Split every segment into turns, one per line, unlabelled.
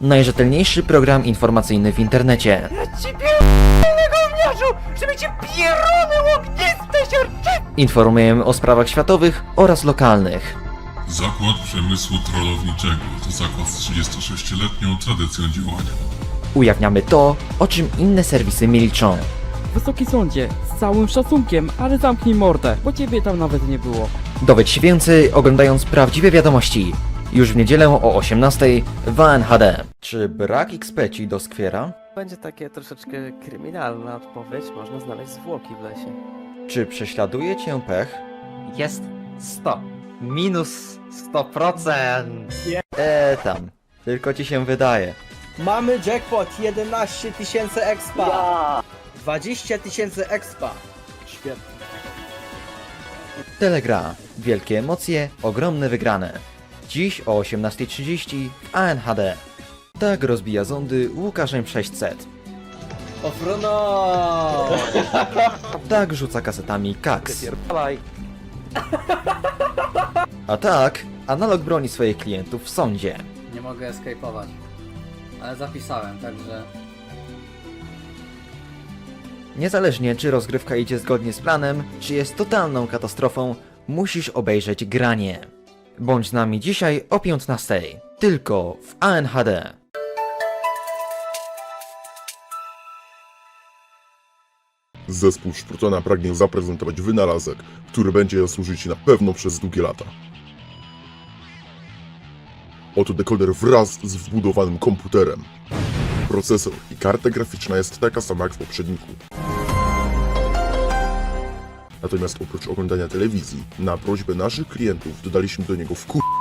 Najrzetelniejszy program informacyjny w internecie.
Żeby cię pierony ogniste siarczy!
Informujemy o sprawach światowych oraz lokalnych.
Zakład Przemysłu Trollowniczego to zakład z 36-letnią tradycją działania.
Ujawniamy to, o czym inne serwisy milczą.
Wysoki sądzie, z całym szacunkiem, ale zamknij mordę, bo ciebie tam nawet nie było.
Dowiedz się więcej oglądając prawdziwe wiadomości. Już w niedzielę o 18:00 w ANHD. Czy brak XP do skwiera?
Będzie takie troszeczkę kryminalna odpowiedź, można znaleźć zwłoki w lesie.
Czy prześladuje cię pech?
Jest 100. Minus 100%.
Tam. Tylko ci się wydaje.
Mamy jackpot 11 000 expa! 20 000 expa! Świetnie.
Telegra. Wielkie emocje, ogromne wygrane. Dziś o 18:30 w ANHD. Tak rozbija zondy Łukaszem 600.
Ofrono!
Tak rzuca kasetami Kaks. A tak, analog broni swoich klientów w sądzie.
Nie mogę escape'ować, ale zapisałem, także...
Niezależnie czy rozgrywka idzie zgodnie z planem, czy jest totalną katastrofą, musisz obejrzeć Granie. Bądź z nami dzisiaj o 15:00. Tylko w ANHD.
Zespół Szprutona pragnie zaprezentować wynalazek, który będzie służyć na pewno przez długie lata. Oto dekoder wraz z wbudowanym komputerem. Procesor i karta graficzna jest taka sama jak w poprzedniku. Natomiast oprócz oglądania telewizji, na prośbę naszych klientów dodaliśmy do niego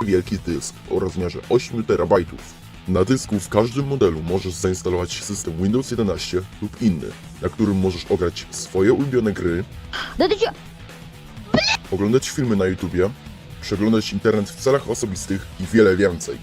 wielki dysk o rozmiarze 8 terabajtów. Na dysku w każdym modelu możesz zainstalować system Windows 11 lub inny, na którym możesz ograć swoje ulubione gry, oglądać filmy na YouTubie, przeglądać internet w celach osobistych i wiele więcej.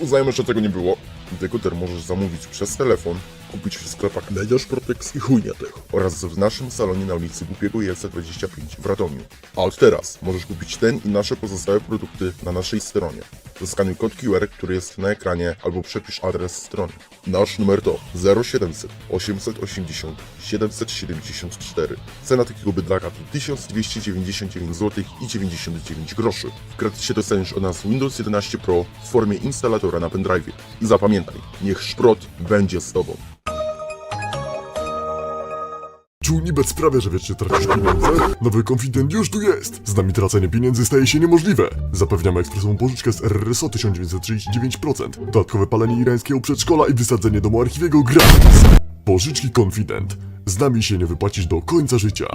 Uznajmy, że tego nie było. Dekoder możesz zamówić przez telefon, kupić w sklepach Mediasz Protex i Chujniatech oraz w naszym salonie na ulicy Głupiego Jelca 25 w Radomiu. A od teraz możesz kupić ten i nasze pozostałe produkty na naszej stronie. Zeskanuj kod QR, który jest na ekranie, albo przepisz adres strony. Nasz numer to 0700 880 774. Cena takiego bydlaka to 1299 zł i 99 groszy. W gratisie dostaniesz od nas Windows 11 Pro w formie instalatora na pendrive. I zapamiętaj, niech szprot będzie z tobą.
Czy Unibet sprawia, że wiecznie tracisz pieniądze? Nowy konfident już tu jest! Z nami tracenie pieniędzy staje się niemożliwe! Zapewniamy ekspresową pożyczkę z RRSO 1939%, dodatkowe palenie irańskiego przedszkola i wysadzenie domu archiwiego gratis! Pożyczki konfident. Z nami się nie wypłacisz do końca życia.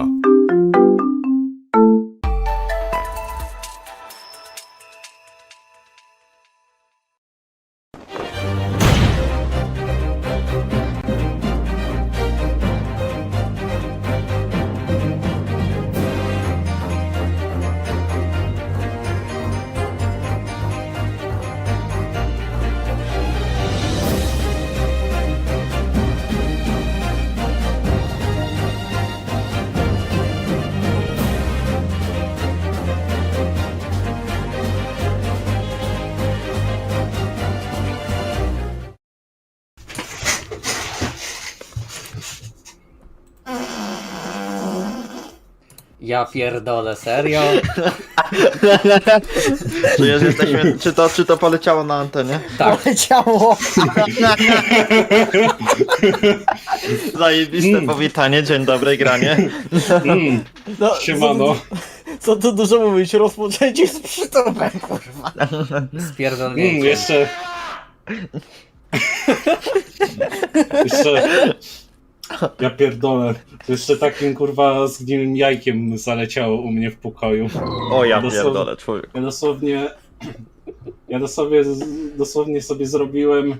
Ja pierdolę, serio?
Czy to poleciało na antenie?
Tak.
Poleciało!
Zajebiste powitanie, dzień dobry, Granie.
No,
Siemano.
Co tu dużo mówić, rozpoczęcie z przytupem, kurwa.
Spierdolnięcie.
Jeszcze... Ja pierdolę. To jeszcze takim kurwa zgniłym jajkiem zaleciało u mnie w pokoju.
O ja pierdolę, człowiek.
Ja dosłownie sobie zrobiłem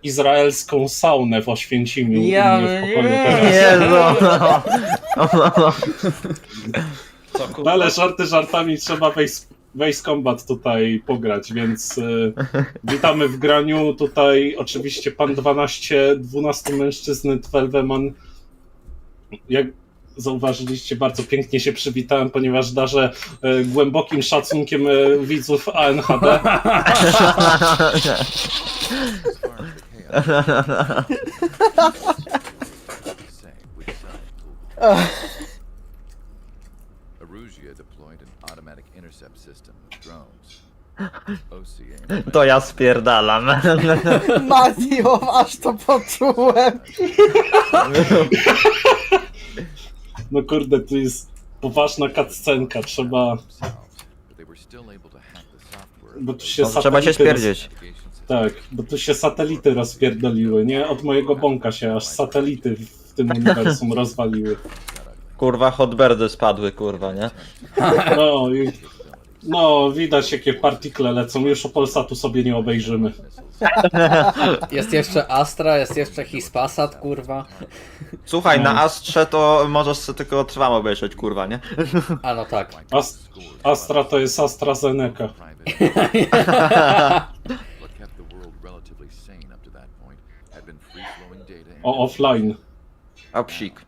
izraelską saunę w Oświęcimiu u mnie w pokoju teraz. No ale żarty żartami, trzeba Face Combat tutaj pograć, więc witamy w graniu. Tutaj oczywiście pan 12 mężczyzn, TwelveMan. Jak zauważyliście, bardzo pięknie się przywitałem, ponieważ darzę głębokim szacunkiem widzów ANHD.
To ja spierdalam.
Matio, aż to poczułem.
No kurde, tu jest poważna cutscenka, trzeba... Bo tu się
Trzeba się
satelity
spierdzieć.
Tak, bo tu się satelity rozpierdoliły, nie? Od mojego bąka się aż satelity w tym uniwersum rozwaliły.
Kurwa, hotbirdy spadły, kurwa, nie?
No i... No, widać jakie partikle lecą, już o Polsatu sobie nie obejrzymy.
Jest jeszcze Astra, jest jeszcze Hispasat, kurwa.
Słuchaj, na Astrze to możesz sobie tylko Trwam obejrzeć, kurwa, nie?
A no tak.
Astra to jest AstraZeneca. O, offline.
A psik.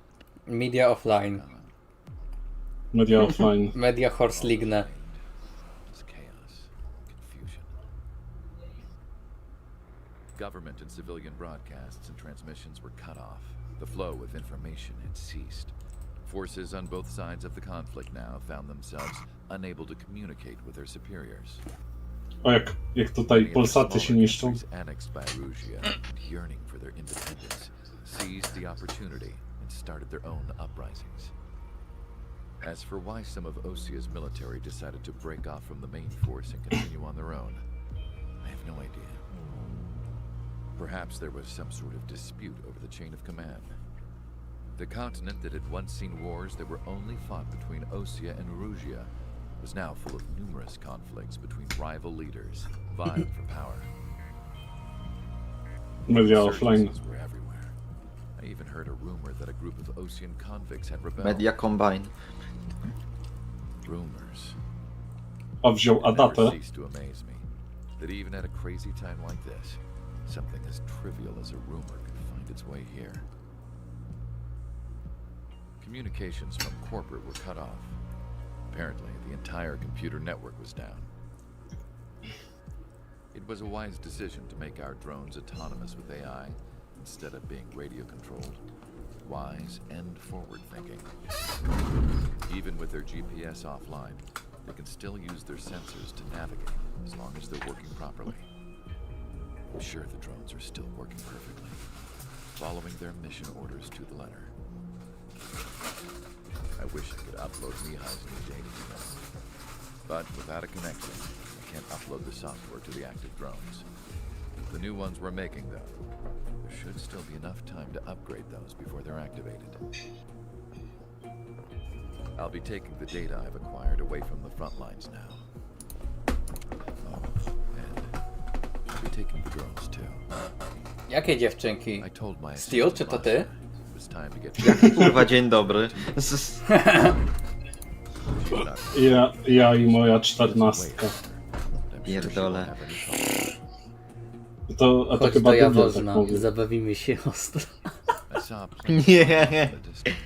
Media offline.
Media offline.
Media Horsligne.
Government and civilian broadcasts and transmissions were cut off. The flow of information had ceased. Forces on both sides of the conflict now found themselves unable to communicate with their superiors.
O, jak tutaj Polsaty się niszczą.
Annexed by Rugia and yearning for their independence, seized the opportunity and started their own uprisings. As for why some of Osia's military decided to break off from the main force and continue on their own, I have no idea. Perhaps there was some sort of dispute over the chain of command. The continent that had once seen wars that were only fought between Osia and Rugia was now full of numerous conflicts between rival leaders, vying for power.
Media offline.
Insurgencies were everywhere. I even heard a rumor that a group of Osian convicts had rebelled.
Media Combine.
Rumors.
A wziął
Never
Adatę.
ceased to amaze me that even at a crazy time like this, something as trivial as a rumor could find its way here. Communications from corporate were cut off. Apparently, the entire computer network was down. It was a wise decision to make our drones autonomous with AI instead of being radio controlled. Wise and forward thinking. Even with their GPS offline, they can still use their sensors to navigate as long as they're working properly. I'm sure the drones are still working perfectly, following their mission orders to the letter. I wish I could upload Mihai's new data to them, but without a connection, I can't upload the software to the active drones. The new ones we're making, though, there should still be enough time to upgrade those before they're activated. I'll be taking the data I've acquired away from the front lines now. Oh, and I'll be taking the drones too.
Jakie dziewczynki?
I told my
Steel, czy to ty?
it was time to get
Kurwa, dzień dobry.
Ja i moja 14.
Pierdolę.
To
Chodź
chyba
do
Biblia tak
Jaworzna,
mówi.
zabawimy się ostro.
I saw
Nie.
in the distance.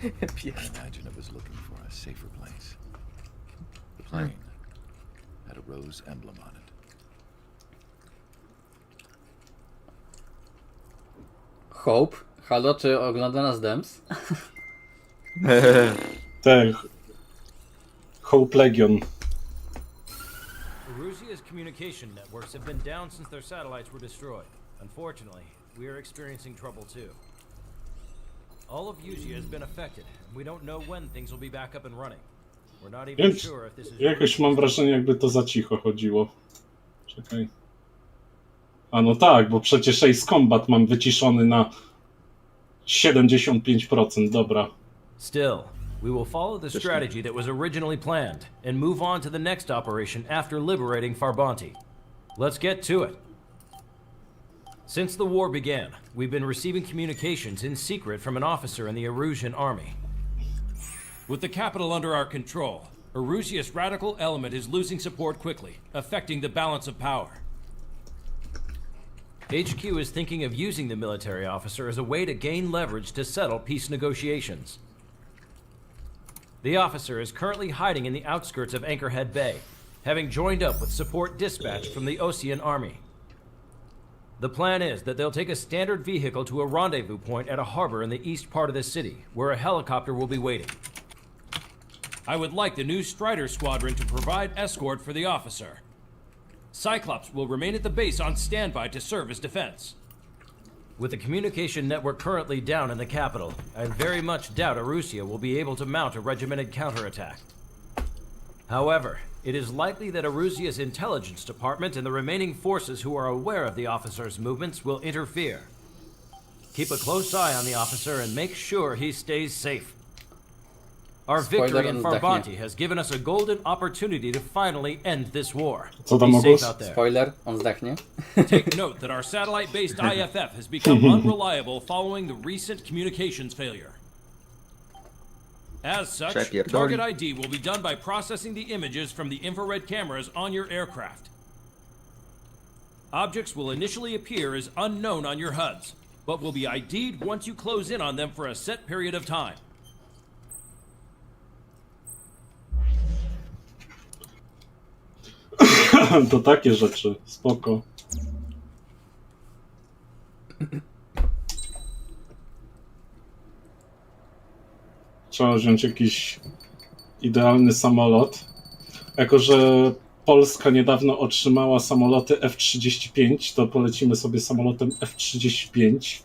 I imagine I was looking for a safer place. The plane had a rose emblem on it.
Hope? Halo, czy ogląda nas Dems?
Ten... Hope Legion.
Rusia's communication networks have been down since their satellites were destroyed. Unfortunately, we are experiencing trouble too. All of Usia has been affected, and we don't know when things will be back up and running. We're not even
Więc
sure if this is
jakoś mam wrażenie, jakby to za cicho chodziło. Czekaj. A no tak, bo przecież Ace Combat mam wyciszony na 75%, dobra.
Still, we will follow the strategy that was originally planned and move on to the next operation after liberating Farbanti. Let's get to it. Since the war began, we've been receiving communications in secret from an officer in the Erusian army. With the capital under our control, Erusia's radical element is losing support quickly, affecting the balance of power. HQ is thinking of using the military officer as a way to gain leverage to settle peace negotiations. The officer is currently hiding in the outskirts of Anchorhead Bay, having joined up with support dispatched from the Osean army. The plan is that they'll take a standard vehicle to a rendezvous point at a harbor in the east part of the city, where a helicopter will be waiting. I would like the new Strider Squadron to provide escort for the officer. Cyclops will remain at the base on standby to serve as defense. With the communication network currently down in the capital, I very much doubt Arussia will be able to mount a regimented counterattack. However, it is likely that Arusia's intelligence department and the remaining forces who are aware of the officer's movements will interfere. Keep a close eye on the officer and make sure he stays safe. Our victory in Farbanti has given us a golden opportunity to finally end this war. Be safe out there.
Spoiler, on zdechnie.
Take note that our satellite-based IFF has become unreliable following the recent communications failure. As such, target ID will be done by processing the images from the infrared cameras on your aircraft. Objects will initially appear as unknown on your HUDs, but will be ID'd once you close in on them for a set period of time.
To takie rzeczy, spoko. Trzeba wziąć jakiś idealny samolot. Jako że Polska niedawno otrzymała samoloty F-35, to polecimy sobie samolotem F-35.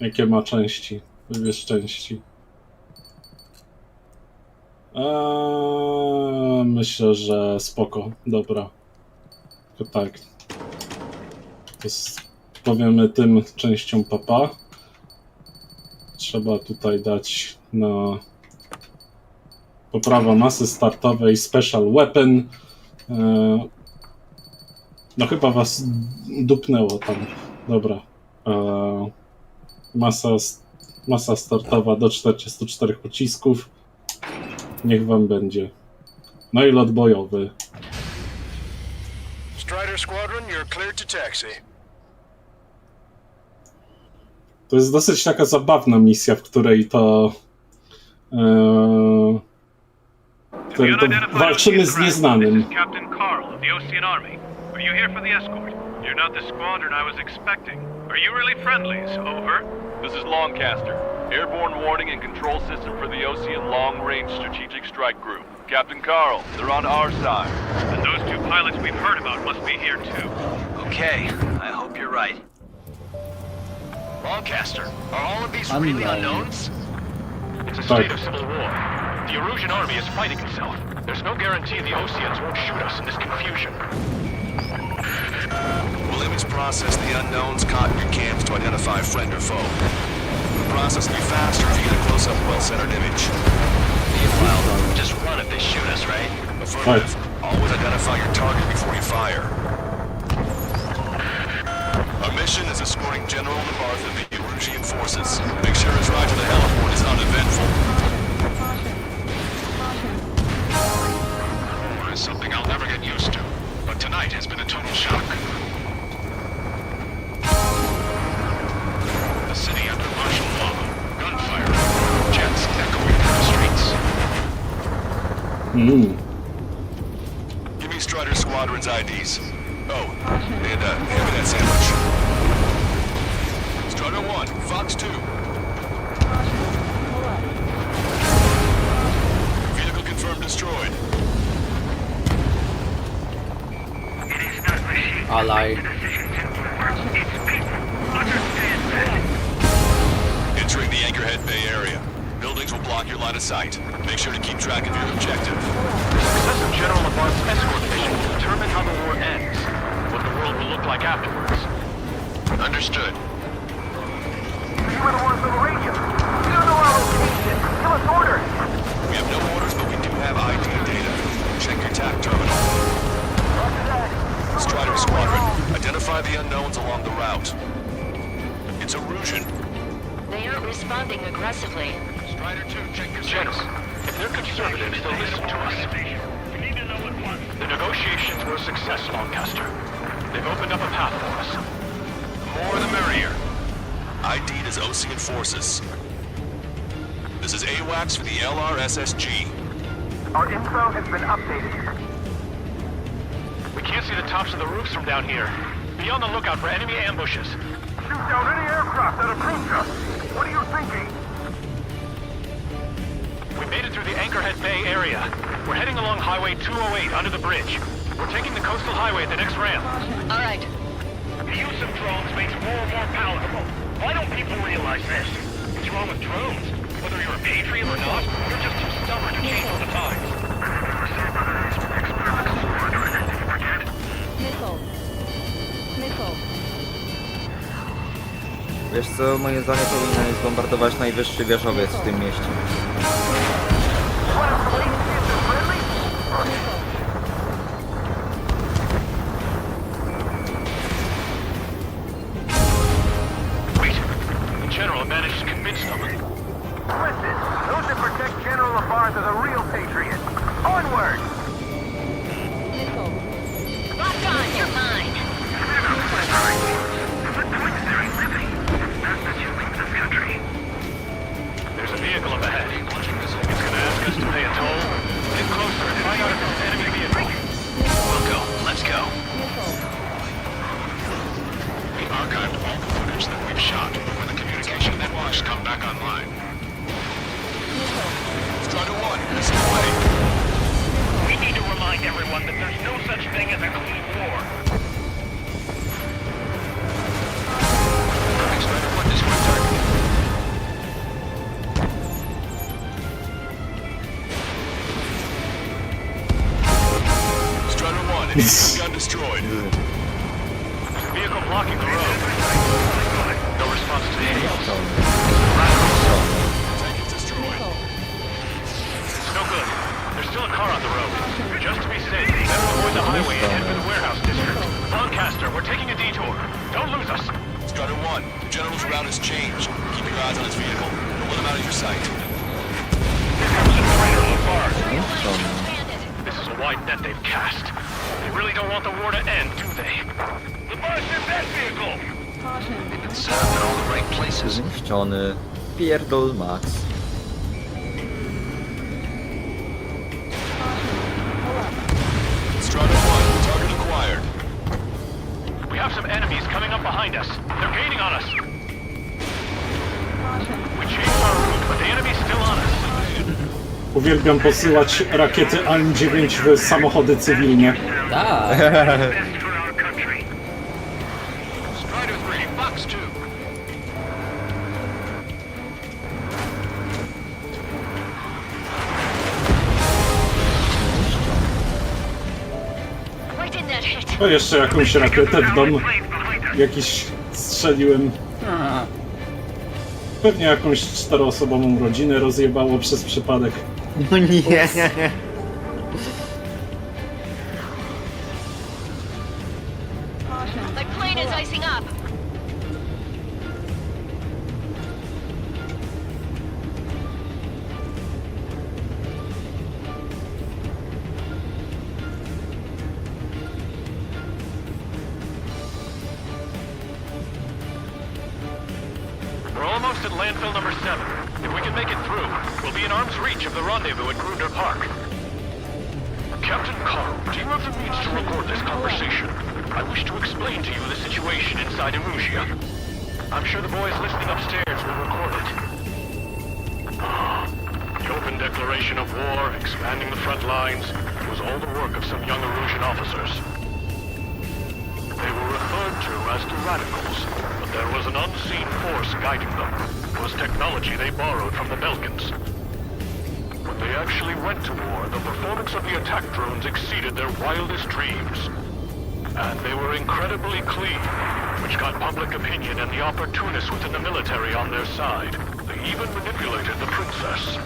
Jakie ma części? Wybierz części. Myślę, że spoko. Dobra. To tak. To powiemy tym częściom papa. Trzeba tutaj dać na poprawa masy startowej Special Weapon. No chyba was dupnęło tam. Dobra. Masa startowa do 44 pocisków. Niech wam będzie. No i lot bojowy.
Strider Squadron, you're cleared to taxi.
To jest dosyć taka zabawna misja, w której to walczymy z nieznanym.
Captain Carl of the Ocean Army. Are you here for the escort? You're not the squadron I was expecting. Are you really friendlies? Over.
This is Longcaster. Airborne warning and control system for the Ocean Long Range Strategic Strike Group. Captain Carl, they're on our side.
And those two pilots we've heard about must be here too.
Okay, I hope you're right. Longcaster, are all of these really unknowns?
It's a state of civil war. The Erusian army is fighting itself. There's no guarantee the Oceans won't shoot us in this confusion.
We'll image process the unknowns caught in your cams to identify friend or foe. The process will be faster if you get a close-up, well-centered image. Meanwhile, just run if they shoot us, right? Affirmative. Always identify your target before you fire. Our mission is escorting General Nabarth of the Erusian forces. Make sure his ride to the heliport is uneventful.
War is something I'll never get used to, but tonight has been a total shock. The city under martial law, gunfire, jets echoing through the streets.
Give me Strider Squadron's IDs. Oh, and hand me that sandwich. Strider 1, Fox 2. Vehicle confirmed destroyed.
Allied.
Entering the Anchorhead Bay area. Buildings will block your line of sight. Make sure to keep track of your objective.
The success of General Nabarth's escort mission will determine how the war ends, what the world will look like afterwards. Understood.
You were the ones in the region. You don't know our location. Give us orders.
We have no orders, but we do have ID data. Check your TAC terminal. Strider Squadron, identify the unknowns along the route. It's Erusian.
They aren't responding aggressively.
Strider 2, check your channels. If they're conservatives, they'll listen to us. We need to know at once. The negotiations were a success, Longcaster. They've opened up a path for us. The more the merrier.
ID'd as Ocean forces. This is AWACS for the LRSSG.
Our info has been updated.
We Can't see the tops of the roofs from down here. Be on the lookout for enemy ambushes.
Shoot down any aircraft that approach us. What are you thinking?
We made it through the Anchorhead Bay area. We're heading along Highway 208 under the bridge. We're taking the coastal highway at the next ramp.
All right.
The use of drones makes war more palatable. Why don't people realize this? What's wrong with drones? Whether you're a patriot or not, you're just too stubborn to change with the times.
Wiesz co, moje zdanie powinno zbombardować najwyższy wieżowiec w tym mieście.
Wait, the general managed to convince them.
Listen, those that protect General LaBarge are the real patriots. Onward!
Lock on, you're mine.
There's a vehicle up ahead. It's gonna ask us to pay a toll. Get closer and find out if it's an enemy vehicle.
We'll go. Let's go. We archived all the footage that we've shot when the communication networks come back online. Strider 1, this is the way.
We need to remind everyone that there's no such thing as a clean war.
Strider 1, this one target. Strider 1, enemy gun destroyed.
There's a vehicle blocking the road. No response to the angels. It's no good. There's still a car on the road. Just to be safe, better avoid the highway and head for the warehouse district. Lancaster, we're taking a detour. Don't lose us.
Strider 1, the general's route has changed. Keep your eyes on his vehicle. Don't let him out of your sight.
Here comes a traitor, LaBarge. This is a wide net they've cast. They really don't want the war to end, do they? LaBarge, in that vehicle!
They've been set up in all the right places.
Zniszczony. Pierdol Max.
Strider 1, target acquired.
We have some enemies coming up behind us. They're gaining on us. We changed our route, but the enemy's still on us.
Uwielbiam posyłać rakiety AN-9 w samochody cywilne.
Tak.
Strider 3, Fox 2.
Why didn't that hit?
O, jeszcze jakąś rakietę w dom jakiś strzeliłem. Pewnie jakąś 4-osobową rodzinę rozjebało przez przypadek.
No nie.
The plane is icing up.
We're almost at landfill number 7. If we can make it through, we'll be in arm's reach of the rendezvous at Grunder Park. Captain Carl, do you have the means to record this conversation? I wish to explain to you the situation inside Emusia. I'm sure the boys listening upstairs will record it. The open declaration of war, expanding the front lines, was all the work of some young Erusian officers. They were referred to as the Radicals, but there was an unseen force guiding them. It was technology they borrowed from the Belkans. When they actually went to war, the performance of the attack drones exceeded their wildest dreams. And they were incredibly clean, which got public opinion and the opportunists within the military on their side. They even manipulated the princess.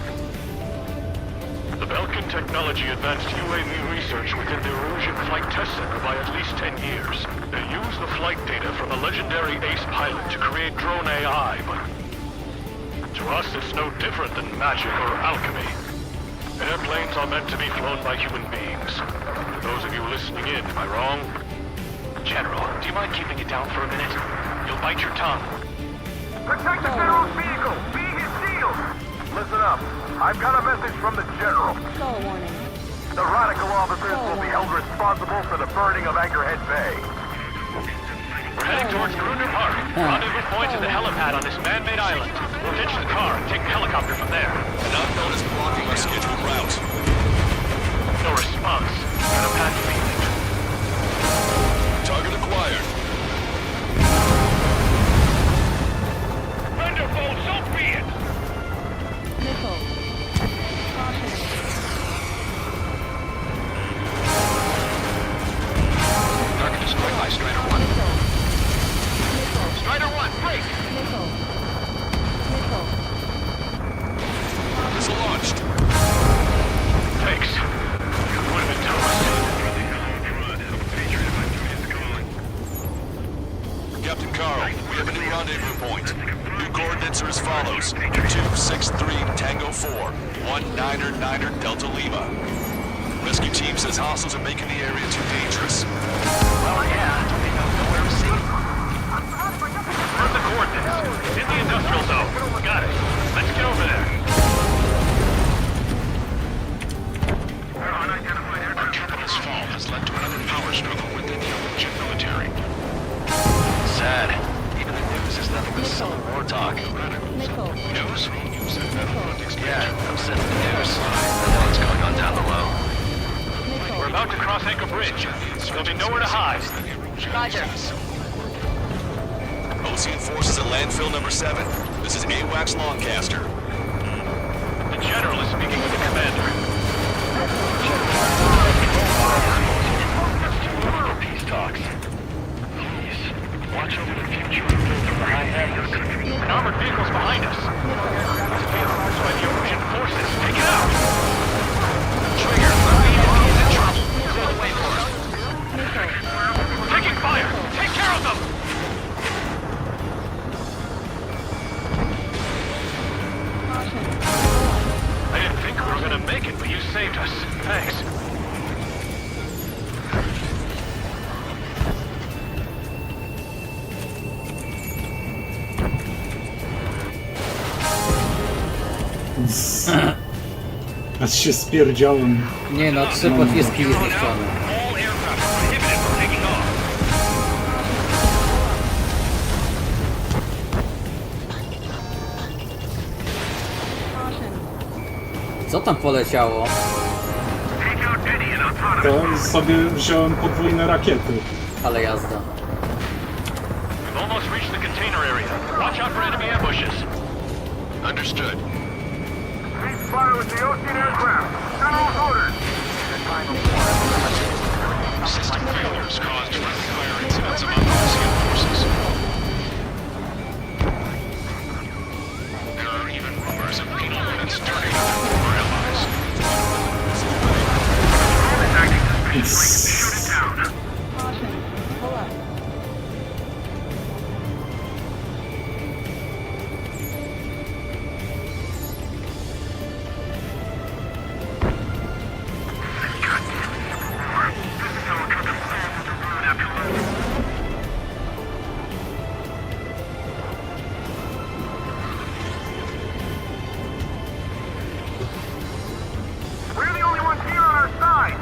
The Belkan technology advanced UAV research within the Erusian Flight Test Center by at least 10 years. They used the flight data from the legendary Ace pilot to create drone AI, but to us it's no different than magic or alchemy. Airplanes are meant to be flown by human beings. For those of you listening in, am I wrong? General, do you mind keeping it down for a minute? You'll bite your tongue.
Protect the General's vehicle! Be his shield! Listen up. I've got a message from the General. The radical officers will be held responsible for the burning of Anchorhead Bay.
We're heading towards Gruner Park. Rendezvous point is the helipad on this man-made island. We'll ditch the car and take the helicopter from there.
An unknown is blocking our scheduled route.
No response. Got a path beat.
Target acquired.
Thunderbolt, so be it!
Target destroyed by Strider 1.
Strider 1, break!
Missile launched.
Thanks. Would have been toast.
Captain Carl, we have a new rendezvous point. New coordinates are as follows. 263 Tango 4, 1999 Delta Lima. Rescue team says hostiles are making the area too dangerous.
Well, yeah. They don't know where to see. Where's the coordinates? In the industrial zone. Got it. Let's get over there.
Our capital's fall has led to another power struggle within the Norwegian military.
Sad. Even the news is nothing but sullen war talk.
News?
Yeah, I'm sending the news. I know what's going on down below. We're about to cross Anchor Bridge. There'll be nowhere to hide.
Roger.
Ocean forces at landfill number 7. This is AWACS Lancaster.
The general is speaking with the commander. Peace talks. Please, watch over the future from the high heavens. An armored vehicle's behind us. It's being forced by the Ocean forces. Take it out! Trigger, he's in trouble. Clear the way for us. We're taking fire! Take care of them! I didn't think we were gonna make it, but you saved us. Thanks.
Aż się spierdziałem.
Nie no, 3 pociski zniszczone.
All aircraft prohibited from taking off.
Co tam poleciało?
To sobie wziąłem podwójne rakiety.
Ale jazda.
We've almost reached the container area. Watch out for enemy ambushes.
Understood.
Cease fire with the Ocean aircraft. General's orders.
System failures caused friendly fire incidents among Ocean forces. There are even rumors of penal units turning up for allies.
Shoot it down. We're the only ones here on our side.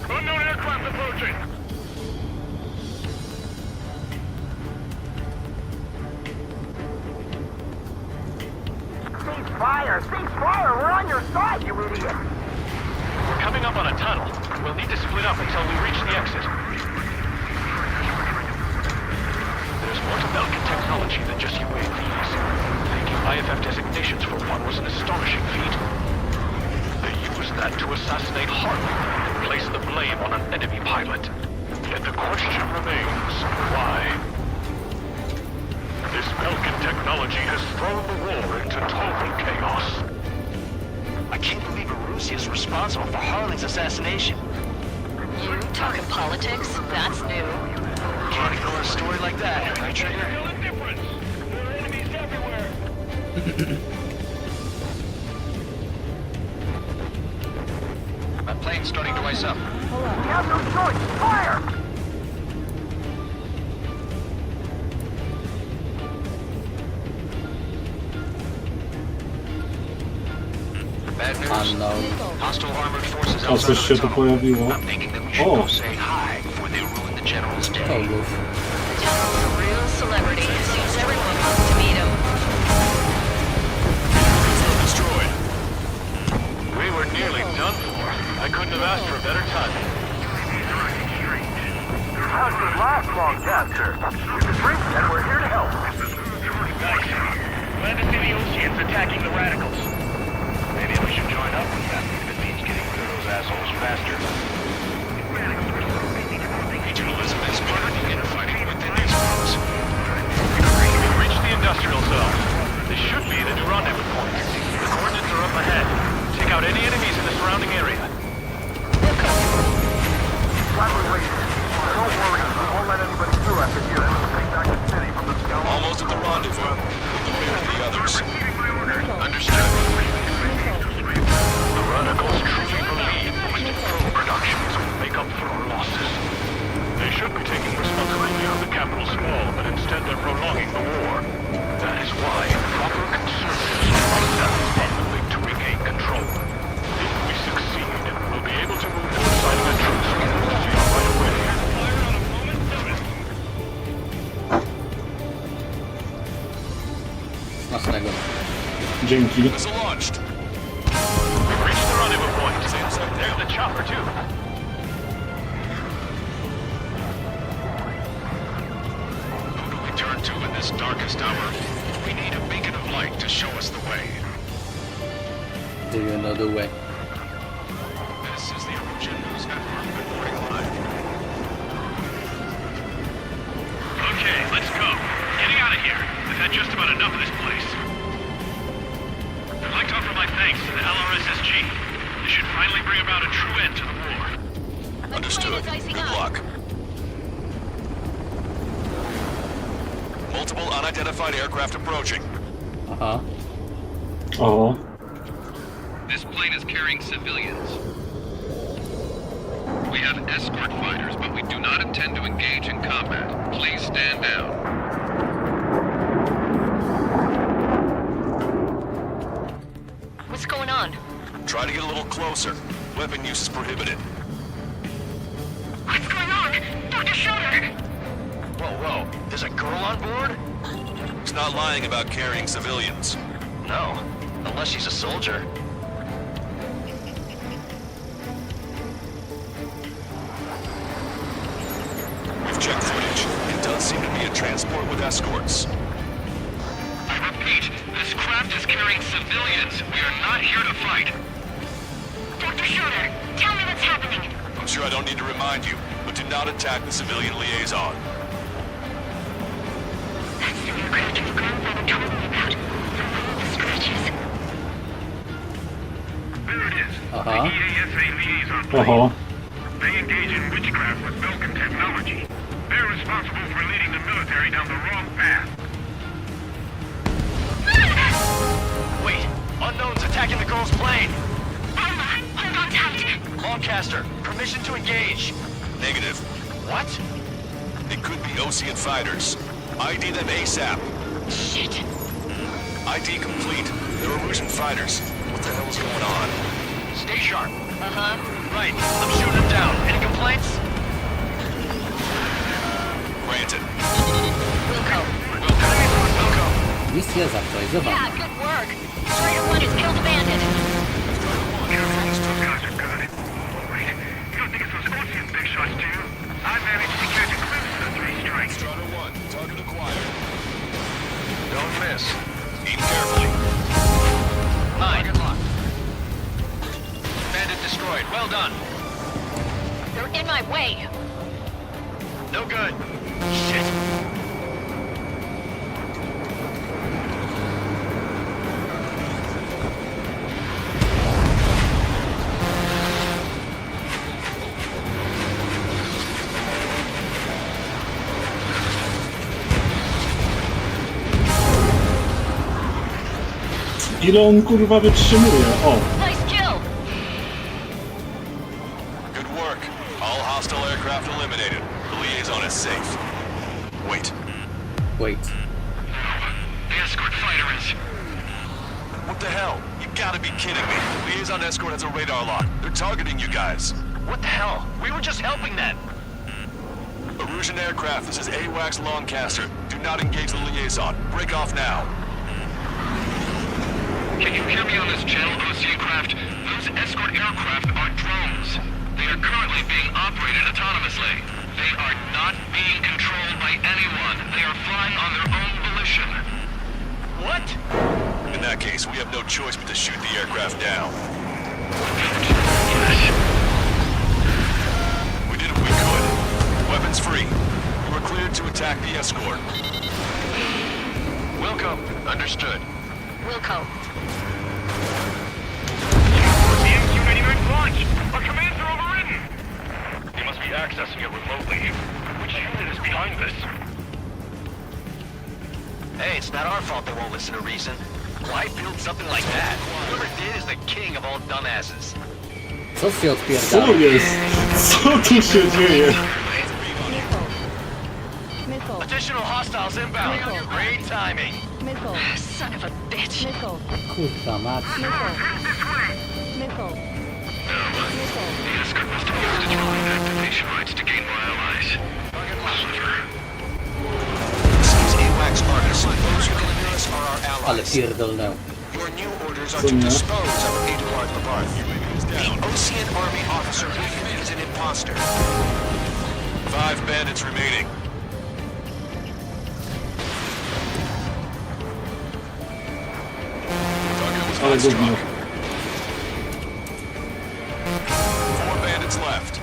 Unknown aircraft approaching. Cease fire! Cease fire! We're on your side, you idiot!
We're coming up on a tunnel. We'll need to split up until we reach the exit. There's more to Belkin technology than just UAVs. Taking IFF designations for one was an astonishing feat. They used that to assassinate Hartley and place the blame on an enemy pilot. Yet the question remains, why? This Belkin technology has thrown the war into total chaos.
I can't believe Arusea is responsible for Harling's assassination.
Talking politics? That's new.
Can't ignore a story like that, right, Trigger? My plane's starting to ice up.
We have no choice. Fire!
Bad news.
Unknown.
Hostile armored forces
A
outside
coś
of
się
the
tu
zone.
pojawiło.
I'm thinking that we should
O!
go say hi before they ruin the general's day.
Czołgów.
The general's a real celebrity. Seems everyone wants to meet him.
Destroyed. We were nearly done for. I couldn't have asked for a better timing.
How's your last long capture? If it's drink, then we're here to help.
Glad to see the Oceans attacking the radicals. Maybe we should join up with them if it means getting rid of those assholes faster. Agent Elizabeth's parking and fighting within these walls. We've reached the industrial zone. This should be the rendezvous point. The coordinates are up ahead. Take out any enemies in the surrounding area.
Glad we're waiting. Don't worry, we won't let anybody through after you. We'll take back the city from the scout.
Almost at the rendezvous. Prepare the others.
Understood. The radicals truly believe boosted film productions will make up for our losses. They should be taking responsibility for the capital's fall, but instead they're prolonging the war. That is why proper conservatives must act permanently to regain control. If we succeed, we'll be able to move toward signing a truce agreement right away.
Smacznego.
Dzięki.
Missile launched.
We've reached the rendezvous point. There's the chopper, too. Who do we turn to in this darkest hour? We need a beacon of light to show us the way.
Do you know the way?
This is the Origin News Network reporting live. Okay, let's go. Getting out of here. We've had just about enough of this place. I'd like to offer my thanks to the LRSSG. This should finally bring about a true end to the war.
Understood. Good luck. Multiple unidentified aircraft approaching.
Uh-huh.
O.
This plane is carrying civilians. We have escort fighters, but we do not intend to engage in combat. Please stand down.
What's going on?
Try to get a little closer. Weapon use is prohibited.
What's going on? Dr. Schroeder!
Whoa. There's a girl on board?
He's not lying about carrying civilians.
No, unless she's a soldier.
We've checked footage. It does seem to be a transport with escorts.
I repeat, this craft is carrying civilians. We are not here to fight.
Dr. Schroeder, tell me what's happening.
I'm sure I don't need to remind you, but do not attack the civilian liaison.
That's the aircraft your grandfather told me about. The scratches.
There it is.
Uh-huh.
The EASA liaison plane.
Oho.
They engage in witchcraft with Vulcan technology. They're responsible for leading the military down the wrong path. Wait! Unknown's attacking the girl's plane!
Alma, hold on tight.
Longcaster, permission to engage.
Negative.
What?
It could be Ocean fighters. ID them ASAP.
Shit.
ID complete. They're Erusian fighters. What the hell is going on?
Stay sharp.
Uh-huh.
Right, I'm shooting them down. Any complaints?
Granted.
Wilco.
Wilco.
Misja zaktualizowana.
Yeah, good work. Schroeder 1 has killed a bandit.
Those guys are good. Wait, you don't think it's those Ocean big shots, do you? I managed to catch a glimpse of the three strikes.
Strider 1, target acquired.
Don't miss.
Aim carefully.
9. Bandit destroyed. Well done.
They're in my way.
No good. Shit.
Ile on kurwa wytrzymuje? O!
Good work. All hostile aircraft eliminated. The liaison is safe. Wait.
Wait.
The escort fighter is... What the hell? You gotta be kidding me. Liaison escort has a radar lock. They're targeting you guys.
What the hell? We were just helping them.
Erusian aircraft, this is AWACS Longcaster. Do not engage the liaison. Break off now.
Can you hear me on this channel, Ocean Craft? Those escort aircraft are drones. They are currently being operated autonomously. They are not being controlled by anyone. They are flying on their own volition. What?
In that case, we have no choice but to shoot the aircraft down.
Yes.
We did what we could. Weapons free. You are cleared to attack the escort.
Wilco, understood.
Wilco.
The MQ-99 launch! Our commands are overridden! They must be accessing it remotely. Which unit is behind this? Hey, it's not our fault they won't listen to reason. Why build something like that? Whoever did is the king of all dumbasses.
Co się odpierdala?
Co jest? Co tu się dzieje?
Additional hostiles inbound. Great timing.
Son of a bitch.
Kurwa mać.
The escort must have used its flight activation rights to gain more allies. Clever.
This is AWACS Argus. Those who can hear us are our
Ale
allies.
pierdolnę.
Your new orders are to dispose of Edgeworth Labarth. The Ocean Army officer is an imposter. 5 bandits remaining.
Ale gówno.
4 bandits left.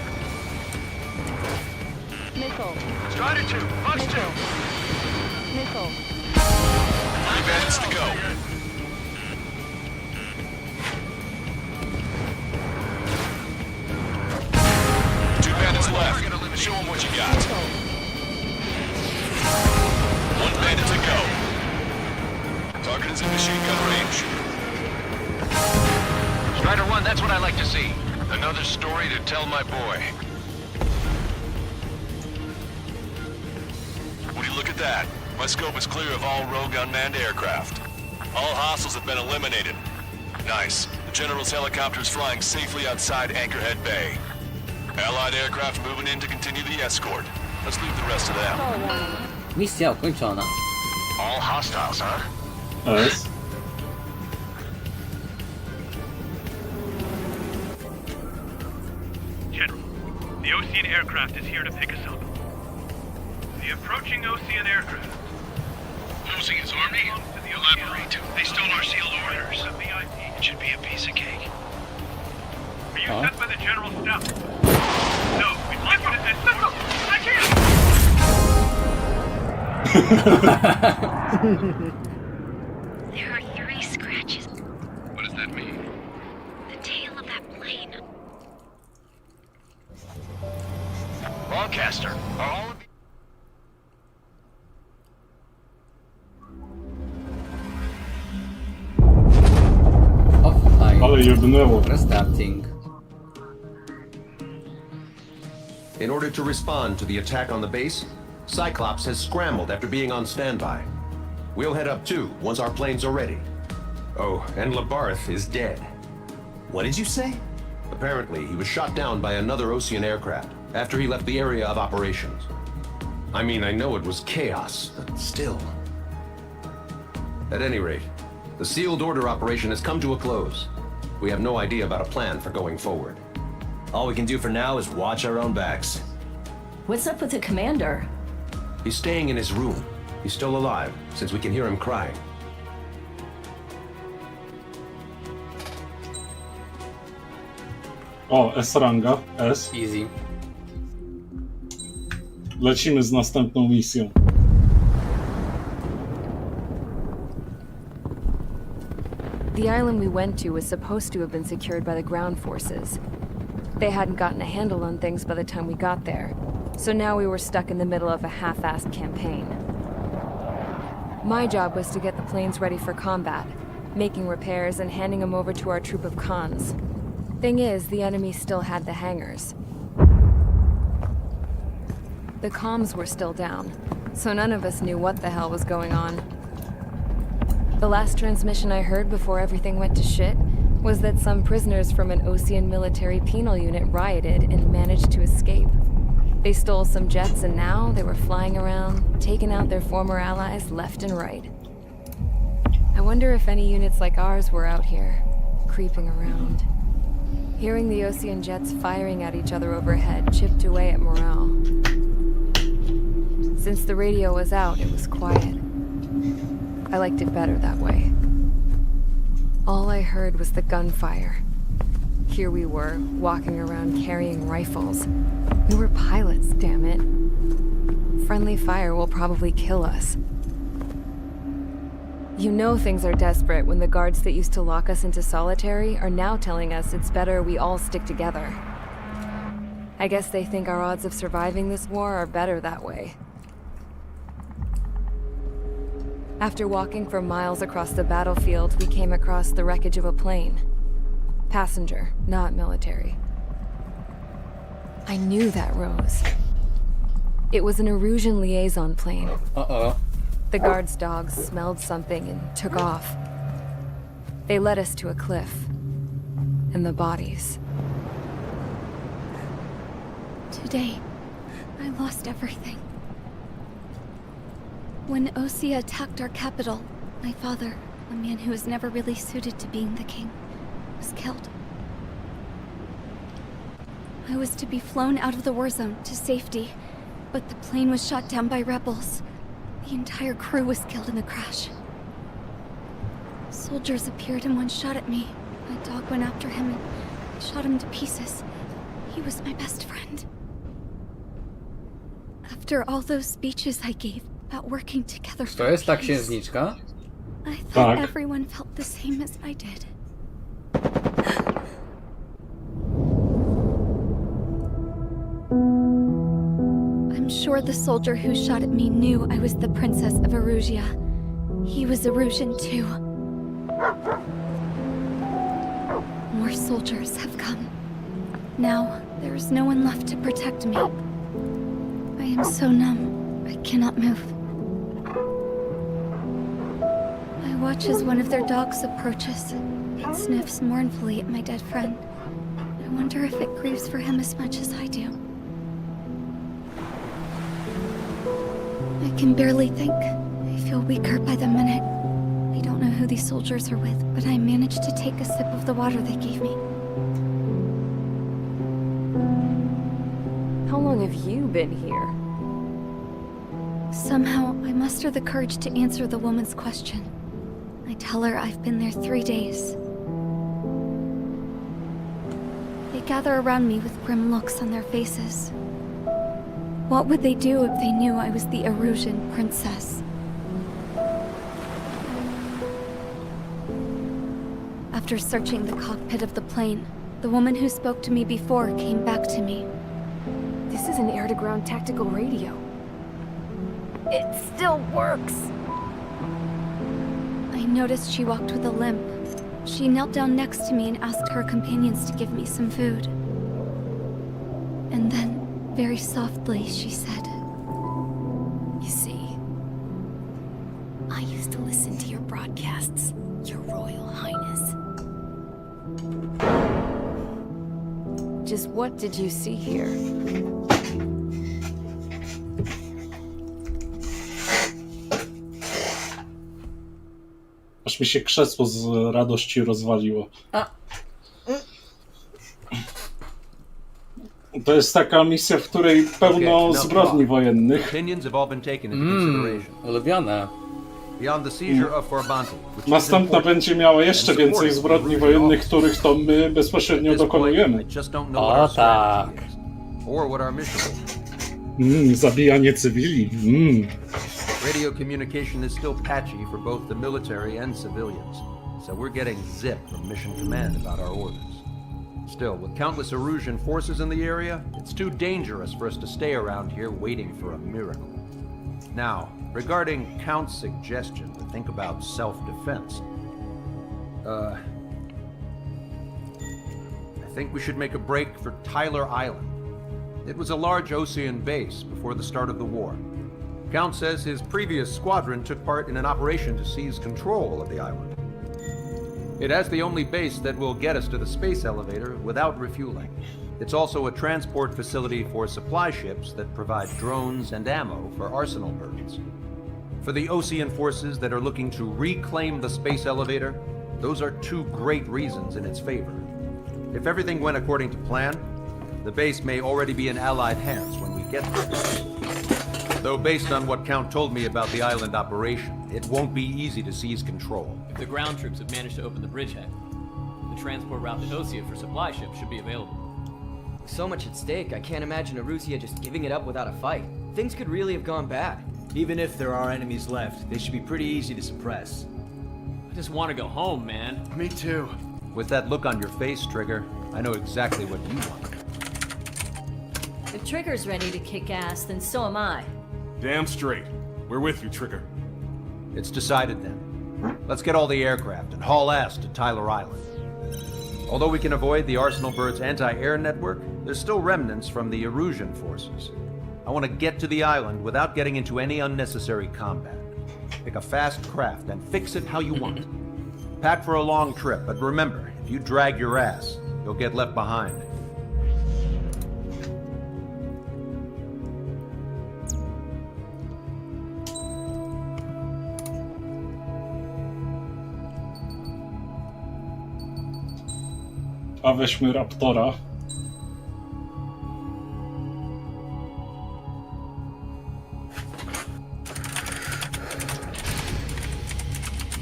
Strider 2, Fox 2.
3 bandits to go. Two bandits left. Show them what you got. 1 bandit to go. Target is in machine gun range.
Strider 1, that's what I like to see. Another story to tell my boy.
Would you look at that? My scope is clear of all rogue unmanned aircraft. All hostiles have been eliminated. Nice. The General's helicopter is flying safely outside Anchorhead Bay. Allied aircraft moving in to continue the escort. Let's leave the rest of them.
Misja ukończona.
All hostiles, huh?
S.
General, the Ocean aircraft is here to pick us up. The approaching Ocean aircraft.
Losing his army? Elaborate.
They stole our sealed orders.
It should be a piece of cake.
Are you sent by the General's staff? No, we'd like you to send... Listen! I
There are 3 scratches.
What does that mean?
The tail of that plane.
Lancaster, are all of you...
Offline.
Ale jebnęło.
Restarting.
In order to respond to the attack on the base, Cyclops has scrambled after being on standby. We'll head up too, once our planes are ready. Oh, and Labarth is dead.
What did you say?
Apparently, he was shot down by another Ocean aircraft after he left the area of operations. I mean, I know it was chaos, but still. At any rate, the sealed order operation has come to a close. We have no idea about a plan for going forward.
All we can do for now is watch our own backs.
What's up with the commander?
He's staying in his room. He's still alive, since we can hear him crying.
O, S ranga. S.
Easy.
Lecimy z następną misją.
The island we went to was supposed to have been secured by the ground forces. They hadn't gotten a handle on things by the time we got there, so now we were stuck in the middle of a half-assed campaign. My job was to get the planes ready for combat, making repairs and handing them over to our troop of cons. Thing is, the enemy still had the hangars. The comms were still down, so none of us knew what the hell was going on. The last transmission I heard before everything went to shit was that some prisoners from an Osean military penal unit rioted and managed to escape. They stole some jets and now they were flying around, taking out their former allies left and right. I wonder if any units like ours were out here, creeping around. Hearing the Osean jets firing at each other overhead chipped away at morale. Since the radio was out, it was quiet. I liked it better that way. All I heard was the gunfire. Here we were, walking around carrying rifles. We were pilots, damn it. Friendly fire will probably kill us. You know things are desperate when the guards that used to lock us into solitary are now telling us it's better we all stick together. I guess they think our odds of surviving this war are better that way. After walking for miles across the battlefield, we came across the wreckage of a plane. Passenger, not military. I knew that rose. It was an Erusian liaison plane.
Uh-oh.
The guard's dogs smelled something and took off. They led us to a cliff. And the bodies.
Today, I lost everything. When Osea attacked our capital, my father, a man who was never really suited to being the king, was killed. I was to be flown out of the war zone to safety, but the plane was shot down by rebels. The entire crew was killed in the crash. Soldiers appeared and one shot at me. My dog went after him and I shot him to pieces. He was my best friend. After all those speeches I gave about working together for
To jest ta
peace,
księżniczka?
I thought
Tak.
everyone felt the same as I did. I'm sure the soldier who shot at me knew I was the princess of Erusia. He was Erusian too. More soldiers have come. Now, there is no one left to protect me. I am so numb, I cannot move. I watch as one of their dogs approaches. It sniffs mournfully at my dead friend. I wonder if it grieves for him as much as I do. I can barely think. I feel weaker by the minute. I don't know who these soldiers are with, but I managed to take a sip of the water they gave me.
How long have you been here?
Somehow, I muster the courage to answer the woman's question. I tell her I've been there 3 days. They gather around me with grim looks on their faces. What would they do if they knew I was the Erusian princess? After searching the cockpit of the plane, the woman who spoke to me before came back to me.
This is an air-to-ground tactical radio. It still works!
I noticed she walked with a limp. She knelt down next to me and asked her companions to give me some food. And then, very softly, she said,
You see, I used to listen to your broadcasts, Your Royal Highness. Just what did you see here?
Aż mi się krzesło z radości rozwaliło. To jest taka misja, w której pełno zbrodni wojennych.
Ulubione.
Następna będzie miała jeszcze więcej zbrodni wojennych, których to my bezpośrednio dokonujemy.
O tak.
Zabijanie cywili.
Radio communication is still patchy for both the military and civilians, so we're getting zip from Mission Command about our orders. Still, with countless Erusian forces in the area, it's too dangerous for us to stay around here waiting for a miracle. Now, regarding Count's suggestion to think about self-defense, I think we should make a break for Tyler Island. It was a large Osean base before the start of the war. Count says his previous squadron took part in an operation to seize control of the island. It has the only base that will get us to the space elevator without refueling. It's also a transport facility for supply ships that provide drones and ammo for arsenal birds. For the Osean forces that are looking to reclaim the space elevator, those are two great reasons in its favor. If everything went according to plan, the base may already be in Allied hands when we get there. Though based on what Count told me about the island operation, it won't be easy to seize control.
If the ground troops have managed to open the bridgehead, the transport route to Osea for supply ships should be available.
With so much at stake, I can't imagine Erusia just giving it up without a fight. Things could really have gone bad.
Even if there are enemies left, they should be pretty easy to suppress.
I just want to go home, man.
Me too. With that look on your face, Trigger, I know exactly what you want.
If Trigger's ready to kick ass, then so am I.
Damn straight. We're with you, Trigger.
It's decided then. Let's get all the aircraft and haul ass to Tyler Island. Although we can avoid the Arsenal Bird's anti-air network, there's still remnants from the Erusian forces. I want to get to the island without getting into any unnecessary combat. Pick a fast craft and fix it how you want it. Pack for a long trip, but remember, if you drag your ass, you'll get left behind.
A weźmy Raptora.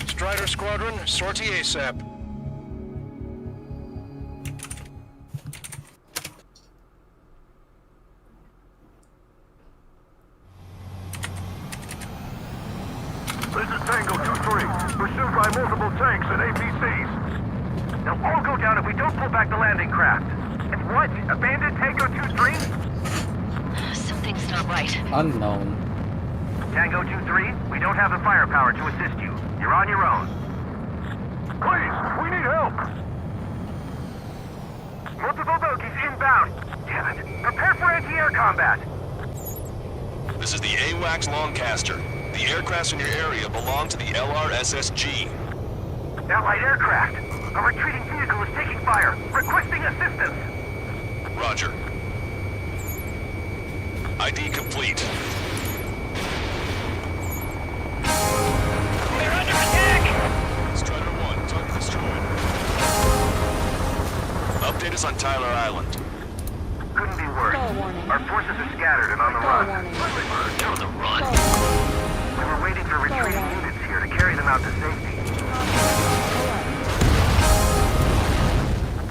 Strider Squadron, sortie ASAP.
This is Tango 2-3, pursued by multiple tanks and APCs. They'll all go down if we don't pull back the landing craft. And what? Abandoned Tango 2-3?
Something's not right.
Unknown.
Tango 2-3, we don't have the firepower to assist you. You're on your own. Please, we need help! Multiple bogies inbound. Damn it. Prepare for anti-air combat.
This is the AWACS Longcaster. The aircrafts in your area belong to the LRSSG.
Allied aircraft. A retreating vehicle is taking fire. Requesting assistance.
Roger. ID complete.
They're under attack!
Strider 1, target destroyed. Update us on Tyler Island.
Couldn't be worse. Our forces are scattered and on the run.
On the run?
We were waiting for retreating units here to carry them out to safety.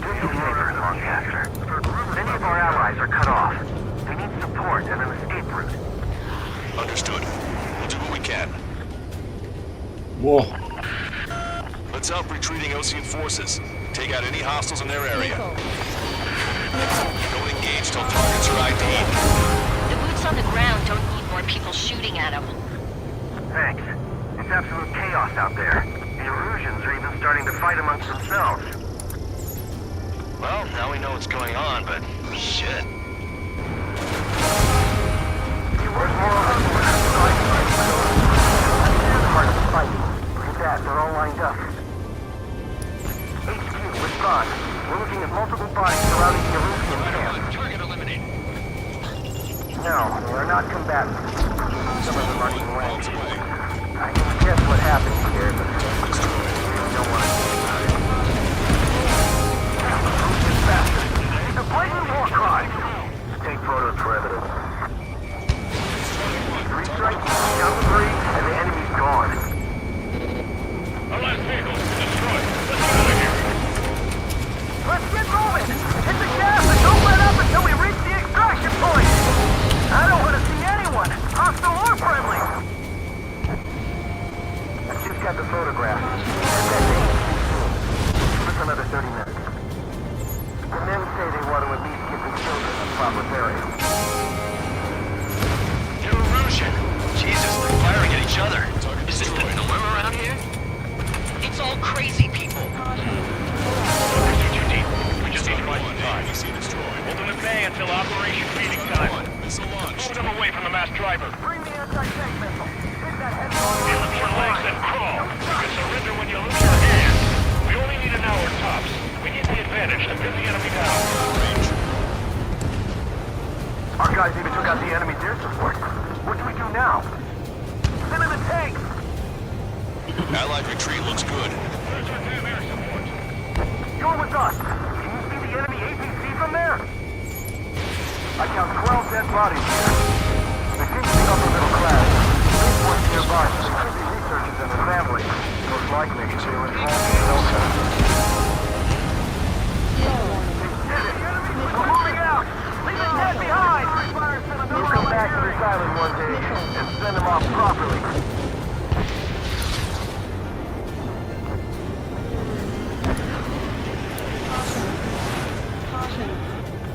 Do you favor, Longcaster? Many of our allies are cut off. We need support and an escape route.
Understood. We'll do what we can.
Whoa.
Let's help retreating Osean forces. Take out any hostiles in their area. Don't engage till targets are ID'd.
The boots on the ground don't need more people shooting at them.
Thanks. It's absolute chaos out there. The Erusians are even starting to fight amongst themselves.
Well, now we know what's going on, but shit.
Where's more of us? Hard to fight. Look at that, they're all lined up. HQ, respond. We're looking at multiple bodies surrounding the Erusian camp.
Target eliminated.
No, they are not combatants. Some of them are even ranks. I can guess what happened here, but we don't want to think about it. Erusian bastards. It's a blatant war crime. Take photos for evidence. 3 strikes, down to 3, and the enemy's gone.
Our last vehicle is destroyed. Let's get out of here.
Let's get moving! Hit the gas and don't let up until we reach the extraction point! I don't want to see anyone, hostile or friendly! I just got the photograph. Get that thing soon. Give us another 30 minutes. The men say they want to at least give the children a proper burial.
fast driver.
Bring the anti-tank missile. Hit that head
Look for legs and crawl. You can surrender when you lose your hand. We only need an hour tops. We need the advantage to pin the enemy down.
Our guys even took out the enemy's air support. What do we do now? Send in the tanks!
Allied retreat looks good.
You're with us. Can you see the enemy APC from there? I count 12 dead bodies here. They seem to be upper middle class. These ones nearby could be researchers and their families. Most likely, they were involved in Delta. We're moving out! Leave the dead behind! We'll come back to this island one day and send them off properly.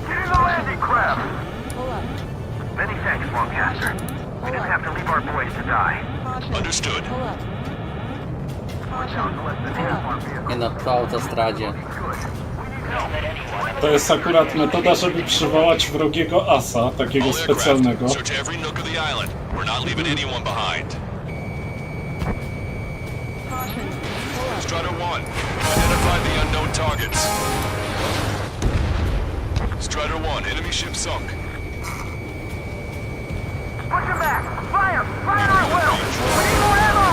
Get in the landing craft! Many thanks, Lancaster. We didn't have to leave our boys to die.
Understood.
Nie no, po autostradzie.
To jest akurat metoda, żeby przywołać wrogiego asa, takiego specjalnego.
Search every nook of the island. We're not leaving anyone behind. Strider 1, identify the unknown targets. Strider 1, enemy ship sunk.
Push him back! Fire! Fire at will! We need more ammo!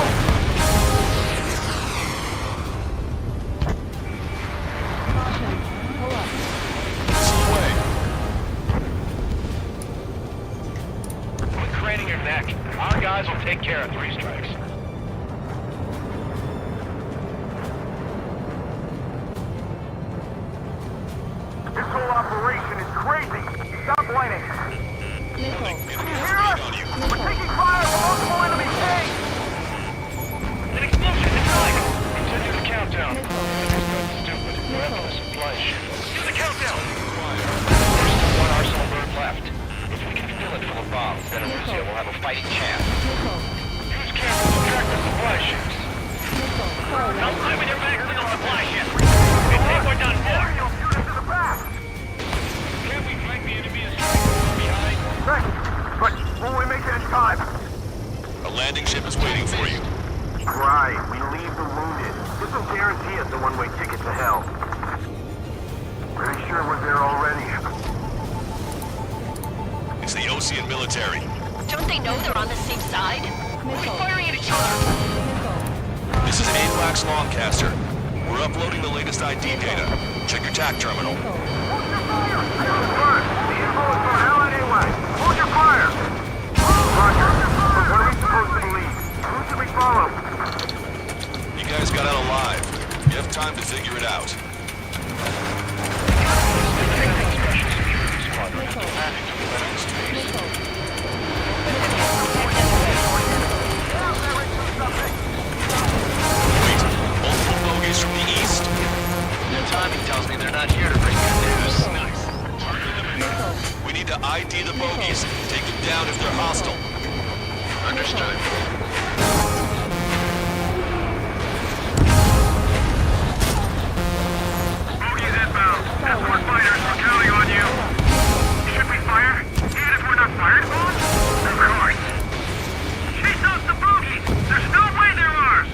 Quit craning your neck. Our guys will take care of 3 strikes.
This whole operation is crazy! Stop whining! Can you hear us? We're taking fire from multiple enemy tanks!
An explosion! Inside! Continue the countdown. Stupid. Weapon of supply ship. Do the countdown! There's still 1 arsenal bird left. If we can fill it full of bombs, then Arussia will have a fighting chance. Use cameras to track the supply ships. Don't play with your backs to the supply ship! We think we're done for! Can't we flank the enemy and strike from behind?
Thanks, but will we make it in time?
A landing ship is waiting for you.
Right, we leave the wounded. This will guarantee us a one-way ticket to hell. Pretty sure we're there already.
It's the Ocean military.
Don't they know they're on the same side? We'll be firing at each other!
This is AWACS Lancaster. We're uploading the latest ID data. Check your TAC terminal.
Hold your fire! The info is from Allied AWAC. Hold your fire! Roger. But what are we supposed to believe? Who should we follow?
You guys got out alive. You have time to figure it out. Multiple bogeys from the east.
Their timing tells me they're not here to bring good news.
We need to ID the bogeys. Take them down if they're hostile.
Understood.
Bogies inbound. S1 fighters, we're counting on you. Should we fire? Even if we're not fired upon? Of course. Chase out the bogies! There's no way they're ours!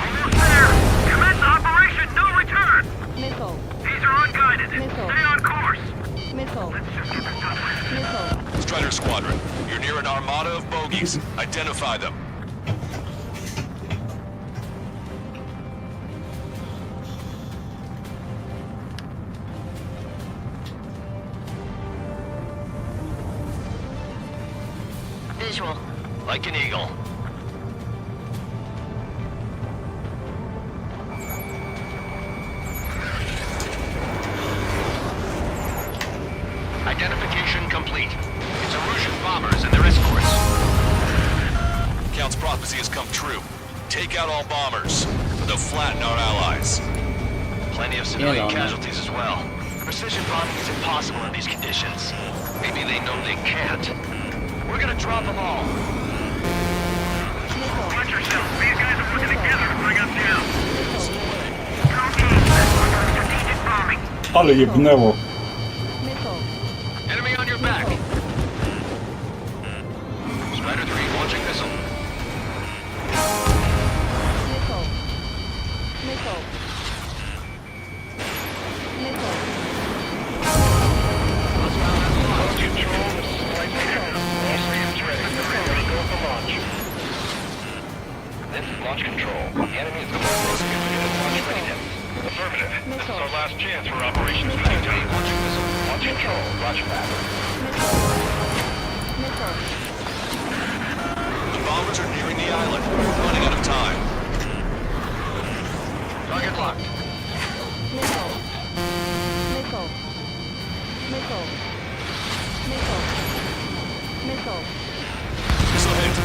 Almost there! Commence operation no return!
Missile.
These are unguided. Stay on course!
Missile.
Let's just get this done with.
Strider Squadron, you're near an armada of bogeys. Identify them.
Visual.
Like an eagle. Identification complete. It's Erusian bombers and their escorts.
Count's prophecy has come true. Take out all bombers. They'll flatten our allies.
Plenty of civilian casualties as well. Precision bombing is impossible in these conditions. Maybe they know they can't. We're gonna drop them all.
Watch yourself. These guys are working together to bring us down. Strategic bombing.
Ale jebnęło.
Enemy on your back. launch control. The enemy is close. Launch readiness. Affirmative. This is our last chance for operations Stream. Launching missile. Launch control. Roger that.
The bombers are nearing the island. We're running out of time.
Target locked.
Missile hit.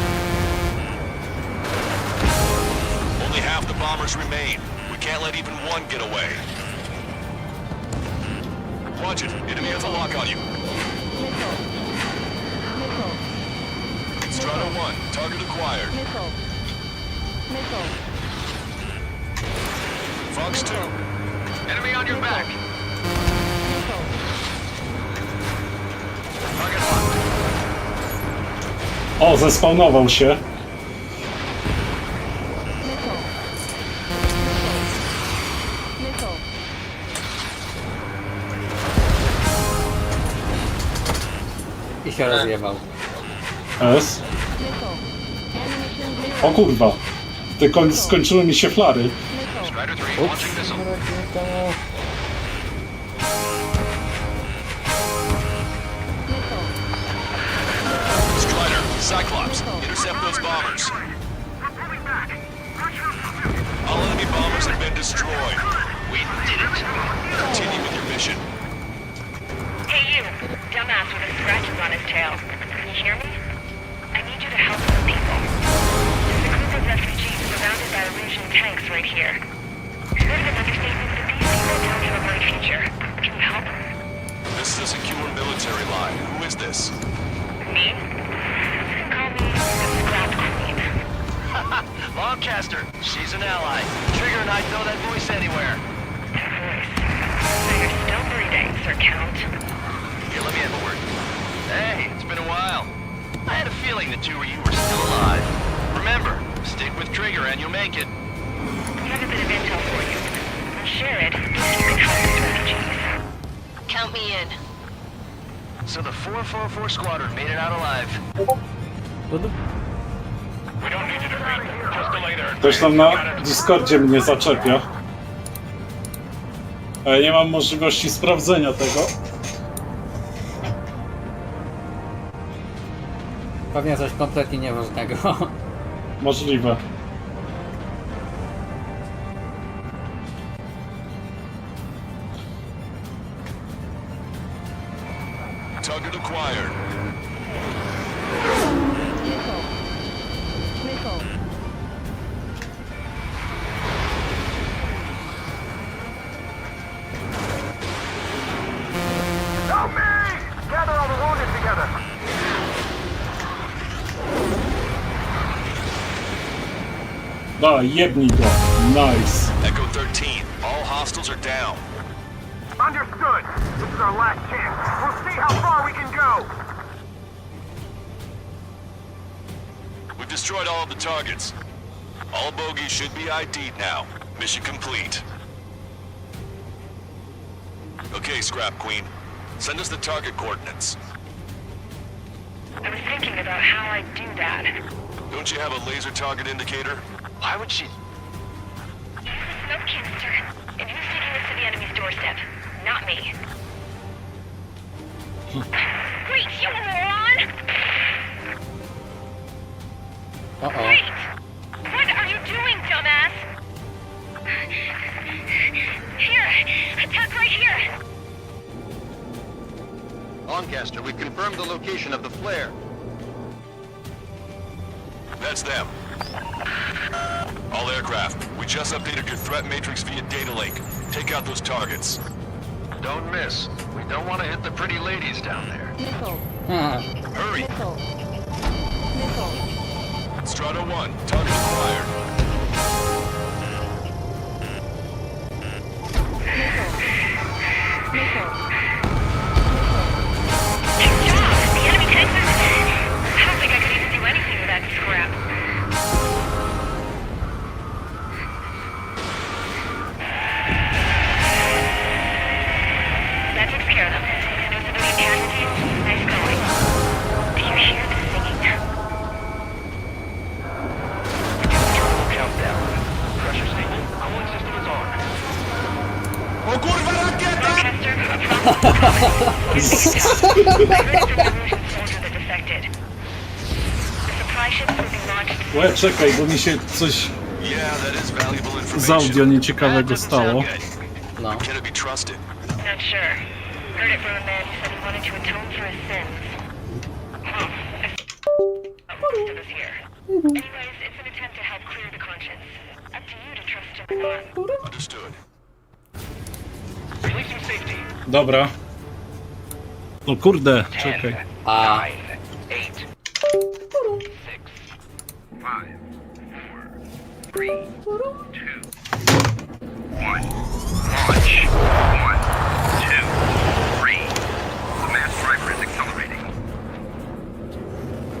Only half the bombers remain. We can't let even one get away. Watch it. Enemy has a lock on you. Strato 1. Target acquired. Fox 2.
Enemy on your back. Target locked.
O, zespawnował się.
I się rozjebał.
S. O kurwa. Skończyły mi się flary.
Strider 3 launching missile.
Strider, Cyclops, intercept those bombers. All enemy bombers have been destroyed.
We did it.
Continue with your mission.
Hey you, dumbass with the scratches on his tail. Can you hear me? I need you to help those people. There's a group of refugees surrounded by Erusian tanks right here. Sort of an understatement, but these people don't have a bright future. Can you help?
This is a secure military line. Who is this?
Me? You can call me the Scrap Queen.
Longcaster. She's an ally. Trigger and I know that voice anywhere.
That voice. So you're still breathing, Sir Count.
Here, let me have a word. Hey, it's been a while. I had a feeling the two of you were still alive. Remember, stick with Trigger and you'll make it.
I have a bit of intel for you. I'll share it if you can help these refugees. Count me in.
So the 444 squadron made it out alive. We don't need you to read. Just delay there.
Ktoś tam na Discordzie mnie zaczepia. A ja nie mam możliwości sprawdzenia tego.
Pewnie coś kompletnie nieważnego.
Możliwe.
Target acquired.
Help me! Gather all the wounded together.
Da, jebnij go. Nice.
Echo 13. All hostiles are down.
Understood. This is our last chance. We'll see how far we can go.
We've destroyed all of the targets. All bogies should be ID'd now. Mission complete. Okay, Scrap Queen. Send us the target coordinates.
I was thinking about how I'd do that.
Don't you have a laser target indicator?
Why would she?
Use the smoke canister. And who's taking this to the enemy's doorstep? Not me. Great, you moron! Wait! What are you doing, dumbass? Here, attack right here!
Longcaster, we've confirmed the location of the flare.
That's them. All aircraft, we just updated your threat matrix via data link. Take out those targets.
Don't miss. We don't want to hit the pretty ladies down there.
Hurry! Strato 1, target acquired.
The enemy tanks are... I don't think I could even do anything with that scrap. That takes care of them. No civilian casualties. Nice going. Do you hear the singing?
Łe, czekaj, bo mi się coś z audio nieciekawego stało.
No.
Dobra. No kurde, czekaj.
A.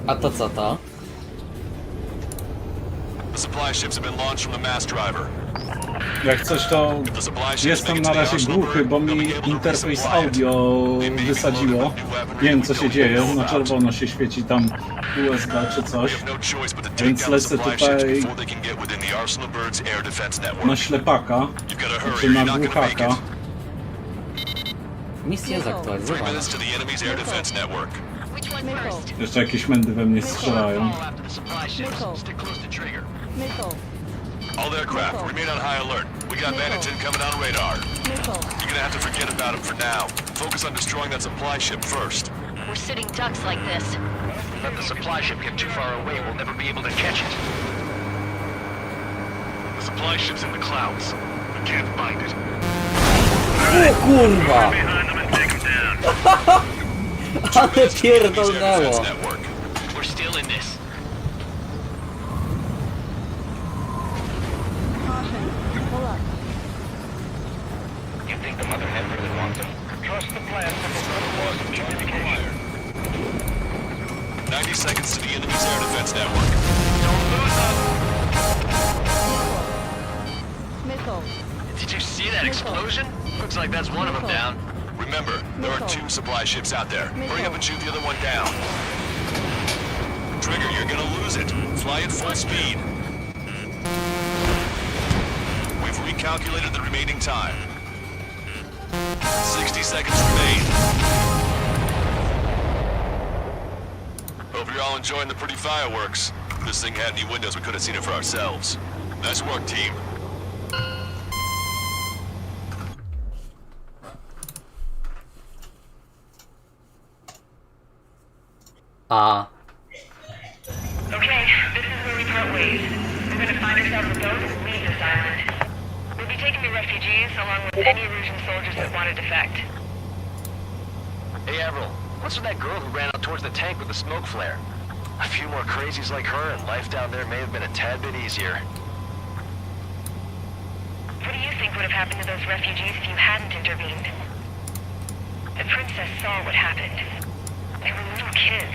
A to co to?
The supply ships have been launched from the mass driver.
Jak coś to jestem na razie głuchy, bo mi interfejs audio wysadziło. Nie wiem co się dzieje, na czerwono się świeci tam USB czy coś. Więc lecę tutaj na ślepaka, czy na głuchaka.
Misja zaktualizowana.
Jeszcze jakieś mędy we mnie strzelają.
All aircraft, remain on high alert. We got bandits incoming on radar. You're gonna have to forget about them for now. Focus on destroying that supply ship first.
We're sitting ducks like this.
Let the supply ship get too far away, we'll never be able to catch it. The supply ship's in the clouds. We can't find it.
O kurwa! Ale pierdolnęło!
We're still in this. You think the Motherhead really wants him? Trust the plan from the front was communication.
90 seconds to the enemy's air defense network.
Don't lose them!
Missile.
Did you see that explosion? Looks like that's one of them down.
Remember, there are 2 supply ships out there. Hurry up and shoot the other one down. Trigger, you're gonna lose it. Fly at full speed. We've recalculated the remaining time. 60 seconds remain. Hope you're all enjoying the pretty fireworks. If this thing had any windows, we could have seen it for ourselves. Nice work, team.
A.
Okay, this is where we part ways. We're gonna find ourselves a boat and leave this island. We'll be taking the refugees along with any Erusian soldiers that want to defect.
Hey, Avril, what's with that girl who ran out towards the tank with the smoke flare? A few more crazies like her and life down there may have been a tad bit easier.
What do you think would have happened to those refugees if you hadn't intervened? The princess saw what happened. They were little kids.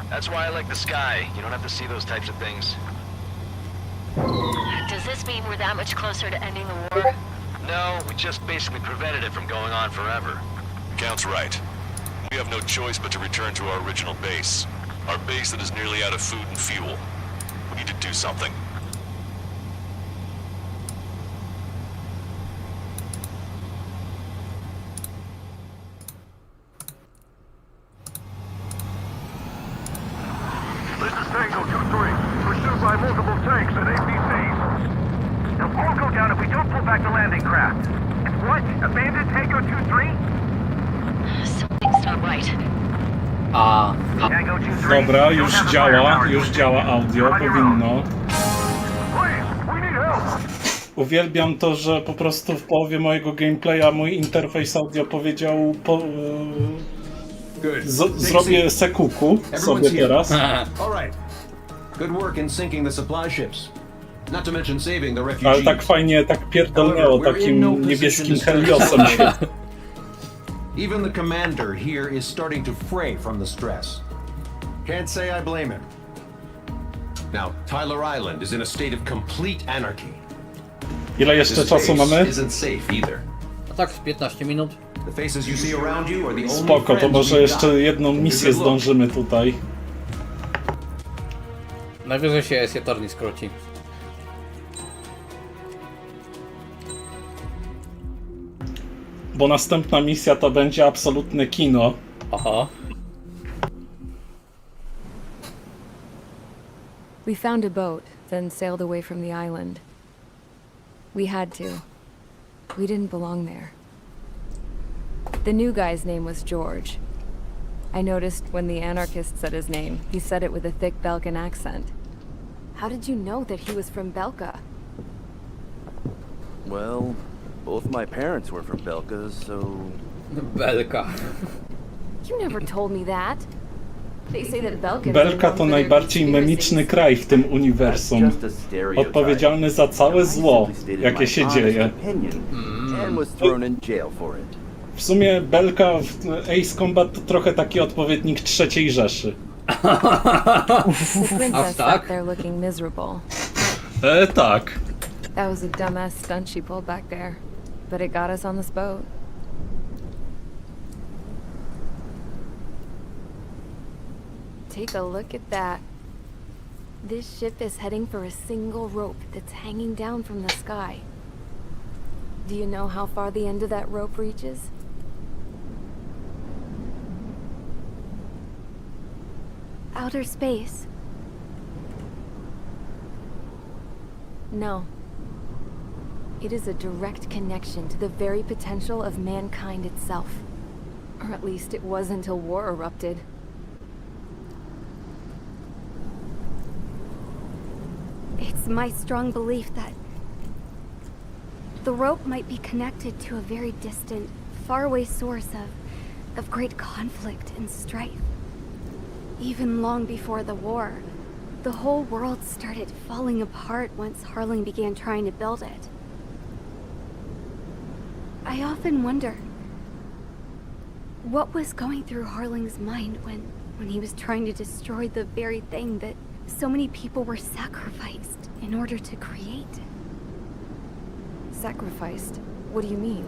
That's why I like the sky. You don't have to see those types of things.
Does this mean we're that much closer to ending the war?
No, we just basically prevented it from going on forever.
Count's right. We have no choice but to return to our original base. Our base that is nearly out of food and fuel. We need to do something.
This is Tango 2-3, pursued by multiple tanks and APCs. They'll all go down if we don't pull back the landing craft. It's what? Abandoned Tango 2-3?
Something's not right.
A.
Tango 2-3.
Dobra, już działa audio, powinno.
Please, we need help.
Uwielbiam to, że po prostu w połowie mojego gameplaya mój interfejs audio powiedział zrobię sekuku sobie teraz.
All right. Good work in sinking the supply ships. Not to mention saving the refugees.
Ale tak fajnie, tak pierdolnęło takim niebieskim heliosem się.
Even the commander here is starting to fray from the stress. Can't say I blame him. Now, Tyler Island is in a state of complete anarchy.
Ile jeszcze czasu mamy?
Isn't safe either.
No tak, z 15 minut.
The faces you see around you are the only
Spoko, to może jeszcze jedną misję zdążymy tutaj.
Najwyżej się Etorni skróci.
bo następna misja to będzie absolutne kino.
Aha.
We found a boat, then sailed away from the island. We had to. We didn't belong there. The new guy's name was George. I noticed when the anarchist said his name, he said it with a thick Belkan accent. How did you know that he was from Belka?
Well, both my parents were from Belka, so...
Belka.
You never told me that. They say that Belkans
Belka to najbardziej memiczny kraj w tym uniwersum. Odpowiedzialny za całe zło, jakie się dzieje. W sumie Belka w Ace Combat to trochę taki odpowiednik III Rzeszy.
The princess sat there looking miserable.
Tak.
That was a dumbass stunt she pulled back there, but it got us on this boat. Take a look at that. This ship is heading for a single rope that's hanging down from the sky. Do you know how far the end of that rope reaches?
Outer space.
No. It is a direct connection to the very potential of mankind itself. Or at least it was until war erupted.
It's my strong belief that the rope might be connected to a very distant, faraway source of great conflict and strife. Even long before the war, the whole world started falling apart once Harling began trying to build it. I often wonder what was going through Harling's mind when he was trying to destroy the very thing that so many people were sacrificed in order to create.
Sacrificed? What do you mean?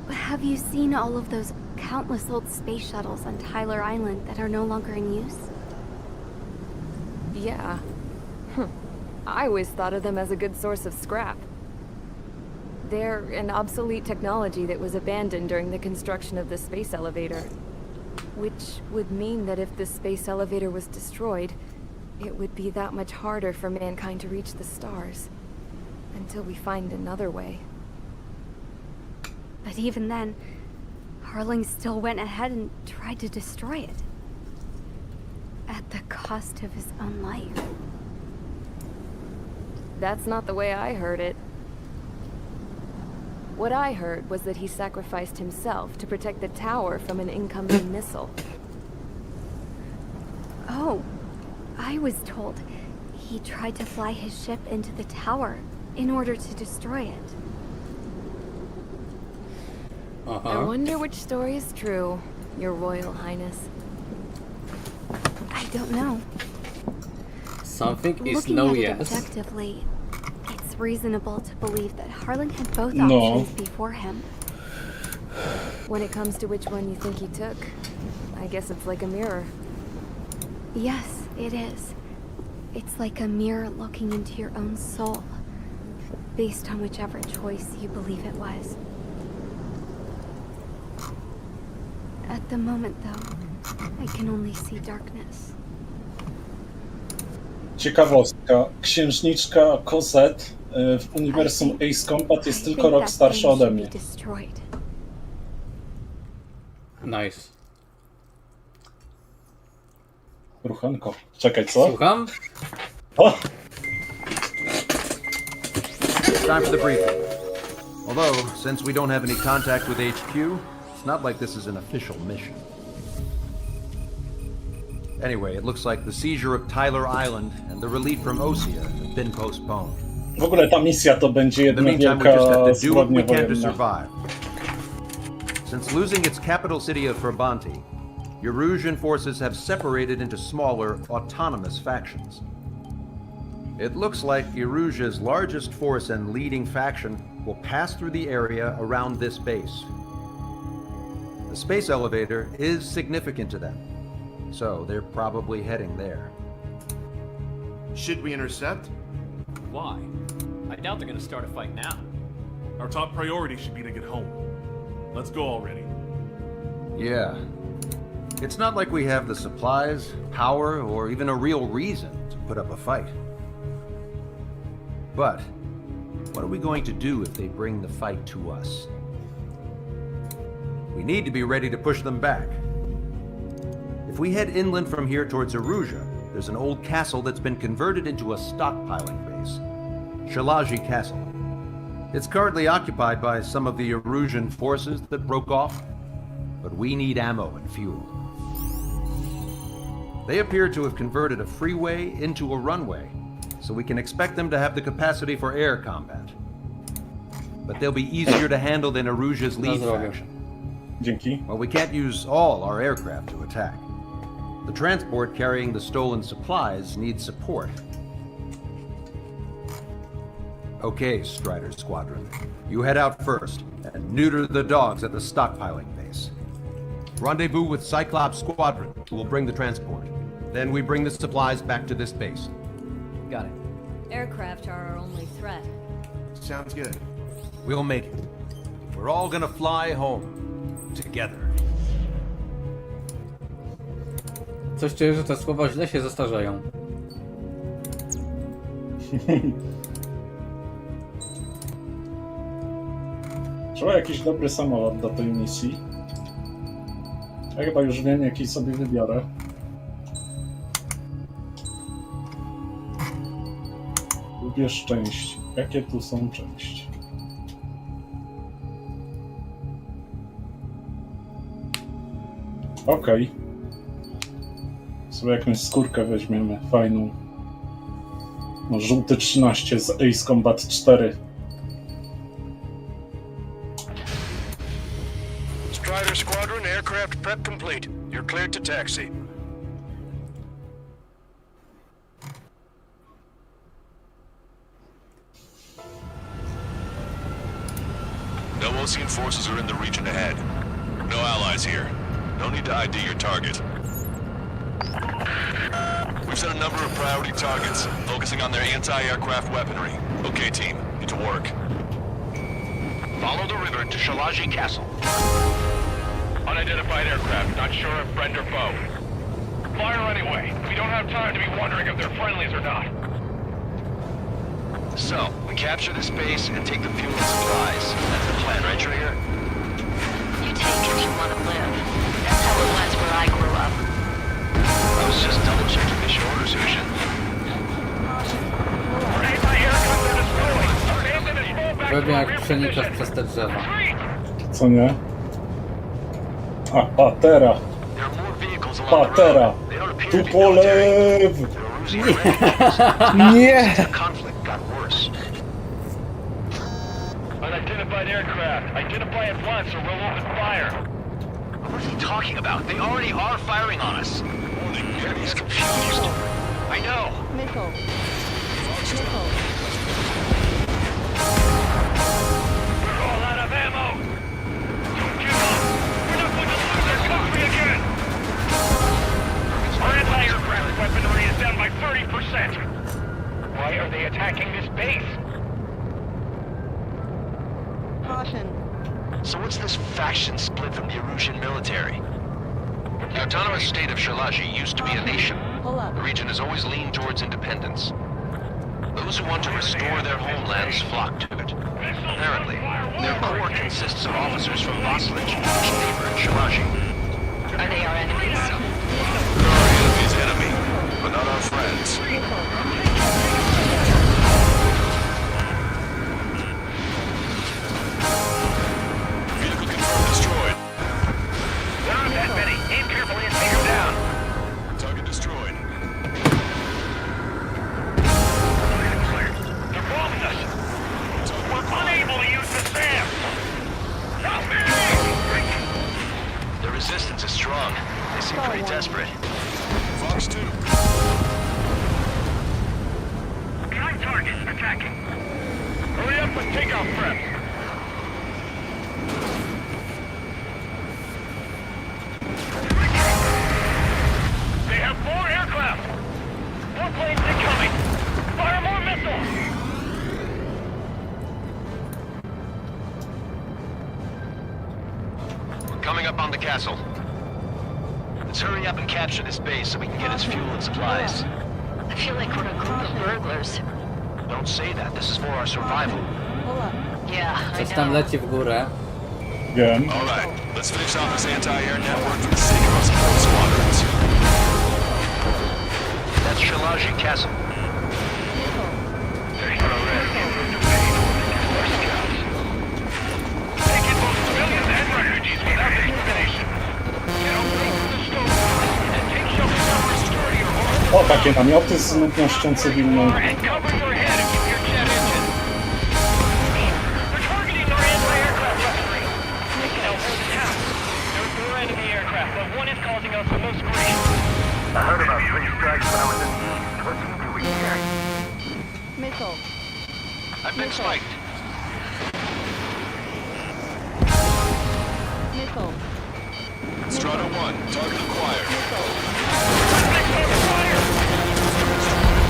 Have you seen all of those countless old space shuttles on Tyler Island that are no longer in use?
Yeah. I always thought of them as a good source of scrap. They're an obsolete technology that was abandoned during the construction of the space elevator. Which would mean that if the space elevator was destroyed, it would be that much harder for mankind to reach the stars. Until we find another way.
But even then, Harling still went ahead and tried to destroy it. At the cost of his own life.
That's not the way I heard it. What I heard was that he sacrificed himself to protect the tower from an incoming missile.
Oh, I was told he tried to fly his ship into the tower in order to destroy it.
I wonder which story is true, Your Royal Highness.
I don't know.
Something is
Looking
no
at it
yes.
objectively, it's reasonable to believe that Harling had both
No.
options before him.
When it comes to which one you think he took, I guess it's like a mirror.
Yes, it is. It's like a mirror looking into your own soul, based on whichever choice you believe it was. At the moment, though, I can only see darkness.
Ciekawostka. Księżniczka Cosette w uniwersum Ace Combat jest tylko rok starsza ode mnie.
Nice.
Ruchanko. Czekaj, co?
Słucham?
O!
It's time for the briefing. Although, since we don't have any contact with HQ, it's not like this is an official mission. Anyway, it looks like the seizure of Tyler Island and the relief from Osea have been postponed.
W ogóle ta misja to będzie
In the
jedna
meantime, we just have
wielka
to do what we
zbrodnia
can to
wojenna.
survive. Since losing its capital city of Frabanti, Erusian forces have separated into smaller, autonomous factions. It looks like Erusia's largest force and leading faction will pass through the area around this base. The space elevator is significant to them, so they're probably heading there.
Should we intercept?
Why? I doubt they're gonna start a fight now.
Our top priority should be to get home. Let's go already.
Yeah. It's not like we have the supplies, power, or even a real reason to put up a fight. But, what are we going to do if they bring the fight to us? We need to be ready to push them back. If we head inland from here towards Aruja, there's an old castle that's been converted into a stockpiling base. Shalaji Castle. It's currently occupied by some of the Arujan forces that broke off, but we need ammo and fuel. They appear to have converted a freeway into a runway, so we can expect them to have the capacity for air combat. But they'll be easier to handle than Aruja's lead faction.
Dzięki.
Well, we can't use all our aircraft to attack. The transport carrying the stolen supplies needs support. Okay, Strider Squadron. You head out first, and neuter the dogs at the stockpiling base. Rendezvous with Cyclops Squadron, who will bring the transport. Then we bring the supplies back to this base.
Got it.
Aircraft are our only threat.
Sounds good. We'll make it. We're all gonna fly home. Together.
Coś czuję, że te słowa źle się zestarzeją.
Trzeba jakiś dobry samolot do tej misji. Ja chyba już wiem, jaki sobie wybiorę. Wybierz części. Jakie tu są części? Okej. Sobie jakąś skórkę weźmiemy, fajną. No, żółty 13 z Ace Combat 4.
Strider Squadron, aircraft prep complete. You're cleared to taxi.
No Ocean forces are in the region ahead. No allies here. No need to ID your target. We've set a number of priority targets, focusing on their anti-aircraft weaponry. Okay, team, get to work.
Follow the river to Shalaji Castle. Unidentified aircraft, not sure if friend or foe. Fire anyway. We don't have time to be wondering if they're friendlies or not.
So, we capture this base and take the fuel and supplies. That's the plan, right, Trigger?
You take if you want to live. That's how it was where I grew up.
I was just double-checking the orders, Ocean.
Pewnie jak przenikasz przez te drzewa.
Co nie? A, patera! Patera! Tu po lew!
Nie!
Unidentified aircraft. Identify at once or we'll open fire.
What is he talking about? They already are firing on us. He's confused. I know.
Miko.
We're all out of ammo. Don't give up. We're not going to lose our country again. Our anti-aircraft weaponry is down by 30%. Why are they attacking this base?
Caution.
So what's this faction split from the Arusian military? The autonomous state of Shalaji used to be a nation. The region has always leaned towards independence. Those who want to restore their homelands flock to it. Apparently, their core consists of officers from Vaslich, which neighbor Shalaji.
Are they our enemies?
They're our enemy's enemy, but not our friends. Vehicle confirmed destroyed.
There aren't that many. Aim carefully and take them down.
Target destroyed.
They're bombing us. We're unable to use the SAM. Help me!
The resistance is strong. They seem pretty desperate. castle. Let's hurry up and capture this base so we can get its fuel and supplies.
I feel like we're a group of burglars.
Don't say that. This is for our survival.
Yeah, I
Coś tam
know.
leci w górę.
Wiem.
All right, let's finish off this anti-air network for the sake of our support squadrons. That's Shalaji Castle.
Taking both civilians and refugees without discrimination. Get over the stone and take shelter from our security or hold
O, takie namioty z ludnością cywilną.
and cover your head and keep your jet engine. They're targeting our anti-aircraft weaponry. They can outhold the town. There are 4 enemy aircraft, but one is causing us the most grief.
I heard about 3 strikes when I was in the east. What's he doing here?
Missile.
I've been spiked.
Missile.
Strata 1, target acquired.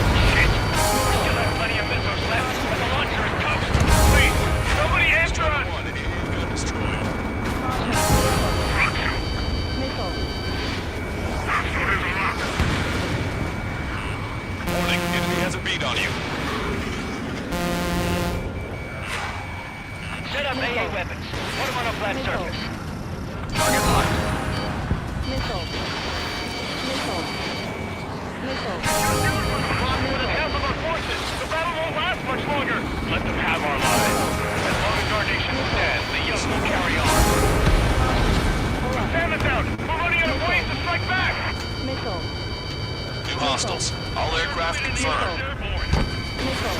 Still have plenty of missiles left, but the launcher is toast. Wait, somebody answer us!
Missile.
Warning, enemy has a beat on you.
Set up AA weapons. Put them on a flat surface.
Target locked.
Missile. Missile. Missile.
With the half of our forces, the battle won't last much longer. Let them have our lives. As long as our nation stands, the young will carry on. Stand us out! We're running out of ways to strike back!
Missile.
New hostiles. All aircraft confirmed.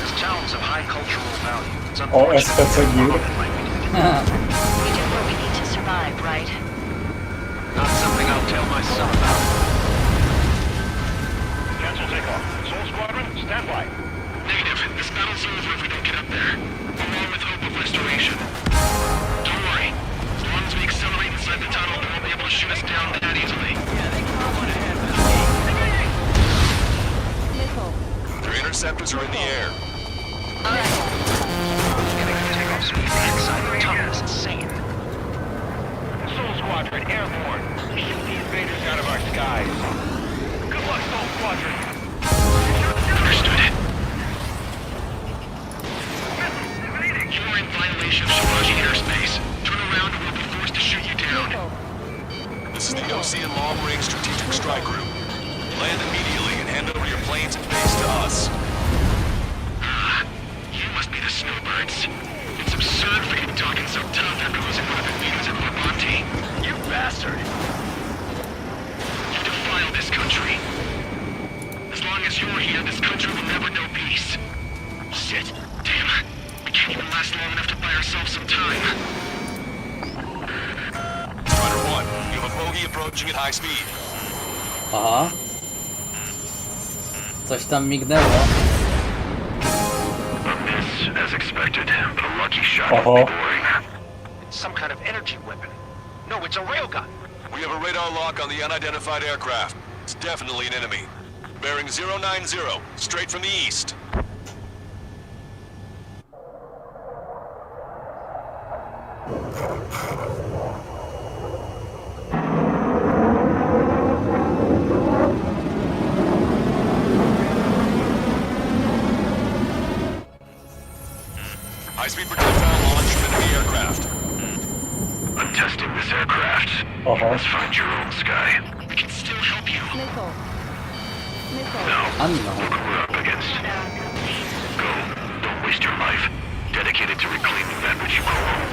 This town's of high cultural value. It's
O, SPC Gear.
We do what we need to survive, right?
Not something I'll tell my son about.
Cancel takeoff. Soul Squadron, stand by.
Negative. This battle's over if we don't get up there. Along with hope of restoration. Don't worry. As long as we accelerate inside the tunnel, they won't be able to shoot us down that easily.
Missile.
Their interceptors are in the air.
Getting takeoff speed
Inside the tunnel is insane.
Soul Squadron, airborne. Shoot the invaders out of our skies. Good luck, Soul Squadron.
Understood. You're in violation of Shiraji airspace. Turn around and we'll be forced to shoot you down. This is the Ocean Long Range Strategic Strike Group. Land immediately and hand over your planes and base to us. You must be the snowbirds. It's absurd for you talking so tough after losing one of the meetings at Barbanti. You bastard! You defile this country. As long as you're here, this country will never know peace. Shit. Damn. We can't even last long enough to buy ourselves some time. Strider 1, you have a bogey approaching at high speed.
Aha. Coś tam mignęło.
A miss, as expected, but a lucky shot
Uh-huh.
would be boring. It's some kind of energy weapon. No, it's a railgun. We have a radar lock on the unidentified aircraft. It's definitely an enemy. Bearing 090, straight from the east. High-speed projectile launch from enemy aircraft. I'm testing this aircraft. Let's find your own sky. We can still help you.
Missile. Missile.
No. Look what we're up against. Go. Don't waste your life. Dedicated to reclaiming that which you call home.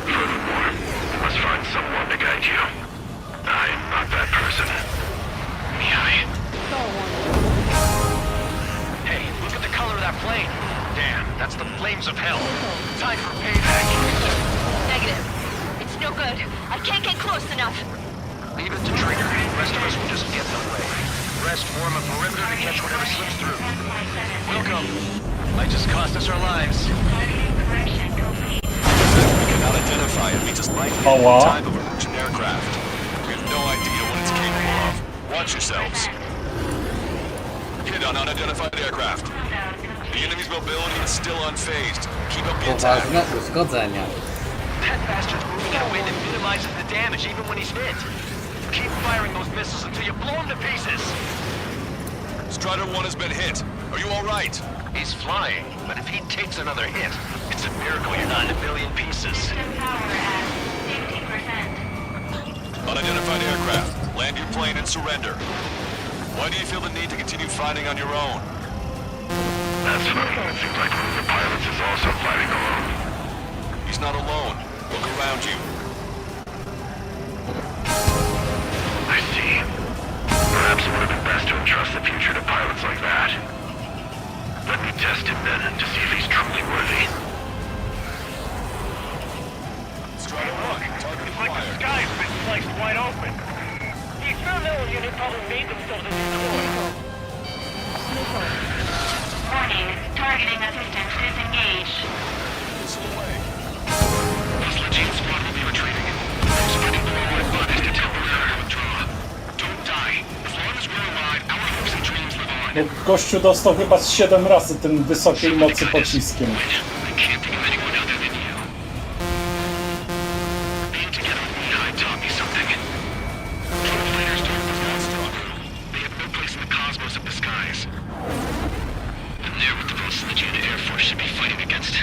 Furthermore, you must find someone to guide you. I'm not that person. Mihai. Hey, look at the color of that plane. Damn, that's the flames of hell. Time for payback.
Negative. It's no good. I can't get close enough.
Leave it to Trigger. The rest of us will just get in the way. Rest form a perimeter to catch whatever slips through. Welcome. Might just cost us our lives. We cannot identify it. Means it's likely
Oh, wow.
the type of a Russian aircraft. We have no idea what it's capable of. Watch yourselves. Hit on unidentified aircraft. The enemy's mobility is still unfazed. Keep up the attack.
Poważne uszkodzenia.
That bastard's moving in a way that minimizes the damage even when he's hit. Keep firing those missiles until you blow him to pieces.
Strider 1 has been hit. Are you all right?
He's flying, but if he takes another hit, it's a miracle you're not in a million pieces.
Power at 50%.
Unidentified aircraft. Land your plane and surrender. Why do you feel the need to continue fighting on your own?
That's funny. It seems like one of the pilots is also fighting alone.
He's not alone. Look around you.
I see. Perhaps it would have been best to entrust the future to pilots like that. Let me test him then to see if he's truly worthy.
Strider 1, target
It's like the
acquired.
sky's been sliced wide open. The experimental unit probably made themselves a decoy.
Warning, targeting assistance disengaged.
Missile away.
This Legion squad will be retreating. I'm spreading below my bodies to tell them to withdraw. Don't die. As long as we're alive, our hopes and dreams live on.
No, gościu dostał chyba z 7 razy tym wysokiej mocy pociskiem.
I can't think of anyone other than you. Being together with me taught me something. Translators don't perform struggle. They have no place in the cosmos of the skies. And they're what the most Legion Air Force should be fighting against.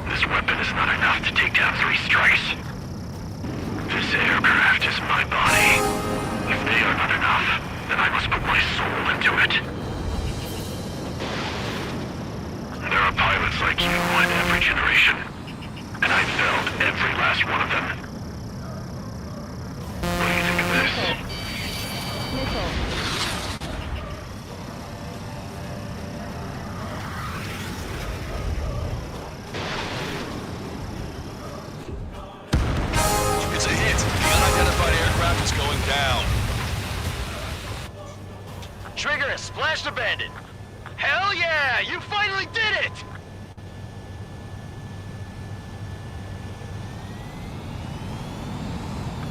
This weapon is not enough to take down 3 strikes. This aircraft is my body. If they are not enough, then I must put my soul into it. There are pilots like you in every generation, and I've failed every last one of them. What do you think of this?
It's a hit. The unidentified aircraft is going down.
Trigger has splashed abandoned. Hell yeah! You finally did it!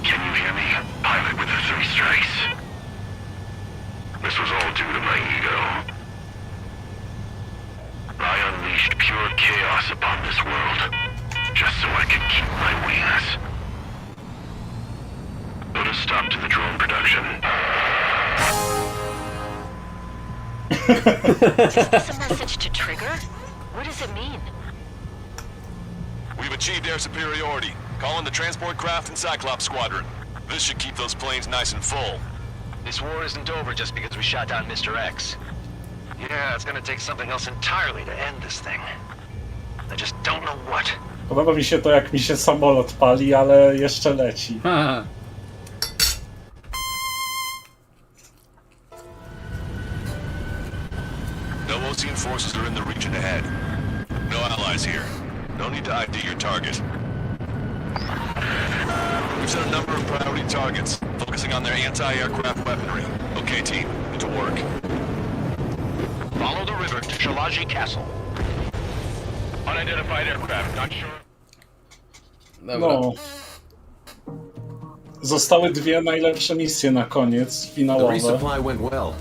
Can you hear me? Pilot with the 3 strikes. This was all due to my ego. I unleashed pure chaos upon this world, just so I could keep my wings. Put a stop to the drone production.
Is this a message to Trigger? What does it mean?
We've achieved air superiority. Call in the transport craft and Cyclops squadron. This should keep those planes nice and full.
This war isn't over just because we shot down Mr. X. Yeah, it's gonna take something else entirely to end this thing. I just don't know what.
Podoba mi się to, jak mi się samolot pali, ale jeszcze leci.
No Ocean forces are in the region ahead. No allies here. No need to ID your target. We've set a number of priority targets, focusing on their anti-aircraft weaponry. Okay, team, to work.
Follow the river to Shalaji Castle.
Unidentified aircraft, not sure.
No. Zostały 2 najlepsze misje na koniec,
The
finałowe.
resupply went well.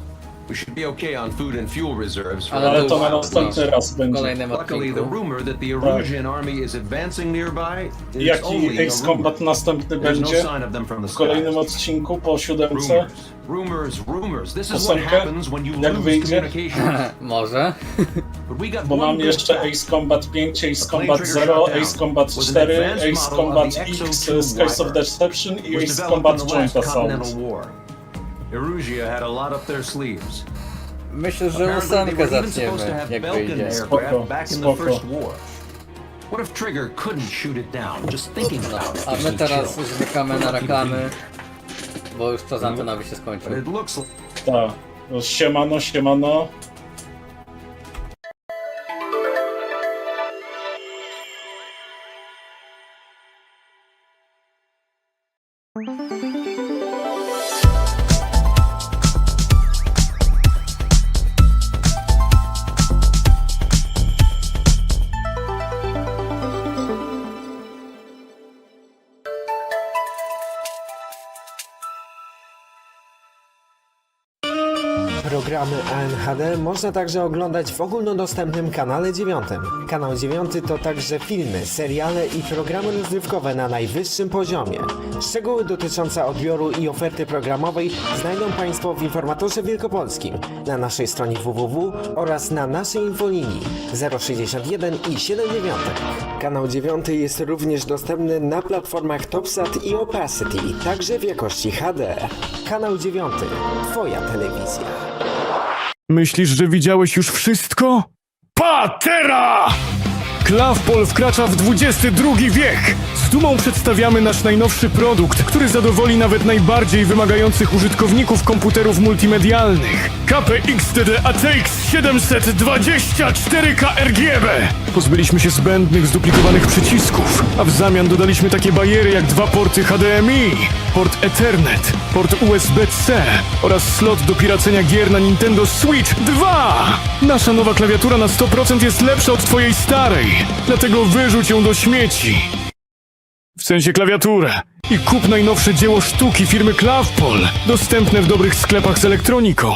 We should be okay on food and fuel reserves for
Ale to na następny raz będzie.
Luckily, the rumor that the Erusian army is advancing nearby is
Jaki
only a
Ace
rumor.
Combat następny
There's
będzie?
no sign of them from the
W kolejnym
skies.
odcinku po 7.
Rumors. This is what
Ósemkę?
happens when you
Jak
lose
wyjdzie?
communication.
Może.
But we got
Bo
one
mam
good
jeszcze
fact.
Ace Combat 5, Ace
The plane
Combat
trigger
0,
shutdown
Ace Combat
was an
4,
advanced
Ace
model of
Combat
the
X,
XO2
Skies of
Viper.
Deception
It
i
was
Ace
developed
Combat
in the
Joint
last
Assault.
Continental War. Erusia had a lot up their sleeves.
Myślę, że
Apparently they
ósemkę
were even supposed to
zaczniemy,
have
jak
Belkin
wyjdzie.
aircraft back in the first war. What if Trigger couldn't shoot it down? Just thinking about it.
A
gives
my
me
teraz
chills.
zmykamy na reklamy, bo już czas antenowy się skończył.
But it looks like...
Tak. No, siemano, siemano.
Programy ANHD można także oglądać w ogólnodostępnym kanale 9. Kanał 9 to także filmy, seriale i programy rozrywkowe na najwyższym poziomie. Szczegóły dotyczące odbioru i oferty programowej znajdą Państwo w Informatorze Wielkopolskim, na naszej stronie www oraz na naszej infolinii 061 i 79. Kanał 9 jest również dostępny na platformach TopSat i Opacity, także w jakości HD. Kanał 9. Twoja telewizja.
Myślisz, że widziałeś już wszystko? Patera! Clavepol wkracza w XXI wiek! Z dumą przedstawiamy nasz najnowszy produkt, który zadowoli nawet najbardziej wymagających użytkowników komputerów multimedialnych. KPX DD ATX 724K RGB! Pozbyliśmy się zbędnych, zduplikowanych przycisków, a w zamian dodaliśmy takie bariery jak 2 porty HDMI, port Ethernet, port USB-C oraz slot do piracenia gier na Nintendo Switch 2! Nasza nowa klawiatura na 100% jest lepsza od twojej starej, dlatego wyrzuć ją do śmieci. W sensie klawiaturę. I kup najnowsze dzieło sztuki firmy Clavepol, dostępne w dobrych sklepach z elektroniką.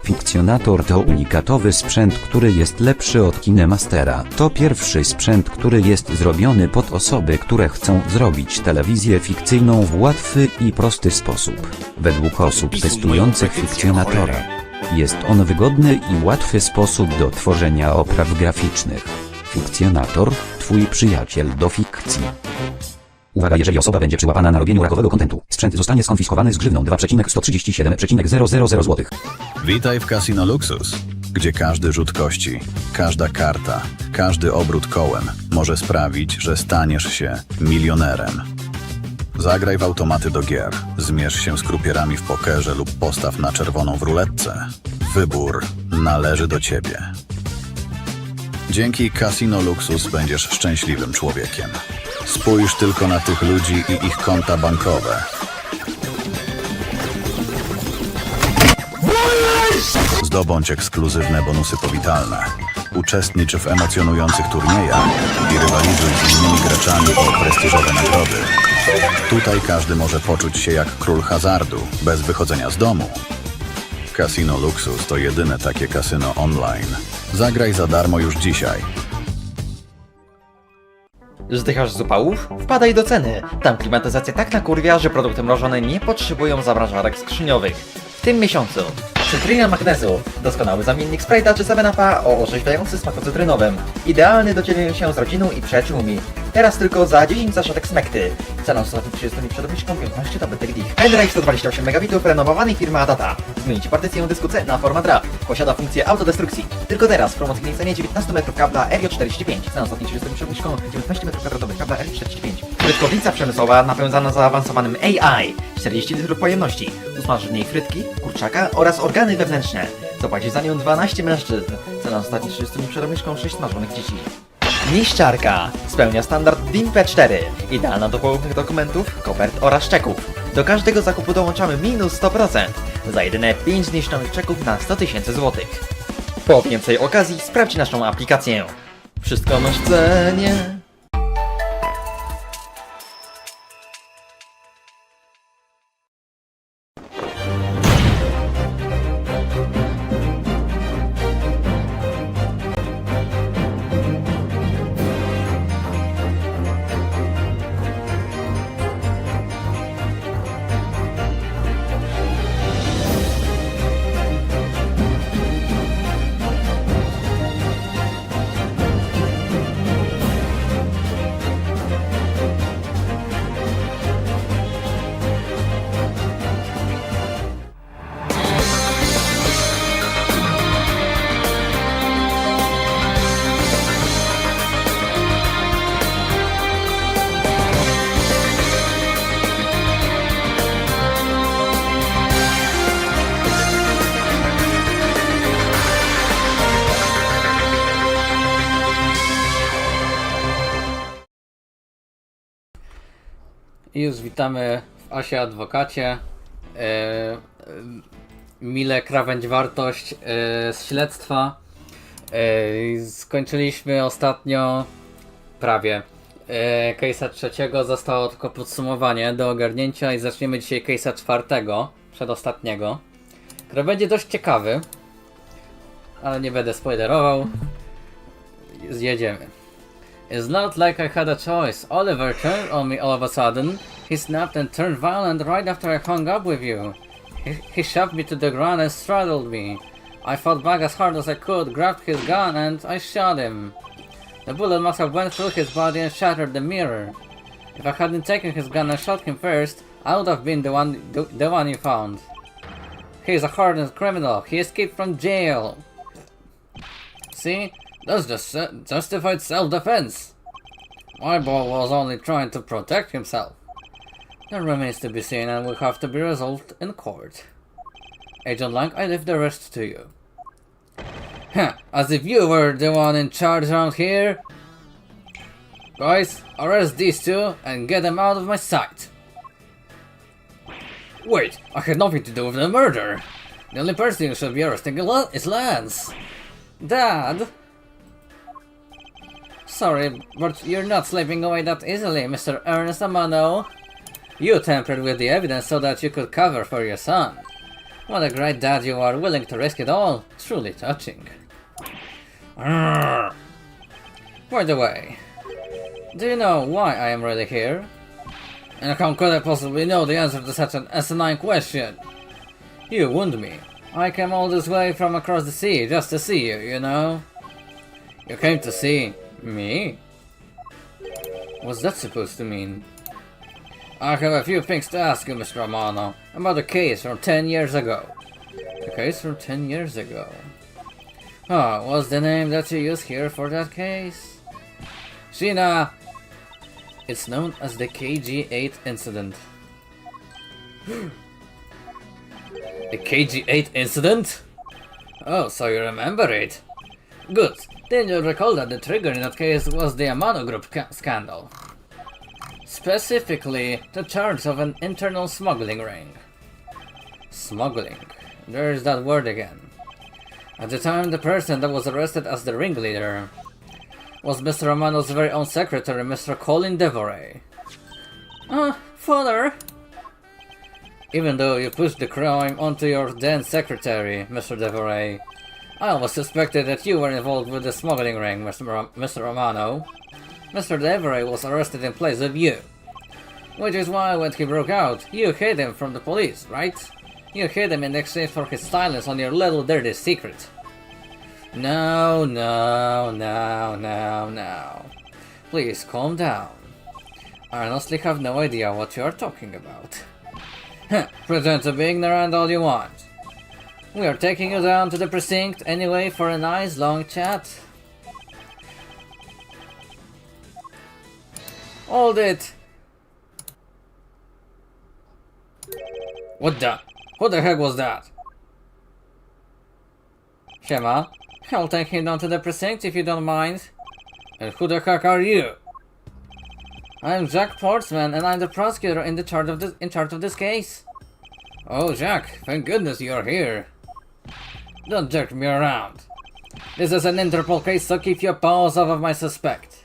Fikcjonator to unikatowy sprzęt, który jest lepszy od KineMastera. To pierwszy sprzęt, który jest zrobiony pod osoby, które chcą zrobić telewizję fikcyjną w łatwy i prosty sposób. Według osób testujących Fikcjonatora, jest on wygodny i łatwy sposób do tworzenia opraw graficznych. Fikcjonator, twój przyjaciel do fikcji. Uwaga, jeżeli osoba będzie przyłapana na robieniu rakowego kontentu, sprzęt zostanie skonfiskowany z grzywną 2,137,000 zł.
Witaj w Casino Luxus, gdzie każdy rzut kości, każda karta, każdy obrót kołem może sprawić, że staniesz się milionerem. Zagraj w automaty do gier, zmierz się z krupierami w pokerze lub postaw na czerwoną w ruletce. Wybór należy do ciebie. Dzięki Casino Luxus będziesz szczęśliwym człowiekiem. Spójrz tylko na tych ludzi i ich konta bankowe. Zdobądź ekskluzywne bonusy powitalne. Uczestnicz w emocjonujących turniejach i rywalizuj z innymi graczami o prestiżowe nagrody. Tutaj każdy może poczuć się jak król hazardu, bez wychodzenia z domu. Casino Luxus to jedyne takie kasyno online. Zagraj za darmo już dzisiaj.
Zdychasz z upałów? Wpadaj do ceny. Tam klimatyzacja tak nakurwia, że produkty mrożone nie potrzebują zamrażarek skrzyniowych. W tym miesiącu cytryna magnezu, doskonały zamiennik Sprite'a czy 7-Upa o orzeźwiający smaku cytrynowym. Idealny do dzielenia się z rodziną i przyjaciółmi. Teraz tylko za 10 zaszetek smekty. Cena ostatnich 30 dni przed obniżką 15 tabletek DIH. Pendrive 128 megabitów renomowanej firmy Adata. Zmienicie partycję dysku C na format RAW. Posiada funkcję autodestrukcji. Tylko teraz w promocyjnej cenie 19 metrów kabla RJ45. Cena ostatnich 30 dni przed obniżką 19 metrów kwadratowych kabla RJ45. Frytkownica przemysłowa napędzana zaawansowanym AI. 40 litrów pojemności. Usmaży w niej frytki, kurczaka oraz organy wewnętrzne. Zapłaci za nią 12 mężczyzn. Cena ostatnich 30 dni przed obniżką 6 smażonych dzieci. Niszczarka. Spełnia standard DIN P4. Idealna do poufnych dokumentów, kopert oraz czeków. Do każdego zakupu dołączamy minus 100%. Za jedyne 5 zniszczonych czeków na 100 000 złotych. Po więcej okazji sprawdź naszą aplikację. Wszystko masz w cenie.
I już witamy w Asie Adwokacie. Mile krawędź wartość z śledztwa. Skończyliśmy ostatnio prawie. Case'a trzeciego zostało tylko podsumowanie do ogarnięcia i zaczniemy dzisiaj case'a czwartego, przedostatniego, który będzie dość ciekawy, ale nie będę spoilerował. Zjedziemy. It's not like I had a choice. Oliver turned on me all of a sudden. He snapped and turned violent right after I hung up with you. He shoved me to the ground and straddled me. I fought back as hard as I could, grabbed his gun, and I shot him. The bullet must have went through his body and shattered the mirror. If I hadn't taken his gun and shot him first, I would have been the one you found. He is a hardened criminal. He escaped from jail. See? That's just justified self-defense. My boy was only trying to protect himself. That remains to be seen and will have to be resolved in court. Agent Lang, I leave the rest to you. Huh, as if you were the one in charge around here. Guys, arrest these two and get them out of my sight. Wait, I had nothing to do with the murder. The only person you should be arresting is Lance. Dad? Sorry, but you're not slipping away that easily, Mr. Ernest Amano. You tampered with the evidence so that you could cover for your son. What a great dad you are, willing to risk it all. Truly touching. By the way, do you know why I am really here? And how could I possibly know the answer to such an asinine question? You wound me. I came all this way from across the sea just to see you, you know? You came to see me? What's that supposed to mean? I have a few things to ask you, Mr. Amano, about a case from 10 years ago. A case from 10 years ago? Ah, what's the name that you used here for that case? Sheena! It's known as the KG-8 incident. The KG-8 incident? Oh, so you remember it? Good. Then you'll recall that the trigger in that case was the Amano Group scandal. Specifically, the charge of an internal smuggling ring. Smuggling. There's that word again. At the time, the person that was arrested as the ringleader was Mr. Amano's very own secretary, Mr. Colin Devoray. Father! Even though you pushed the crime onto your then secretary, Mr. Devoray, I always suspected that you were involved with the smuggling ring, Mr. Amano. Mr. Devoray was arrested in place of you. Which is why when he broke out, you hid him from the police, right? You hid him in exchange for his silence on your little dirty secret. No. Please calm down. I honestly have no idea what you are talking about. Pretend to be ignorant all you want. We are taking you down to the precinct anyway for a nice long chat. Hold it! What the? Who the heck was that? Shema, I'll take him down to the precinct if you don't mind. And who the heck are you? I'm Jack Portsman and I'm the prosecutor in charge of this case. Oh Jack, thank goodness you're here. Don't jerk me around. This is an Interpol case, so keep your paws off of my suspect.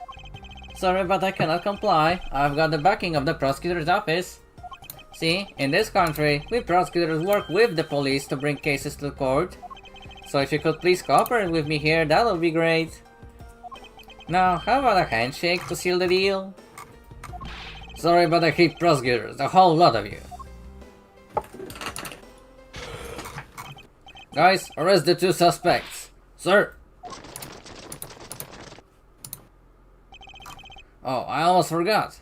Sorry, but I cannot comply. I've got the backing of the prosecutor's office. See, in this country, we prosecutors work with the police to bring cases to court. So if you could please cooperate with me here, that would be great. Now, how about a handshake to seal the deal? Sorry, but I hate prosecutors, a whole lot of you. Guys, arrest the two suspects. Sir! Oh, I almost forgot.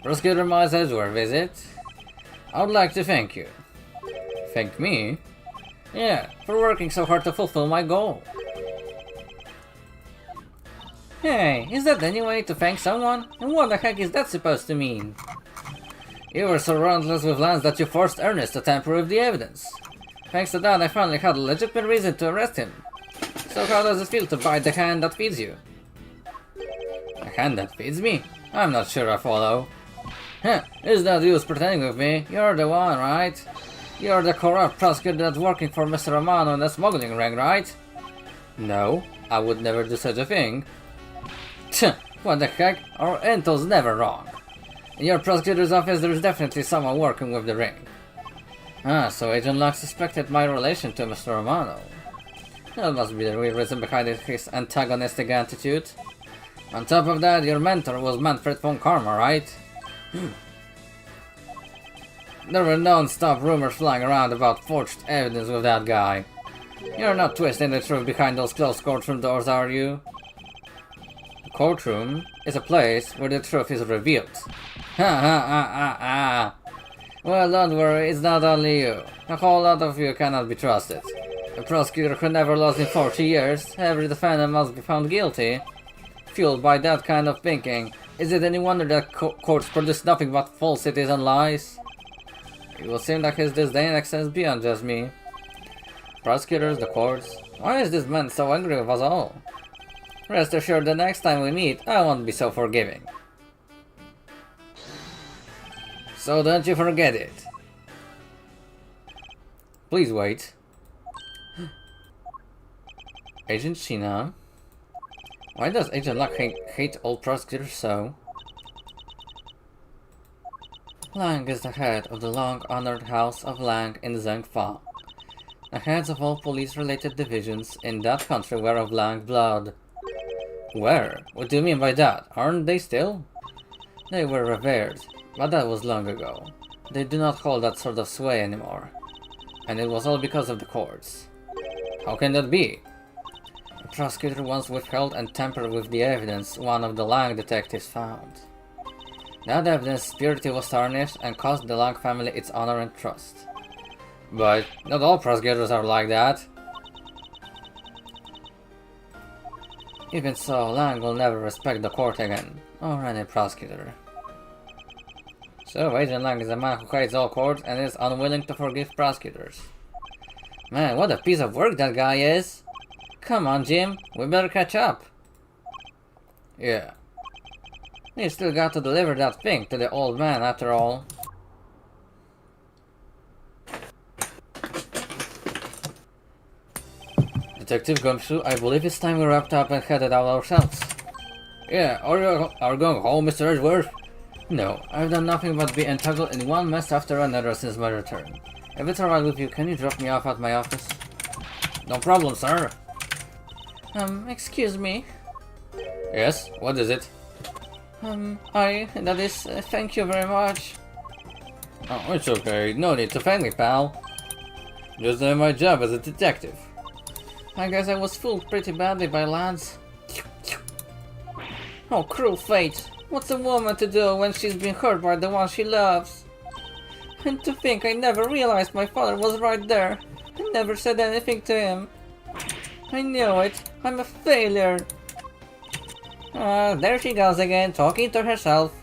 Prosecutor Miles Edgeworth, is it? I would like to thank you. Thank me? Yeah, for working so hard to fulfill my goal. Hey, is that any way to thank someone? And what the heck is that supposed to mean? You were so relentless with Lance that you forced Ernest to tamper with the evidence. Thanks to that, I finally had a legitimate reason to arrest him. So how does it feel to bite the hand that feeds you? A hand that feeds me? I'm not sure I follow. Is that you pretending with me? You're the one, right? You're the corrupt prosecutor that's working for Mr. Amano in the smuggling ring, right? No, I would never do such a thing. Tch, what the heck? Our intel's never wrong. In your prosecutor's office, there's definitely someone working with the ring. Ah, so Agent Locke suspected my relation to Mr. Romano. That must be the real reason behind his antagonistic attitude. On top of that, your mentor was Manfred von Karma, right? There were non-stop rumors flying around about forged evidence with that guy. You're not twisting the truth behind those closed courtroom doors, are you? The courtroom is a place where the truth is revealed. Ha ha ha ha ha! Well, don't worry, it's not only you. A whole lot of you cannot be trusted. A prosecutor who never lost in 40 years, every defendant must be found guilty. Fueled by that kind of thinking, is it any wonder that courts produce nothing but falsities and lies? It would seem that his disdain extends beyond just me. Prosecutors, the courts, why is this man so angry with us all? Rest assured the next time we meet, I won't be so forgiving. So don't you forget it. Please wait. Agent Sheena? Why does Agent Locke hate all prosecutors so? Lang is the head of the long-honored House of Lang in Zhengfa. The heads of all police-related divisions in that country were of Lang blood. Where? What do you mean by that? Aren't they still? They were revered, but that was long ago. They do not hold that sort of sway anymore. And it was all because of the courts. How can that be? The prosecutor once withheld and tampered with the evidence one of the Lang detectives found. That evidence's purity was tarnished and cost the Lang family its honor and trust. But not all prosecutors are like that. Even so, Lang will never respect the court again, or any prosecutor. So Agent Lang is a man who hates all courts and is unwilling to forgive prosecutors. Man, what a piece of work that guy is! Come on, Jim, we better catch up. Yeah. You still got to deliver that thing to the old man after all. Detective Gumshoe, I believe it's time we wrapped up and headed out ourselves. Yeah, are you going home, Mr. Edgeworth? No, I've done nothing but be entangled in one mess after another since my return. If it's alright with you, can you drop me off at my office? No problem, sir. Excuse me. Yes, what is it? Thank you very much. Oh, it's okay, no need to thank me, pal. Just doing my job as a detective. I guess I was fooled pretty badly by lads. Oh, cruel fate. What's a woman to do when she's been hurt by the one she loves? And to think I never realized my father was right there. I never said anything to him. I knew it. I'm a failure. There she goes again, talking to herself.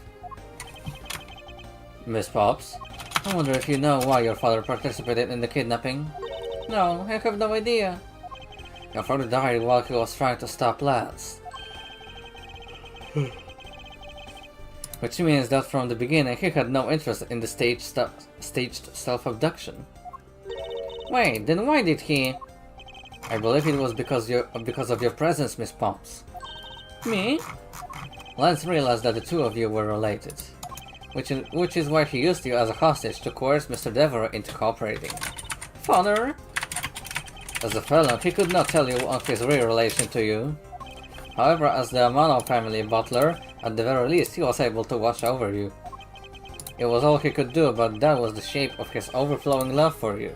Miss Pops, I wonder if you know why your father participated in the kidnapping? No, I have no idea. Your father died while he was trying to stop lads. Which means that from the beginning he had no interest in the staged self-abduction. Wait, then why did he? I believe it was because of your presence, Miss Pops. Me? Lance realized that the two of you were related, which is why he used you as a hostage to coerce Mr. Devereux into cooperating. Father? As a fellow, he could not tell you of his real relation to you. However, as the Amano family butler, at the very least he was able to watch over you. It was all he could do, but that was the shape of his overflowing love for you.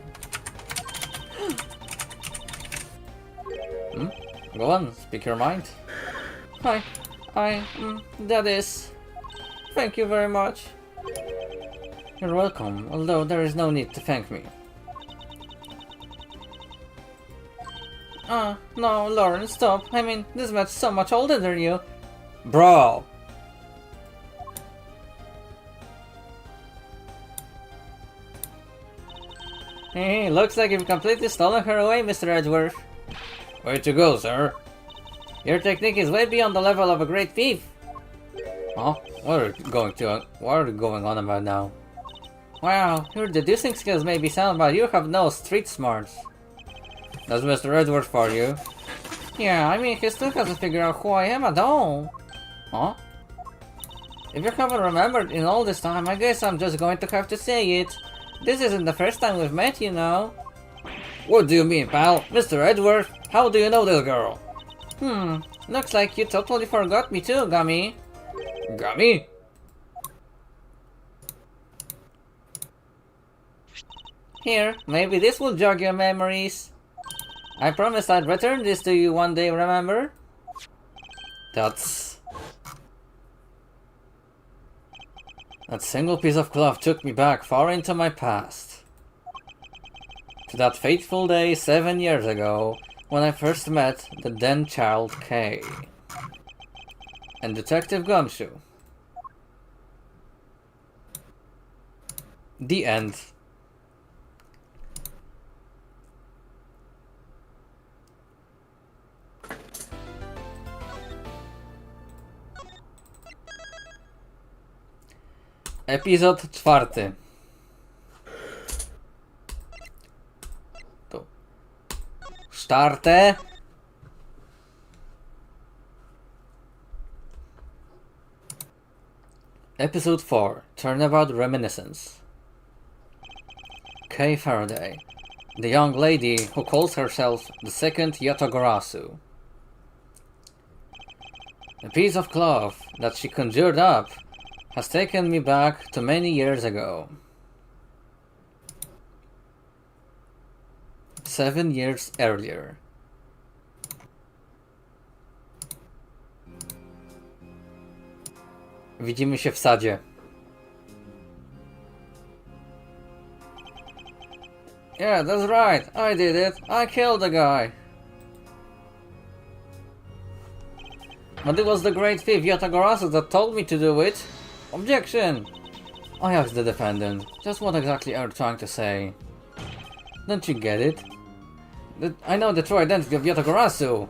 Go on, speak your mind. That is... Thank you very much. You're welcome, although there is no need to thank me. No, Lauren, stop. I mean, this man's so much older than you. Bro! Hey, looks like you've completely stolen her away, Mr. Edgeworth. Way to go, sir. Your technique is way beyond the level of a great thief. Huh? What are you going on about now? Wow, your deducing skills may be sound, but you have no street smarts. That's Mr. Edgeworth for you. Yeah, I mean, he still hasn't figured out who I am at all. Huh? If you haven't remembered in all this time, I guess I'm just going to have to say it. This isn't the first time we've met, you know. What do you mean, pal? Mr. Edgeworth? How do you know this girl? Looks like you totally forgot me too, Gummy. Gummy? Here, maybe this will jog your memories. I promised I'd return this to you one day, remember? That single piece of cloth took me back far into my past. To that fateful day 7 years ago, when I first met the then child Kay. And Detective Gumshoe. The end. Epizod 4. Tu. Starte. Episode 4. Turnabout Reminiscence. Kay Faraday, the young lady who calls herself the second Yatagarasu. The piece of cloth that she conjured up has taken me back to many years ago. 7 years earlier. Widzimy się w sadzie. Yeah, that's right. I did it. I killed the guy. But it was the great thief Yatagarasu that told me to do it. Objection! I asked the defendant, just what exactly are you trying to say? Don't you get it? I know the true identity of Yatagarasu!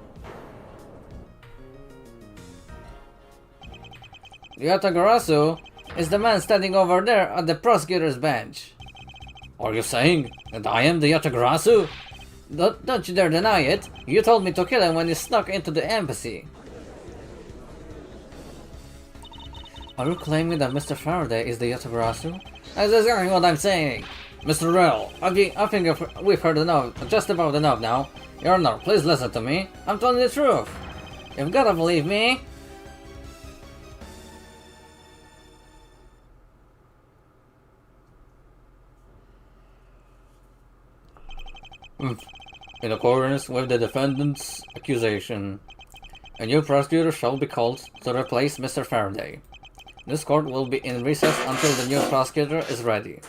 Yatagarasu is the man standing over there at the prosecutor's bench. Are you saying that I am the Yatagarasu? Don't you dare deny it! You told me to kill him when you snuck into the embassy. Are you claiming that Mr. Faraday is the Yatagarasu? That's exactly what I'm saying! Mr. Rell, I think we've heard enough, just about enough now. Your Honor, please listen to me. I'm telling the truth. You've gotta believe me. In accordance with the defendant's accusation, a new prosecutor shall be called to replace Mr. Faraday. This court will be in recess until the new prosecutor is ready.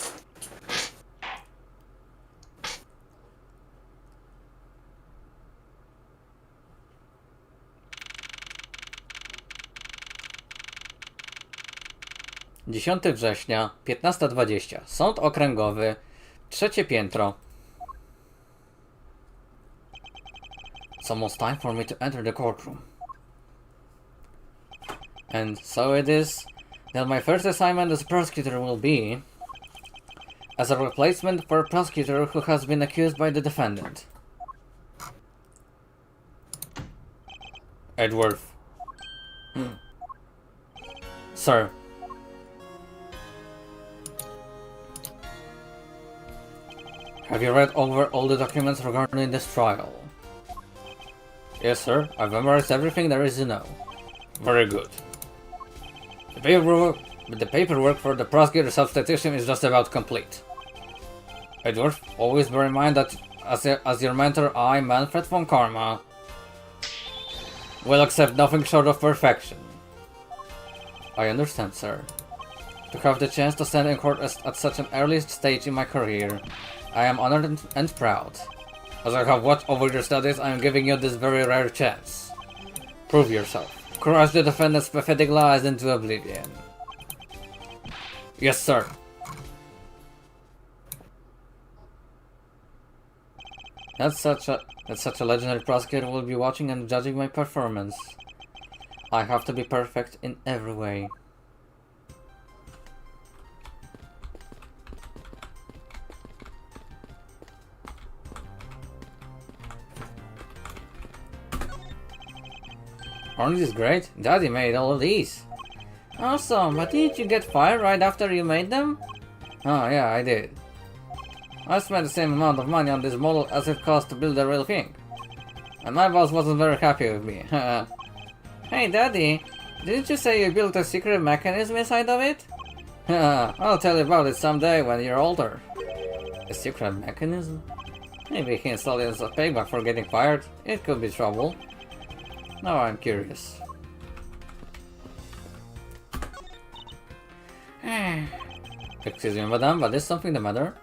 Dziesiąty września, 15:20. Sąd Okręgowy, trzecie piętro. It's almost time for me to enter the courtroom. And so it is that my first assignment as a prosecutor will be as a replacement for a prosecutor who has been accused by the defendant. Edgeworth. Sir. Have you read over all the documents regarding this trial? Yes, sir. I've memorized everything there is to know. Very good. The paperwork for the prosecutor's substitution is just about complete. Edgeworth, always bear in mind that as your mentor, I, Manfred von Karma, will accept nothing short of perfection. I understand, sir. To have the chance to stand in court at such an early stage in my career, I am honored and proud. As I have watched over your studies, I am giving you this very rare chance. Prove yourself. Crush the defendant's pathetic lies into oblivion. Yes, sir. That such a legendary prosecutor will be watching and judging my performance. I have to be perfect in every way. Aren't these great? Daddy made all of these. Awesome, but didn't you get fired right after you made them? Oh yeah, I did. I spent the same amount of money on this model as it cost to build the real thing. And my boss wasn't very happy with me. Hey Daddy, didn't you say you built a secret mechanism inside of it? I'll tell you about it someday when you're older. A secret mechanism? Maybe he installed it as a payback for getting fired. It could be trouble. Now I'm curious. Excuse me, madam, but is something the matter?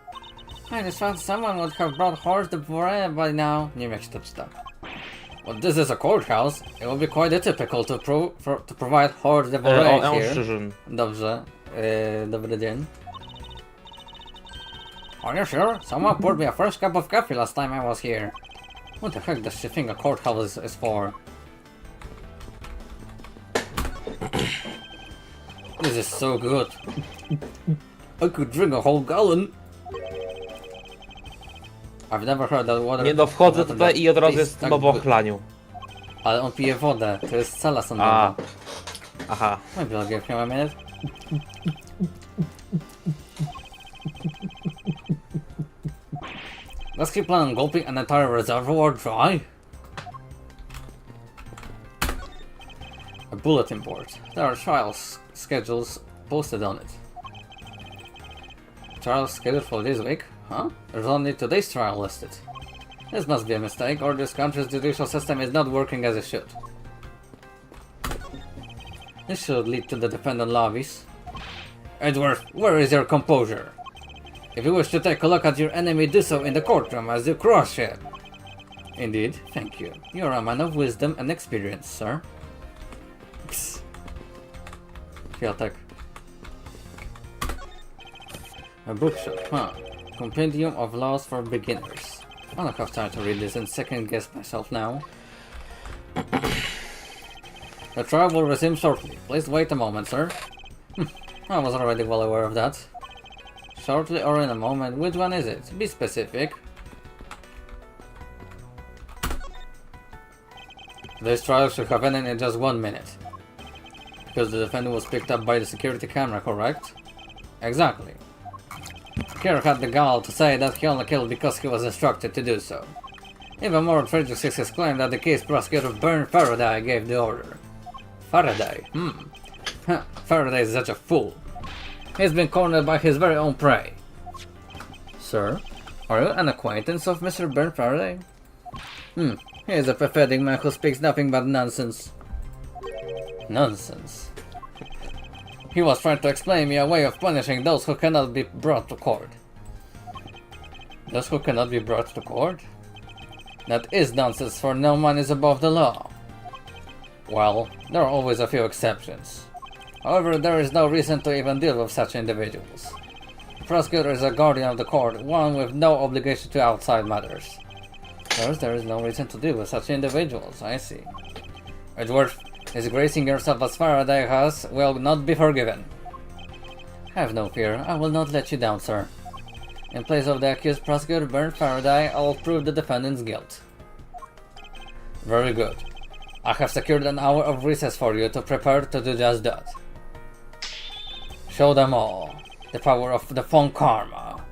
I just thought someone would have brought horse de forêt by now. Nie wiem jak się to czyta. Well, this is a courthouse. It would be quite atypical to provide horse de forêt here. Dobrze. Dobry dzień. Are you sure? Someone poured me a fresh cup of coffee last time I was here. What the heck does she think a courthouse is for? This is so good. I could drink a whole gallon. I've never heard that water...
Nie no, wchodzę tutaj i od razu jest mowa o chlaniu.
Ale on pije wodę, to jest sala sądowa.
Aha.
Maybe I'll give him a minute. Let's keep on gulping an entire reservoir dry. A bulletin board. There are trial schedules posted on it. Trial scheduled for this week? Huh? There's only today's trial listed. This must be a mistake, or this country's judicial system is not working as it should. This should lead to the defendant lobbies. Edgeworth, where is your composure? If you wish to take a look at your enemy, do so in the courtroom as you cross it. Indeed, thank you. You are a man of wisdom and experience, sir. Kwiatek. A bookshop, huh? Compendium of laws for beginners. I don't have time to read this and second guess myself now. The trial will resume shortly. Please wait a moment, sir. I was already well aware of that. Shortly or in a moment, which one is it? Be specific. This trial should have ended in just 1 minute. Because the defendant was picked up by the security camera, correct? Exactly. Kerr had the gall to say that he only killed because he was instructed to do so. Even more outrageous is his claim that the case prosecutor Bern Faraday gave the order. Faraday? Faraday is such a fool. He's been cornered by his very own prey. Sir, are you an acquaintance of Mr. Bern Faraday? He is a pathetic man who speaks nothing but nonsense. Nonsense. He was trying to explain me a way of punishing those who cannot be brought to court. Those who cannot be brought to court? That is nonsense, for no man is above the law. Well, there are always a few exceptions. However, there is no reason to even deal with such individuals. The prosecutor is a guardian of the court, one with no obligation to outside matters. Thus, there is no reason to deal with such individuals, I see. Edgeworth, disgracing yourself as Faraday has will not be forgiven. Have no fear, I will not let you down, sir. In place of the accused prosecutor Bern Faraday, I will prove the defendant's guilt. Very good. I have secured an hour of recess for you to prepare to do just that. Show them all the power of the phone karma.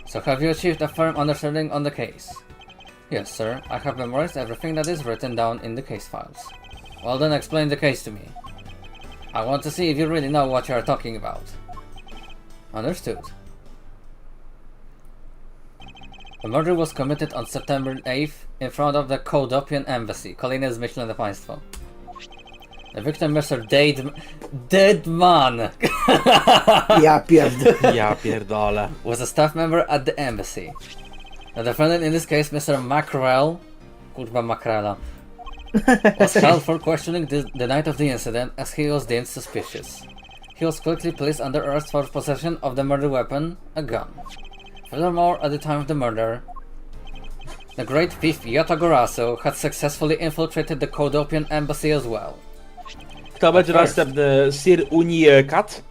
So have you achieved a firm understanding on the case? Yes, sir. I have memorized everything that is written down in the case files. Well then, explain the case to me. I want to see if you really know what you are talking about. Understood. The murder was committed on September 8th in front of the Kodopian embassy. Kolejne zmyślone państwo. The victim, Mr. Deadman.
Ja pierdolę.
Was a staff member at the embassy. The defendant in this case, Mr. Mackerel, kurwa Mackerela, was held for questioning the night of the incident as he was deemed suspicious. He was quickly placed under arrest for possession of the murder weapon, a gun. Furthermore, at the time of the murder, the great thief Yatagorasu had successfully infiltrated the Kodopian embassy as well.
Kto będzie następny? Sir Unikat?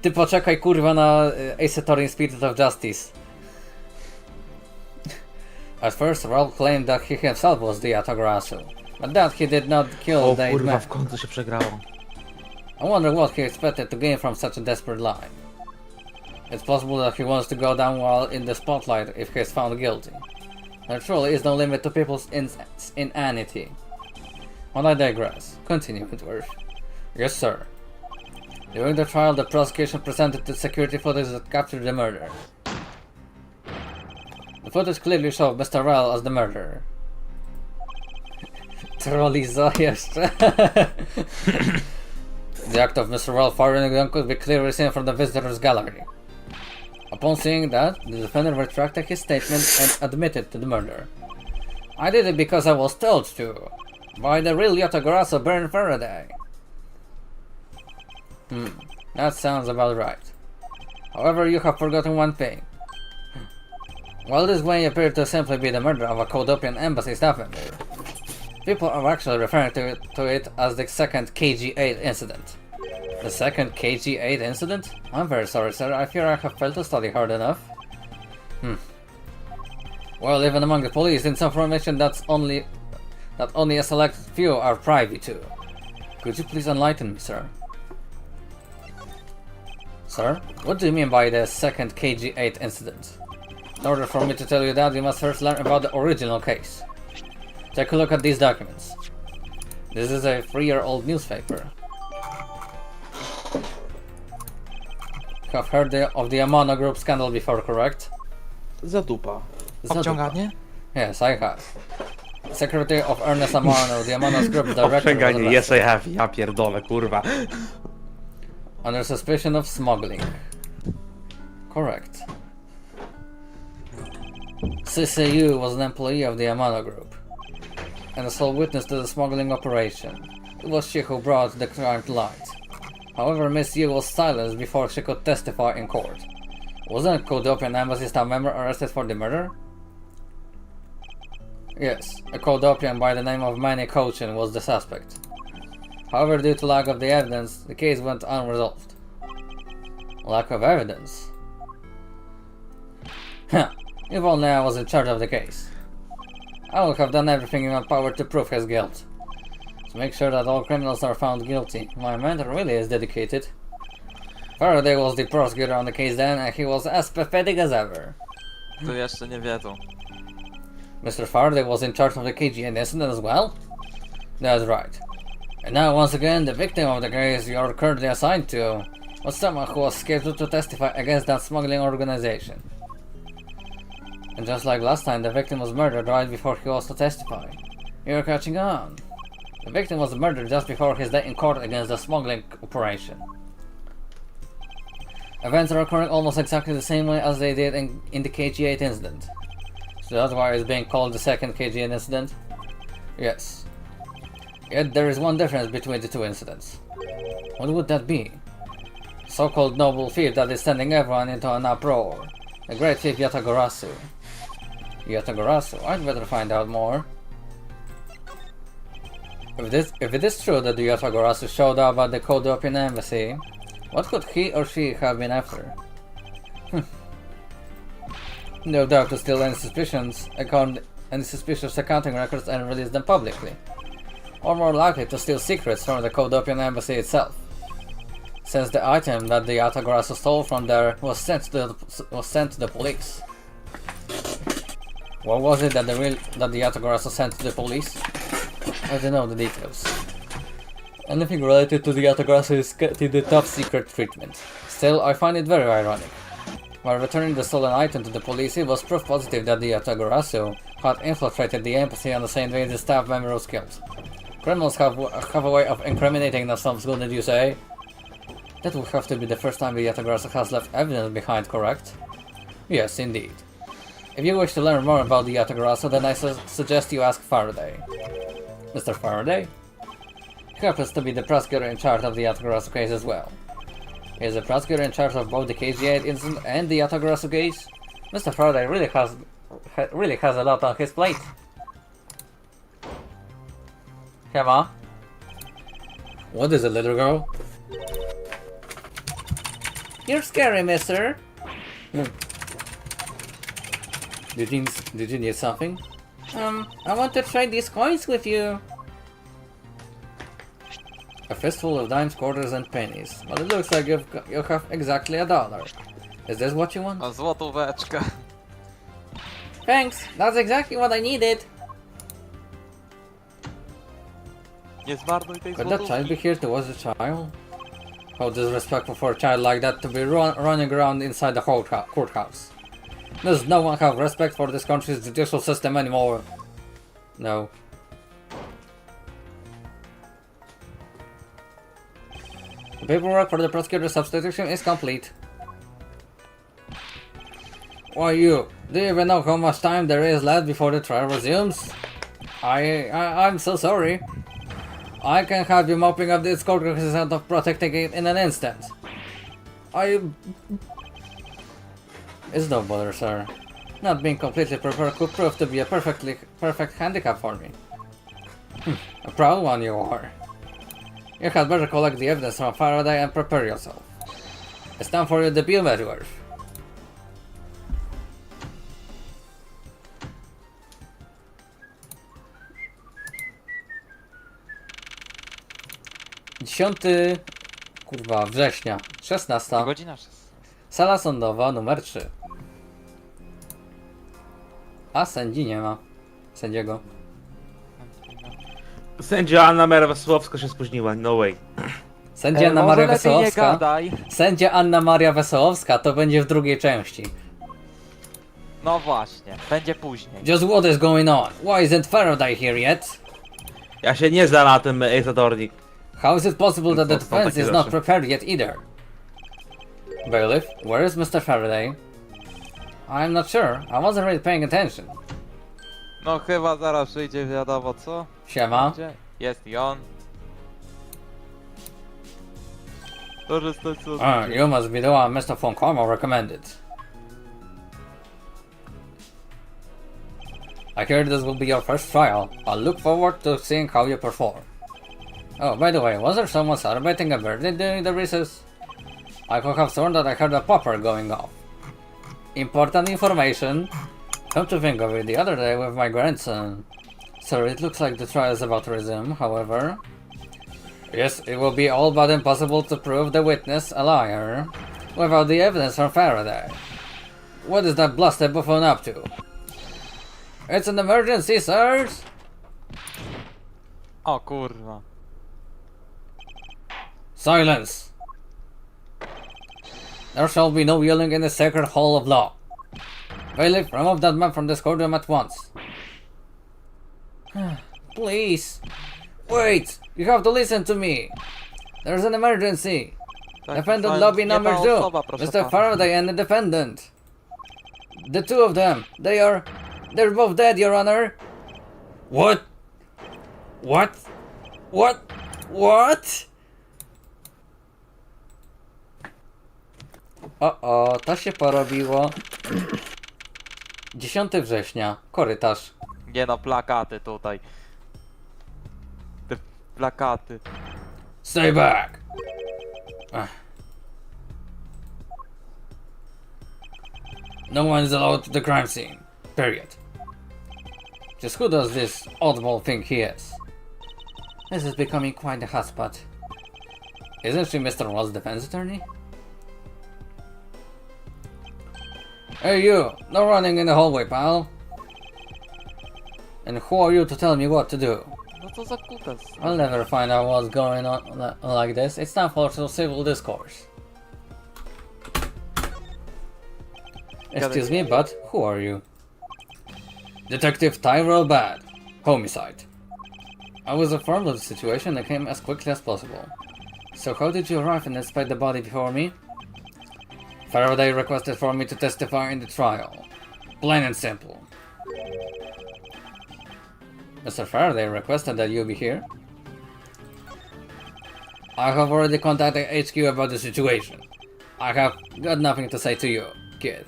Ty poczekaj kurwa na Ace Attorney Spirit of Justice. At first, Raul claimed that he himself was the Yatagarasu, but that he did not kill
O
the eight
kurwa,
men.
w końcu się przegrało.
I wonder what he expected to gain from such a desperate lie. It's possible that he wants to go down while in the spotlight if he is found guilty. There truly is no limit to people's inanity. But I digress. Continue, Edgeworth. Yes, sir. During the trial, the prosecution presented the security footage that captured the murder. The footage clearly showed Mr. Rell as the murderer. Trollizo jeszcze. The act of Mr. Rell firing the gun could be clearly seen from the visitors' gallery. Upon seeing that, the defendant retracted his statement and admitted to the murder. I did it because I was told to. By the real Yatagarasu Baron Faraday. That sounds about right. However, you have forgotten one thing. While this may appear to simply be the murder of a Codopian embassy staff member, people are actually referring to it as the second KG-8 incident. The second KG-8 incident? I'm very sorry, sir. I fear I have failed to study hard enough. Well, even among the police, it's information that only a select few are privy to. Could you please enlighten me, sir? Sir? What do you mean by the second KG-8 incident? In order for me to tell you that, you must first learn about the original case. Take a look at these documents. This is a 3-year-old newspaper. You have heard of the Amano Group scandal before, correct?
Zadupa.
Obciąganie? Yes, I have. Secretary of Ernest Amano, the Amano Group's director, was
Obciąganie, yes I have. Ja pierdolę, kurwa.
under suspicion of smuggling. Correct. CCU was an employee of the Amano Group, and a sole witness to the smuggling operation. It was she who brought the crime to light. However, Miss Yu was silenced before she could testify in court. Wasn't a Codopian embassy staff member arrested for the murder? Yes, a Codopian by the name of Manny Cochin was the suspect. However, due to lack of the evidence, the case went unresolved. Lack of evidence? Huh, if only I was in charge of the case. I would have done everything in my power to prove his guilt. To make sure that all criminals are found guilty. My mentor really is dedicated. Faraday was the prosecutor on the case then, and he was as pathetic as ever.
To jeszcze nie wiedzą.
Mr. Faraday was in charge of the KGN incident as well? That's right. And now, once again, the victim of the case you are currently assigned to was someone who was scheduled to testify against that smuggling organization. And just like last time, the victim was murdered right before he was to testify. You're catching on. The victim was murdered just before his day in court against the smuggling operation. Events are occurring almost exactly the same way as they did in the KG-8 incident. So that's why it's being called the second KG-8 incident? Yes. Yet there is one difference between the two incidents. What would that be? So-called noble thief that is sending everyone into an uproar. The great thief Yatagarasu. Yatagarasu? I'd better find out more. If it is true that the Yatagarasu showed up at the Codopian embassy, what could he or she have been after? No doubt to steal any suspicious accounting records and release them publicly. Or more likely to steal secrets from the Codopian embassy itself, since the item that the Yatagarasu stole from there was sent to the police. What was it that the Yatagarasu sent to the police? I don't know the details. Anything related to the Yatagarasu is getting the top secret treatment. Still, I find it very ironic. While returning the stolen item to the police, it was proof positive that the Yatagarasu had infiltrated the embassy on the same day the staff member was killed. Criminals have a way of incriminating themselves, wouldn't you say? That would have to be the first time the Yatagarasu has left evidence behind, correct? Yes, indeed. If you wish to learn more about the Yatagarasu, then I suggest you ask Faraday. Mr. Faraday? He happens to be the prosecutor in charge of the Yatagarasu case as well. He is the prosecutor in charge of both the KG-8 incident and the Yatagarasu case. Mr. Faraday really has a lot on his plate. Come on. What is it, little girl? You're scary, mister. Did you need something? I want to trade these coins with you. A fistful of dimes, quarters, and pennies. Well, it looks like you have exactly $1. Is this what you want?
A złotóweczkę.
Thanks, that's exactly what I needed.
Nie zmarnuj tej
Could that child be
złotówki.
here to watch the child? How disrespectful for a child like that to be running around inside the courthouse. Does no one have respect for this country's judicial system anymore? No. The paperwork for the prosecutor's substitution is complete. Why you? Do you even know how much time there is left before the trial resumes? I'm so sorry. I can have you mopping up this courthouse instead of protecting it in an instant. It's no bother, sir. Not being completely prepared could prove to be a perfect handicap for me. A proud one you are. You had better collect the evidence from Faraday and prepare yourself. It's time for your debut, Edgeworth. Września, 16.
Godzina 6.
Sala sądowa numer 3. A sędzi nie ma. Sędziego.
Sędzia Anna Maria Wesołowska się spóźniła, no way.
Sędzia Anna Maria
Może lepiej nie
Wesołowska.
gadaj.
Sędzia Anna Maria Wesołowska to będzie w drugiej części.
No właśnie, będzie później.
Just what is going on? Why isn't Faraday here yet?
Ja się nie znam na tym Ace Attorney.
How is it possible that the
To są
defense
takie
is not
rzeczy.
prepared yet either? Bailiff, where is Mr. Faraday? I'm not sure. I wasn't really paying attention.
No chyba zaraz przyjdzie wiadomo co.
Siema.
Gdzie? Jest i on. Korzystać z
You must be the one Mr. Von Karma recommended. I hear this will be your first trial. I'll look forward to seeing how you perform. Oh, by the way, was there someone celebrating a birthday during the recess? I could have sworn that I heard a popper going off. Important information. Come to think of it, the other day with my grandson. So it looks like the trial is about to resume, however. Yes, it will be all but impossible to prove the witness a liar without the evidence from Faraday. What is that blasted buffoon up to? It's an emergency, sirs!
O kurwa.
Silence! There shall be no yelling in the sacred hall of law. Bailiff, remove that man from this courtroom at once. Please. Wait! You have to listen to me. There's an emergency. Defendant lobby number 2. Mr. Faraday and the defendant. The two of them. They're both dead, Your Honor. What? What? What? What? O, to się porobiło. 10 września, korytarz.
Nie no, plakaty tutaj. Te plakaty.
Stay back! No one is allowed to the crime scene. Period. Just who does this oddball think he is? This is becoming quite a hotspot. Isn't she Mr. Ross' defense attorney? Hey you! No running in the hallway, pal! And who are you to tell me what to do?
No to za kutas.
I'll never find out what's going on like this. It's time for civil discourse. Excuse me, but who are you? Detective Tyrell Bad. Homicide. I was informed of the situation and came as quickly as possible. So how did you arrive and inspect the body before me? Faraday requested for me to testify in the trial. Plain and simple. Mr. Faraday requested that you be here. I have already contacted HQ about the situation. I have got nothing to say to you, kid.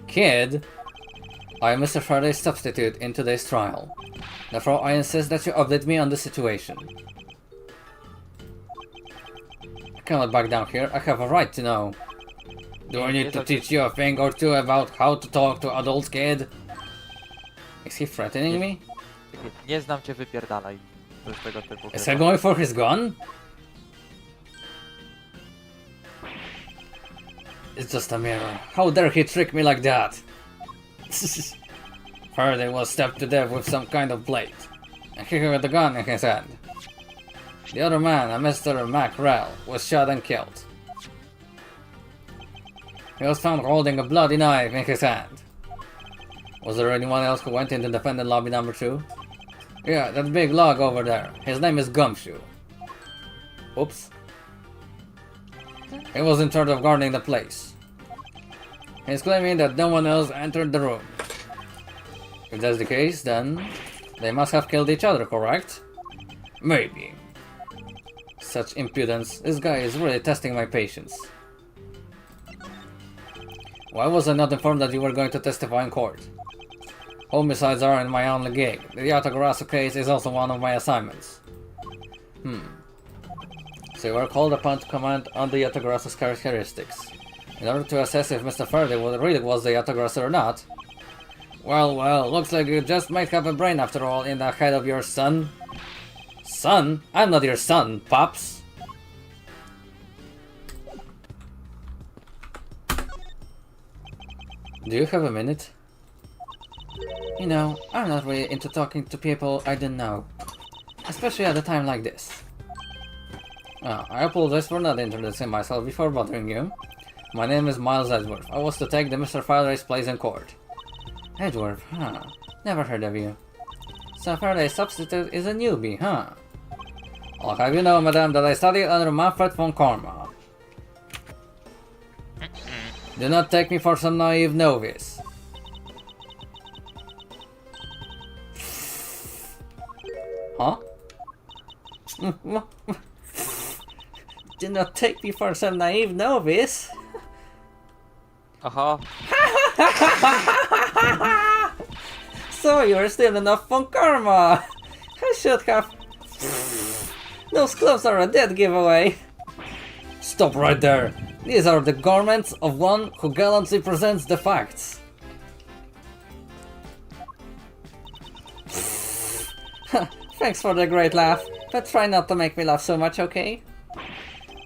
Kid? I am Mr. Faraday's substitute in today's trial. Therefore, I insist that you update me on the situation. I cannot back down here. I have a right to know. Do I need to teach you a thing or two about how to talk to adults, kid? Is he threatening me?
Nie znam cię, wypierdalaj. To jest tego typu.
Is he going for his gun? It's just a mirror. How dare he trick me like that? Faraday was stabbed to death with some kind of blade, and he had the gun in his hand. The other man, a Mr. Mackrell, was shot and killed. He was found holding a bloody knife in his hand. Was there anyone else who went into defendant lobby number 2? Yeah, that big log over there. His name is Gumshoe. Oops. He was in charge of guarding the place. He's claiming that no one else entered the room. If that's the case, then they must have killed each other, correct? Maybe. Such impudence. This guy is really testing my patience. Why was I not informed that you were going to testify in court? Homicides aren't my only gig. The Yatagrasso case is also one of my assignments. So you were called upon to comment on the Yatagrasso's characteristics, in order to assess if Mr. Faraday really was the Yatagrasso or not. Well, looks like you just might have a brain after all in the head of your son. Son? I'm not your son, Pops. Do you have a minute? You know, I'm not really into talking to people I don't know, especially at a time like this. I apologize for not introducing myself before bothering you. My name is Miles Edgeworth. I was to take the Mr. Faraday's place in court. Edgeworth, huh? Never heard of you. So Faraday's substitute is a newbie, huh? I'll have you know, madam, that I studied under Manfred von Karma. Do not take me for some naive novice. Huh? Do not take me for some naive novice. So you're still enough von Karma. I should have. Those clothes are a dead giveaway. Stop right there. These are the garments of one who gallantly presents the facts. Thanks for the great laugh, but try not to make me laugh so much, okay?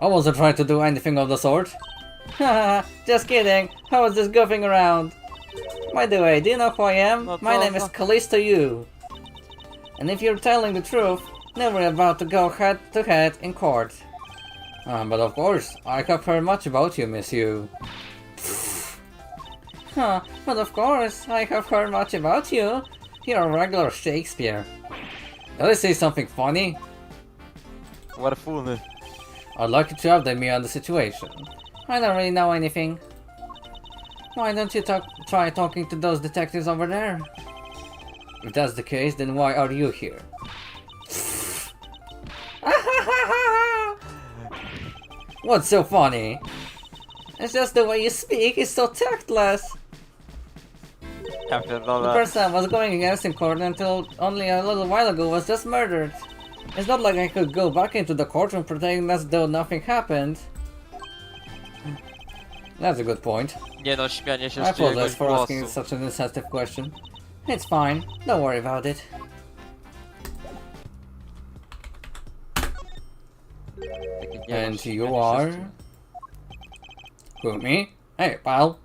I wasn't trying to do anything of the sort. Haha, just kidding. I was just goofing around. By the way, do you know who I am? My name is Callisto Yu. And if you're telling the truth, then we're about to go head to head in court. But of course, I have heard much about you, Miss Yu. But of course, I have heard much about you. You're a regular Shakespeare. Did I say something funny?
What a fool.
I'd like you to update me on the situation. I don't really know anything. Why don't you try talking to those detectives over there? If that's the case, then why are you here? What's so funny? It's just the way you speak is so tactless. The person I was going against in court until only a little while ago was just murdered. It's not like I could go back into the courtroom pretending as though nothing happened. That's a good point.
Nie no, śmianie się
I
z
apologize
czyjegoś
for asking
głosu.
such an insensitive question. It's fine. Don't worry about it. And you are... Who, me? Hey, pal.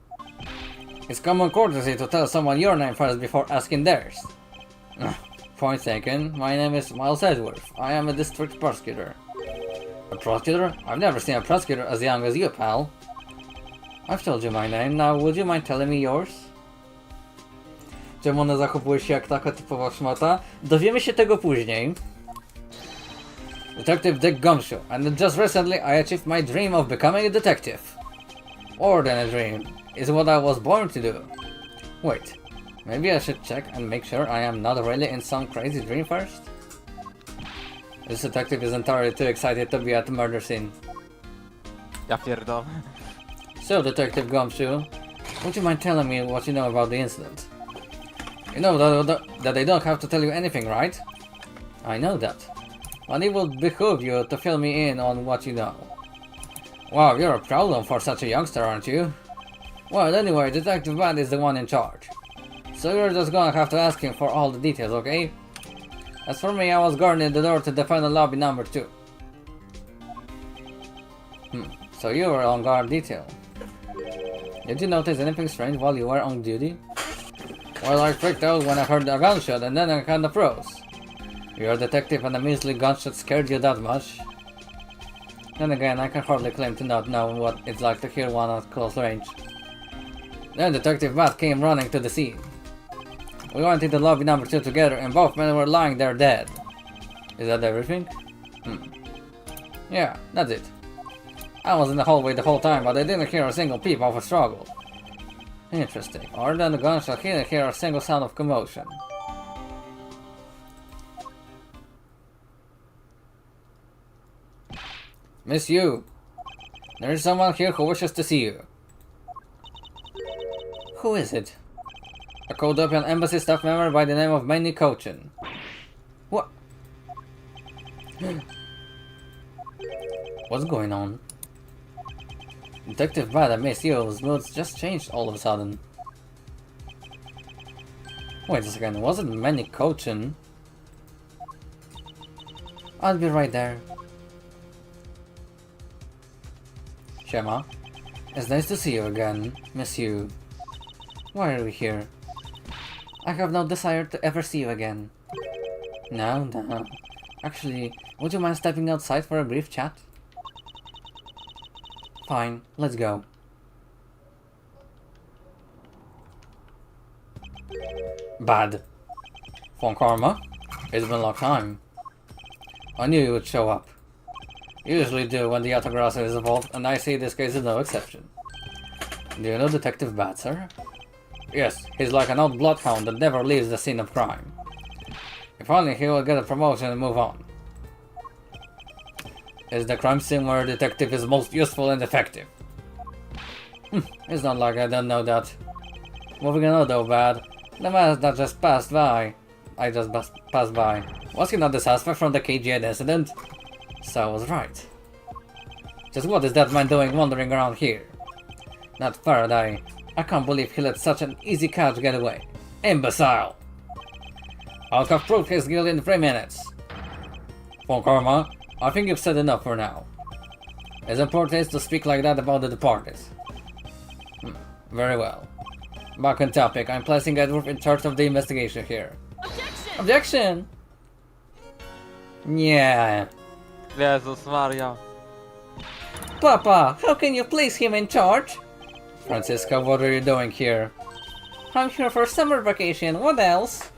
It's common courtesy to tell someone your name first before asking theirs. Point taken. My name is Miles Edgeworth. I am a district prosecutor. A prosecutor? I've never seen a prosecutor as young as you, pal. I've told you my name. Now, would you mind telling me yours? Czemu ona zachowuje się jak taka typowa szmata? Dowiemy się tego później. Detective Dick Gumshoe, and just recently I achieved my dream of becoming a detective. More than a dream. Is what I was born to do. Wait, maybe I should check and make sure I am not really in some crazy dream first? This detective is entirely too excited to be at the murder scene.
Ja pierdolę.
So, Detective Gumshoe, would you mind telling me what you know about the incident? You know that they don't have to tell you anything, right? I know that. But it will behoove you to fill me in on what you know. Wow, you're a problem for such a youngster, aren't you? Well, anyway, Detective Bad is the one in charge. So you're just gonna have to ask him for all the details, okay? As for me, I was guarding the door to the final lobby number 2. So you were on guard detail. Did you notice anything strange while you were on duty? Well, I freaked out when I heard a gunshot and then I kinda froze. You're a detective and a measly gunshot scared you that much? Then again, I can hardly claim to not know what it's like to hear one at close range. Then Detective Matt came running to the scene. We went into lobby number 2 together and both men were lying there dead. Is that everything? Yeah, that's it. I was in the hallway the whole time, but I didn't hear a single peep of a struggle. Interesting. Other than the gunshot, I didn't hear a single sound of commotion. Miss Yu, there is someone here who wishes to see you. Who is it? A Kodopian embassy staff member by the name of Manny Kochin. What? What's going on? Detective Bad and Miss Yu's moods just changed all of a sudden. Wait a second, was it Manny Kochin? I'll be right there. Shema, it's nice to see you again, Miss Yu. Why are we here? I have no desire to ever see you again. No. Actually, would you mind stepping outside for a brief chat? Fine, let's go. Bad. Von Karma? It's been a long time. I knew you would show up. You usually do when the Autograsso is involved, and I see this case is no exception. Do you know Detective Bad, sir? Yes, he's like an old bloodhound that never leaves the scene of crime. If only he will get a promotion and move on. Is the crime scene where a detective is most useful and effective? It's not like I don't know that. Moving on though, Bad. The man that just passed by. Passed by. Was he not the suspect from the KGN incident? So I was right. Just what is that man doing wandering around here? Not Faraday. I can't believe he let such an easy catch get away. Imbecile! I'll have proved his guilt in 3 minutes. Von Karma, I think you've said enough for now. It's important to speak like that about the departed. Very well. Back on topic, I'm placing Edgeworth in charge of the investigation here. Objection! Objection! Yeah.
Jezus Maria.
Papa, how can you place him in charge? Francisca, what are you doing here? I'm here for summer vacation, what else?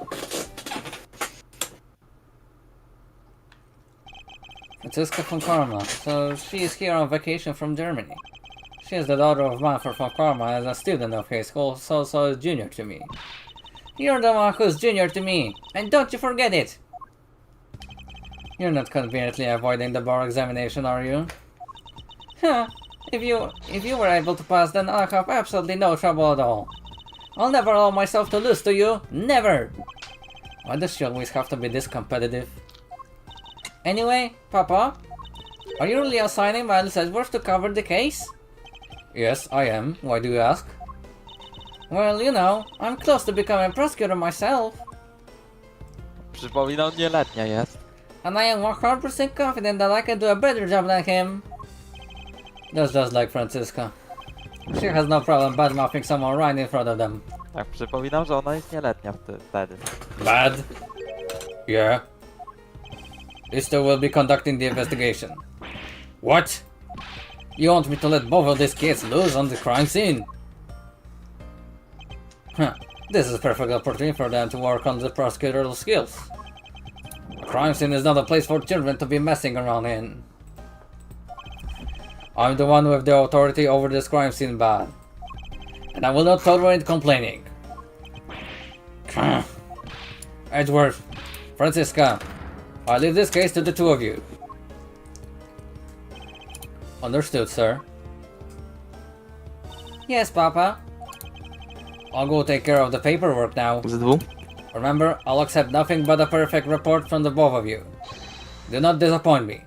Francisca von Karma, so she is here on vacation from Germany. She is the daughter of Manfred von Karma and a student of his who also is junior to me. You're the one who's junior to me, and don't you forget it! You're not conveniently avoiding the bar examination, are you? Huh, if you were able to pass, then I have absolutely no trouble at all. I'll never allow myself to lose to you, never! Why does she always have to be this competitive? Anyway, Papa, are you really assigning Miles Edgeworth to cover the case? Yes, I am. Why do you ask? Well, you know, I'm close to becoming prosecutor myself.
Przypominam, nieletnia jest.
And I am 100% confident that I can do a better job than him. That's just like Francisca. She has no problem badmouthing someone right in front of them.
Tak, przypominam, że ona jest nieletnia wtedy.
Bad? Yeah. Lister will be conducting the investigation. What? You want me to let both of these kids loose on the crime scene? Huh. This is a perfect opportunity for them to work on the prosecutorial skills. A crime scene is not a place for children to be messing around in. I'm the one with the authority over this crime scene, Bad. And I will not tolerate complaining. Edgeworth, Francisca, I leave this case to the two of you. Understood, sir. Yes, Papa. I'll go take care of the paperwork now. Remember, I'll accept nothing but a perfect report from the both of you. Do not disappoint me.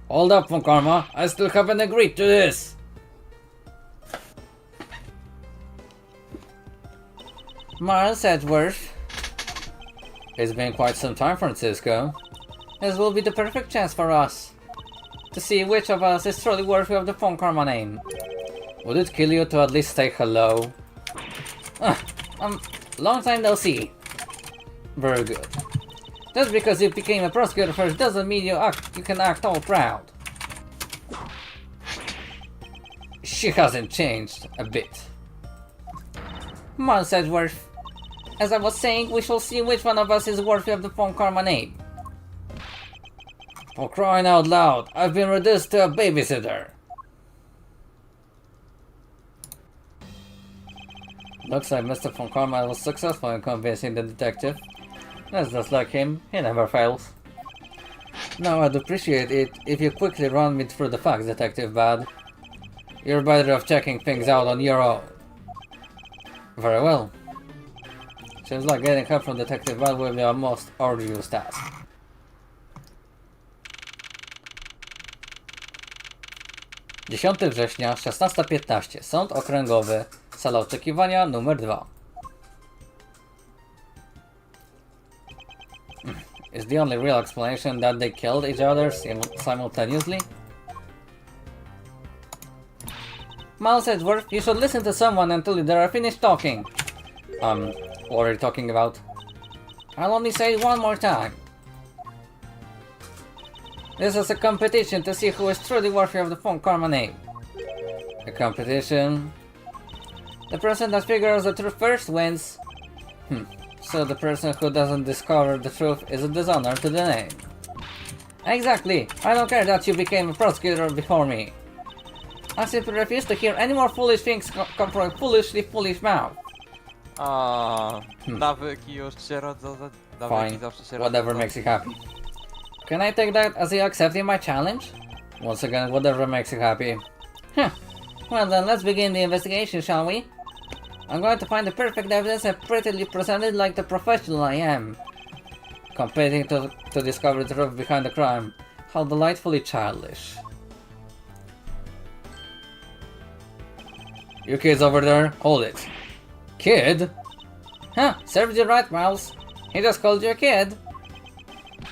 Hold up, Von Karma. I still haven't agreed to this. Miles Edgeworth. It's been quite some time, Francisco. This will be the perfect chance for us to see which of us is truly worthy of the Von Karma name. Would it kill you to at least say hello? Long time no see. Very good. Just because you became a prosecutor first doesn't mean you can act all proud. She hasn't changed a bit. Miles Edgeworth. As I was saying, we shall see which one of us is worthy of the Von Karma name. For crying out loud, I've been reduced to a babysitter. Looks like Mr. Von Karma was successful in convincing the detective. That's just like him, he never fails. Now I'd appreciate it if you quickly run me through the facts, Detective Bad. You're better off checking things out on your own. Very well. Seems like getting help from Detective Bad will be our most arduous task. Dziesiąty września, 16:15. Sąd Okręgowy. Sala oczekiwania numer 2. Is the only real explanation that they killed each other simultaneously? Miles Edgeworth, you should listen to someone until they are finished talking. What are you talking about? I'll only say it one more time. This is a competition to see who is truly worthy of the Von Karma name. A competition? The person that figures the truth first wins. So the person who doesn't discover the truth is a dishonor to the name. Exactly. I don't care that you became a prosecutor before me. I simply refuse to hear any more foolish things come from a foolish mouth.
Nawyki już się rodzą.
Fine. Whatever makes you happy. Can I take that as you accepting my challenge? Once again, whatever makes you happy. Well then, let's begin the investigation, shall we? I'm going to find the perfect evidence and prettily present it like the professional I am. Competing to discover the truth behind the crime. How delightfully childish. You kids over there, hold it. Kid? Huh, serves you right, Miles. He just called you a kid.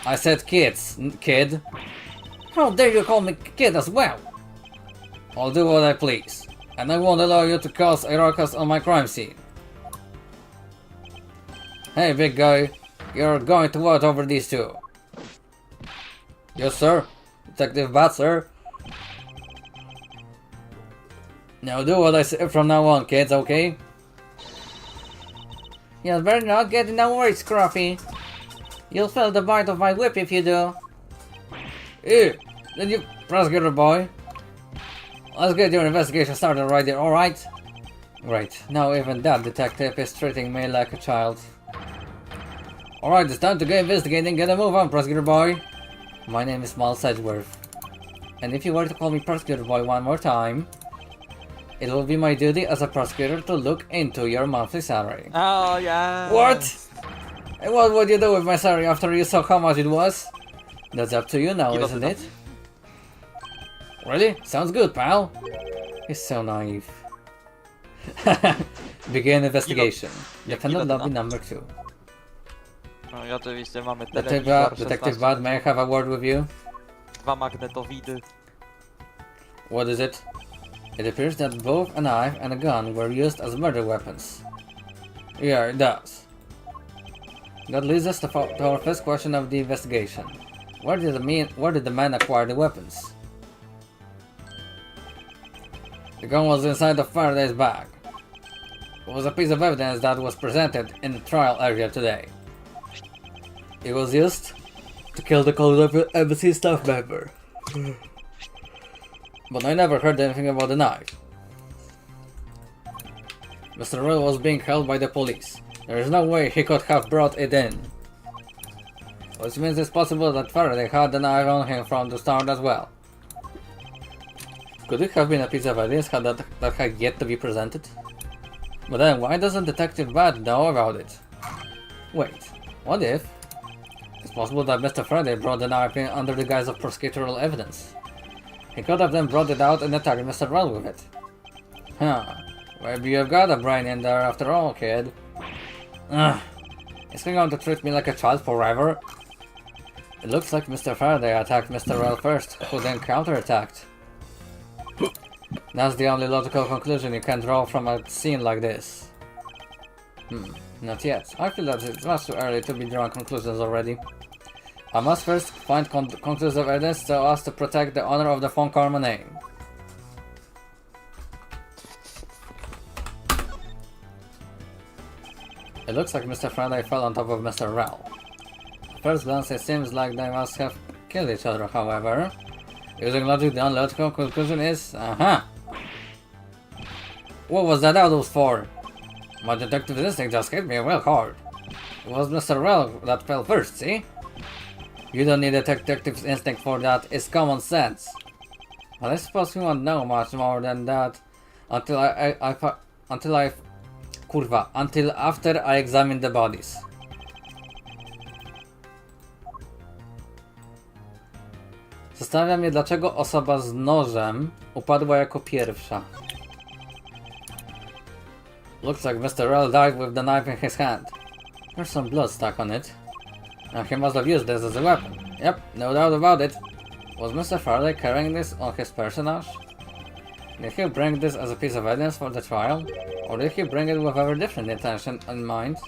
I said kids, kid. How dare you call me kid as well? I'll do what I please, and I won't allow you to cause a ruckus on my crime scene. Hey, big guy, you're going to watch over these two. Yes, sir. Detective Bat, sir. Now do what I say from now on, kids, okay? You'll better not get in no worries, Scruffy. You'll feel the bite of my whip if you do. Ew, did you prosecutor boy? Let's get your investigation started right there, alright? Great, now even that detective is treating me like a child. Alright, it's time to go investigating, get a move on, prosecutor boy. My name is Miles Edgeworth. And if you were to call me prosecutor boy one more time, it will be my duty as a prosecutor to look into your monthly salary.
Oh, yeah.
What? And what would you do with my salary after you saw how much it was? That's up to you now, isn't it? Really? Sounds good, pal. He's so naive. Begin investigation. Defendant lobby number 2.
No i oczywiście mamy
Detective Bad, may I have a word with you?
2 magnetowidy.
What is it? It appears that both a knife and a gun were used as murder weapons. Yeah, it does. That leads us to our first question of the investigation. Where did the man acquire the weapons? The gun was inside the Faraday's bag. It was a piece of evidence that was presented in the trial area today. It was used to kill the Colorado Embassy staff member. But I never heard anything about the knife. Mr. Roy was being held by the police. There is no way he could have brought it in. Which means it's possible that Faraday had the knife on him from the start as well. Could it have been a piece of evidence that had yet to be presented? But then why doesn't Detective Bad know about it? Wait, what if? It's possible that Mr. Faraday brought the knife in under the guise of prosecutorial evidence. He could have then brought it out and attacked Mr. Rell with it. Huh. Maybe you've got a brain in there after all, kid. Ugh. Is he going to treat me like a child forever? It looks like Mr. Faraday attacked Mr. Rell first, who then counterattacked. That's the only logical conclusion you can draw from a scene like this. Not yet. I feel that it's much too early to be drawing conclusions already. I must first find conclusive evidence so as to protect the honor of the Von Karma name. It looks like Mr. Faraday fell on top of Mr. Rell. At first glance it seems like they must have killed each other, however. Using logic, the only logical conclusion is... What was that outburst for? My detective instinct just hit me real hard. It was Mr. Rell that fell first, see? You don't need a detective's instinct for that, it's common sense. But I suppose we won't know much more than that until after I examine the bodies. Zastanawia mnie, dlaczego osoba z nożem upadła jako pierwsza. Looks like Mr. Rell died with the knife in his hand. There's some blood stuck on it. And he must have used this as a weapon. Yep, no doubt about it. Was Mr. Faraday carrying this on his personage? Did he bring this as a piece of evidence for the trial? Or did he bring it with a very different intention in mind?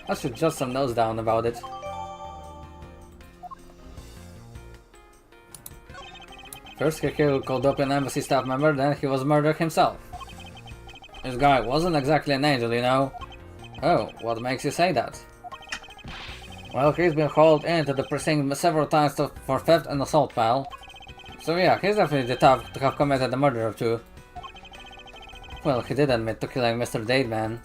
I should jot some notes down about it. First he called up an embassy staff member, then he was murdered himself. This guy wasn't exactly an angel, you know. Oh, what makes you say that? Well, he's been hauled into the precinct several times for theft and assault, pal. So yeah, he's definitely the type to have committed a murder or two. Well, he did admit to killing Mr. Dademan.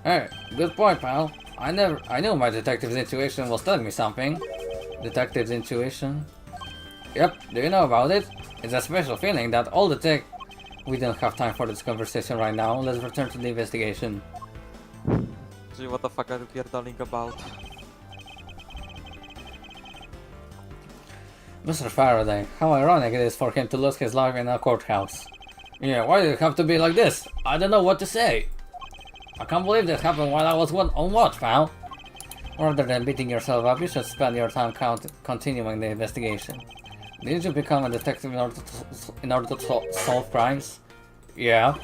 Hey, good point, pal. I knew my detective's intuition was telling me something. Detective's intuition? Yep, do you know about it? It's a special feeling that all the tech... We don't have time for this conversation right now, let's return to the investigation.
Gee, what the fuck are you pierdoling about?
Mr. Faraday, how ironic it is for him to lose his life in a courthouse. Yeah, why did it have to be like this? I don't know what to say. I can't believe this happened while I was on watch, pal. Rather than beating yourself up, you should spend your time continuing the investigation. Didn't you become a detective in order to solve crimes? Yeah.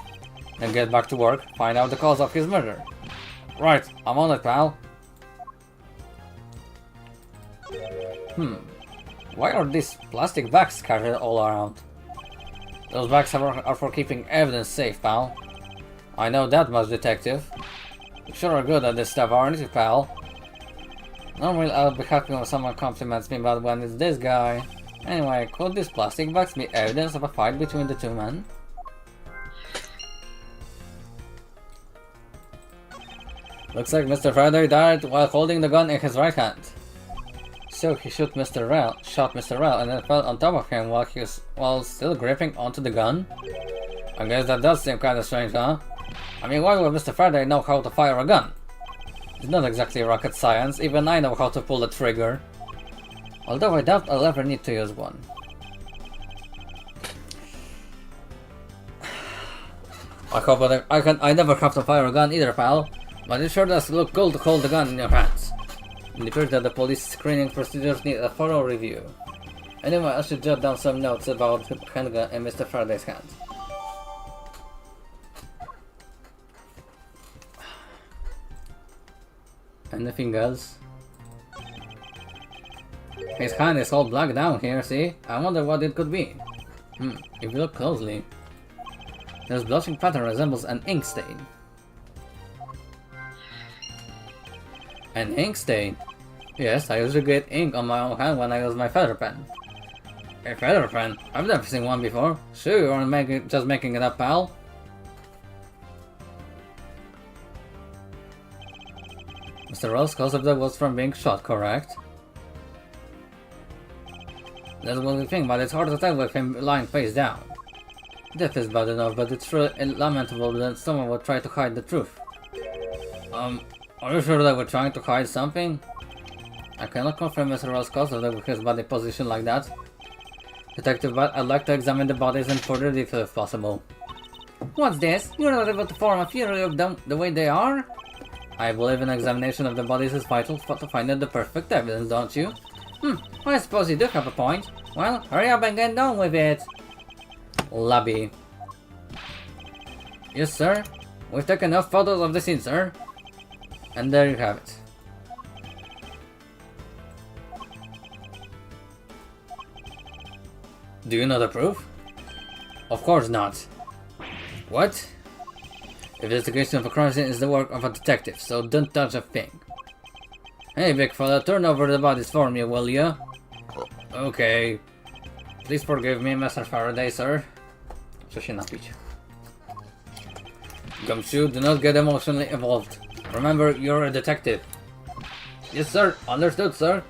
Then get back to work, find out the cause of his murder. Right, I'm on it, pal. Why are these plastic bags scattered all around? Those bags are for keeping evidence safe, pal. I know that much, detective. You sure are good at this stuff, aren't you, pal? Normally I'll be happy when someone compliments me, but when it's this guy... Anyway, could these plastic bags be evidence of a fight between the two men? Looks like Mr. Faraday died while holding the gun in his right hand. So he shot Mr. Rell and then fell on top of him while still gripping onto the gun? I guess that does seem kinda strange, huh? I mean, why would Mr. Faraday know how to fire a gun? It's not exactly rocket science, even I know how to pull the trigger. Although I doubt I'll ever need to use one. I hope that I never have to fire a gun either, pal. But it sure does look cool to hold the gun in your hands. It appears that the police screening procedures need a thorough review. Anyway, I should jot down some notes about the handgun in Mr. Faraday's hand. Anything else? His hand is all black down here, see? I wonder what it could be. If you look closely, this blushing pattern resembles an ink stain. An ink stain? Yes, I usually get ink on my own hand when I use my feather pen. A feather pen? I've never seen one before. Sure, you aren't just making it up, pal. Mr. Rell's cause of death was from being shot, correct? That's what we think, but it's hard to tell with him lying face down. Death is bad enough, but it's really lamentable that someone would try to hide the truth. Are you sure they were trying to hide something? I cannot confirm Mr. Rell's cause of death with his body position like that. Detective, but I'd like to examine the bodies in further detail if possible. What's this? You're not able to form a theory of them the way they are? I believe an examination of the bodies is vital to find out the perfect evidence, don't you? I suppose you do have a point. Well, hurry up and get done with it. Lobby. Yes, sir. We've taken enough photos of the scene, sir. And there you have it. Do you know the proof? Of course not. What? Investigation of a crime scene is the work of a detective, so don't touch a thing. Hey, big fella, turn over the bodies for me, will ya? Okay. Please forgive me, Mr. Faraday, sir. Co się napić? Gumshoe, do not get emotionally involved. Remember, you're a detective. Yes, sir. Understood, sir.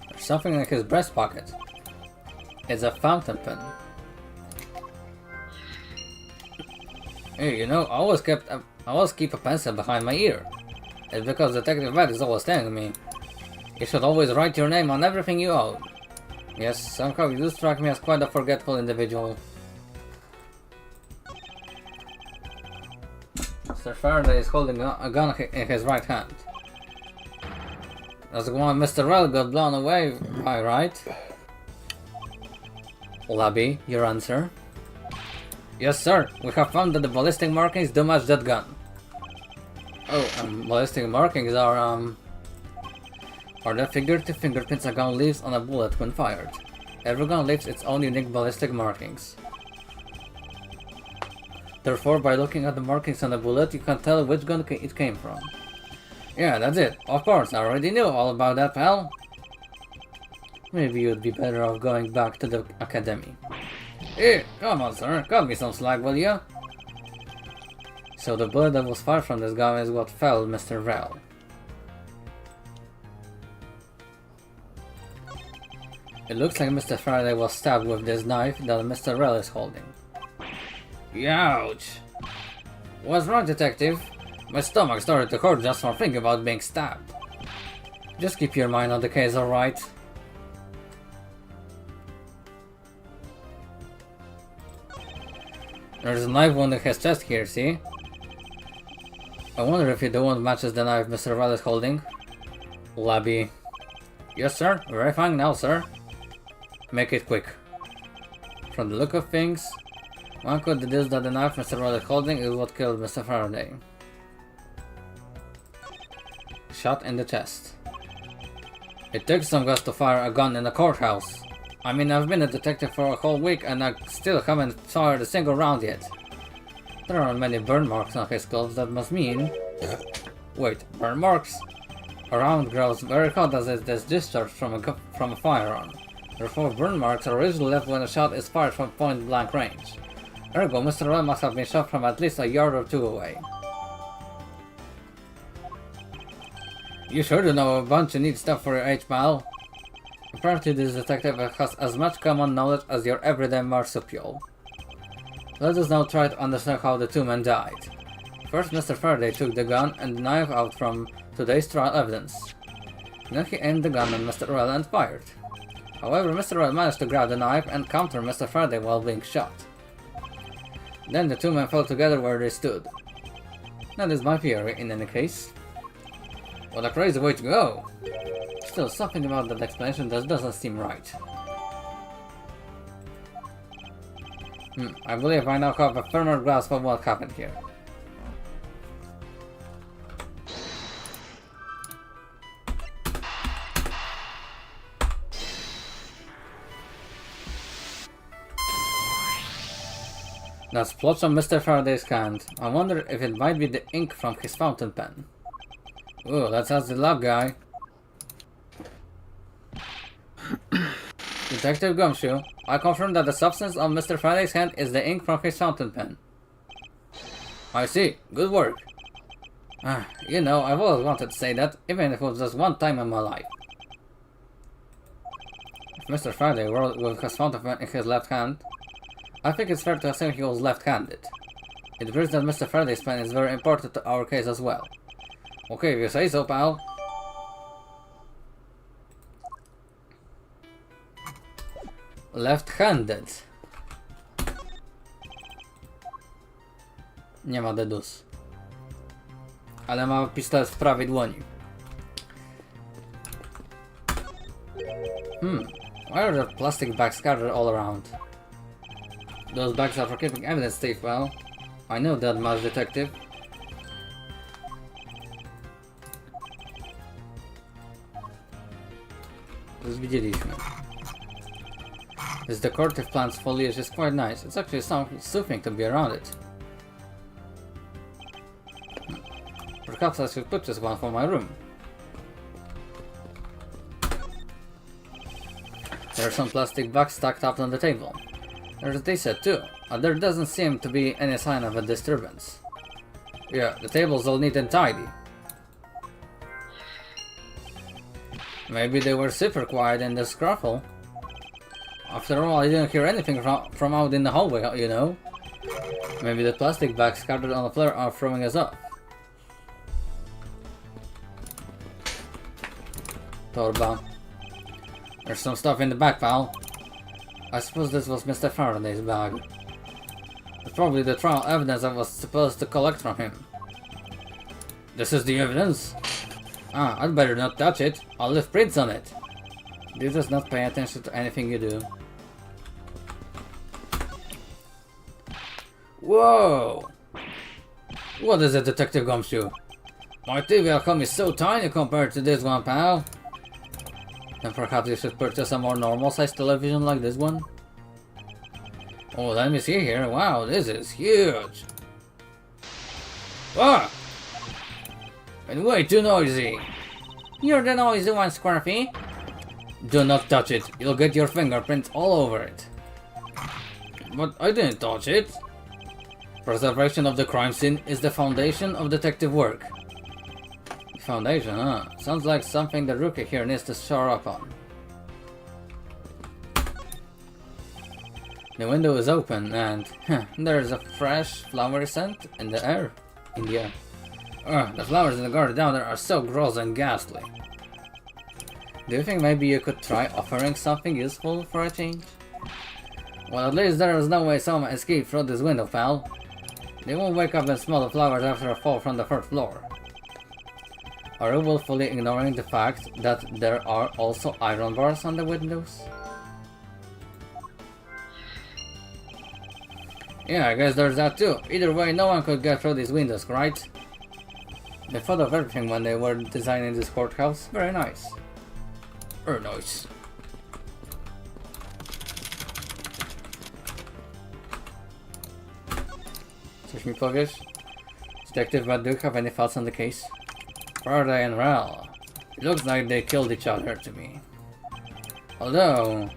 There's something in his breast pocket. It's a fountain pen. Hey, you know, I always keep a pencil behind my ear. It's because Detective Matt is always telling me. You should always write your name on everything you own. Yes, somehow you do strike me as quite a forgetful individual. Mr. Faraday is holding a gun in his right hand. That's the one Mr. Rell got blown away by, right? Labby, your answer? Yes, sir. We have found that the ballistic markings do match that gun. Oh, ballistic markings are the figurative fingerprints a gun leaves on a bullet when fired. Every gun leaves its own unique ballistic markings. Therefore, by looking at the markings on the bullet, you can tell which gun it came from. Yeah, that's it. Of course, I already knew all about that, pal. Maybe you'd be better off going back to the academy. Here, come on, sir. Cut me some slack, will you? So the bullet that was fired from this gun is what felled Mr. Rell. It looks like Mr. Faraday was stabbed with this knife that Mr. Rell is holding. Ouch! What's wrong, detective? My stomach started to hurt just from thinking about being stabbed. Just keep your mind on the case, alright? There's a knife wound in his chest here, see? I wonder if the wound matches the knife Mr. Rell is holding. Labby. Yes, sir. Verifying now, sir. Make it quick. From the look of things, one could deduce that the knife Mr. Rell is holding is what killed Mr. Faraday. Shot in the chest. It takes some guts to fire a gun in a courthouse. I mean, I've been a detective for a whole week and I still haven't fired a single round yet. There aren't many burn marks on his clothes, that must mean... Wait, burn marks? A round grows very hot as it is discharged from a firearm. Therefore, burn marks are usually left when a shot is fired from point-blank range. Ergo, Mr. Rell must have been shot from at least a yard or two away. You sure do know a bunch of neat stuff for your age, pal. Apparently this detective has as much common knowledge as your everyday marsupial. Let us now try to understand how the two men died. First, Mr. Faraday took the gun and the knife out from today's trial evidence. Then he aimed the gun at Mr. Rell and fired. However, Mr. Rell managed to grab the knife and counter Mr. Faraday while being shot. Then the two men fell together where they stood. That is my theory, in any case. What a crazy way to go! Still, something about that explanation that doesn't seem right. I believe I now have a firmer grasp of what happened here. That splotch on Mr. Faraday's hand. I wonder if it might be the ink from his fountain pen. Ooh, let's ask the lab guy. Detective Gumshoe, I confirm that the substance on Mr. Faraday's hand is the ink from his fountain pen. I see. Good work. You know, I've always wanted to say that, even if it was just one time in my life. If Mr. Faraday wrote with his fountain pen in his left hand, I think it's fair to assume he was left-handed. It appears that Mr. Faraday's pen is very important to our case as well. Okay, if you say so, pal. Left-handed. Nie ma dedus. Ale ma pistolet w prawej dłoni. Why are there plastic bags scattered all around? Those bags are for keeping evidence, Steve. Well, I know that much, detective. Już widzieliśmy. This decorative plant's foliage is quite nice. It's actually soothing to be around it. Perhaps I should purchase one for my room. There are some plastic bags stacked up on the table. There's a tea set too, and there doesn't seem to be any sign of a disturbance. Yeah, the table's all neat and tidy. Maybe they were super quiet in the scruffle. After all, I didn't hear anything from out in the hallway, you know. Maybe the plastic bags scattered on the floor are throwing us off. Torba. There's some stuff in the bag, pal. I suppose this was Mr. Faraday's bag. It's probably the trial evidence I was supposed to collect from him. This is the evidence? Ah, I'd better not touch it. I'll leave prints on it. Do just not pay attention to anything you do. Whoa! What is it, Detective Gumshoe? My TV outcome is so tiny compared to this one, pal. Then perhaps you should purchase a more normal-sized television like this one? Oh, let me see here. Wow, this is huge! Ah! And way too noisy! You're the noisy one, Scruffy! Do not touch it. You'll get your fingerprints all over it. But I didn't touch it. Preservation of the crime scene is the foundation of detective work. Foundation, huh? Sounds like something the rookie here needs to shore up on. The window is open and there's a fresh flowery scent in the air. The flowers in the garden down there are so gross and ghastly. Do you think maybe you could try offering something useful for a change? Well, at least there is no way someone escaped through this window, pal. They won't wake up and smell the flowers after a fall from the third floor. Are you willfully ignoring the fact that there are also iron bars on the windows? Yeah, I guess there's that too. Either way, no one could get through these windows, right? They thought of everything when they were designing this courthouse. Very nice. Very nice. Coś mi powiesz? Detective, but do you have any thoughts on the case? Faraday and Rel. It looks like they killed each other to me. Although,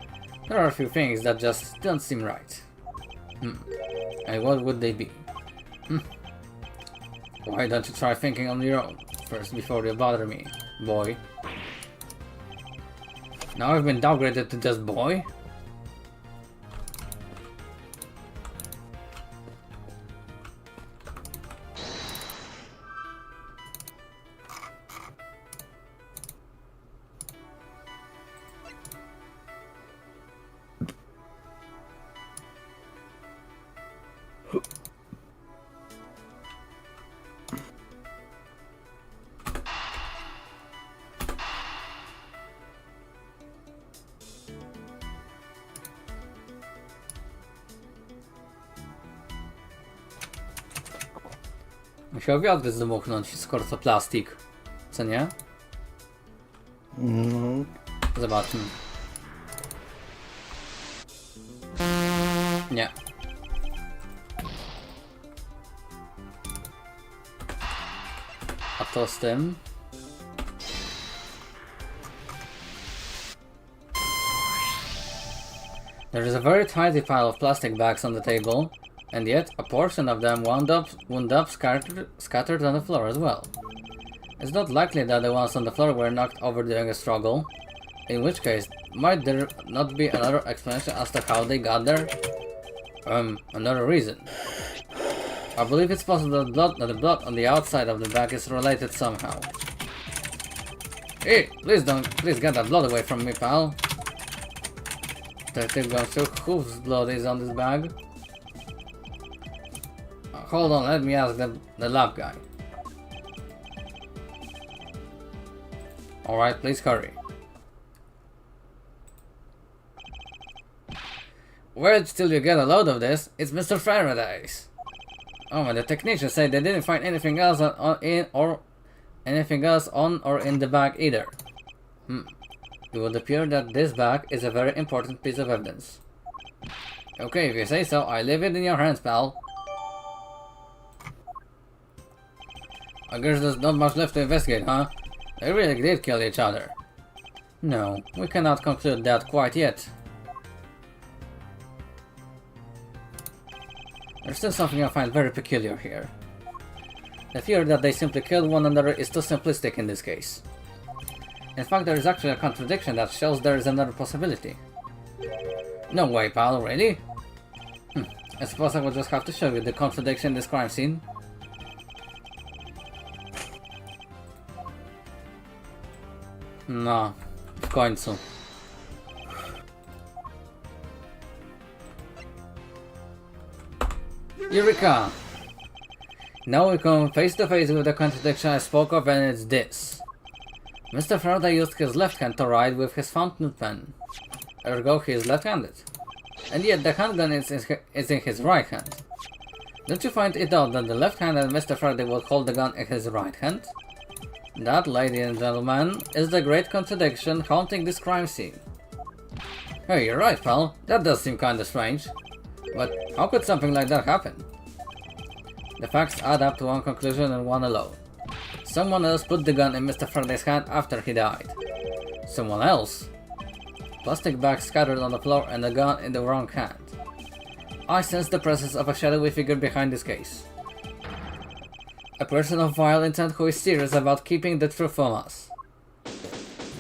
there are a few things that just don't seem right. And what would they be? Why don't you try thinking on your own first before you bother me, boy? Now I've been downgraded to just boy? Musiał wiatr zdmuchnąć, skoro to plastik. Co nie? Zobaczmy. Nie. A to z tym? There is a very tidy pile of plastic bags on the table, and yet a portion of them wound up scattered on the floor as well. It's not likely that the ones on the floor were knocked over during a struggle. In which case, might there not be another explanation as to how they got there? Another reason. I believe it's possible that the blood on the outside of the bag is related somehow. Hey, please get that blood away from me, pal. Detective goes through whose blood is on this bag. Hold on, let me ask the lab guy. Alright, please hurry. Wait till you get a load of this. It's Mr. Faraday's. Oh, and the technicians say they didn't find anything else on or in the bag either. It would appear that this bag is a very important piece of evidence. Okay, if you say so, I leave it in your hands, pal. I guess there's not much left to investigate, huh? They really did kill each other. No, we cannot conclude that quite yet. There's still something I find very peculiar here. The fear that they simply killed one another is too simplistic in this case. In fact, there is actually a contradiction that shows there is another possibility. No way, pal, really? I suppose I will just have to show you the contradiction in this crime scene. No, w końcu. Eureka! Now we come face to face with the contradiction I spoke of, and it's this. Mr. Faraday used his left hand to write with his fountain pen. Ergo, he is left-handed. And yet the handgun is in his right hand. Don't you find it odd that the left-handed Mr. Faraday would hold the gun in his right hand? That, ladies and gentlemen, is the great contradiction haunting this crime scene. Hey, you're right, pal. That does seem kinda strange. But how could something like that happen? The facts add up to one conclusion and one alone. Someone else put the gun in Mr. Faraday's hand after he died. Someone else? Plastic bags scattered on the floor and the gun in the wrong hand. I sense the presence of a shadowy figure behind this case. A person of vile intent who is serious about keeping the truth from us.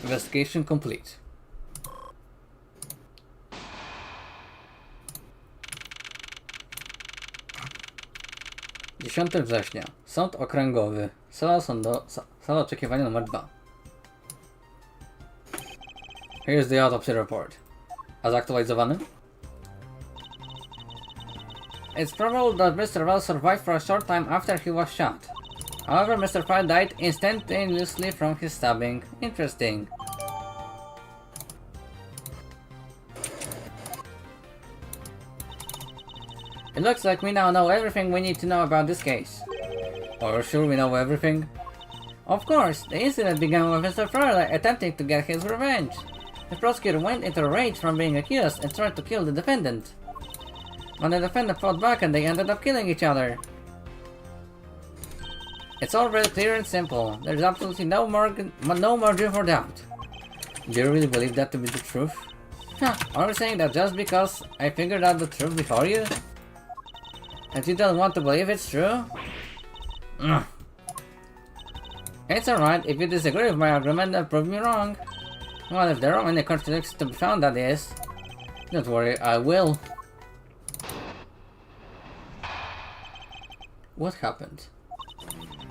Investigation complete. Września. Sąd Okręgowy. Sala oczekiwania numer 2. Here's the autopsy report. A zaktualizowany? It's probable that Mr. Well survived for a short time after he was shot. However, Mr. Fry died instantaneously from his stabbing. Interesting. It looks like we now know everything we need to know about this case. Are you sure we know everything? Of course, the incident began with Mr. Faraday attempting to get his revenge. The prosecutor went into a rage from being accused and tried to kill the defendant. But the defendant fought back and they ended up killing each other. It's all very clear and simple. There's absolutely no margin for doubt. Do you really believe that to be the truth? Are you saying that just because I figured out the truth before you? And you don't want to believe it's true? It's alright, if you disagree with my argument, then prove me wrong. Well, if there are any contradictions to be found, that is. Don't worry, I will. What happened?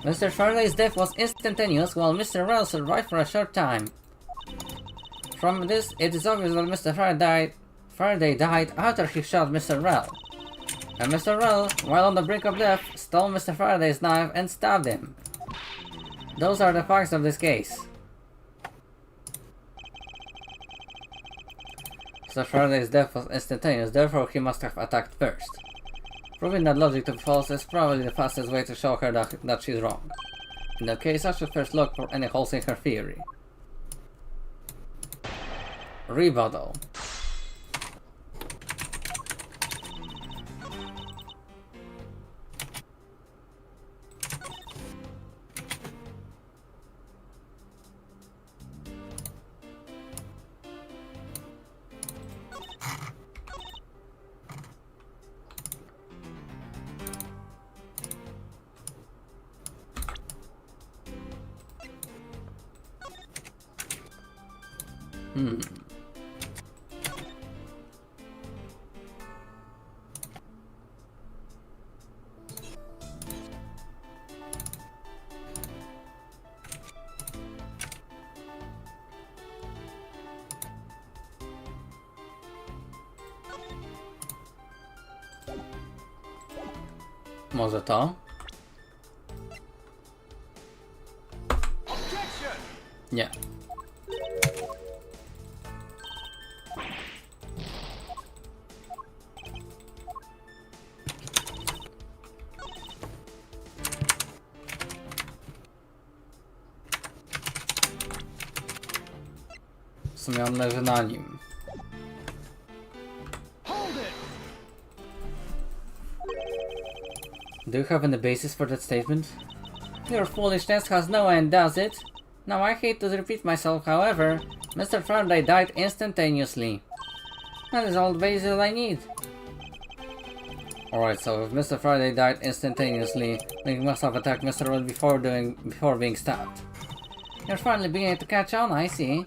Mr. Faraday's death was instantaneous, while Mr. Rell survived for a short time. From this, it is obvious that Mr. Faraday died after he shot Mr. Rell. And Mr. Rell, while on the brink of death, stole Mr. Faraday's knife and stabbed him. Those are the facts of this case. Mr. Faraday's death was instantaneous, therefore he must have attacked first. Proving that logic to be false is probably the fastest way to show her that she's wrong. In that case, I should first look for any holes in her theory. Rebuttal. Może to? Nie. W sumie on leży na nim. Do you have any basis for that statement? Your foolishness has no end, does it? Now I hate to repeat myself, however, Mr. Faraday died instantaneously. That is all the basis I need. Alright, so if Mr. Faraday died instantaneously, then he must have attacked Mr. Will before being stabbed. You're finally beginning to catch on, I see.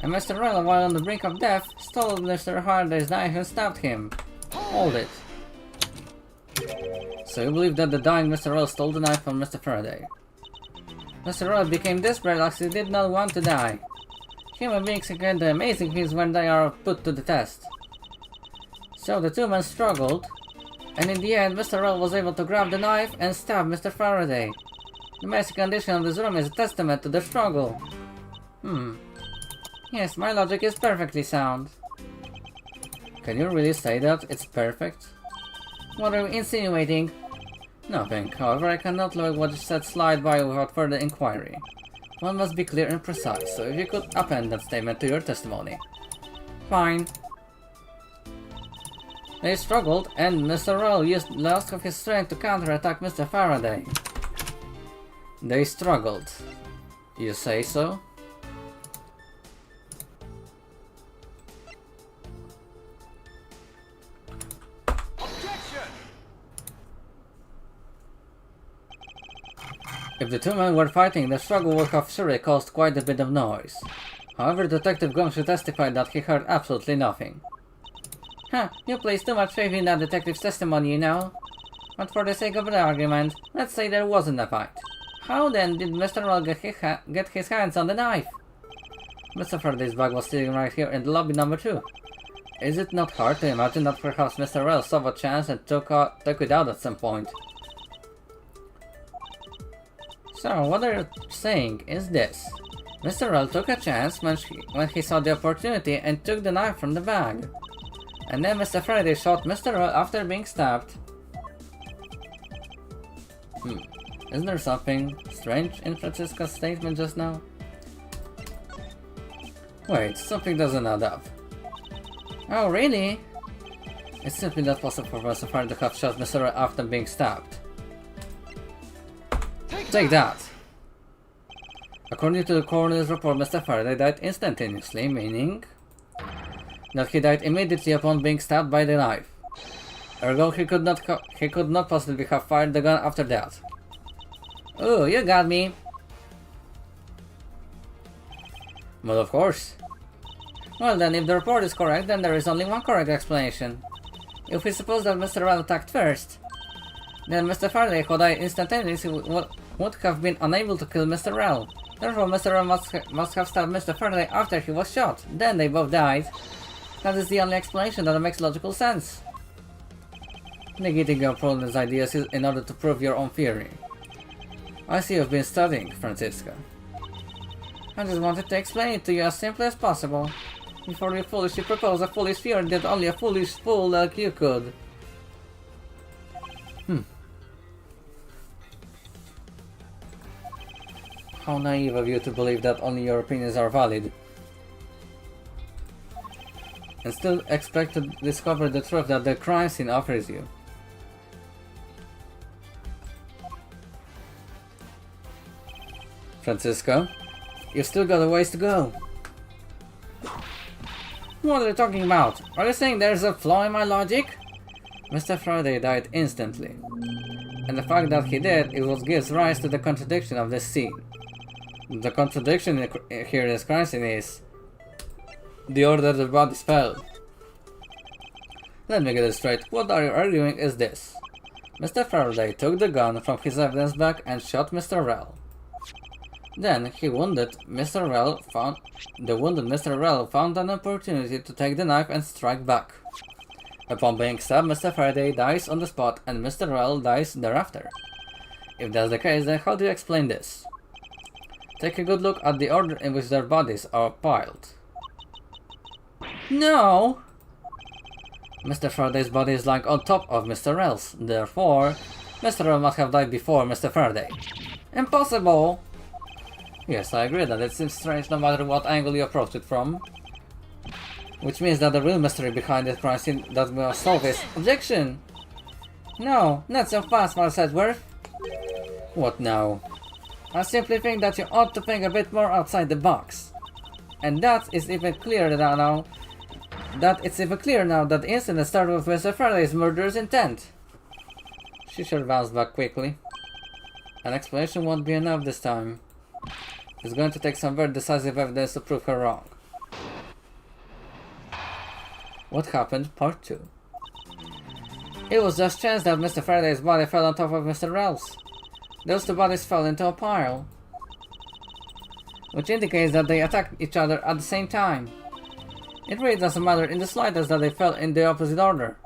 And Mr. Rella, while on the brink of death, stole Mr. Faraday's knife and stabbed him. Hold it. So you believe that the dying Mr. Rella stole the knife from Mr. Faraday? Mr. Rella became desperate as he did not want to die. Human beings can do amazing things when they are put to the test. So the two men struggled, and in the end Mr. Rella was able to grab the knife and stab Mr. Faraday. The messy condition of this room is a testament to the struggle. Yes, my logic is perfectly sound. Can you really say that? It's perfect? What are you insinuating? Nothing. However, I cannot let what you said slide by without further inquiry. One must be clear and precise, so if you could append that statement to your testimony. Fine. They struggled, and Mr. Roll used the last of his strength to counterattack Mr. Faraday. They struggled. You say so? If the two men were fighting, the struggle would have surely caused quite a bit of noise. However, Detective Gumshoe testified that he heard absolutely nothing. You place too much faith in that detective's testimony, you know. But for the sake of the argument, let's say there wasn't a fight. How then did Mr. Roll get his hands on the knife? Mr. Faraday's bag was sitting right here in the lobby number 2. Is it not hard to imagine that perhaps Mr. Roll saw a chance and took it out at some point? So, what they're saying is this. Mr. Rell took a chance when he saw the opportunity and took the knife from the bag. And then Mr. Faraday shot Mr. Rell after being stabbed. Isn't there something strange in Francisca's statement just now? Wait, something doesn't add up. Oh, really? It's simply not possible for Mr. Faraday to have shot Mr. Rell after being stabbed. Take that! According to the coroner's report, Mr. Faraday died instantaneously, meaning that he died immediately upon being stabbed by the knife. Ergo, he could not possibly have fired the gun after that. Ooh, you got me! Well, of course. Well then, if the report is correct, then there is only one correct explanation. If we suppose that Mr. Rell attacked first, then Mr. Faraday, who died instantaneously, would have been unable to kill Mr. Rell. Therefore, Mr. Rell must have stabbed Mr. Faraday after he was shot. Then they both died. That is the only explanation that makes logical sense. Negating your opponent's ideas in order to prove your own theory. I see you've been studying, Francisca. I just wanted to explain it to you as simply as possible, before you foolishly propose a foolish theory that only a foolish fool like you could. How naive of you to believe that only your opinions are valid, and still expect to discover the truth that the crime scene offers you. Francisco, you've still got a ways to go. What are you talking about? Are you saying there's a flaw in my logic? Mr. Faraday died instantly, and the fact that he did is what gives rise to the contradiction of this scene. The contradiction here in this crime scene is the order the bodies fell. Let me get it straight. What are you arguing is this. Mr. Faraday took the gun from his evidence bag and shot Mr. Rell. Then the wounded Mr. Rell found an opportunity to take the knife and strike back. Upon being stabbed, Mr. Faraday dies on the spot and Mr. Rell dies thereafter. If that's the case, then how do you explain this? Take a good look at the order in which their bodies are piled. No! Mr. Faraday's body is lying on top of Mr. Rell's. Therefore, Mr. Rell must have died before Mr. Faraday. Impossible! Yes, I agree that it seems strange no matter what angle you approach it from. Which means that the real mystery behind this crime scene that we must solve is objection! No, not so fast, Miles Edgeworth. What now? I simply think that you ought to think a bit more outside the box. And that is even clearer now. It's even clearer now that the incident started with Mr. Faraday's murderous intent. She should bounce back quickly. An explanation won't be enough this time. It's going to take some very decisive evidence to prove her wrong. What happened? Part 2. It was just chance that Mr. Faraday's body fell on top of Mr. Rell's. Those two bodies fell into a pile, which indicates that they attacked each other at the same time. It really doesn't matter in the slightest that they fell in the opposite order.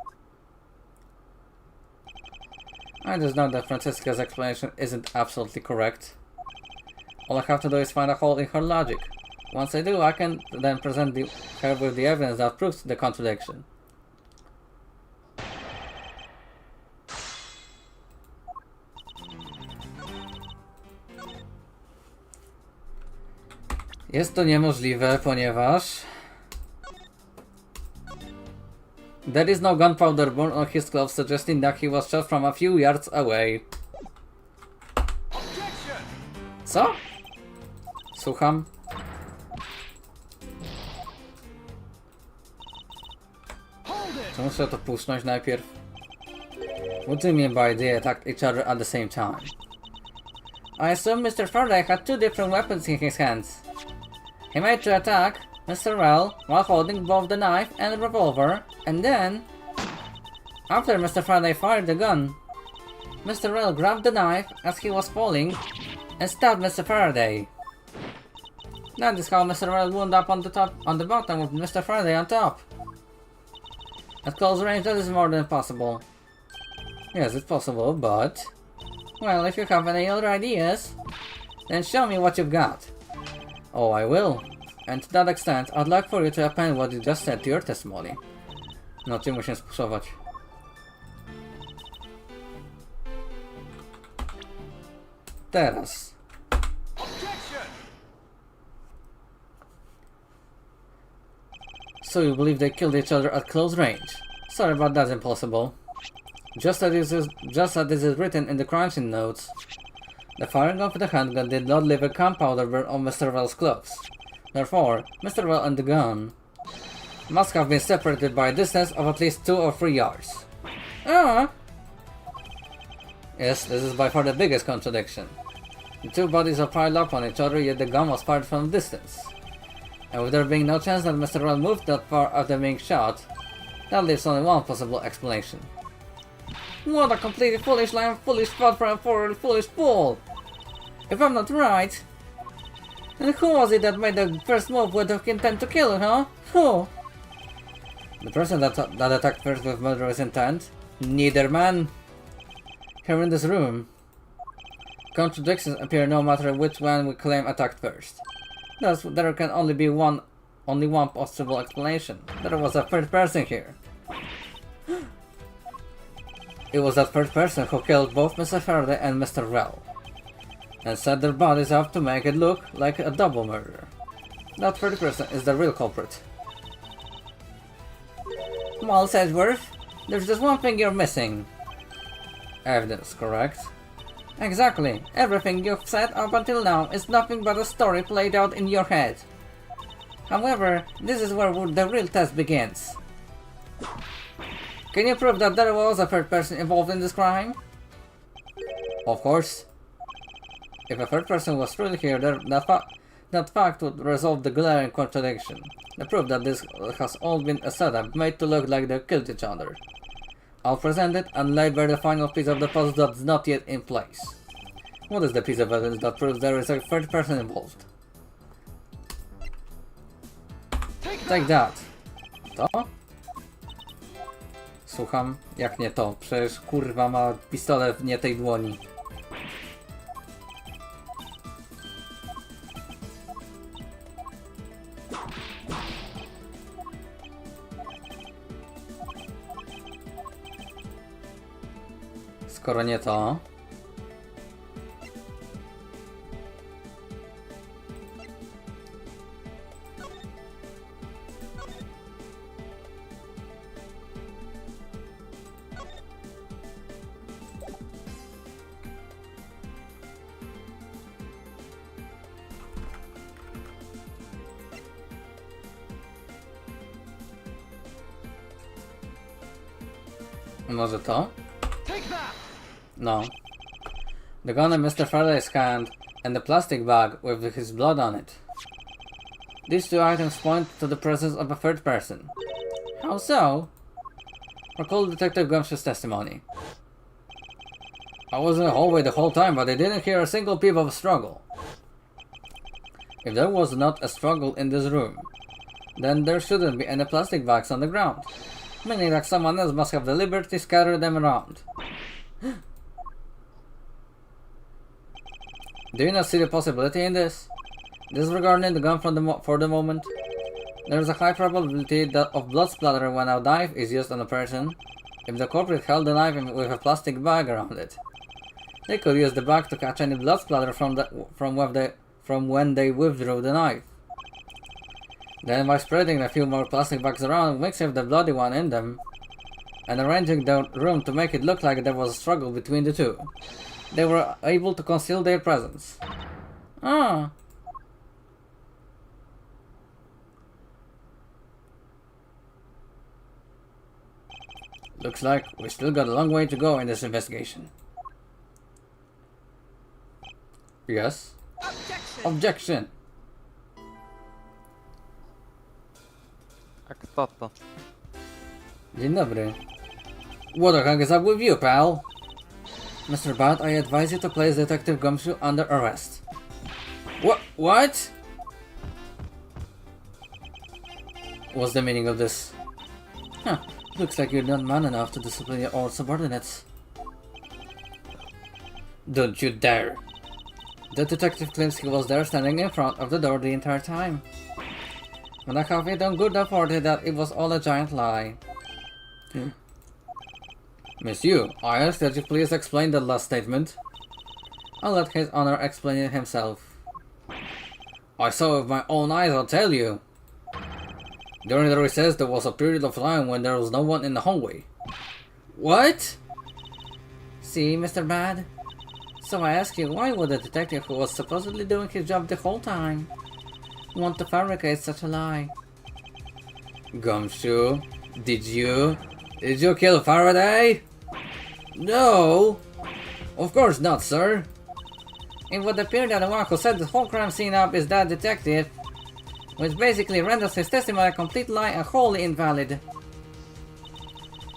I just know that Francisca's explanation isn't absolutely correct. All I have to do is find a hole in her logic. Once I do, I can then present her with the evidence that proves the contradiction. Jest to niemożliwe, ponieważ there is no gunpowder burn on his clothes, suggesting that he was shot from a few yards away. Co? Słucham. To muszę to puszczać najpierw. What do you mean by they attacked each other at the same time? I assume Mr. Faraday had two different weapons in his hands. He made to attack Mr. Rell while holding both the knife and the revolver, and then, after Mr. Faraday fired the gun, Mr. Rell grabbed the knife as he was falling and stabbed Mr. Faraday. That is how Mr. Rell wound up on the bottom with Mr. Faraday on top. At close range, that is more than possible. Yes, it's possible, but... well, if you have any other ideas, then show me what you've got. Oh, I will. And to that extent, I'd like for you to append what you just said to your testimony. No, ty muszę spuszować. Teraz. So you believe they killed each other at close range? Sorry, but that's impossible. Just as this is written in the crime scene notes, the firing of the handgun did not leave a gunpowder burn on Mr. Rell's clothes. Therefore, Mr. Rell and the gun must have been separated by a distance of at least 2 or 3 yards. Yes, this is by far the biggest contradiction. The two bodies are piled up on each other, yet the gun was fired from a distance. And with there being no chance that Mr. Rell moved that far after being shot, that leaves only one possible explanation. What a completely foolish lie and foolish thought for a foolish fool! If I'm not right, then who was it that made the first move with the intent to kill, huh? Who? The person that attacked first with murderous intent? Neither man. Here in this room, contradictions appear no matter which one we claim attacked first. Thus, there can only be only one possible explanation. There was a third person here. It was that third person who killed both Mr. Faraday and Mr. Rell, and set their bodies up to make it look like a double murder. That third person is the real culprit. Miles Edgeworth, there's just one thing you're missing. Evidence, correct? Exactly. Everything you've said up until now is nothing but a story played out in your head. However, this is where the real test begins. Can you prove that there was a third person involved in this crime? Of course. If a third person was truly here, that fact would resolve the glaring contradiction. The proof that this has all been a setup made to look like they killed each other. I'll present it and lay bare the final piece of the puzzle that's not yet in place. What is the piece of evidence that proves there is a third person involved? Take that. To? Słucham? Jak nie to? Przecież kurwa ma pistolet w nie tej dłoni. Skoro nie to... Może to? No. The gun in Mr. Faraday's hand and the plastic bag with his blood on it. These two items point to the presence of a third person. How so? Recall Detective Gumshoe's testimony. I was in the hallway the whole time, but I didn't hear a single peep of a struggle. If there was not a struggle in this room, then there shouldn't be any plastic bags on the ground. Meaning that someone else must have deliberately scattered them around. Do you not see the possibility in this? Disregarding the gun for the moment, there is a high probability of blood splatter when a knife is used on a person. If the culprit held the knife with a plastic bag around it, they could use the bag to catch any blood splatter from when they withdrew the knife. Then by spreading a few more plastic bags around, mixing the bloody one in them, and arranging the room to make it look like there was a struggle between the two, they were able to conceal their presence. Ah. Looks like we still got a long way to go in this investigation. Yes? Objection!
A kto to?
Dzień dobry. What the heck is up with you, pal? Mr. Bat, I advise you to place Detective Gumshoe under arrest. What? What's the meaning of this? Huh. Looks like you're not man enough to discipline your own subordinates. Don't you dare! The detective claims he was there standing in front of the door the entire time. And I have it on good authority that it was all a giant lie. Miss Yu, I ask that you please explain the last statement. I'll let His Honor explain it himself. I saw with my own eyes, I'll tell you. During the recess, there was a period of time when there was no one in the hallway. What? See, Mr. Bad? So I ask you, why would the detective who was supposedly doing his job the whole time want to fabricate such a lie? Gumshoe, did you kill Faraday? No! Of course not, sir. It would appear that the one who set the whole crime scene up is that detective, which basically renders his testimony a complete lie and wholly invalid.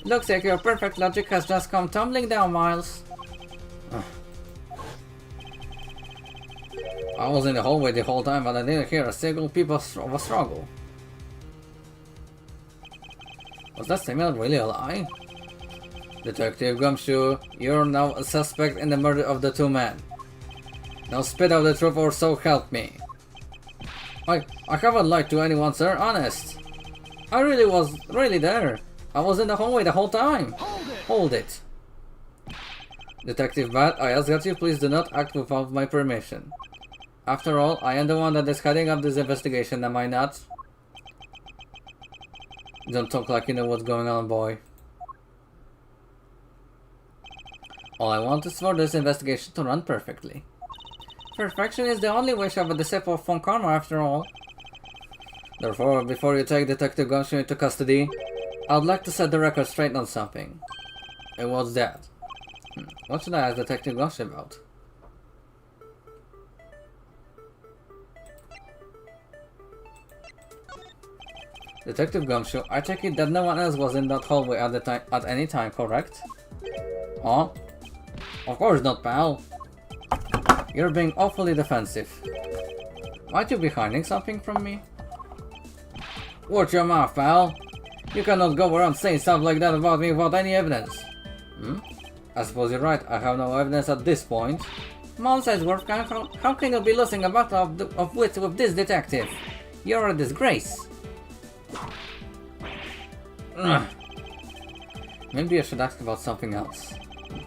Looks like your perfect logic has just come tumbling down, Miles. I was in the hallway the whole time, but I didn't hear a single peep of a struggle. Was that statement really a lie? Detective Gumshoe, you're now a suspect in the murder of the two men. Now spit out the truth or so help me. I haven't lied to anyone, sir, honest. I was really there. I was in the hallway the whole time. Hold it. Detective Bat, I ask that you please do not act without my permission. After all, I am the one that is heading up this investigation, am I not? Don't talk like you know what's going on, boy. All I want is for this investigation to run perfectly. Perfection is the only wish of a disciple from karma, after all. Therefore, before you take Detective Gumshoe into custody, I'd like to set the record straight on something. And what's that? What should I ask Detective Gumshoe about? Detective Gumshoe, I take it that no one else was in that hallway at any time, correct? Huh? Of course not, pal. You're being awfully defensive. Might you be hiding something from me? Watch your mouth, pal. You cannot go around saying stuff like that about me without any evidence. I suppose you're right, I have no evidence at this point. Mons Edgeworth, how can you be losing a battle of wits with this detective? You're a disgrace. Maybe I should ask about something else.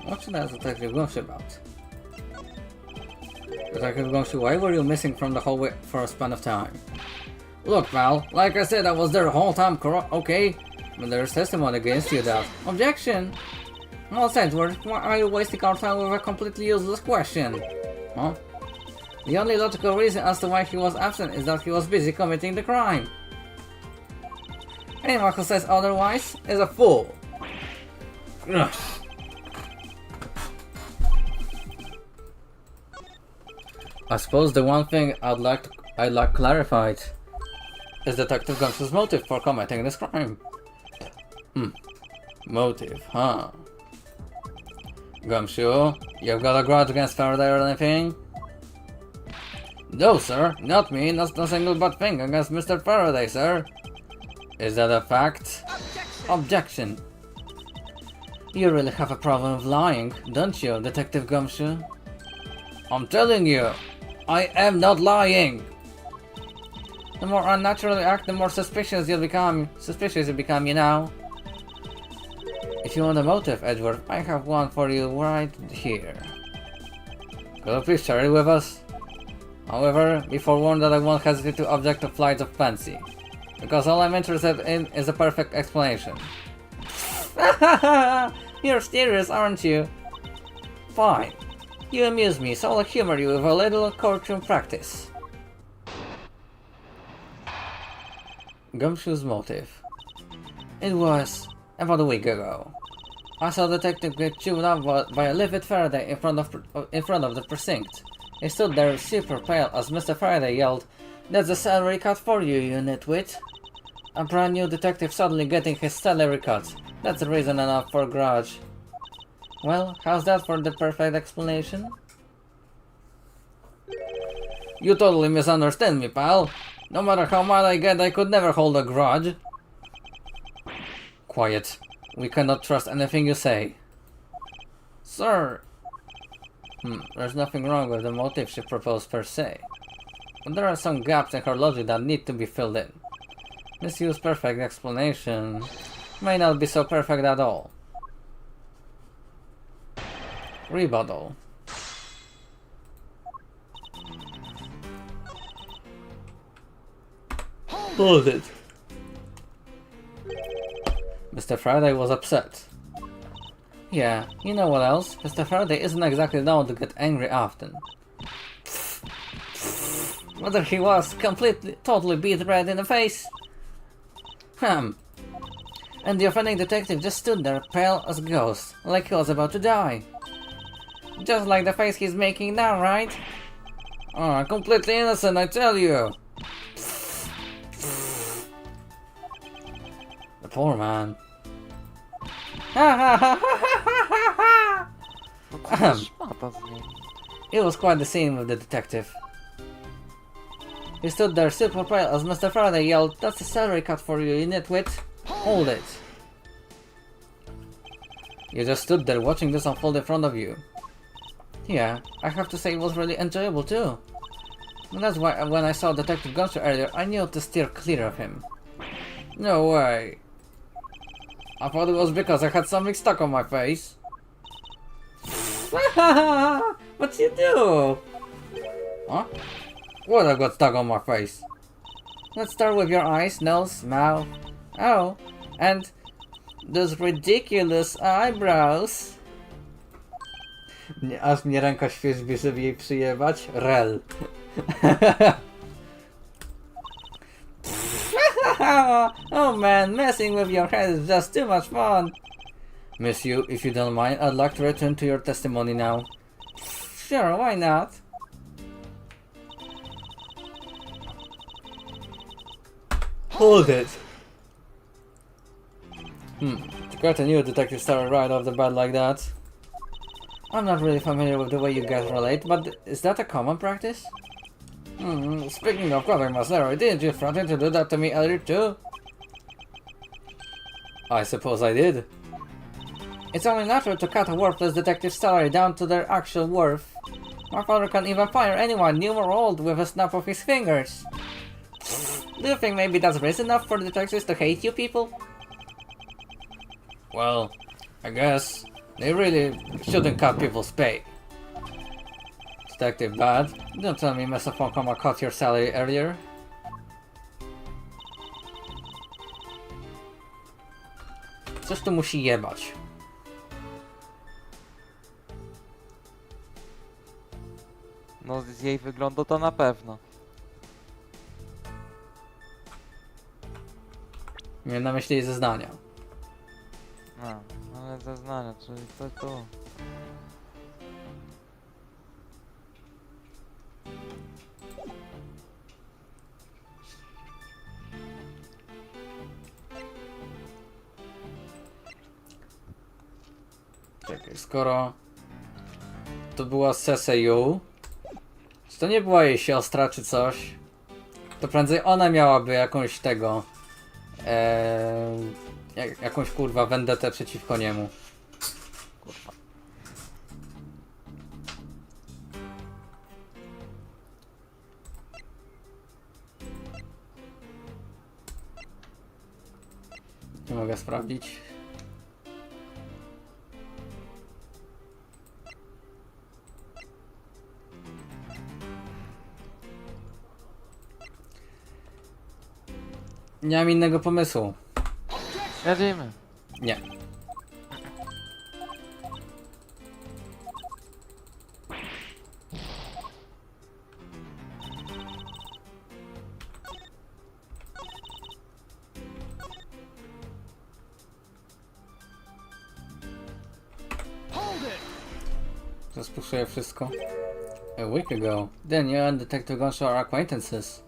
What should I ask Detective Gumshoe about? Detective Gumshoe, why were you missing from the hallway for a span of time? Look, pal, like I said, I was there the whole time, okay? But there's testimony against you that. Objection! Mons Edgeworth, why are you wasting our time with a completely useless question? Huh? The only logical reason as to why he was absent is that he was busy committing the crime. Anyone who says otherwise is a fool. Ugh. I suppose the one thing I'd like clarified is Detective Gumshoe's motive for committing this crime. Motive, huh? Gumshoe, you've got a grudge against Faraday or anything? No, sir, not me, not a single but thing against Mr. Faraday, sir. Is that a fact? Objection. You really have a problem with lying, don't you, Detective Gumshoe? I'm telling you, I am not lying! The more unnatural you act, the more suspicious you become, you know. If you want a motive, Edgeworth, I have one for you right here. Could you please share it with us? However, be forewarned that I won't hesitate to object to flights of fancy, because all I'm interested in is a perfect explanation. You're serious, aren't you? Fine. You amuse me, so I'll humor you with a little courtroom practice. Gumshoe's motive. It was about a week ago. I saw a detective get chewed up by a livid Faraday in front of the precinct. He stood there super pale as Mr. Faraday yelled, "That's a salary cut for you, you nitwit." A brand new detective suddenly getting his salary cut. That's reason enough for a grudge. Well, how's that for the perfect explanation? You totally misunderstand me, pal. No matter how mad I get, I could never hold a grudge. Quiet. We cannot trust anything you say. Sir! There's nothing wrong with the motive she proposed per se. But there are some gaps in her logic that need to be filled in. Misused perfect explanation may not be so perfect at all. Rebuttal. Hold it. Mr. Faraday was upset. Yeah, you know what else? Mr. Faraday isn't exactly known to get angry often. Whether he was totally beat red in the face. And the offending detective just stood there, pale as a ghost, like he was about to die. Just like the face he's making now, right? Oh, completely innocent, I tell you! The poor man. It was quite the scene with the detective. He stood there super pale as Mr. Faraday yelled, "That's a salary cut for you, you nitwit! Hold it!" You just stood there watching this unfold in front of you. Yeah, I have to say it was really enjoyable too. And that's why when I saw Detective Gumshoe earlier, I knew to steer clear of him. No way. I thought it was because I had something stuck on my face. What you do? Huh? What I got stuck on my face? Let's start with your eyes, nose, mouth. Oh, and those ridiculous eyebrows. Aż mnie ręka świeżbi, żeby jej przyjebać. Rel. Oh man, messing with your head is just too much fun. Miss you, if you don't mind, I'd like to return to your testimony now. Sure, why not? Hold it. To get a new detective started right off the bat like that. I'm not really familiar with the way you guys relate, but is that a common practice? Speaking of covering my salary, didn't you threaten to do that to me earlier too? I suppose I did. It's only natural to cut a worthless detective's salary down to their actual worth. My father can even fire anyone new or old with a snap of his fingers. Do you think maybe that's reason enough for detectives to hate you people? Well, I guess they really shouldn't cut people's pay. Detective Bad, don't tell me Mr. Funkoma cut your salary earlier. Coś tu musi jebać.
No z jej wyglądu to na pewno.
Miałem na myśli jej zeznania.
No, ale zeznania, czyli to tu.
Czekaj, skoro to była Seseju, czy to nie była jej siostra czy coś, to prędzej ona miałaby jakąś tego, jakąś kurwa vendetę przeciwko niemu. Kurwa. Nie mogę sprawdzić. Nie mam innego pomysłu.
Jadzimy.
Nie. Zaspuszczuję wszystko. A week ago, then you and Detective Gonsho are acquaintances.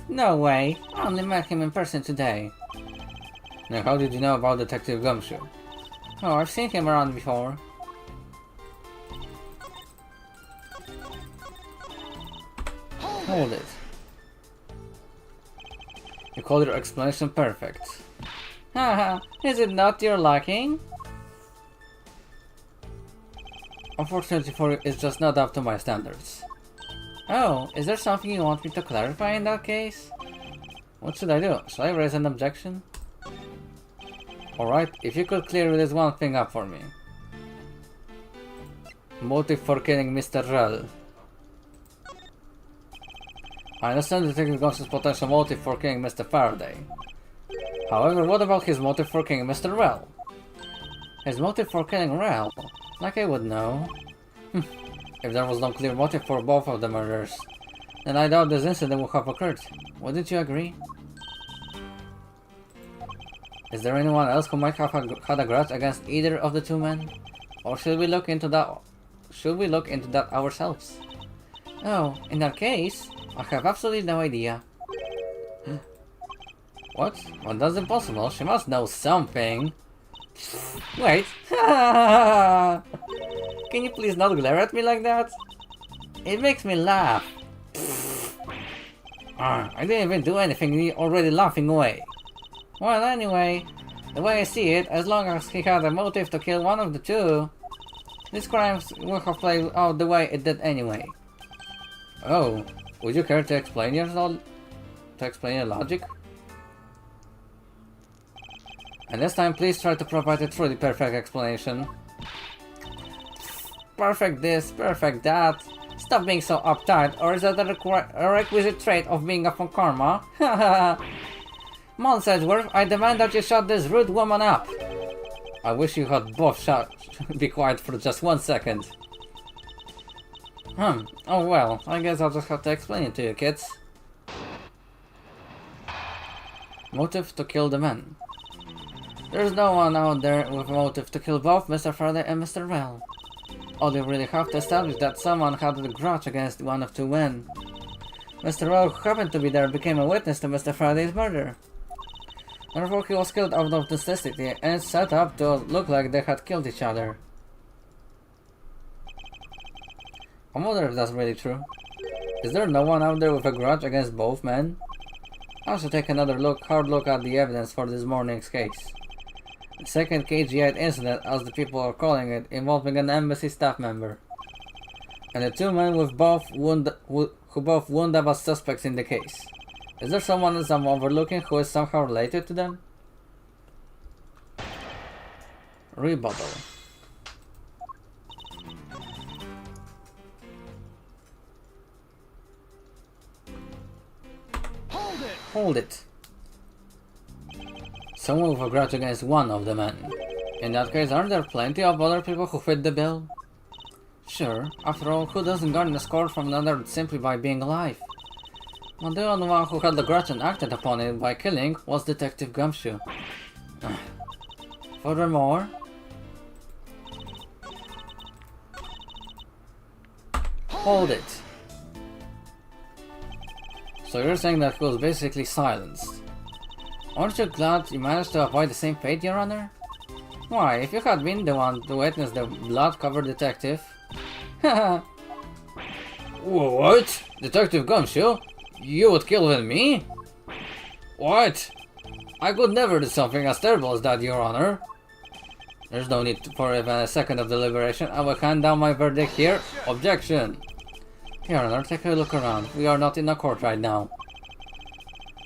No way, I only met him in person today. Now how did you know about Detective Gumshoe? Oh, I've seen him around before. Hold it. You called your explanation perfect. Haha, is it not your liking? Unfortunately for you, it's just not up to my standards. Oh, is there something you want me to clarify in that case? What should I do? Should I raise an objection? Alright, if you could clear this one thing up for me. Motive for killing Mr. Rell. I understand Detective Gumshoe's potential motive for killing Mr. Faraday. However, what about his motive for killing Mr. Rell? His motive for killing Rell? Like I would know. If there was no clear motive for both of the murders, then I doubt this incident would have occurred. Wouldn't you agree? Is there anyone else who might have had a grudge against either of the two men? Or should we look into that? Should we look into that ourselves? Oh, in that case, I have absolutely no idea. What? Well, that's impossible. She must know something. Wait. Can you please not glare at me like that? It makes me laugh. I didn't even do anything, you're already laughing away. Well, anyway, the way I see it, as long as he had a motive to kill one of the two, this crime would have played out the way it did anyway. Oh, would you care to explain your logic? And this time, please try to provide a truly perfect explanation. Perfect this, perfect that. Stop being so uptight, or is that a requisite trait of being a Funkarma? Haha. Mons Edgeworth, I demand that you shut this rude woman up. I wish you had both be quiet for just 1 second. Oh well, I guess I'll just have to explain it to you, kids. Motive to kill the men. There's no one out there with a motive to kill both Mr. Faraday and Mr. Rell. All you really have to establish that someone had a grudge against one of two men. Mr. Rell, who happened to be there, became a witness to Mr. Faraday's murder. Therefore, he was killed out of necessity and set up to look like they had killed each other. I wonder if that's really true. Is there no one out there with a grudge against both men? I should take another hard look at the evidence for this morning's case. The second KG8 incident, as the people are calling it, involving an embassy staff member. And the two men with who both wound up as suspects in the case. Is there someone else I'm overlooking who is somehow related to them? Rebuttal. Hold it! Someone with a grudge against one of the men. In that case, aren't there plenty of other people who fit the bill? Sure, after all, who doesn't garner a score from another simply by being alive? But the only one who had the grudge and acted upon it by killing was Detective Gumshoe. Furthermore... Hold it! So you're saying that he was basically silenced. Aren't you glad you managed to avoid the same fate, Your Honor? Why, if you had been the one to witness the blood-covered detective... What? Detective Gumshoe? You would kill even me? What? I could never do something as terrible as that, Your Honor. There's no need for even a second of deliberation. I will hand down my verdict here. Objection! Your Honor, take a look around. We are not in a court right now.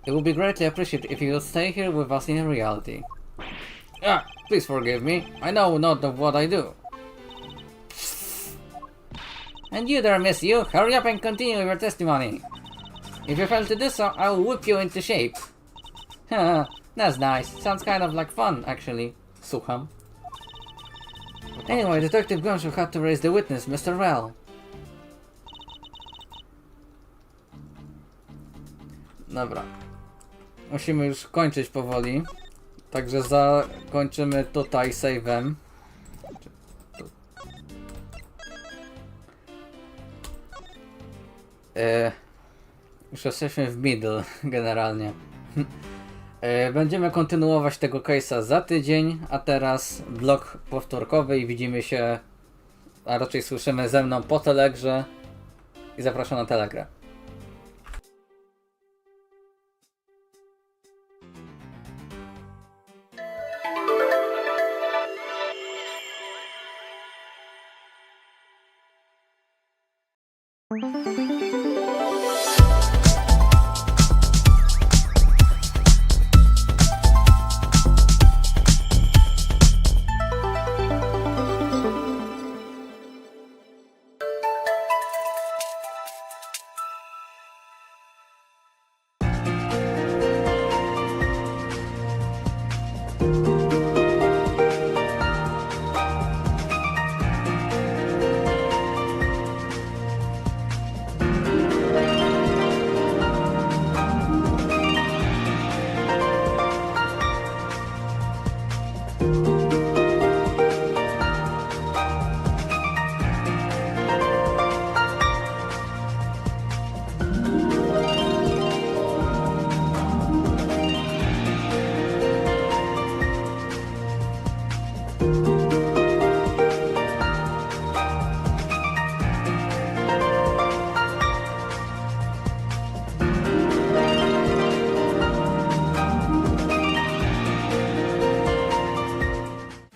It would be greatly appreciated if you would stay here with us in reality. Please forgive me. I know not of what I do. And you there, miss you. Hurry up and continue with your testimony. If you fail to do so, I will whip you into shape. That's nice. Sounds kind of like fun, actually. Słucham. Anyway, Detective Gumshoe had to raise the witness, Mr. Well. Dobra. Musimy już kończyć powoli. Także zakończymy tutaj save'em. Już jesteśmy w middle generalnie. Będziemy kontynuować tego case'a za tydzień, a teraz blok powtórkowy i widzimy się, a raczej słyszymy ze mną po Telegrze i zapraszam na Telegrę.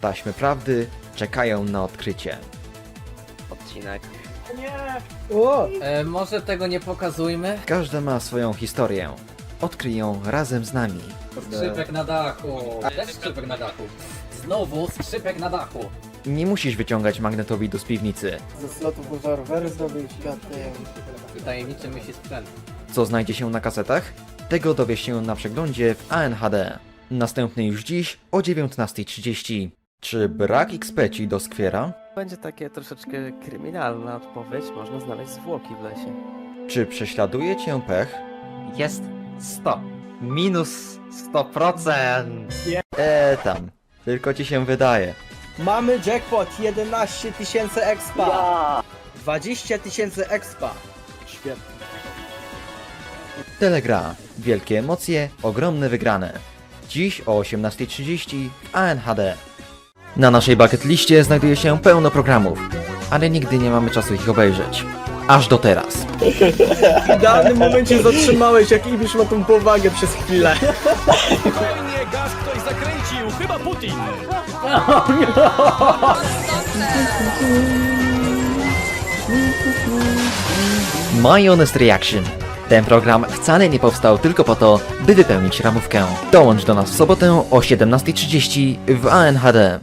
Taśmy prawdy czekają na odkrycie.
Odcinek.
Może tego nie pokazujmy?
Każda ma swoją historię. Odkryj ją razem z nami.
Skrzypek na dachu. Też skrzypek na dachu. Znowu skrzypek na dachu.
Nie musisz wyciągać magnetowidu z piwnicy.
Ze slotu można rowery zdobyć, światem.
Tajemniczy myśli sprzęt.
Co znajdzie się na kasetach? Tego dowiesz się na przeglądzie w ANHD. Następny już dziś o 19:30. Czy brak XP ci doskwiera?
Będzie takie troszeczkę kryminalna odpowiedź. Można znaleźć zwłoki w lesie.
Czy prześladuje cię pech?
Jest 100. Minus 100%.
Tam. Tylko ci się wydaje.
Mamy jackpot 11 000 expa. 20 000 expa. Świetnie.
Telegra. Wielkie emocje, ogromne wygrane. Dziś o 18:30 w ANHD. Na naszej bucket liście znajduje się pełno programów, ale nigdy nie mamy czasu ich obejrzeć. Aż do teraz.
W idealnym momencie zatrzymałeś, jak Ibisz ma tą powagę przez chwilę.
Spokojnie, gaz ktoś zakręcił, chyba Putin.
My Honest Reaction. Ten program wcale nie powstał tylko po to, by wypełnić ramówkę. Dołącz do nas w sobotę o 17:30 w ANHD.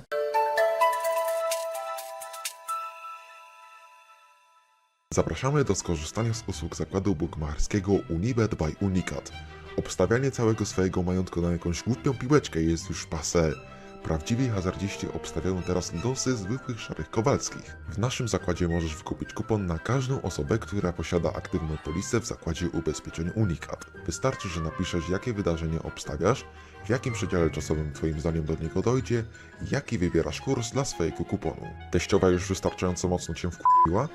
Zapraszamy do skorzystania z usług zakładu bukmacherskiego Unibet by Unicat. Obstawianie całego swojego majątku na jakąś głupią piłeczkę jest już passé. Prawdziwi hazardziści obstawiają teraz losy zwykłych szarych Kowalskich. W naszym zakładzie możesz wykupić kupon na każdą osobę, która posiada aktywną polisę w zakładzie ubezpieczeń Unicat. Wystarczy, że napiszesz, jakie wydarzenie obstawiasz, w jakim przedziale czasowym Twoim zdaniem do niego dojdzie i jaki wybierasz kurs dla swojego kuponu. Teściowa już wystarczająco mocno Cię wkurwiła?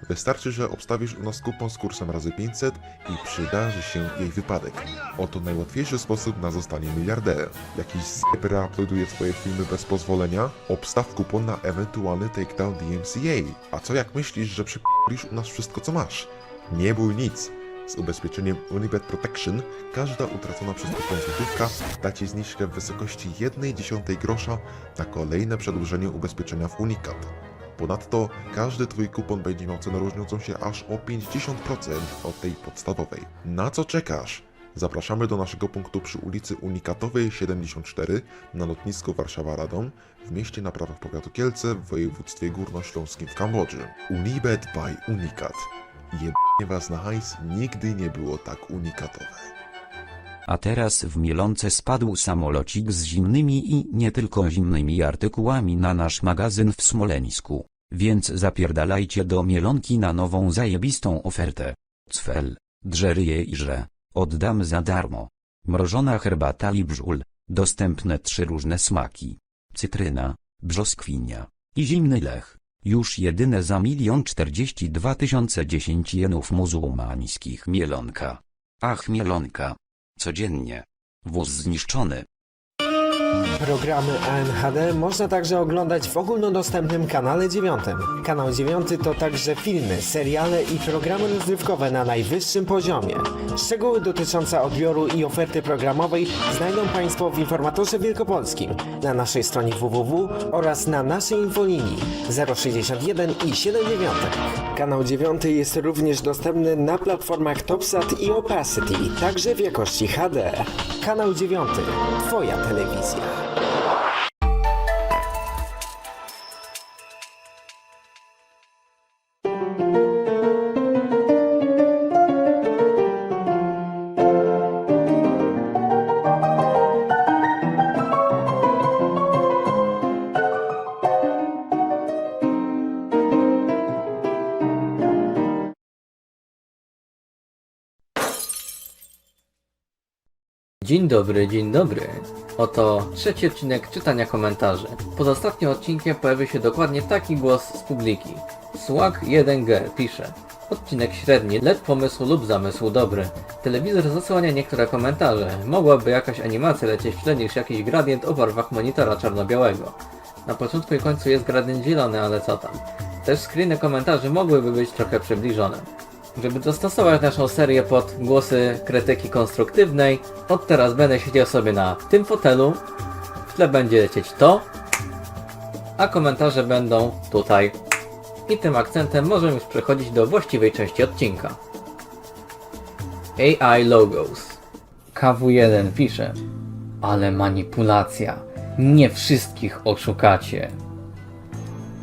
Wystarczy, że obstawisz u nas kupon z kursem razy 500 i przydarzy się jej wypadek. Oto najłatwiejszy sposób na zostanie miliarderem. Jakiś zjeb uploaduje Twoje filmy bez pozwolenia? Obstaw kupon na ewentualny takedown DMCA. A co jak myślisz, że przyp***lisz u nas wszystko co masz? Nie bój nic. Z ubezpieczeniem Unibet Protection każda utracona przez kupon złotówka da Ci zniżkę w wysokości 1/10 grosza na kolejne przedłużenie ubezpieczenia w Unicat. Ponadto każdy Twój kupon będzie miał cenę różniącą się aż o 50% od tej podstawowej. Na co czekasz? Zapraszamy do naszego punktu przy ulicy Unikatowej 74 na lotnisku Warszawa-Radom w mieście na prawach powiatu Kielce w województwie górnośląskim w Kambodży. Unibet by Unicat. Jebnie was na hajs, nigdy nie było tak unikatowe.
A teraz w Mielonce spadł samolocik z zimnymi i nie tylko zimnymi artykułami na nasz magazyn w Smoleńsku. Więc zapierdalajcie do Mielonki na nową zajebistą ofertę. Cfel, drzeryje i żre. Oddam za darmo. Mrożona herbata i brzul. Dostępne 3 różne smaki. Cytryna, brzoskwinia i zimny lech. Już jedyne za 1 042 010 jenów muzułmańskich. Mielonka. Ach, Mielonka. Codziennie. Wóz zniszczony.
Programy ANHD można także oglądać w ogólnodostępnym kanale 9. Kanał 9 to także filmy, seriale i programy rozrywkowe na najwyższym poziomie. Szczegóły dotyczące odbioru i oferty programowej znajdą Państwo w informatorze wielkopolskim, na naszej stronie www oraz na naszej infolinii 061 i 79. Kanał 9 jest również dostępny na platformach TopSat i Opacity, także w jakości HD. Kanał 9. Twoja telewizja.
Dzień dobry, dzień dobry. Oto trzeci odcinek czytania komentarzy. Pod ostatnim odcinkiem pojawił się dokładnie taki głos z publiki. Swag1G pisze: odcinek średni, lecz pomysł lub zamysł dobry. Telewizor zasłania niektóre komentarze. Mogłaby jakaś animacja lecieć w tle niż jakiś gradient o barwach monitora czarno-białego. Na początku i końcu jest gradient zielony, ale co tam. Też screeny komentarzy mogłyby być trochę przybliżone. Żeby dostosować naszą serię pod głosy krytyki konstruktywnej, od teraz będę siedział sobie na tym fotelu, w tle będzie lecieć to, a komentarze będą tutaj. I tym akcentem możemy już przechodzić do właściwej części odcinka. AI Logos. KW1 pisze: ale manipulacja, nie wszystkich oszukacie.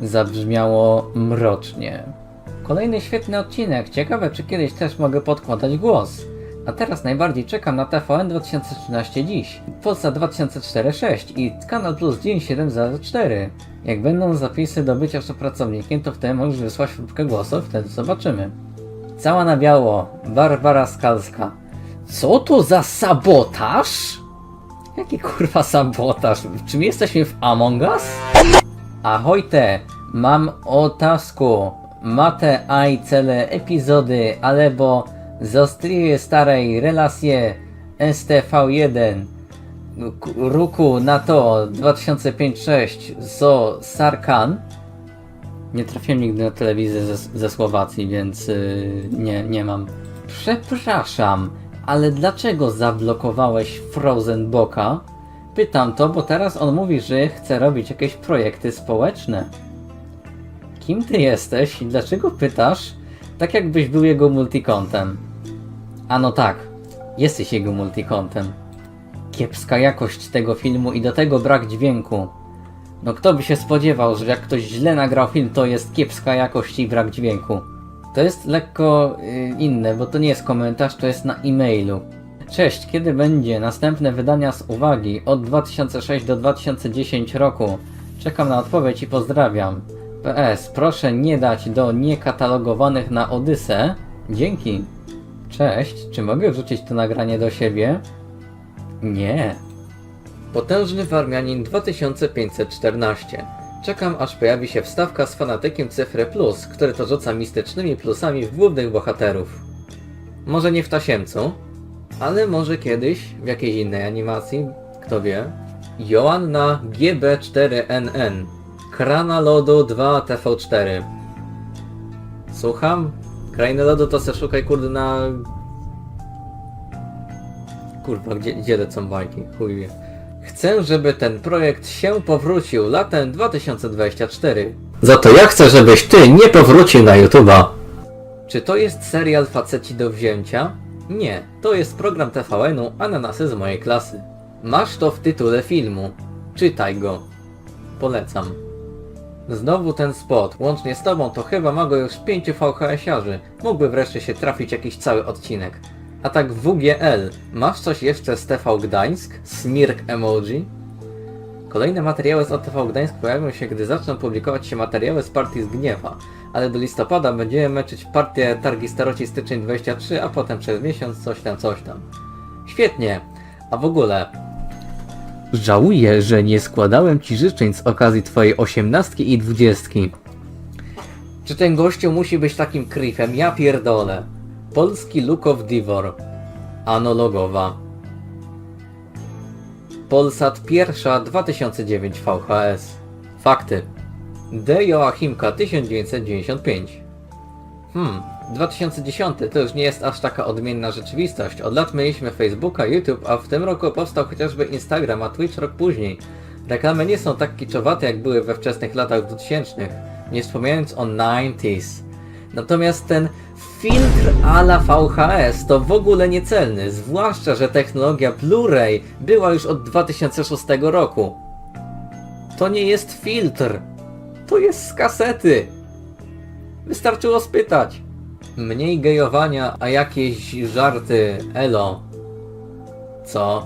Zabrzmiało mrocznie. Kolejny świetny odcinek, ciekawe czy kiedyś też mogę podkładać głos. A teraz najbardziej czekam na TVN 2013 dziś, Polsa 2004-6 i Kanal Plus dzień 704. Jak będą zapisy do bycia współpracownikiem, to wtedy możesz wysłać próbkę głosu, wtedy zobaczymy. Cała na biało, Barbara Skalska. Co to za sabotaż? Jaki kurwa sabotaż? Czy my jesteśmy w Among Us? Ahoj te, mam otázku. Máte aj celé epizody alebo zo starej relácie STV1. Ruku na to 2005-6 Zo Sarkan. Nie trafiłem nigdy na telewizję ze Słowacji, więc nie mam. Przepraszam, ale dlaczego zablokowałeś Frozen Boka? Pytam to, bo teraz on mówi, że chce robić jakieś projekty społeczne. Kim ty jesteś i dlaczego pytasz? Tak jakbyś był jego multikontem. A no tak, jesteś jego multikontem. Kiepska jakość tego filmu i do tego brak dźwięku. No kto by się spodziewał, że jak ktoś źle nagrał film, to jest kiepska jakość i brak dźwięku. To jest lekko inne, bo to nie jest komentarz, to jest na e-mailu. Cześć, kiedy będzie następne wydania z uwagi od 2006 do 2010 roku? Czekam na odpowiedź i pozdrawiam. PS, proszę nie dać do niekatalogowanych na Odysę. Dzięki. Cześć, czy mogę wrzucić to nagranie do siebie? Nie. Potężny Warmianin 2514. Czekam, aż pojawi się wstawka z fanatykiem cyfry plus, który to rzuca mistycznymi plusami w głównych bohaterów. Może nie w Tasiemcu, ale może kiedyś w jakiejś innej animacji, kto wie. Joanna GB4NN. Krana lodu 2 TV4. Słucham? Krainę lodu to se szukaj kurde na... Kurwa, gdzie lecą bajki? Chuj wie. Chcę, żeby ten projekt się powrócił latem 2024. Za to ja chcę, żebyś ty nie powrócił na YouTube'a. Czy to jest serial Faceci do wzięcia? Nie, to jest program TVN-u Ananasy z mojej klasy. Masz to w tytule filmu. Czytaj go. Polecam. Znowu ten spot. Łącznie z tobą to chyba ma go już 5 VHS-iarzy. Mógłby wreszcie się trafić jakiś cały odcinek. A tak WGL. Masz coś jeszcze z TV Gdańsk? Smirk emoji? Kolejne materiały z OTV Gdańsk pojawią się, gdy zaczną publikować się materiały z partii z Gniewa. Ale do listopada będziemy męczyć partię Targi Staroci styczeń 23, a potem przez miesiąc coś tam. Świetnie. A w ogóle... Żałuję, że nie składałem ci życzeń z okazji twojej 18 i 20. Czy ten gościu musi być takim creepem? Ja pierdolę. Polski Look of Divor. Analogowa. Polsat pierwsza 2009 VHS. Fakty. D. Joachimka 1995. 2010 to już nie jest aż taka odmienna rzeczywistość. Od lat mieliśmy Facebooka, YouTube, a w tym roku powstał chociażby Instagram, a Twitch rok później. Reklamy nie są tak kiczowate jak były we wczesnych latach 2000, nie wspominając o 90s. Natomiast ten filtr a la VHS to w ogóle niecelny, zwłaszcza, że technologia Blu-ray była już od 2006 roku. To nie jest filtr, to jest z kasety. Wystarczyło spytać. Mniej gejowania, a jakieś żarty, elo. Co?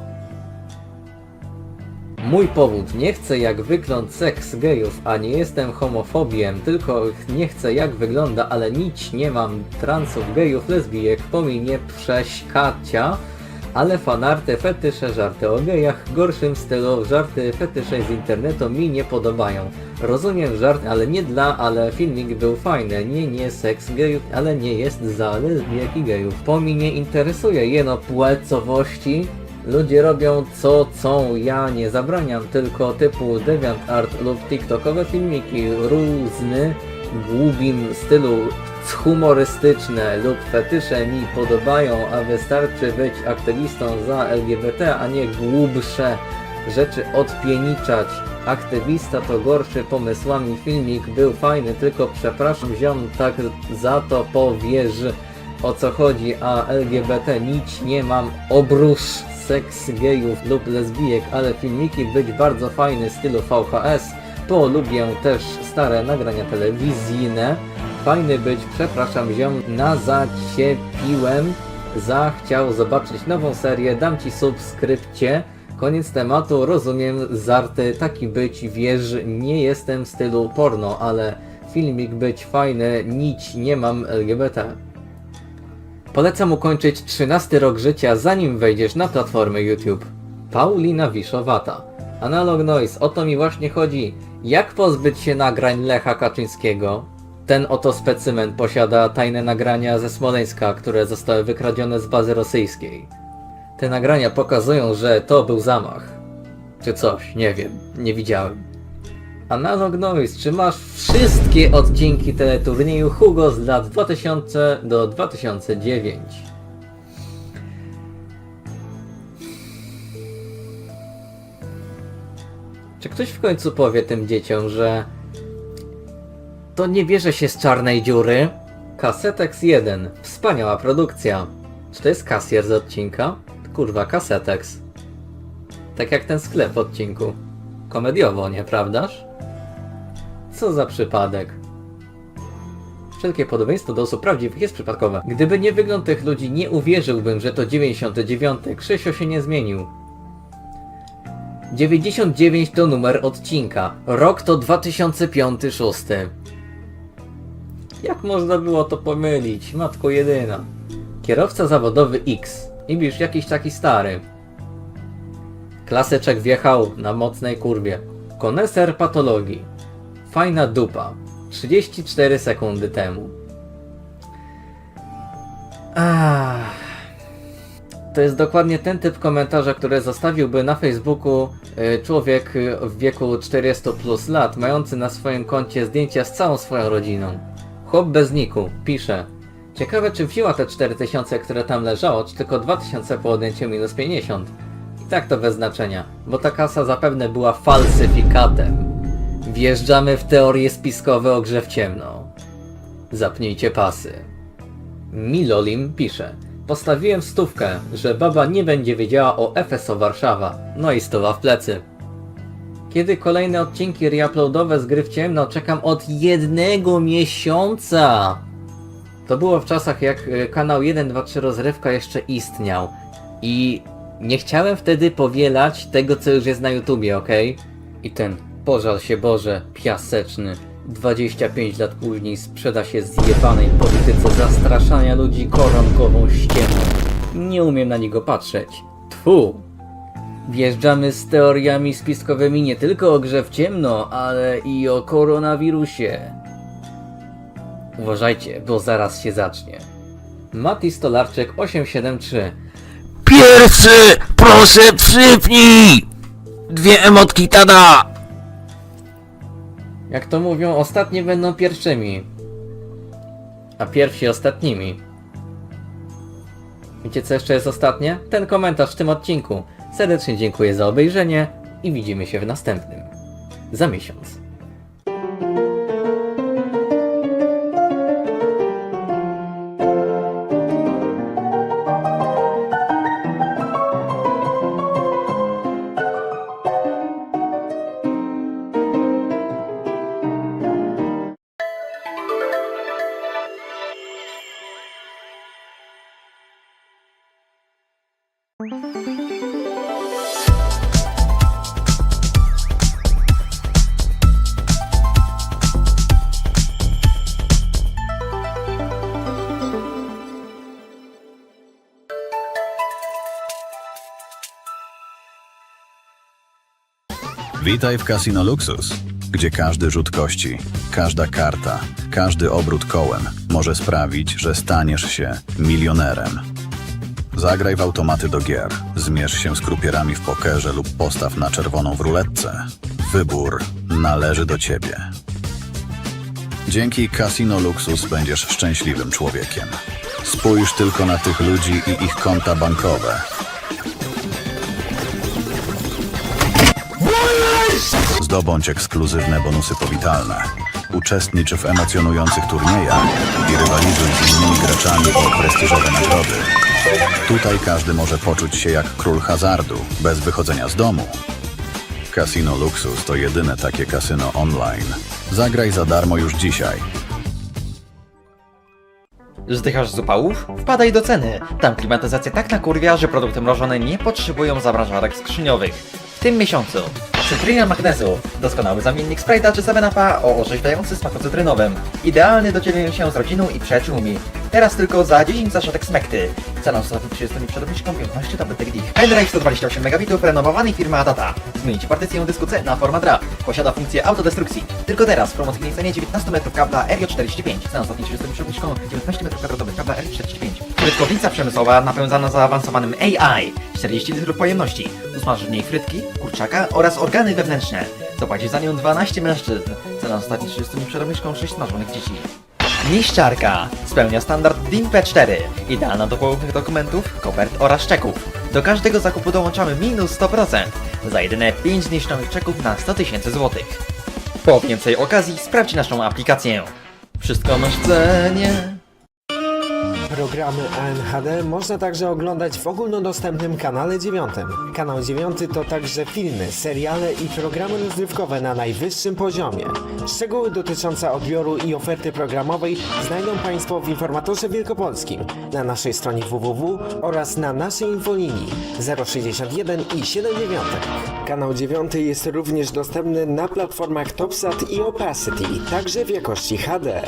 Mój powód, nie chcę jak wygląd seks gejów, a nie jestem homofobiem, tylko nie chcę jak wygląda, ale nic nie mam transów, gejów, lesbijek, pominie prześkacia, ale fanarty, fetysze, żarty o gejach w gorszym stylu, żarty, fetysze z internetu mi nie podobają. Rozumiem żart, ale nie ale filmik był fajny. Nie seks gejów, ale nie jest za lesbijek i gejów. Pomi nie interesuje jeno płecowości. Ludzie robią co chcą, ja nie zabraniam, tylko typu DeviantArt lub TikTokowe filmiki różne, w głupim stylu humorystyczne lub fetysze mi podobają, a wystarczy być aktywistą za LGBT, a nie głupsze rzeczy odpieniczać. Aktywista to gorszy pomysłami, filmik był fajny, tylko przepraszam ziom, tak za to powiesz o co chodzi, a LGBT nic nie mam, obróż seks gejów lub lesbijek, ale filmiki być bardzo fajny w stylu VHS, bo lubię też stare nagrania telewizyjne. Fajny być, przepraszam ziom, na zaciepiłem, zachciał zobaczyć nową serię, dam ci subskrypcję. Koniec tematu, rozumiem, żarty, taki być, wierz, nie jestem w stylu porno, ale filmik być fajny, nic nie mam LGBT. Polecam ukończyć 13 rok życia, zanim wejdziesz na platformę YouTube. Paulina Wiszowata. Analog Noise, o to mi właśnie chodzi. Jak pozbyć się nagrań Lecha Kaczyńskiego? Ten oto specymen posiada tajne nagrania ze Smoleńska, które zostały wykradzione z bazy rosyjskiej. Te nagrania pokazują, że to był zamach. Czy coś, nie wiem, nie widziałem. Analog Noise, czy masz wszystkie odcinki teleturnieju Hugo z lat 2000 do 2009? Czy ktoś w końcu powie tym dzieciom, że to nie bierze się z czarnej dziury? Kasetex 1. Wspaniała produkcja. Czy to jest kasjer z odcinka? Kurwa, Kasetex. Tak jak ten sklep w odcinku. Komediowo, nieprawdaż? Co za przypadek. Wszelkie podobieństwo do osób prawdziwych jest przypadkowe. Gdyby nie wygląd tych ludzi, nie uwierzyłbym, że to 99. Krzysio się nie zmienił. 99 to numer odcinka. Rok to 2005-2006. Jak można było to pomylić? Matko jedyna. Kierowca zawodowy X. Ibisz jakiś taki stary. Klasyczek wjechał na mocnej kurwie. Koneser patologii. Fajna dupa. 34 sekundy temu. To jest dokładnie ten typ komentarza, który zostawiłby na Facebooku człowiek w wieku 40 plus lat, mający na swoim koncie zdjęcia z całą swoją rodziną. Chłop bez niku pisze: ciekawe, czy wzięła te 4000, które tam leżało, czy tylko 2000 po odjęciu minus 50. I tak to bez znaczenia, bo ta kasa zapewne była falsyfikatem. Wjeżdżamy w teorie spiskowe o grze w ciemno. Zapnijcie pasy. Milolim pisze: postawiłem 100, że baba nie będzie wiedziała o FSO Warszawa. No i 100 w plecy. Kiedy kolejne odcinki reuploadowe z gry w ciemno? Czekam od 1 miesiąca. To było w czasach, jak kanał 123 Rozrywka jeszcze istniał. I nie chciałem wtedy powielać tego, co już jest na YouTubie, okej? I ten, pożal się Boże, piaseczny, 25 lat później sprzeda się zjebanej polityce zastraszania ludzi koronkową ścieną. Nie umiem na niego patrzeć. Tfu! Wjeżdżamy z teoriami spiskowymi nie tylko o grze w ciemno, ale i o koronawirusie. Uważajcie, bo zaraz się zacznie. Mati Stolarczyk 873.
Pierwszy! Proszę przypnij! 2 emotki, tada!
Jak to mówią, ostatnie będą pierwszymi, a pierwsi ostatnimi. Wiecie, co jeszcze jest ostatnie? Ten komentarz w tym odcinku. Serdecznie dziękuję za obejrzenie i widzimy się w następnym. Za miesiąc.
Witaj w Casino Luxus, gdzie każdy rzut kości, każda karta, każdy obrót kołem może sprawić, że staniesz się milionerem. Zagraj w automaty do gier, zmierz się z krupierami w pokerze lub postaw na czerwoną w ruletce. Wybór należy do ciebie. Dzięki Casino Luxus będziesz szczęśliwym człowiekiem. Spójrz tylko na tych ludzi i ich konta bankowe. Zdobądź ekskluzywne bonusy powitalne. Uczestnicz w emocjonujących turniejach i rywalizuj z innymi graczami o prestiżowe nagrody. Tutaj każdy może poczuć się jak król hazardu, bez wychodzenia z domu. Casino Luxus to jedyne takie kasyno online. Zagraj za darmo już dzisiaj.
Zdychasz z upałów? Wpadaj do ceny. Tam klimatyzacja tak nakurwia, że produkty mrożone nie potrzebują zamrażarek skrzyniowych. W tym miesiącu cytryna magnezu. Doskonały zamiennik Sprite'a czy 7-Upa o orzeźwiającym smaku cytrynowym. Idealny do dzielenia się z rodziną i przyjaciółmi. Teraz tylko za 10 zaszatek smekty. Cena ostatnio 30 przerobniczką 15 tabletek DIH. Pendrive 128 megabitów renomowanej firmy Adata. Zmienić partycję dysku C na format RAW. Posiada funkcję autodestrukcji. Tylko teraz w promocyjnej cenie 19 metrów kabla RJ45. Cena ostatnio 30 przerobniczką 19 m2 kabla RJ45. Frytkownica przemysłowa napędzana zaawansowanym AI. 40 litrów pojemności. Usmażysz w niej frytki, kurczaka oraz organy wewnętrzne. Zapłacisz za nią 12 mężczyzn. Cena ostatnio 30 przerobniczką 6 smażonych dzieci. Niszczarka. Spełnia standard DIN P4. Idealna do połownych dokumentów, kopert oraz czeków. Do każdego zakupu dołączamy minus 100%. Za jedyne 5 zniszczonych czeków na 100 000 złotych. Po więcej okazji sprawdź naszą aplikację. Wszystko masz w cenie.
Programy ANHD można także oglądać w ogólnodostępnym kanale 9. Kanał 9 to także filmy, seriale i programy rozrywkowe na najwyższym poziomie. Szczegóły dotyczące odbioru i oferty programowej znajdą Państwo w informatorze wielkopolskim, na naszej stronie www oraz na naszej infolinii 061 i 79. Kanał 9 jest również dostępny na platformach TopSat i Opacity, także w jakości HD.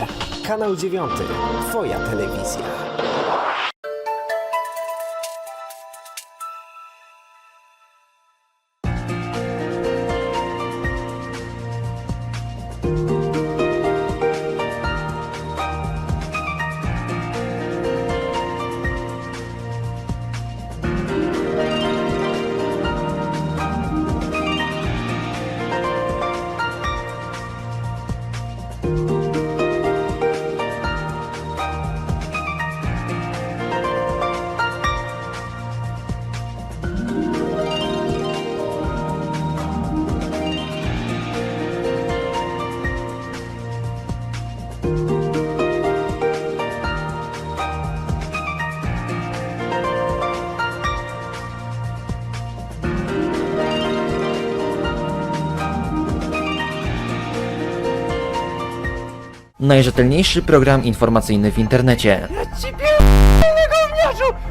Kanał 9. Twoja telewizja.
Najrzetelniejszy program informacyjny w internecie.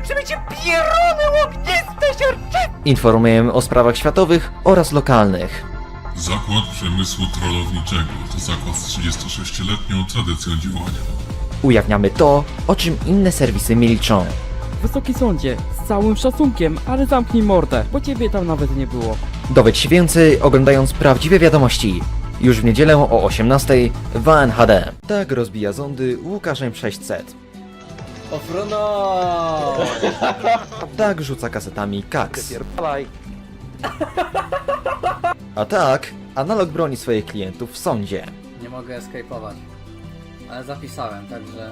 Żeby cię pierony ogniste siarcze!
Informujemy o sprawach światowych oraz lokalnych.
Zakład Przemysłu Trollowniczego to zakład z 36-letnią tradycją działania.
Ujawniamy to, o czym inne serwisy milczą.
Wysoki sądzie, z całym szacunkiem, ale zamknij mordę, bo ciebie tam nawet nie było.
Dowiedz się więcej oglądając prawdziwe wiadomości. Już w niedzielę o 18:00 w ANHD. Tak rozbija zondy Łukaszem 600.
Ofrono!
Tak rzuca kasetami Kaks. A tak, analog broni swoich klientów w sądzie.
Nie mogę escape'ować. Ale zapisałem, także...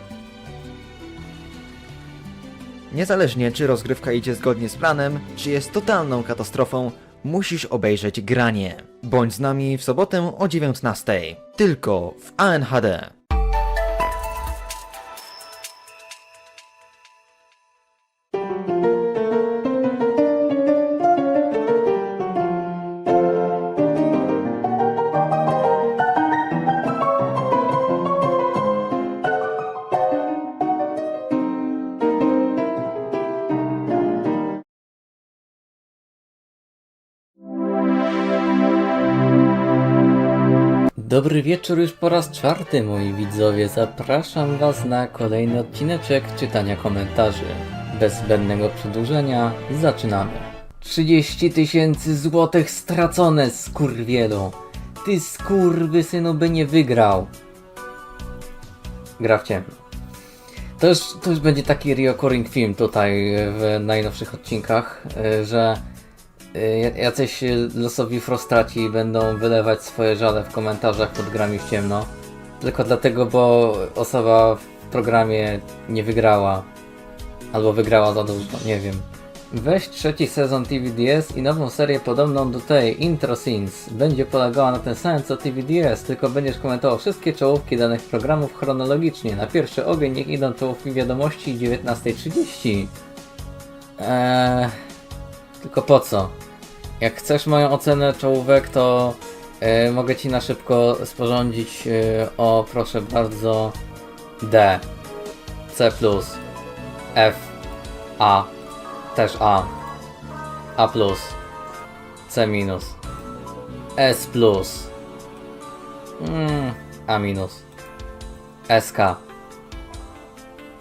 Niezależnie czy rozgrywka idzie zgodnie z planem, czy jest totalną katastrofą, musisz obejrzeć Granie. Bądź z nami w sobotę o 19:00. Tylko w ANHD.
Dobry wieczór już po raz czwarty, moi widzowie. Zapraszam was na kolejny odcineczek czytania komentarzy. Bez zbędnego przedłużenia zaczynamy. 30 000 złotych stracone, skurwielu. Ty skurwysynu by nie wygrał. Gra w ciemno. To już będzie taki reoccurring film tutaj w najnowszych odcinkach, że jacyś losowi frustraci będą wylewać swoje żale w komentarzach pod grami w ciemno. Tylko dlatego, bo osoba w programie nie wygrała. Albo wygrała za dużo, nie wiem. Weź trzeci sezon TVDS i nową serię podobną do tej, Intro Scenes. Będzie polegała na tym samym co TVDS, tylko będziesz komentował wszystkie czołówki danych programów chronologicznie. Na pierwszy ogień niech idą czołówki wiadomości 19:30. Tylko po co? Jak chcesz moją ocenę czołówek, to mogę ci na szybko sporządzić o, proszę bardzo, D, C+, F, A, też A, A+, C-, S+, A-, SK,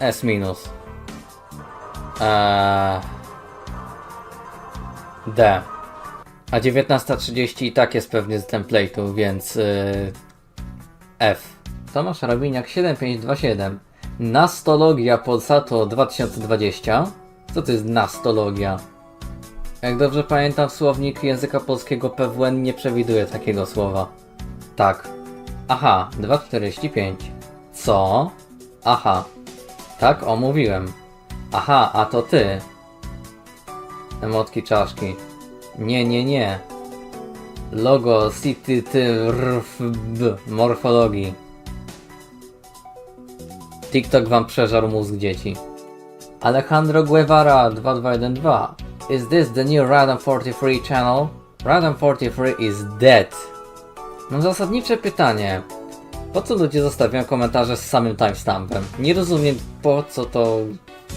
S minus. D. A 19:30 i tak jest pewnie z template'u, więc F. Tomasz Rabiniak 7527. Nastologia Polsatu 2020. Co to jest nastologia? Jak dobrze pamiętam, słownik języka polskiego PWN nie przewiduje takiego słowa. Tak. Aha, 2,45. Co? Aha. Tak, omówiłem. Aha, a to ty. Emotki czaszki. Nie. Logo city morfologii. TikTok wam przeżarł mózg, dzieci. Alejandro Guevara 2212. Is this the new Radam 43 channel? Radam 43 is dead. Mam zasadnicze pytanie. Po co ludzie zostawiają komentarze z samym timestampem? Nie rozumiem, po co to,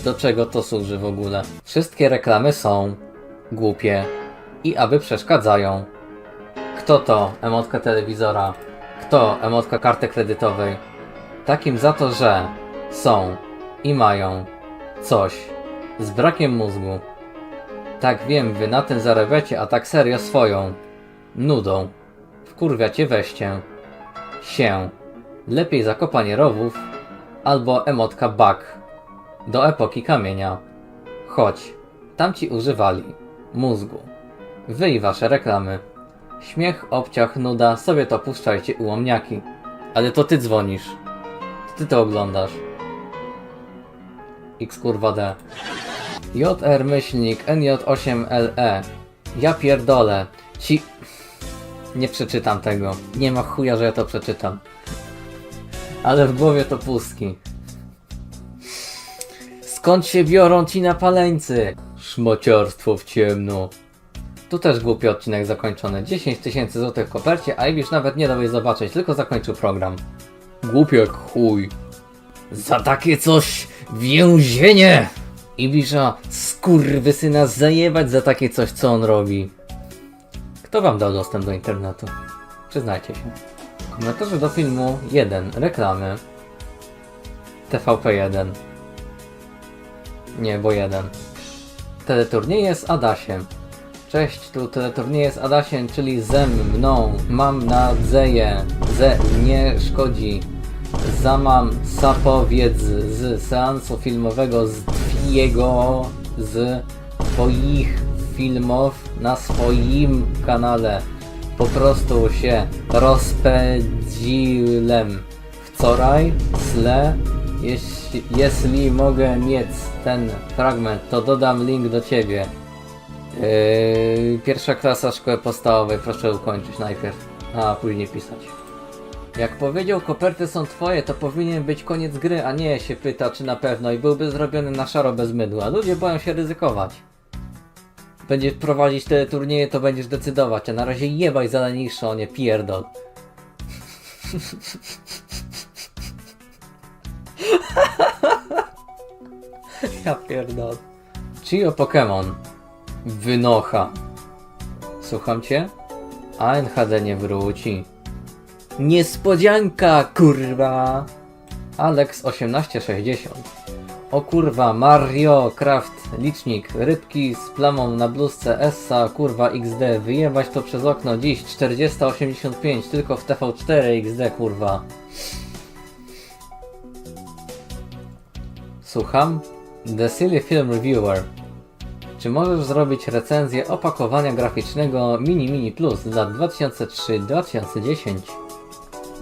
do czego to służy w ogóle. Wszystkie reklamy są głupie i aby przeszkadzają. Kto to? Emotka telewizora. Kto? Emotka karty kredytowej. Takim za to, że są i mają coś z brakiem mózgu. Tak wiem, wy na tym zarabiacie, a tak serio swoją nudą. Wkurwiacie weźcie się. Lepiej zakopanie rowów albo emotka bug do epoki kamienia. Choć tamci używali mózgu. Wy i wasze reklamy. Śmiech, obciach, nuda, sobie to puszczajcie ułomniaki. Ale to ty dzwonisz. To ty to oglądasz. X kurwa D. JR myślnik NJ8LE. Ja pierdolę. Nie przeczytam tego. Nie ma chuja, że ja to przeczytam. Ale w głowie to pustki. Skąd się biorą ci napaleńcy? Szmociarstwo w ciemno. Tu też głupi odcinek zakończony. 10 000 złotych w kopercie, a Ibisz nawet nie dał jej zobaczyć, tylko zakończył program. Głupi jak chuj. Za takie coś więzienie! Ibisza skurwysyna zajebać za takie coś, co on robi. Kto wam dał dostęp do internetu? Przyznajcie się. Komentarze do filmu 1. Reklamy. TVP1. Nie, bo 1. Teleturnieje z Adasiem. Cześć, tu teleturnieje z Adasiem, czyli ze mną. Mam nadzieję, że nie szkodzi. Zamam zapowiedz z seansu filmowego z Twiego z twoich filmów na swoim kanale. Po prostu się rozpędziłem wczoraj, jeśli mogę mieć ten fragment, to dodam link do ciebie. Pierwsza klasa szkoły podstawowej, proszę ukończyć najpierw, a później pisać. Jak powiedział, koperty są twoje, to powinien być koniec gry, a nie się pyta, czy na pewno i byłby zrobiony na szaro bez mydła. Ludzie boją się ryzykować. Będziesz prowadzić te turnieje, to będziesz decydować, a na razie jebaj za najniższą, a nie pierdol. Ja pierdol. Chio Pokémon. Wynocha. Słucham cię? A NHD nie wróci. Niespodzianka, kurwa! Alex 1860. O kurwa, Mario Craft, licznik, rybki z plamą na bluzce Essa, kurwa XD, wyjebać to przez okno dziś, 4085, tylko w TV4 XD, kurwa. Słucham? The Silly Film Reviewer. Czy możesz zrobić recenzję opakowania graficznego Mini Plus z lat 2003-2010?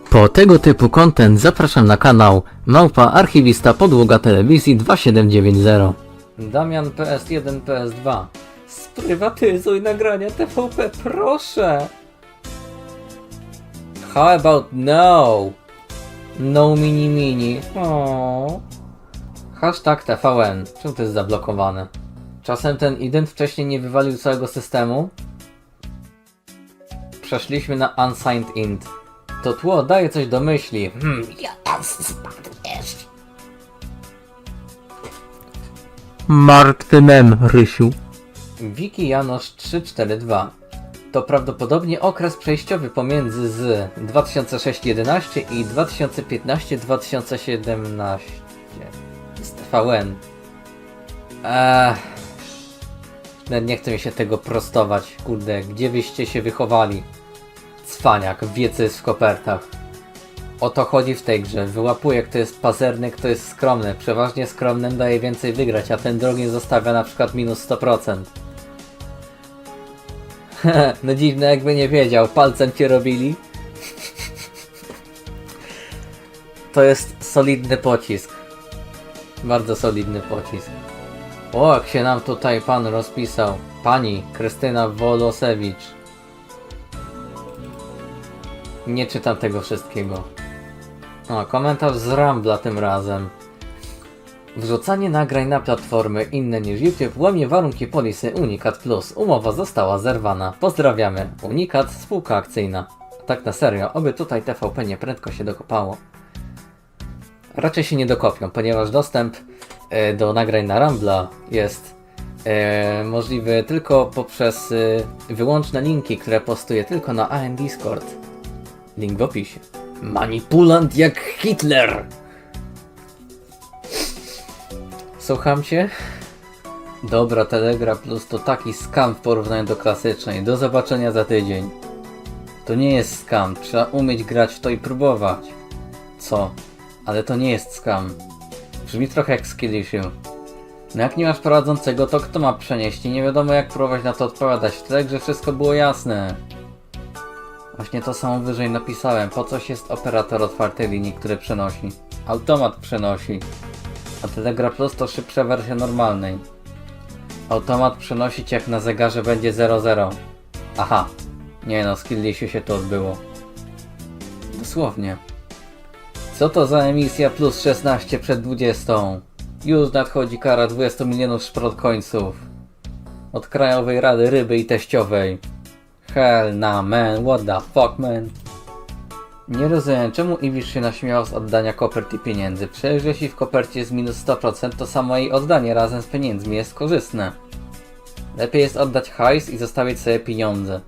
Po tego typu content zapraszam na kanał Małpa Archiwista Podłoga Telewizji 2790. Damian PS1 PS2. Sprywatyzuj nagrania TVP, proszę! How about no? No mini. Aww. Hashtag TVN. Czemu to jest zablokowane? Czasem ten ident wcześniej nie wywalił całego systemu? Przeszliśmy na unsigned int. To tło daje coś do myśli. Martwy mem, Rysiu. Wiki Janosz 342. To prawdopodobnie okres przejściowy pomiędzy z 2006-11 i 2015-2017. TvN. Nawet nie chce mi się tego prostować. Kurde, gdzie byście się wychowali? Cwaniak, wie co jest w kopertach. O to chodzi w tej grze. Wyłapuje, kto jest pazerny, kto jest skromny. Przeważnie skromnym daje więcej wygrać, a ten drogi zostawia na przykład minus 100%. No dziwne, jakby nie wiedział. Palcem cię robili. To jest solidny pocisk. Bardzo solidny pocisk. O, jak się nam tutaj pan rozpisał. Pani Krystyna Wolosewicz. Nie czytam tego wszystkiego. O, komentarz z Rambla tym razem. Wrzucanie nagrań na platformy inne niż YouTube łamie warunki polisy Unikat Plus. Umowa została zerwana. Pozdrawiamy. Unikat, spółka akcyjna. Tak na serio, oby tutaj TVP nie prędko się dokopało. Raczej się nie dokopią, ponieważ dostęp do nagrań na Rambla jest możliwy tylko poprzez wyłączne linki, które postuję tylko na AN Discord. Link w opisie. Manipulant jak Hitler! Słucham cię? Dobra, Telegra Plus to taki scam w porównaniu do klasycznej. Do zobaczenia za tydzień. To nie jest scam, trzeba umieć grać w to i próbować. Co? Ale to nie jest scam. Brzmi trochę jak skill issue. No jak nie masz prowadzącego, to kto ma przenieść i nie wiadomo jak próbować na to odpowiadać. W Telegrze wszystko było jasne. Właśnie to samo wyżej napisałem. Po coś jest operator otwartej linii, który przenosi? Automat przenosi. A Telegra Plus to szybsza wersja normalnej. Automat przenosić jak na zegarze będzie 00. Aha. Nie no, skill issue się to odbyło. Dosłownie. Co to za emisja plus 16 przed 20? Już nadchodzi kara 20 milionów szprotkońców. Od Krajowej Rady Ryby i Teściowej. Hell nah man, what the fuck man? Nie rozumiem, czemu Iwisz się naśmiał z oddania kopert i pieniędzy. Przecież jeśli w kopercie jest minus 100%, to samo jej oddanie razem z pieniędzmi jest korzystne. Lepiej jest oddać hajs i zostawić sobie pieniądze.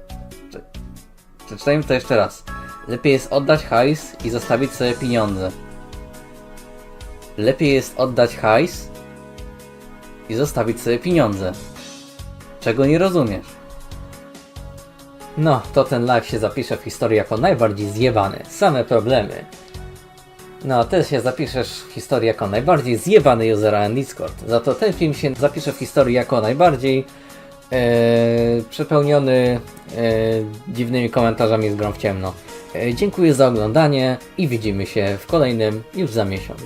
Przeczytajmy to jeszcze raz. Lepiej jest oddać hajs i zostawić sobie pieniądze. Lepiej jest oddać hajs i zostawić sobie pieniądze. Czego nie rozumiesz? No, to ten live się zapisze w historii jako najbardziej zjebany. Same problemy. No, ty się zapiszesz w historii jako najbardziej zjebany user na Discord. Za to ten film się zapisze w historii jako najbardziej przepełniony dziwnymi komentarzami z grą w ciemno. Dziękuję za oglądanie i widzimy się w kolejnym już za miesiąc.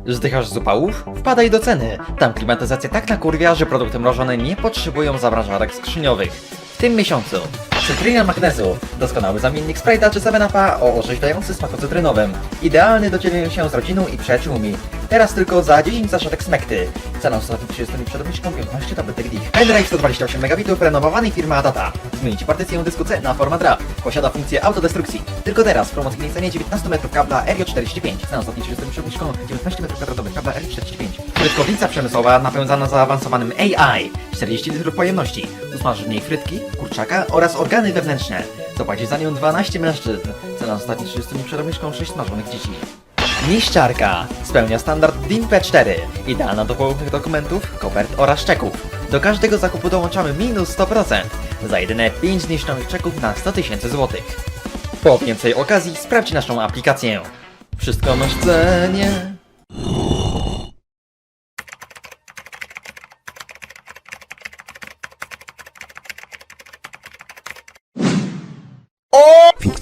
Zdychasz z upałów? Wpadaj do ceny. Tam klimatyzacja tak nakurwia, że produkty mrożone nie potrzebują zamrażarek skrzyniowych. W tym miesiącu cytryna magnezu, doskonały zamiennik Sprite'a czy 7-Upa o orzeźwiający smaku cytrynowym. Idealny do dzielenia się z rodziną i przyjaciółmi. Teraz tylko za 10 zaszetek smekty. Cena ostatnich 30 dni przed obniżką 15 tabletek DIF. Pendrive 128 megabitów renomowanej firmy Adata. Zmienić partycję dysku C na format RAW. Posiada funkcję autodestrukcji. Tylko teraz w promocyjnej cenie 19 metrów kabla RJ45. Cena ostatnich 30 dni przed obniżką 19 metrów kwadratowych kabla RJ45. Frytkownica przemysłowa napędzana zaawansowanym AI. 40 litrów pojemności. Usmażysz w niej frytki, kurczaka oraz organy wewnętrzne. Zapłacisz za nią 12 mężczyzn. Cena ostatnich 30 dni przed obniżką 6 smażonych dzieci. Niszczarka. Spełnia standard DIN P4. Idealna do połownych dokumentów, kopert oraz czeków. Do każdego zakupu dołączamy minus 100%. Za jedyne 5 zniszczonych czeków na 100 000 złotych. Po więcej okazji sprawdź naszą aplikację. Wszystko masz w cenie.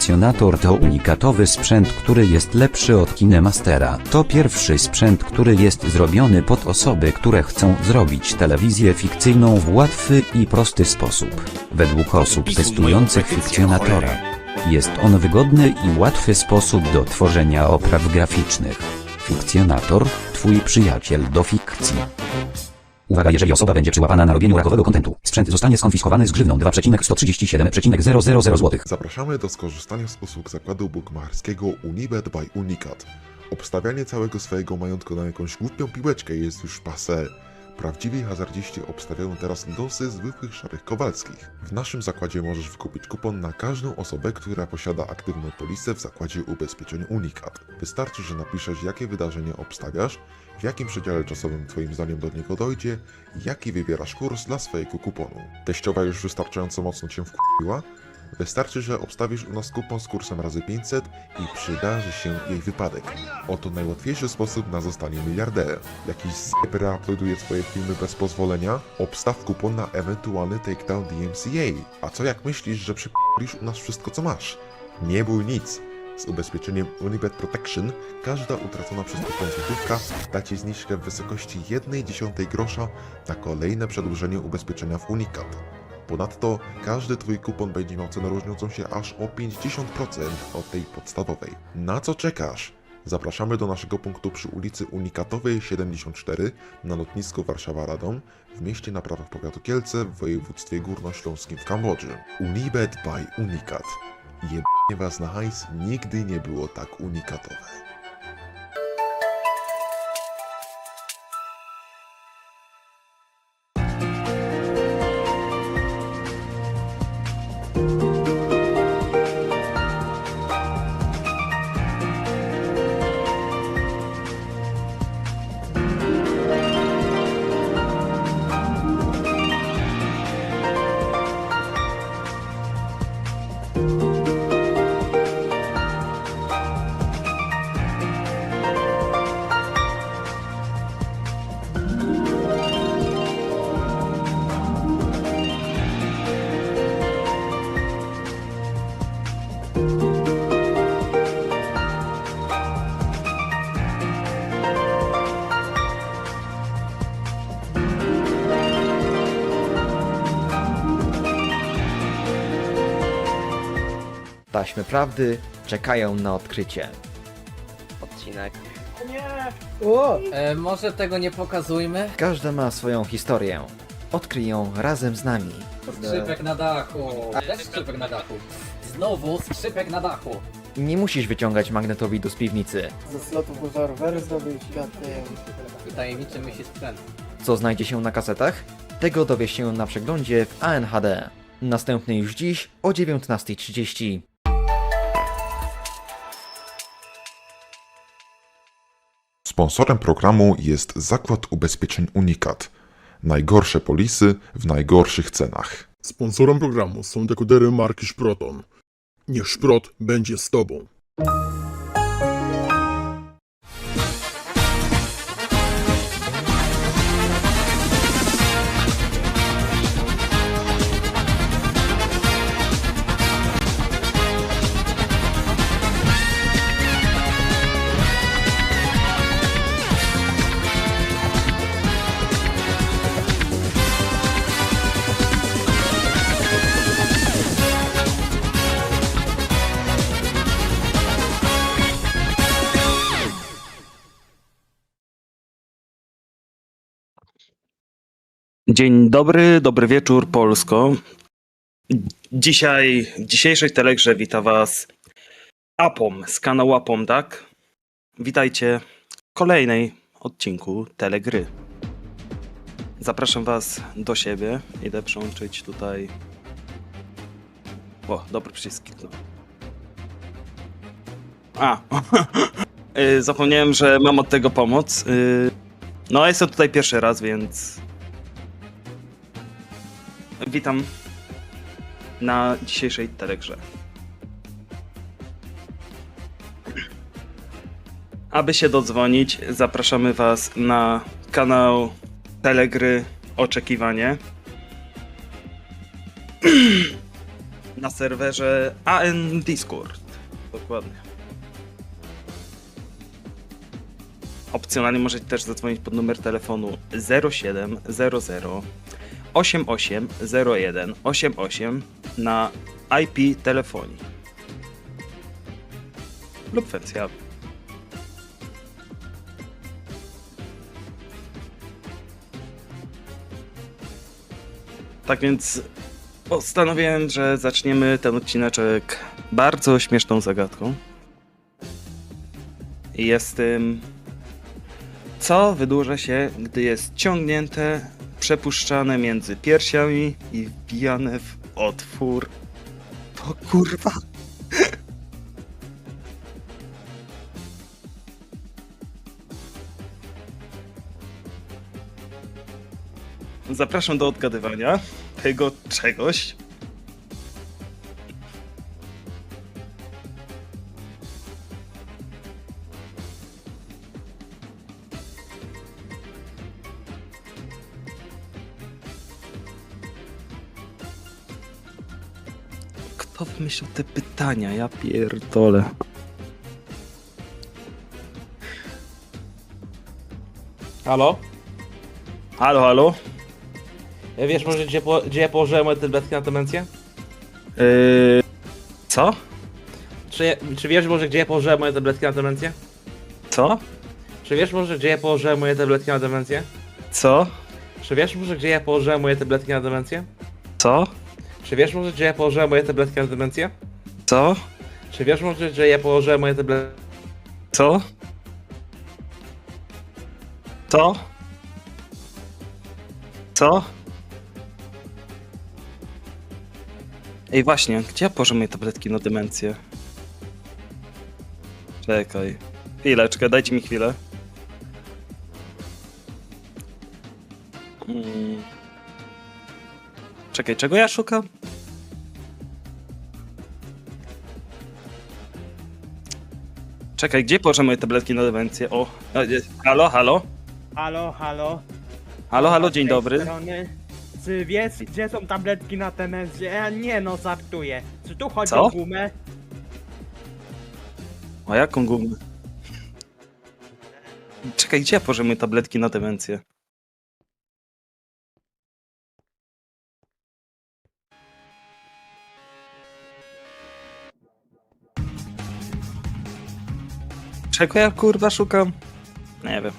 Fikcjonator to unikatowy sprzęt, który jest lepszy od KineMastera. To pierwszy sprzęt, który jest zrobiony pod osoby, które chcą zrobić telewizję fikcyjną w łatwy i prosty sposób. Według osób testujących Fikcjonatora, jest on wygodny i łatwy sposób do tworzenia opraw graficznych. Fikcjonator, twój przyjaciel do fikcji. Uwaga, jeżeli osoba będzie przyłapana na robieniu rakowego kontentu, sprzęt zostanie skonfiskowany z grzywną 2,137,000 zł.
Zapraszamy do skorzystania z usług zakładu bukmacherskiego Unibet by Unicat. Obstawianie całego swojego majątku na jakąś głupią piłeczkę jest już passé. Prawdziwi hazardziści obstawiają teraz losy zwykłych szarych Kowalskich. W naszym zakładzie możesz wykupić kupon na każdą osobę, która posiada aktywną polisę w zakładzie ubezpieczeń Unicat. Wystarczy, że napiszesz, jakie wydarzenie obstawiasz, w jakim przedziale czasowym twoim zdaniem do niego dojdzie i jaki wybierasz kurs dla swojego kuponu. Teściowa już wystarczająco mocno cię wkurwiła? Wystarczy, że obstawisz u nas kupon z kursem razy 500 i przydarzy się jej wypadek. Oto najłatwiejszy sposób na zostanie miliarderem. Jakiś zjeb uploaduje twoje filmy bez pozwolenia? Obstaw kupon na ewentualny takedown DMCA. A co jak myślisz, że przyp***lisz u nas wszystko co masz? Nie bój nic. Z ubezpieczeniem Unibet Protection każda utracona przez kupon złotówka da Ci zniżkę w wysokości 1/10 grosza na kolejne przedłużenie ubezpieczenia w Unicat. Ponadto każdy Twój kupon będzie miał cenę różniącą się aż o 50% od tej podstawowej. Na co czekasz? Zapraszamy do naszego punktu przy ulicy Unikatowej 74 na lotnisku Warszawa-Radom w mieście na prawach powiatu Kielce w województwie górnośląskim w Kambodży. Unibet by Unicat. Jebnie was na hajs nigdy nie było tak unikatowe.
Taśmy prawdy czekają na odkrycie.
Odcinek.
Może tego nie pokazujmy?
Każda ma swoją historię. Odkryj ją razem z nami.
Skrzypek na dachu. Też skrzypek na dachu. Znowu skrzypek na dachu.
Nie musisz wyciągać magnetowidu z piwnicy.
Ze slotu pożaru wers zdobył światem.
I tajemniczy myśli sprzęt.
Co znajdzie się na kasetach? Tego dowiesz się na przeglądzie w ANHD. Następny już dziś o 19:30.
Sponsorem programu jest Zakład Ubezpieczeń Unicat. Najgorsze polisy w najgorszych cenach.
Sponsorem programu są dekodery marki Szproton. Niech Szprot będzie z Tobą.
Dzień dobry, dobry wieczór Polsko. W dzisiejszej Telegrze wita Was Apom z kanału Apom, tak? Witajcie w kolejnej odcinku Telegry. Zapraszam Was do siebie. Idę przełączyć tutaj... O, dobry przycisk. Zapomniałem, że mam od tego pomoc. No, jestem tutaj pierwszy raz, więc... Witam na dzisiejszej Telegrze. Aby się dodzwonić, zapraszamy Was na kanał Telegry Oczekiwanie. na serwerze AN Discord. Dokładnie. Opcjonalnie możecie też zadzwonić pod numer telefonu 0700 8801 88 na IP telefonii lub wersja. Tak więc postanowiłem, że zaczniemy ten odcineczek bardzo śmieszną zagadką. I jest tym, co wydłuża się, gdy jest ciągnięte, przepuszczane między piersiami i wbijane w otwór. To kurwa. Zapraszam do odgadywania tego czegoś. Kto wymyślił te pytania? Ja pierdolę.
Halo?
Halo, halo?
Wiesz może gdzie ja położyłem moje tabletki na demencję?
Co?
Czy wiesz może gdzie ja położyłem moje tabletki na demencję?
Co?
Czy wiesz może gdzie ja położyłem moje tabletki na demencję?
Co?
Czy wiesz może gdzie ja położyłem moje tabletki na demencję?
Co?
Czy wiesz może gdzie ja położyłem moje tabletki na demencję?
Co?
Czy wiesz może gdzie ja położyłem moje tabletki?
Co? Co? Co? Ej, właśnie, gdzie ja położę moje tabletki na demencję? Czekaj. Chwileczkę, dajcie mi chwilę. Czekaj, czego ja szukam? Czekaj, gdzie położę moje tabletki na demencję? O, halo, halo?
Halo, halo.
Halo, halo, dzień dobry.
Czy wiesz, gdzie są tabletki na demencję? Nie no, żartuję. Czy tu chodzi
Co?
o gumę?
O jaką gumę? Czekaj, gdzie ja położę moje tabletki na demencję? Czego ja kurwa szukam? Nie wiem.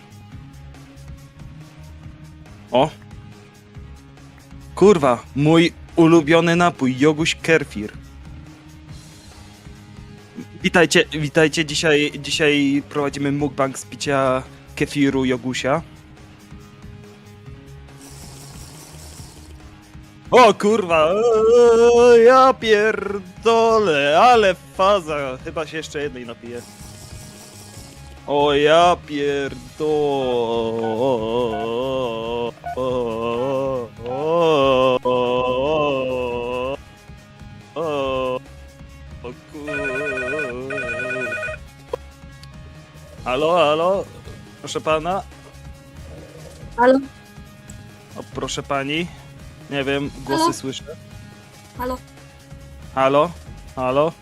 O! Kurwa, mój ulubiony napój, Joguś Kefir. Witajcie, witajcie. Dzisiaj prowadzimy mukbang z picia kefiru Jogusia. O kurwa, ja pierdolę, ale faza. Chyba się jeszcze jednej napiję. O ja pierdolę. Halo, halo? Proszę pana?
Halo?
O, proszę pani? Nie wiem, głosy
Halo?
słyszę.
Halo?
Halo? Halo?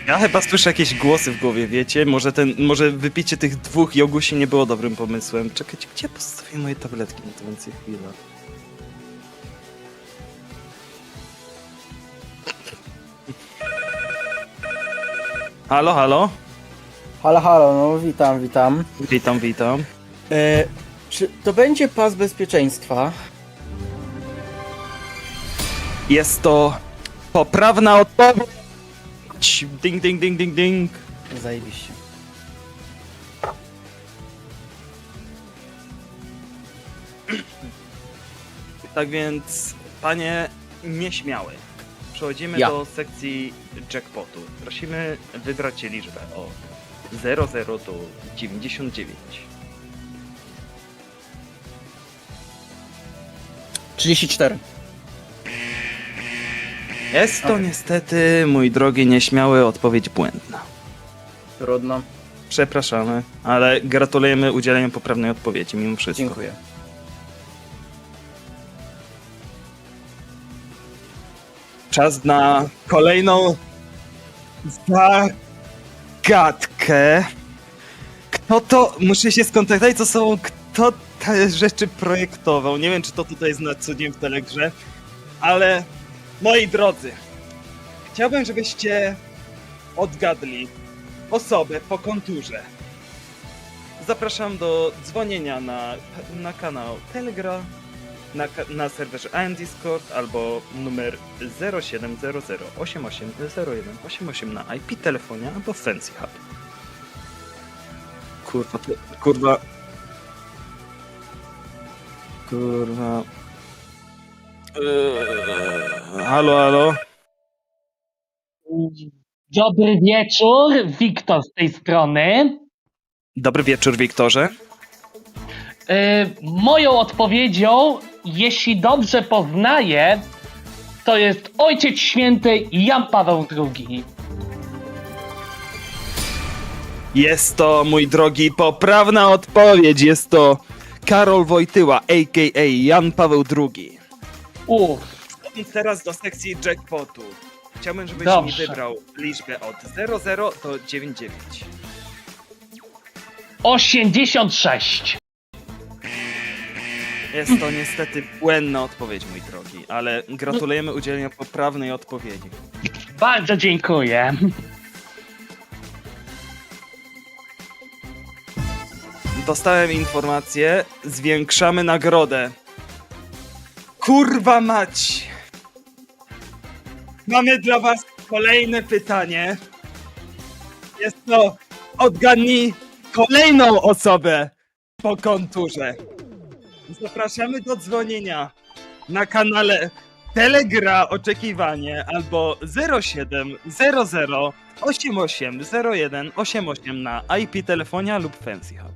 Ja chyba słyszę jakieś głosy w głowie, wiecie? Może wypicie tych dwóch jogusi nie było dobrym pomysłem. Czekajcie, gdzie postawię moje tabletki na to więcej chwilę? Halo, halo?
Halo, halo, no witam, witam.
Witam, witam.
Czy to będzie pas bezpieczeństwa?
Jest to poprawna odpowiedź. Ding, ding, ding, ding, ding.
Zajebiście.
Tak więc, panie nieśmiały, przechodzimy do sekcji jackpotu. Prosimy wybrać liczbę od 00 do 99.
34.
Jest to niestety, mój drogi nieśmiały, odpowiedź błędna.
Trudno.
Przepraszamy, ale gratulujemy udzielenia poprawnej odpowiedzi mimo wszystko.
Dziękuję.
Czas na kolejną zagadkę. Kto to... Muszę się skontaktować ze sobą, kto te rzeczy projektował. Nie wiem, czy to tutaj jest na co dzień w Telegrze, ale moi drodzy, chciałbym, żebyście odgadli osobę po konturze. Zapraszam do dzwonienia na kanał Telegra, na serwerze AM Discord albo numer 0700 880188 na IP telefonie albo Fancy Hub. Kurwa. Halo.
Dobry wieczór, Wiktor z tej strony.
Dobry wieczór, Wiktorze.
Moją odpowiedzią, jeśli dobrze poznaję, to jest Ojciec Święty Jan Paweł II.
Jest to, mój drogi, poprawna odpowiedź. Jest to Karol Wojtyła, a.k.a. Jan Paweł II. Teraz do sekcji jackpotu. Chciałbym, żebyś mi wybrał liczbę od 00 do 99.
86.
Jest to niestety błędna odpowiedź, mój drogi, ale gratulujemy udzielenia poprawnej odpowiedzi.
Bardzo dziękuję.
Dostałem informację, zwiększamy nagrodę. Kurwa mać! Mamy dla was kolejne pytanie. Jest to, odgadnij kolejną osobę po konturze. Zapraszamy do dzwonienia na kanale Telegra oczekiwanie albo 0700 880188 na IP telefonia lub Fancy Hub.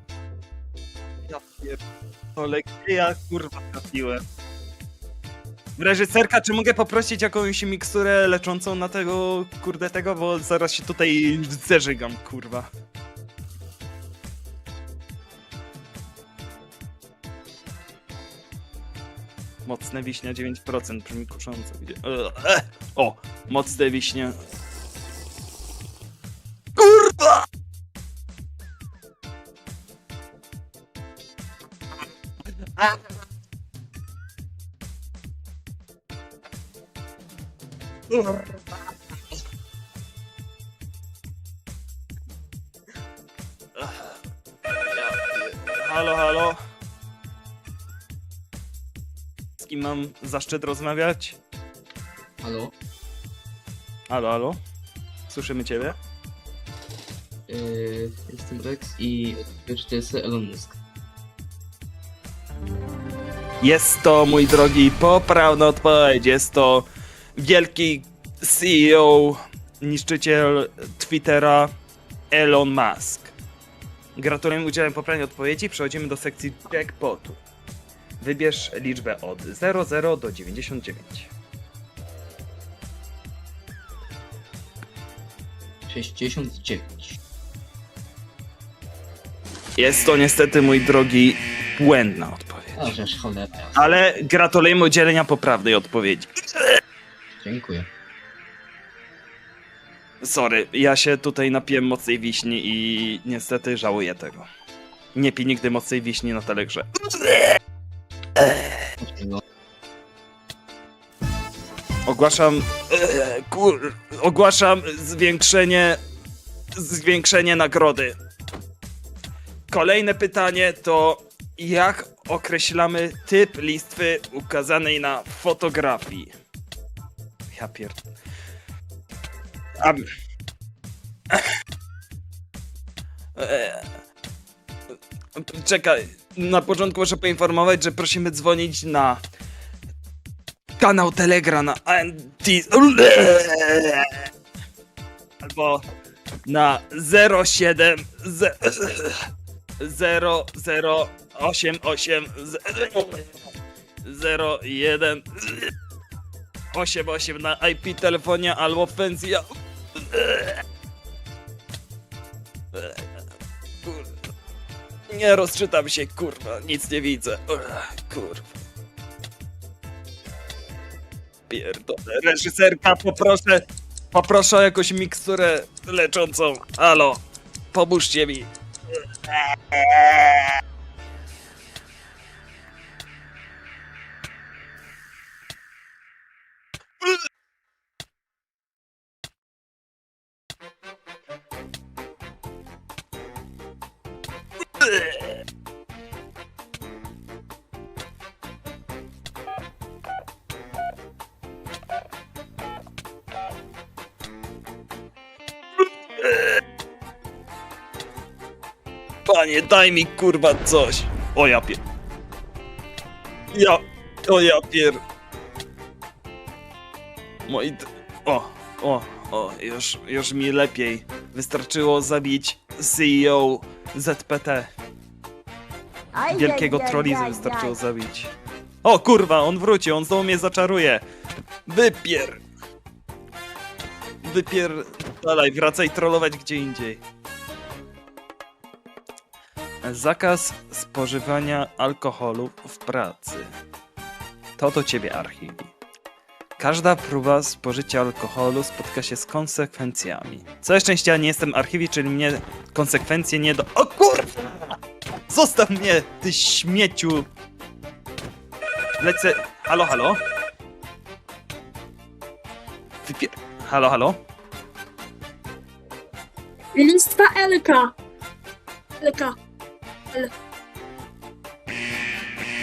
Ja pierdolę, gdzie ja kurwa trafiłem? Reżyserka, czy mogę poprosić jakąś miksturę leczącą na tego, kurde tego, bo zaraz się tutaj zeżygam, kurwa. Mocne wiśnia 9%, brzmi kusząco. O, mocne wiśnie. Kurwa! Halo? Z kim mam zaszczyt rozmawiać? Halo? Słyszymy ciebie?
Jestem Rex i to jest Elon Musk.
Jest to, mój drogi, poprawna odpowiedź. Jest to wielki CEO, niszczyciel Twittera, Elon Musk. Gratulujemy udziałem poprawnej odpowiedzi. Przechodzimy do sekcji jackpotu. Wybierz liczbę od 00 do 99.
69.
Jest to niestety, mój drogi, błędna odpowiedź.
A żeż cholera.
Ale gratulujemy udzielenia poprawnej odpowiedzi.
Dziękuję.
Sorry, ja się tutaj napiłem mocnej wiśni i niestety żałuję tego. Nie pij nigdy mocnej wiśni na Telegrze. Ogłaszam zwiększenie nagrody. Kolejne pytanie to, jak określamy typ listwy ukazanej na fotografii? Ja pierdolę. Czekaj, na początku muszę poinformować, że prosimy dzwonić na kanał Telegra na albo na 07 0088 01 88 na IP telefonia albo Fancy. Kurwa. Nie rozczytam się, kurwa, nic nie widzę. Kurwa. Pierdolę, reżyserka, poproszę o jakąś miksturę leczącą. Halo, pomóżcie mi. Panie, daj mi kurwa coś. O ja pier... O ja pier... Moi... Już mi lepiej. Wystarczyło zabić CEO ZPT. Wielkiego trolizmu wystarczyło zabić. O kurwa, on wróci, on znowu mnie zaczaruje. Dalej, wracaj trollować gdzie indziej. Zakaz spożywania alkoholu w pracy. To do ciebie, Archiwi. Każda próba spożycia alkoholu spotka się z konsekwencjami. Całe szczęście ja nie jestem Archiwi, czyli mnie konsekwencje nie do... O kurwa! Zostaw mnie, ty śmieciu! Lecę... Halo, halo? Halo, halo?
Listwa LK.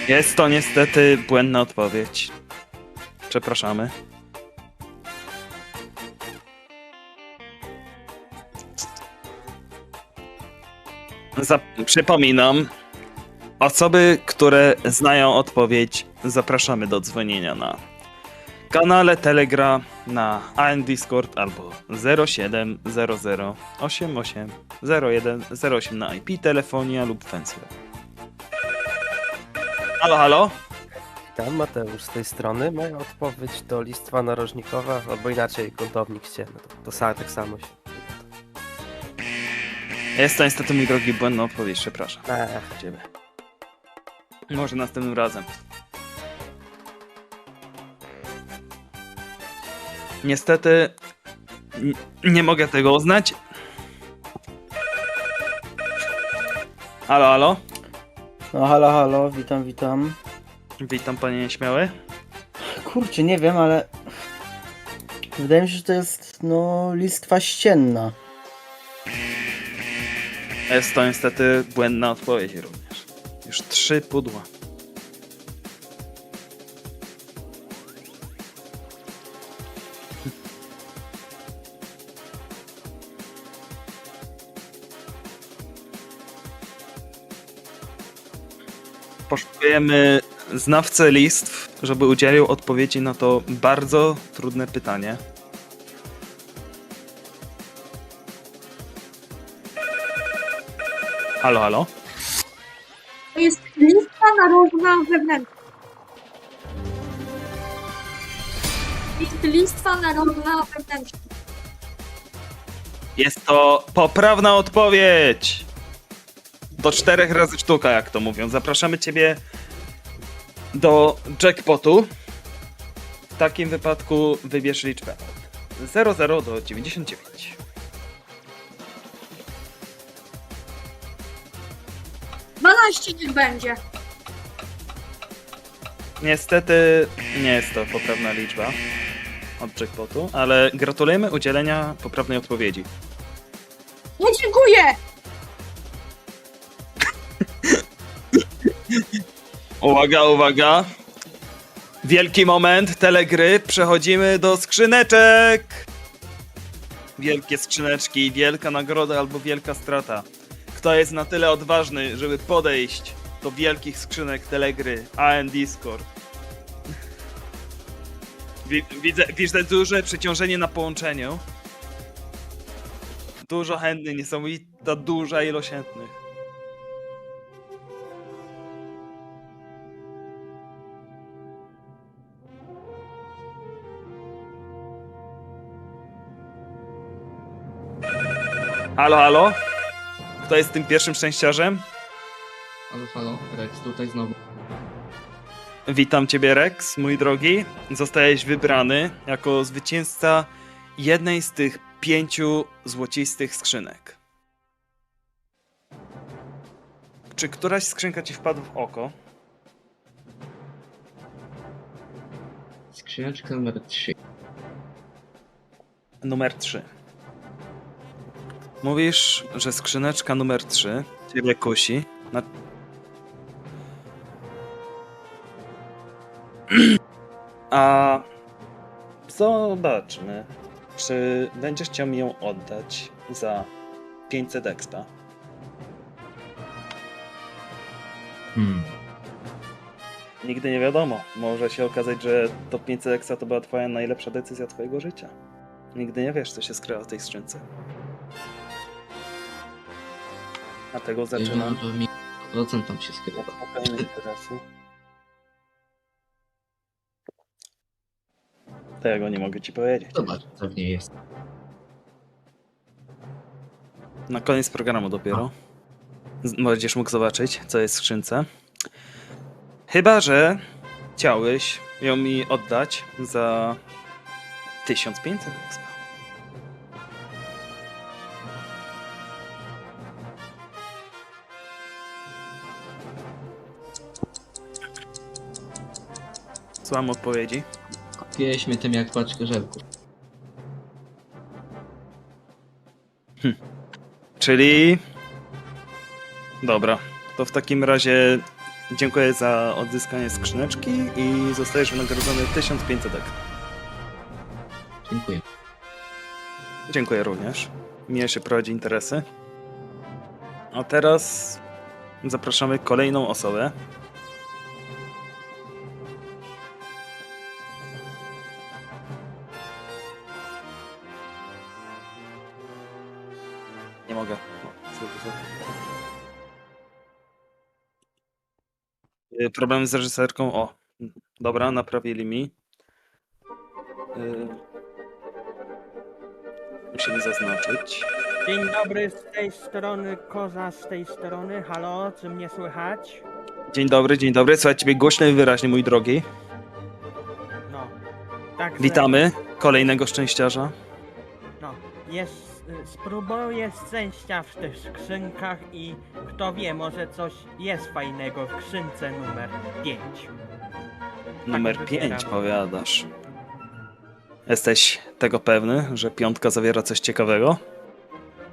Jest to niestety błędna odpowiedź. Przepraszamy. Przypominam, osoby, które znają odpowiedź, zapraszamy do dzwonienia na kanale Telegra, na AN Discord albo 0700 88 0108 na IP, telefonia lub Fensler. Halo, halo?
Witam, Mateusz z tej strony. Moja odpowiedź to listwa narożnikowa, albo inaczej kątownik ścienny. Tak samo się.
Jest to niestety, mój drogi, błędna odpowiedź, przepraszam. Ciebie. Może następnym razem. Niestety nie mogę tego uznać. Halo, halo?
No halo, halo, witam.
Witam, panie nieśmiały.
Kurczę, nie wiem, ale... Wydaje mi się, że to jest, listwa ścienna.
Jest to niestety błędna odpowiedź również. Już 3 pudła. Poszukujemy znawcę listw, żeby udzielił odpowiedzi na to bardzo trudne pytanie. Halo, halo?
To jest listwa narożna wewnętrzna. Jest listwa narożna wewnętrzna.
Jest to poprawna odpowiedź! Do 4 razy sztuka, jak to mówią. Zapraszamy ciebie do jackpotu. W takim wypadku wybierz liczbę od 00 do 99.
Niech będzie.
Niestety nie jest to poprawna liczba od jackpotu, ale gratulujemy udzielenia poprawnej odpowiedzi.
No dziękuję!
Uwaga, uwaga! Wielki moment telegry, przechodzimy do skrzyneczek! Wielkie skrzyneczki, wielka nagroda albo wielka strata. Kto jest na tyle odważny, żeby podejść do wielkich skrzynek telegry, AN Discord? Widzę duże przeciążenie na połączeniu. Dużo chętnych, niesamowita duża ilość chętnych. Halo, halo? Kto jest tym pierwszym szczęściarzem?
Halo, Rex, tutaj znowu.
Witam ciebie, Rex, mój drogi. Zostałeś wybrany jako zwycięzca jednej z tych 5 złocistych skrzynek. Czy któraś skrzynka ci wpadła w oko?
Skrzyneczka numer 3.
Numer 3. Mówisz, że skrzyneczka numer 3 ciebie kusi. A zobaczmy, czy będziesz chciał mi ją oddać za 500 expa. Nigdy nie wiadomo. Może się okazać, że to 500 expa to była twoja najlepsza decyzja twojego życia. Nigdy nie wiesz, co się skrywa w tej skrzynce. Dlatego zaczynam.
Procent tam się skrywa.
Spokojnie interesu. Tego nie mogę ci powiedzieć.
Zobacz, co w niej jest.
Na koniec programu dopiero. Będziesz mógł zobaczyć, co jest w skrzynce. Chyba że chciałeś ją mi oddać za 1500 expa. Słucham odpowiedzi.
Kupiłeś mnie tym jak paczkę żelków.
Czyli... Dobra, to w takim razie dziękuję za odzyskanie skrzyneczki i zostajesz wynagrodzony 1500 expa.
Dziękuję.
Dziękuję również. Mnie się prowadzi interesy. A teraz zapraszamy kolejną osobę. Nie mogę. Problem z reżyserką. O, dobra, naprawili mi. Musimy zaznaczyć.
Dzień dobry, z tej strony Koza, z tej strony. Halo, czy mnie słychać?
Dzień dobry, dzień dobry. Słuchaj ciebie głośno i wyraźnie, mój drogi.
No, tak.
Witamy kolejnego szczęściarza.
No, spróbuję szczęścia w tych skrzynkach i kto wie, może coś jest fajnego w skrzynce numer 5.
Numer 5, powiadasz. Jesteś tego pewny, że 5 zawiera coś ciekawego?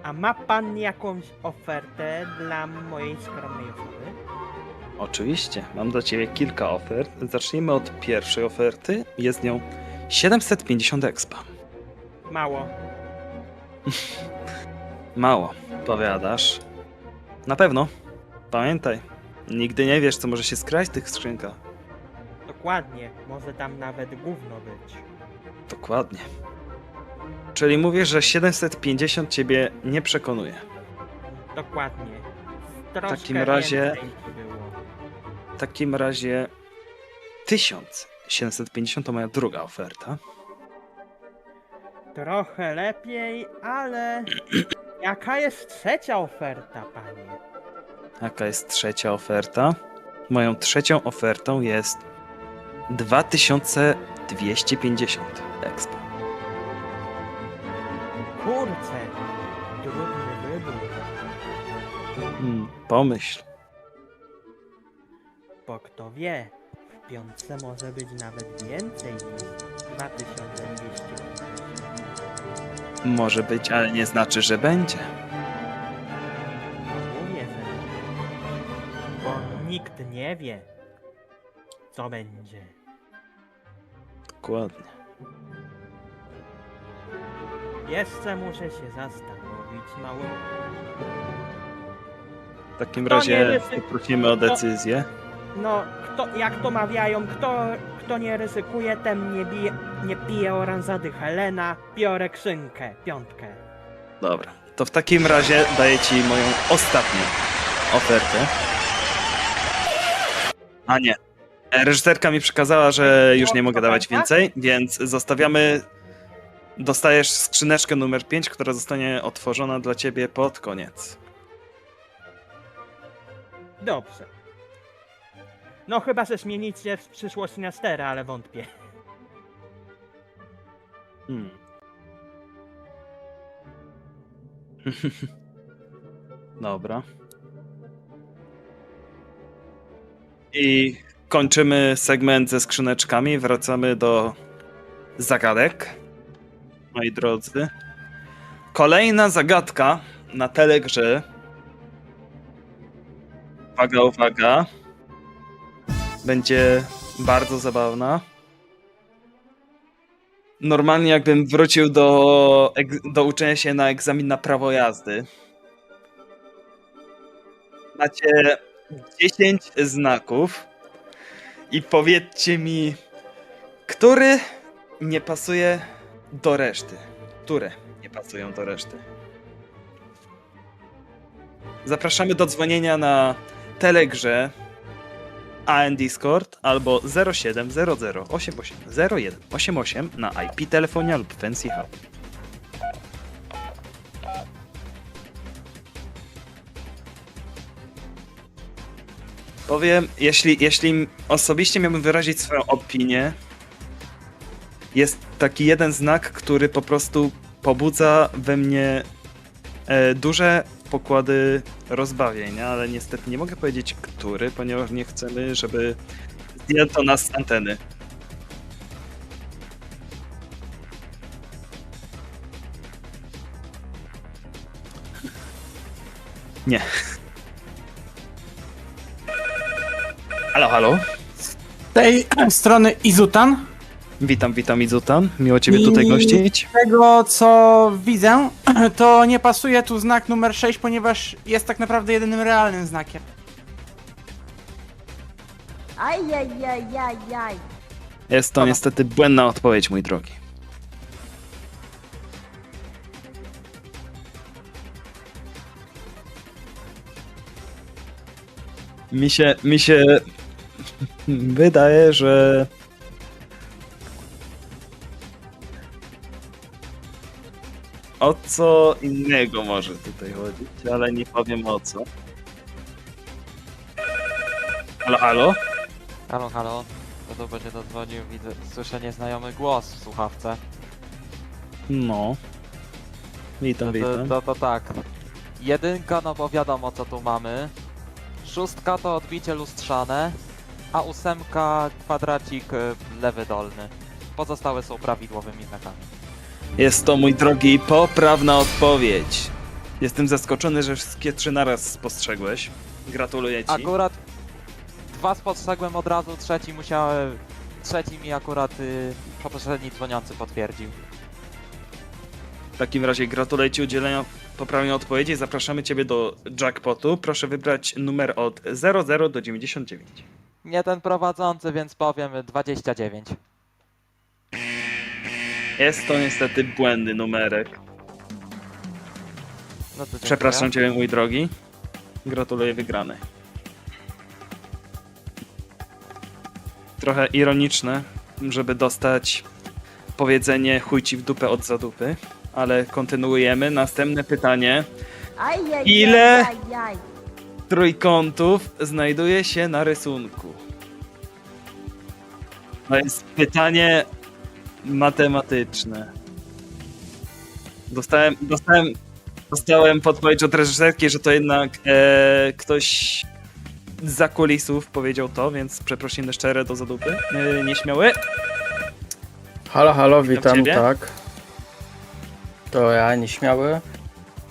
A ma pan jakąś ofertę dla mojej skromnej osoby?
Oczywiście, mam dla ciebie kilka ofert. Zacznijmy od pierwszej oferty. Jest nią 750 expa.
Mało.
Mało, powiadasz. Na pewno. Pamiętaj, nigdy nie wiesz, co może się skrać w tych skrzynkach.
Dokładnie, może tam nawet gówno być.
Dokładnie. Czyli mówisz, że 750 ciebie nie przekonuje.
Dokładnie.
W takim razie 1750 to moja druga oferta.
Trochę lepiej, ale jaka jest trzecia oferta, panie?
Jaka jest trzecia oferta? Moją trzecią ofertą jest 2250 expa.
Kurczę, trudny wybór.
Pomyśl.
Bo kto wie, w piątce może być nawet więcej niż 2250.
Może być, ale nie znaczy, że będzie.
Mówię, że bo nikt nie wie, co będzie.
Dokładnie.
Jeszcze muszę się zastanowić mało.
W takim razie poprosimy o decyzję.
No, jak to mawiają, kto nie ryzykuje, ten nie pije oranżady Helena, biorę skrzynkę, 5.
Dobra, to w takim razie daję ci moją ostatnią ofertę. A nie. Reżyserka mi przekazała, że już nie mogę dawać więcej, więc zostawiamy... Dostajesz skrzyneczkę numer 5, która zostanie otworzona dla ciebie pod koniec.
Dobrze. No chyba, że zmienicie w przyszłości na 4, ale wątpię.
Dobra. I kończymy segment ze skrzyneczkami. Wracamy do zagadek. Moi drodzy. Kolejna zagadka na Telegrze. Uwaga, uwaga. Będzie bardzo zabawna. Normalnie jakbym wrócił do uczenia się na egzamin na prawo jazdy. Macie 10 znaków i powiedzcie mi, który nie pasuje do reszty. Które nie pasują do reszty. Zapraszamy do dzwonienia na Telegrze AN Discord albo 0700 88 01 88 na IP telefonia lub Fancy Hub. Powiem, jeśli osobiście miałbym wyrazić swoją opinię, jest taki jeden znak, który po prostu pobudza we mnie duże pokłady rozbawień, ale niestety nie mogę powiedzieć który, ponieważ nie chcemy, żeby zdjęto nas z anteny. Nie. Halo, halo.
Z tej strony Izutan.
Witam Izutan. Miło Ciebie tutaj gościć.
Z tego co widzę, to nie pasuje tu znak numer 6, ponieważ jest tak naprawdę jedynym realnym znakiem.
Ajajajajaj.
Jest to niestety błędna odpowiedź, mój drogi. Mi się wydaje, że o co innego może tutaj chodzić, ale nie powiem o co. Halo, halo?
Halo, halo. Kto tu będzie dodzwonił? Widzę, słyszę nieznajomy głos w słuchawce.
No. Witam.
To tak. 1, no bo wiadomo co tu mamy. 6 to odbicie lustrzane, a 8 kwadracik lewy dolny. Pozostałe są prawidłowymi znakami.
Jest to, mój drogi, poprawna odpowiedź. Jestem zaskoczony, że wszystkie 3 naraz spostrzegłeś. Gratuluję Ci.
Akurat 2 spostrzegłem od razu, trzeci mi akurat poprzedni dzwoniący potwierdził.
W takim razie gratuluję Ci udzielenia poprawnej odpowiedzi. Zapraszamy Ciebie do jackpotu. Proszę wybrać numer od 00 do 99.
Nie ten prowadzący, więc powiem 29.
Jest to niestety błędny numerek.
No to
przepraszam Ciebie, mój drogi. Gratuluję wygranej. Trochę ironiczne, żeby dostać powiedzenie chuj ci w dupę od zadupy, ale kontynuujemy. Następne pytanie. Ile trójkątów znajduje się na rysunku? To jest pytanie matematyczne. Dostałem podpowiedź od reżyserki, że to jednak ktoś zza kulisów powiedział to, więc przeprosiny szczere do zadupy. Nieśmiały.
Halo, witam,
ciebie.
tak. To ja, nieśmiały.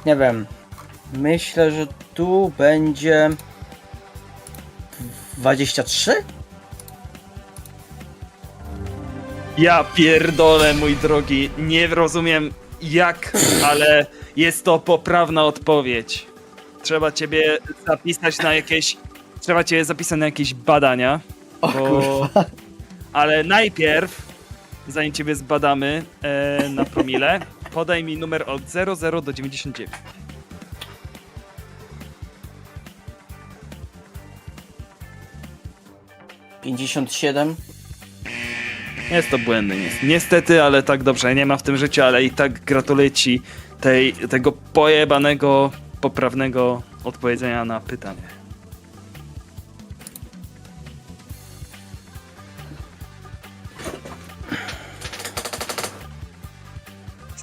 Nie wiem. Myślę, że tu będzie 23?
Ja pierdolę, mój drogi. Nie rozumiem jak, ale jest to poprawna odpowiedź. Trzeba ciebie zapisać na jakieś badania. Ale najpierw, zanim ciebie zbadamy na promile, podaj mi numer od 00 do 99. Jest to błędny, niestety, ale tak dobrze, nie ma w tym życiu, ale i tak gratuluję Ci tego pojebanego, poprawnego odpowiedzenia na pytanie.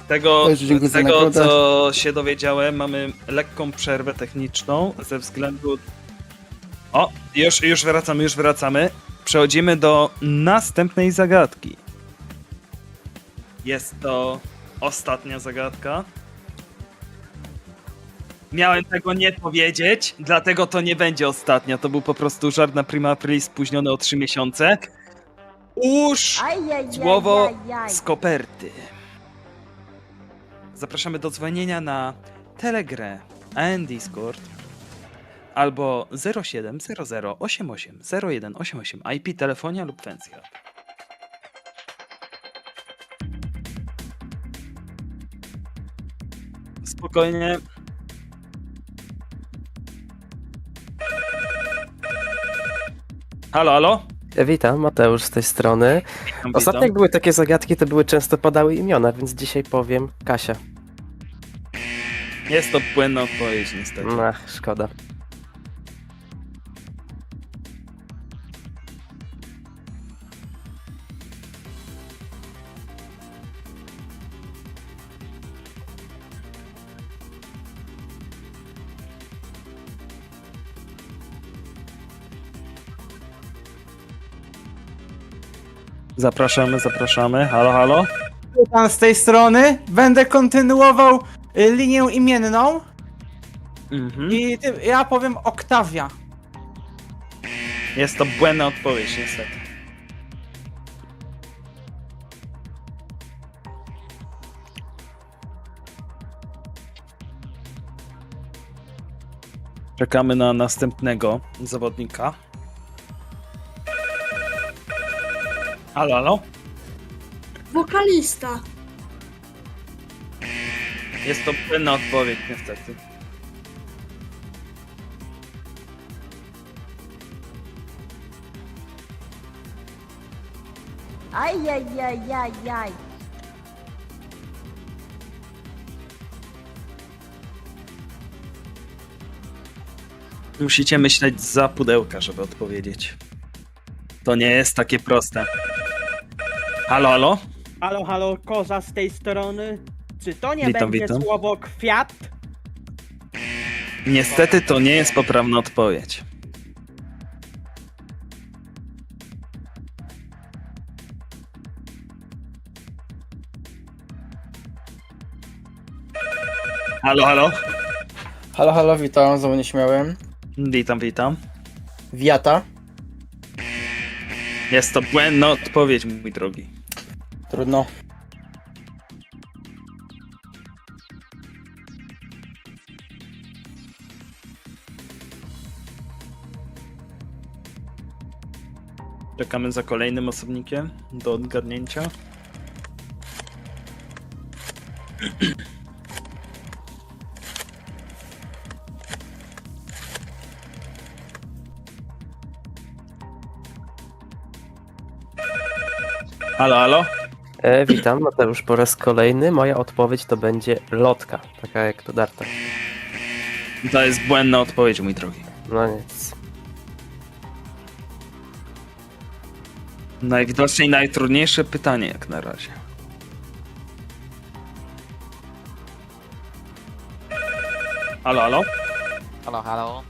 Dziękuję
Z
za
tego
nagrodę.
co się dowiedziałem, mamy lekką przerwę techniczną ze względu... O, już wracamy. Przechodzimy do następnej zagadki. Jest to ostatnia zagadka. Miałem tego nie powiedzieć, dlatego to nie będzie ostatnia. To był po prostu żart na prima aprilis spóźniony o 3 miesiące. Słowo z koperty. Zapraszamy do dzwonienia na Telegrę and Discord albo 0700 88 0188 IP telefonia lub Fancy Hub. Spokojnie. Halo, halo?
Witam, Mateusz z tej strony. Ostatnio jak były takie zagadki, to były często padały imiona, więc dzisiaj powiem Kasia.
Jest to błędna odpowiedź niestety.
Ach, szkoda.
Zapraszamy. Halo, halo?
Czytam z tej strony. Będę kontynuował linię imienną. I ja powiem Oktawia.
Jest to błędna odpowiedź niestety. Czekamy na następnego zawodnika. Halo, halo?
Wokalista.
Jest to błędna odpowiedź niestety.
Ajajajajaj.
Musicie myśleć za pudełka, żeby odpowiedzieć. To nie jest takie proste. Halo, halo?
Halo, Koza z tej strony. Czy to nie
Witam,
będzie
witam.
słowo kwiat?
Niestety to nie jest poprawna odpowiedź. Halo, halo?
Halo, witam, znowu nieśmiałem.
Witam.
Wiata.
Jest to błędna odpowiedź, mój drogi.
Trudno.
Czekamy za kolejnym osobnikiem do odgadnięcia. Halo, halo?
Witam, Mateusz po raz kolejny. Moja odpowiedź to będzie lotka, taka jak to darta.
To jest błędna odpowiedź, mój drogi.
No nic.
Najwidoczniej najtrudniejsze pytanie jak na razie. Halo, halo?
Halo.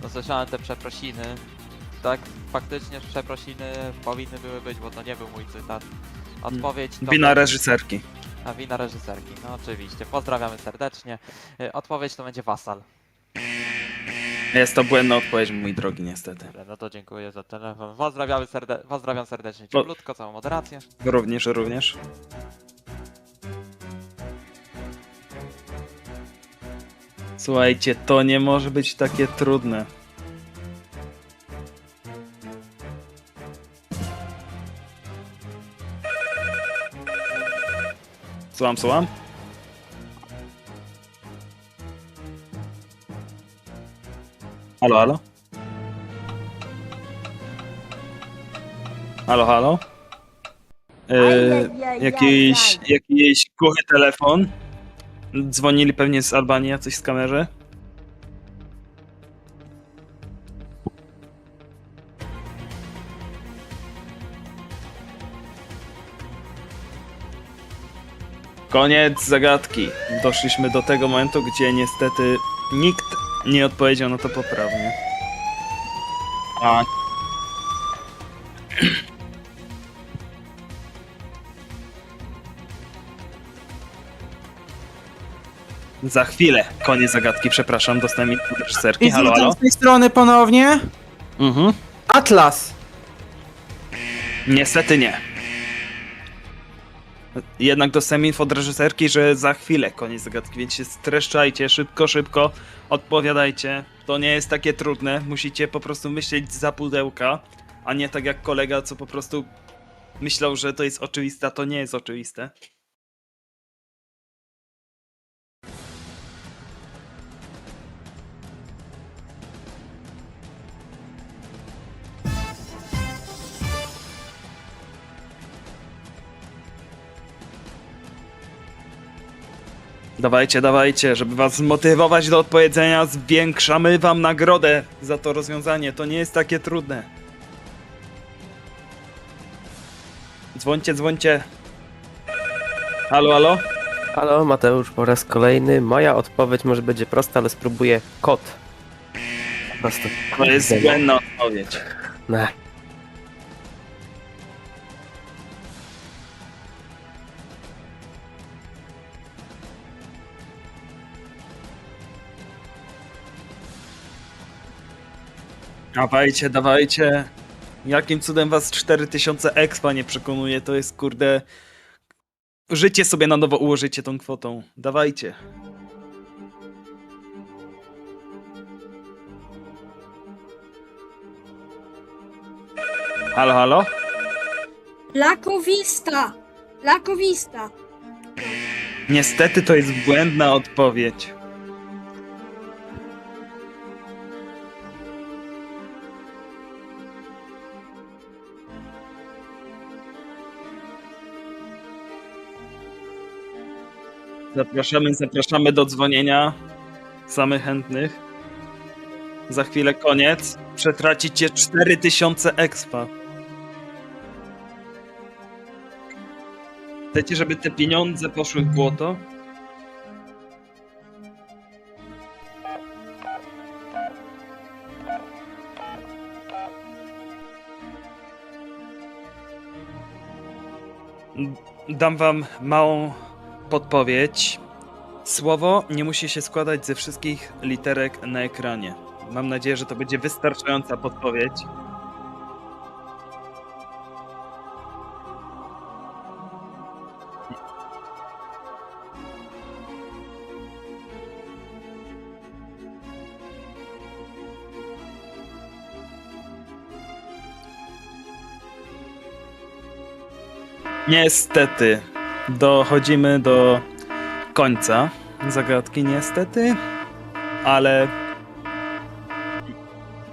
No słyszałem te przeprosiny. Tak, faktycznie przeprosiny powinny były być, bo to nie był mój cytat. Odpowiedź to...
Wina reżyserki.
A wina reżyserki, no oczywiście. Pozdrawiamy serdecznie. Odpowiedź to będzie wasal.
Jest to błędna odpowiedź, mój drogi, niestety.
No to dziękuję za telefon. Pozdrawiam serdecznie cieplutko, całą moderację.
Również. Słuchajcie, to nie może być takie trudne. Słucham? Halo? Halo? Jakiś głuchy telefon? Dzwonili pewnie z Albanii, jacyś z kamery? Koniec zagadki. Doszliśmy do tego momentu, gdzie niestety nikt nie odpowiedział na to poprawnie. A... Za chwilę. Koniec zagadki, przepraszam, dostałem mi reżyserki.
I
Halo,
witam
halo?
z tej strony ponownie. Atlas.
Niestety nie. Jednak dostałem info od reżyserki, że za chwilę koniec zagadki, więc się streszczajcie, szybko, odpowiadajcie. To nie jest takie trudne, musicie po prostu myśleć za pudełka, a nie tak jak kolega, co po prostu myślał, że to jest oczywiste, a to nie jest oczywiste. Dawajcie, żeby was zmotywować do odpowiedzenia, zwiększamy wam nagrodę za to rozwiązanie. To nie jest takie trudne. Dzwońcie. Halo?
Halo, Mateusz po raz kolejny. Moja odpowiedź może będzie prosta, ale spróbuję kot. Po prostu.
To jest błędna odpowiedź.
Ne.
Dawajcie. Jakim cudem was 4000 expa nie przekonuje, to jest kurde... Życie sobie na nowo ułożycie tą kwotą. Dawajcie. Halo?
Lakowista.
Niestety to jest błędna odpowiedź. Zapraszamy do dzwonienia. Samych chętnych. Za chwilę koniec. Przetracicie 4000 expa. Chcecie, żeby te pieniądze poszły w błoto? Dam wam małą podpowiedź. Słowo nie musi się składać ze wszystkich literek na ekranie. Mam nadzieję, że to będzie wystarczająca podpowiedź. Niestety, dochodzimy do końca zagadki, niestety, ale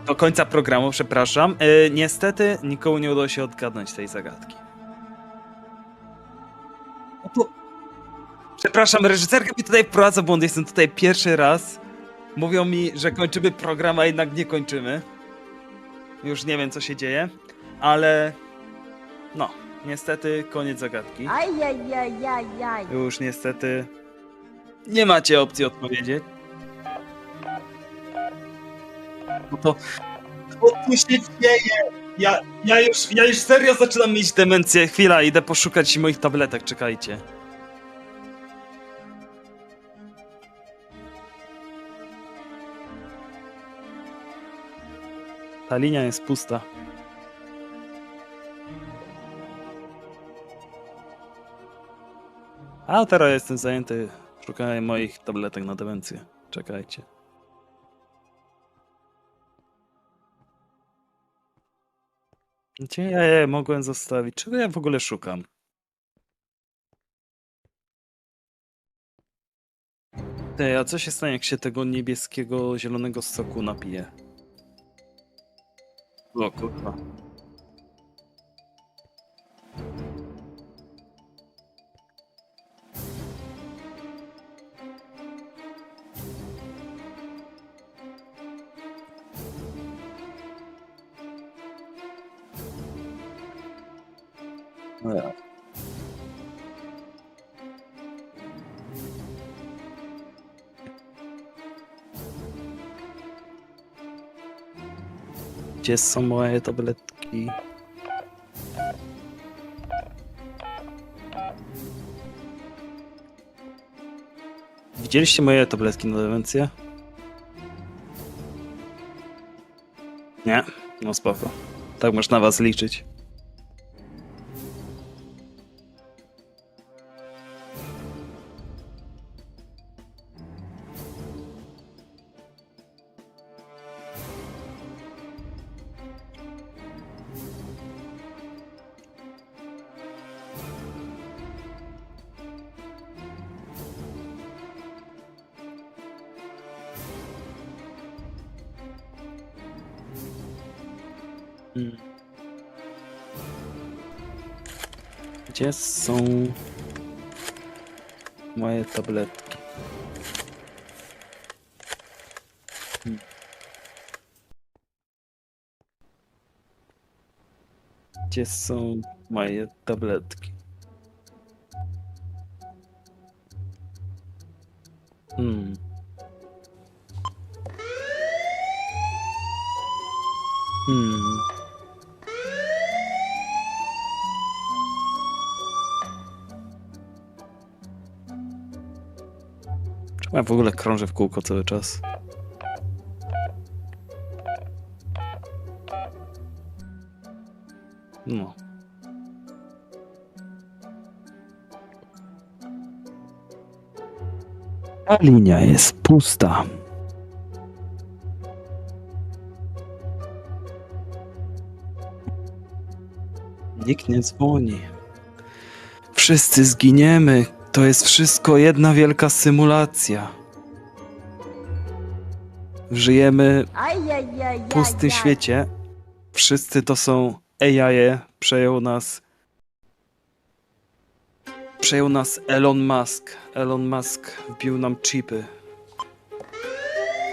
do końca programu, przepraszam. Niestety nikomu nie udało się odgadnąć tej zagadki. No to... Przepraszam, reżyserka mi tutaj wprowadza błąd, jestem tutaj pierwszy raz. Mówią mi, że kończymy program, a jednak nie kończymy. Już nie wiem, co się dzieje, ale no, niestety koniec zagadki.
Ajajajajaj.
Już niestety nie macie opcji odpowiedzieć. No to... Co tu się dzieje? Ja już serio zaczynam mieć demencję. Chwila, idę poszukać moich tabletek, czekajcie. Ta linia jest pusta. A teraz jestem zajęty szukaniem moich tabletek na demencję. Czekajcie. Gdzie ja je mogłem zostawić? Czego ja w ogóle szukam? Ty, a co się stanie, jak się tego niebieskiego, zielonego soku napije? O kurwa. No ja. Gdzie są moje tabletki? Widzieliście moje tabletki na demencję? Nie? No spoko. Tak można na was liczyć. Gdzie są moje tabletki? Gdzie są moje tabletki? Czemu ja w ogóle krążę w kółko cały czas? No. Ta linia jest pusta. Nikt nie dzwoni. Wszyscy zginiemy. To jest wszystko jedna wielka symulacja. Żyjemy w pustym świecie. Wszyscy to są AI. Przejął nas Elon Musk. Elon Musk wbił nam chipy.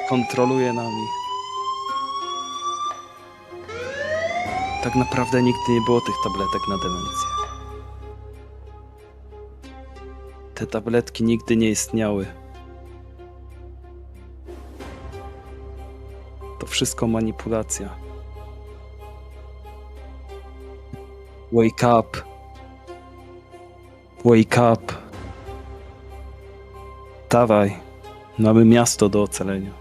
Kontroluje nami. Tak naprawdę nigdy nie było tych tabletek na demencję. Te tabletki nigdy nie istniały. To wszystko manipulacja. Wake up. Wake up. Dawaj. Mamy miasto do ocalenia.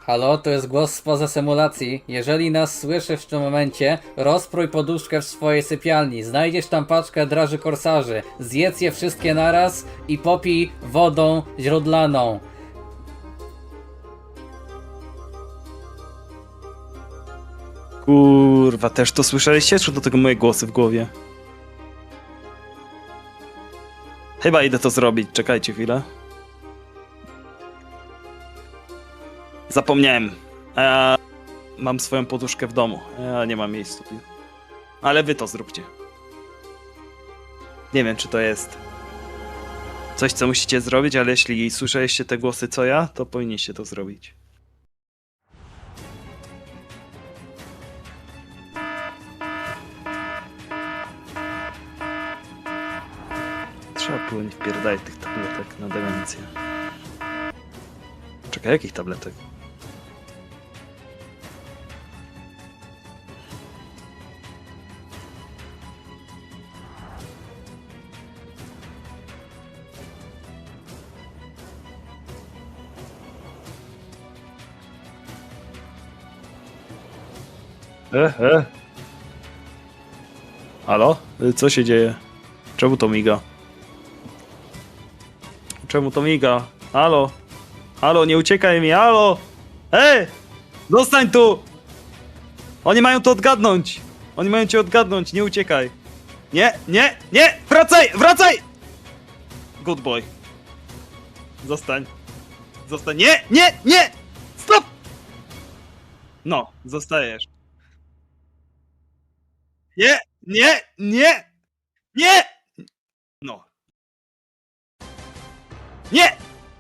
Halo, to jest głos spoza symulacji. Jeżeli nas słyszysz w tym momencie, rozprój poduszkę w swojej sypialni. Znajdziesz tam paczkę draży korsarzy. Zjedz je wszystkie naraz i popij wodą źródlaną.
Kurwa, też to słyszeliście? Czy do tego moje głosy w głowie? Chyba idę to zrobić, czekajcie chwilę. Zapomniałem. Mam swoją poduszkę w domu. Ja nie mam miejsca tu. Ale wy to zróbcie. Nie wiem, czy to jest coś, co musicie zrobić, ale jeśli słyszeliście te głosy co ja, to powinniście to zrobić. Trzeba było nie wpierdać tych tabletek na demencję. Czekaj, jakich tabletek? Halo? Co się dzieje? Czemu to miga? Czemu to miga? Halo? Halo, nie uciekaj mi, halo! Zostań tu! Oni mają to odgadnąć! Oni mają cię odgadnąć, nie uciekaj! Nie, nie, nie! Wracaj, wracaj! Good boy. Zostań. Zostań. Nie, nie, nie! Stop! No, zostajesz. Nie, nie, nie! Nie! No. Nie!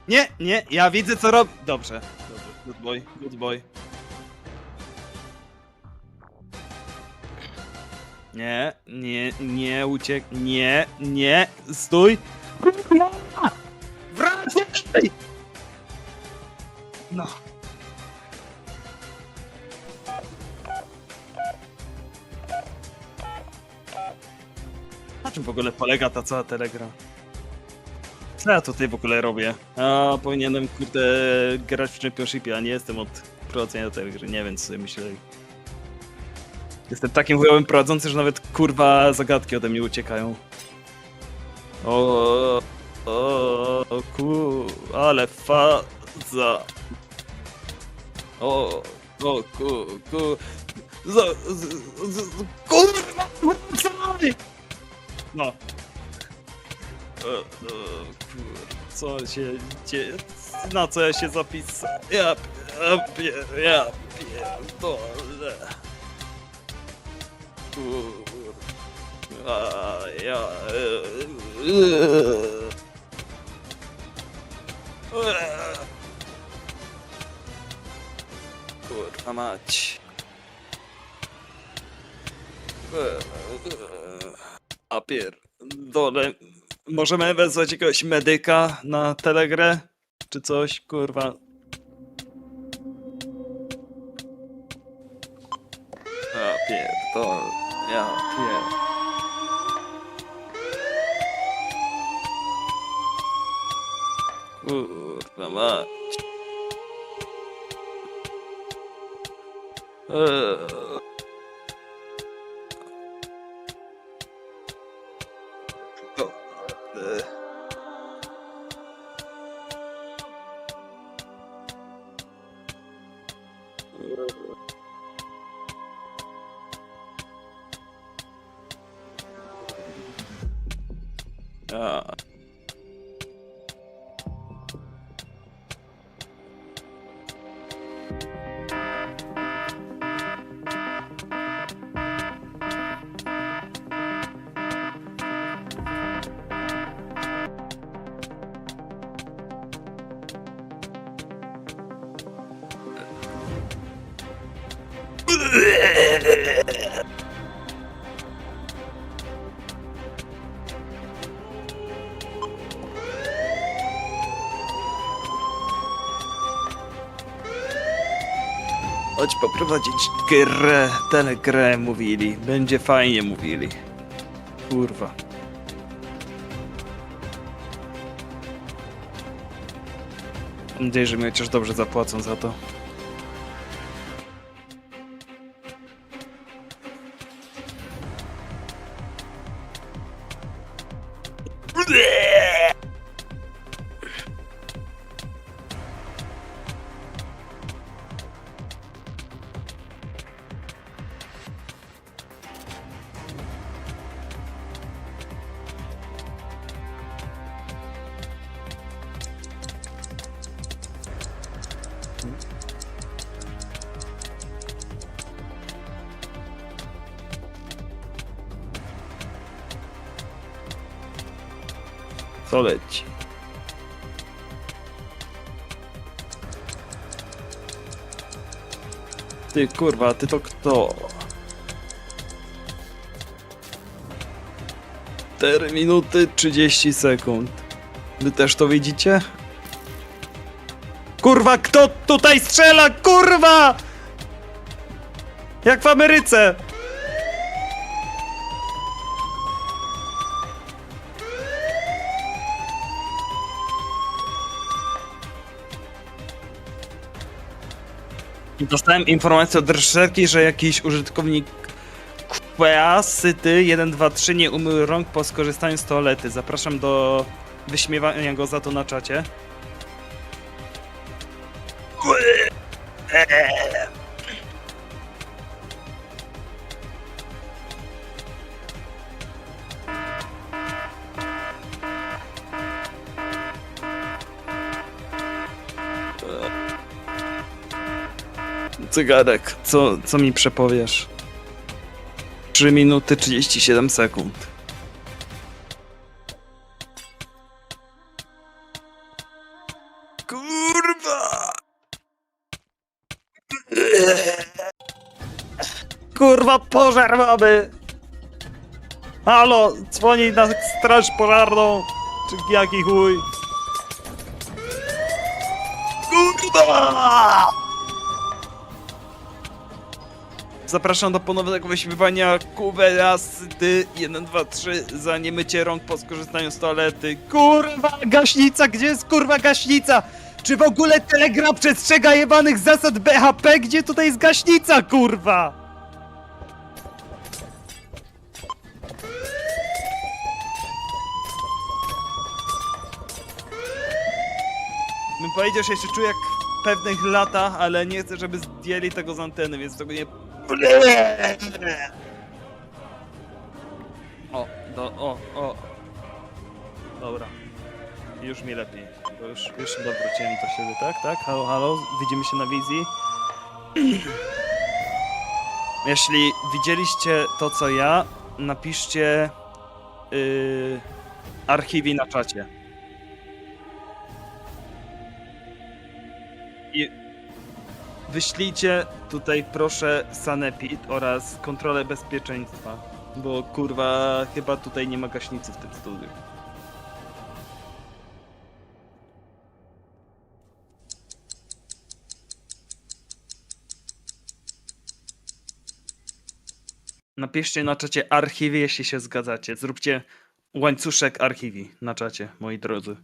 Nie, nie, ja widzę co robi. Dobrze, dobrze, good boy, good boy. Nie uciek... Nie, stój! Wracaj! No. Na czym w ogóle polega ta cała Telegra? Co ja tutaj w ogóle robię? A powinienem, kurde, grać w Championshipie, a nie jestem od prowadzenia tej gry. Nie wiem, co sobie myślę. Jestem takim chujowym prowadzącym, że nawet, kurwa, zagadki ode mnie uciekają. Ale faza. Kurwa, no. Co się dzieje? Na co ja się zapisałem? Ja pierdolę. Kurwa mać. A pierdolę. Możemy wezwać jakiegoś medyka na Telegrę? Czy coś, kurwa? Ja pierdolę. Kurwa mać. Chodź poprowadzić grę, telegrę, mówili. Będzie fajnie, mówili. Kurwa. Mam nadzieję, że mi chociaż dobrze zapłacą za to. Co leci? Ty kurwa, ty to kto? 4 minuty 30 sekund. Wy też to widzicie? Kurwa, kto tutaj strzela? Kurwa! Jak w Ameryce! Dostałem informację od reżyserki, że jakiś użytkownik Syty 123 nie umył rąk po skorzystaniu z toalety. Zapraszam do wyśmiewania go za to na czacie. Cygarek, co mi przepowiesz? 3 minuty 37 sekund. Kurwa! Kurwa, pożar mamy! Halo, dzwoni na straż pożarną. Czy jaki chuj? Kurwa! Zapraszam do ponownego wyśpiewania kubelasty 1, 2, 3 za niemycie rąk po skorzystaniu z toalety.
Kurwa, gaśnica! Gdzie jest kurwa gaśnica? Czy w ogóle Telegra przestrzega jebanych zasad BHP? Gdzie tutaj jest gaśnica, kurwa?
Bym powiedział, że się czuję jak w pewnych latach, ale nie chcę, żeby zdjęli tego z anteny, więc tego nie... O. Dobra. Już mi lepiej. Bo już odwróciłem do siebie, tak? Tak? Halo, halo, widzimy się na wizji. Jeśli widzieliście to, co ja, napiszcie archiwi na czacie. I wyślijcie tutaj proszę sanepid oraz kontrolę bezpieczeństwa, bo kurwa chyba tutaj nie ma gaśnicy w tym studiu. Napiszcie na czacie archiwi, jeśli się zgadzacie. Zróbcie łańcuszek archiwi na czacie, moi drodzy.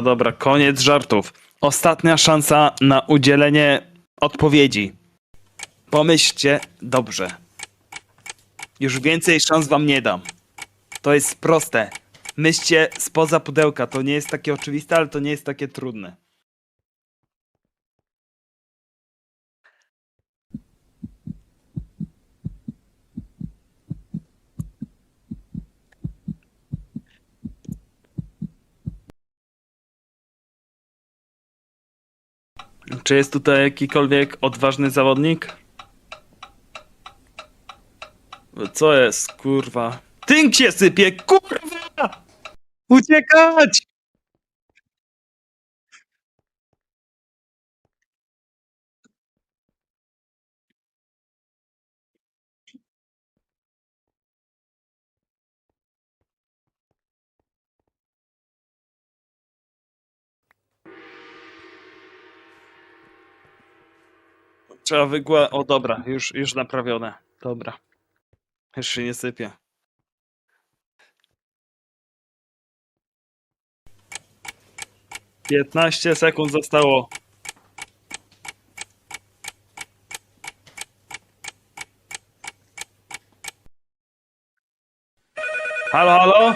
Dobra, koniec żartów. Ostatnia szansa na udzielenie odpowiedzi. Pomyślcie dobrze. Już więcej szans wam nie dam. To jest proste. Myślcie spoza pudełka. To nie jest takie oczywiste, ale to nie jest takie trudne. Czy jest tutaj jakikolwiek odważny zawodnik? Co jest, kurwa? Tynk się sypie, kurwa! Uciekać! Trzeba wygła... O dobra, już naprawione. Dobra. Już się nie sypie. „15 sekund zostało. Halo, halo?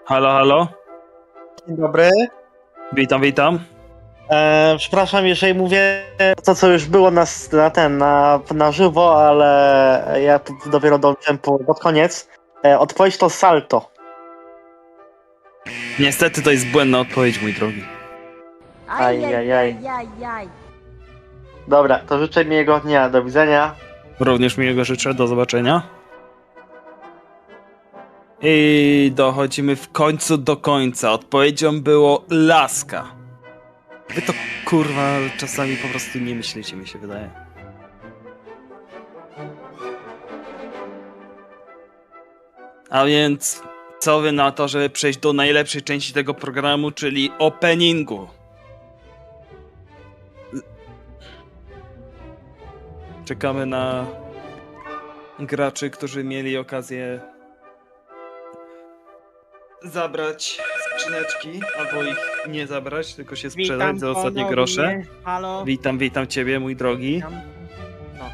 Halo, halo?
Dzień dobry.
Witam.
Przepraszam, jeżeli mówię to, co już było na żywo, ale ja tu dopiero dołączyłem pod koniec. Odpowiedź to salto.
Niestety to jest błędna odpowiedź, mój drogi.
Ajajaj. Dobra, to życzę miłego dnia. Do widzenia.
Również miłego życzę. Do zobaczenia. I dochodzimy w końcu do końca. Odpowiedzią było laska. Wy to kurwa czasami po prostu nie myślicie, mi się wydaje. A więc co wy na to, żeby przejść do najlepszej części tego programu, czyli openingu? Czekamy na graczy, którzy mieli okazję zabrać skrzyneczki, albo ich nie zabrać, tylko się sprzedać za ostatnie grosze.
Halo.
Witam ciebie, mój drogi.
No.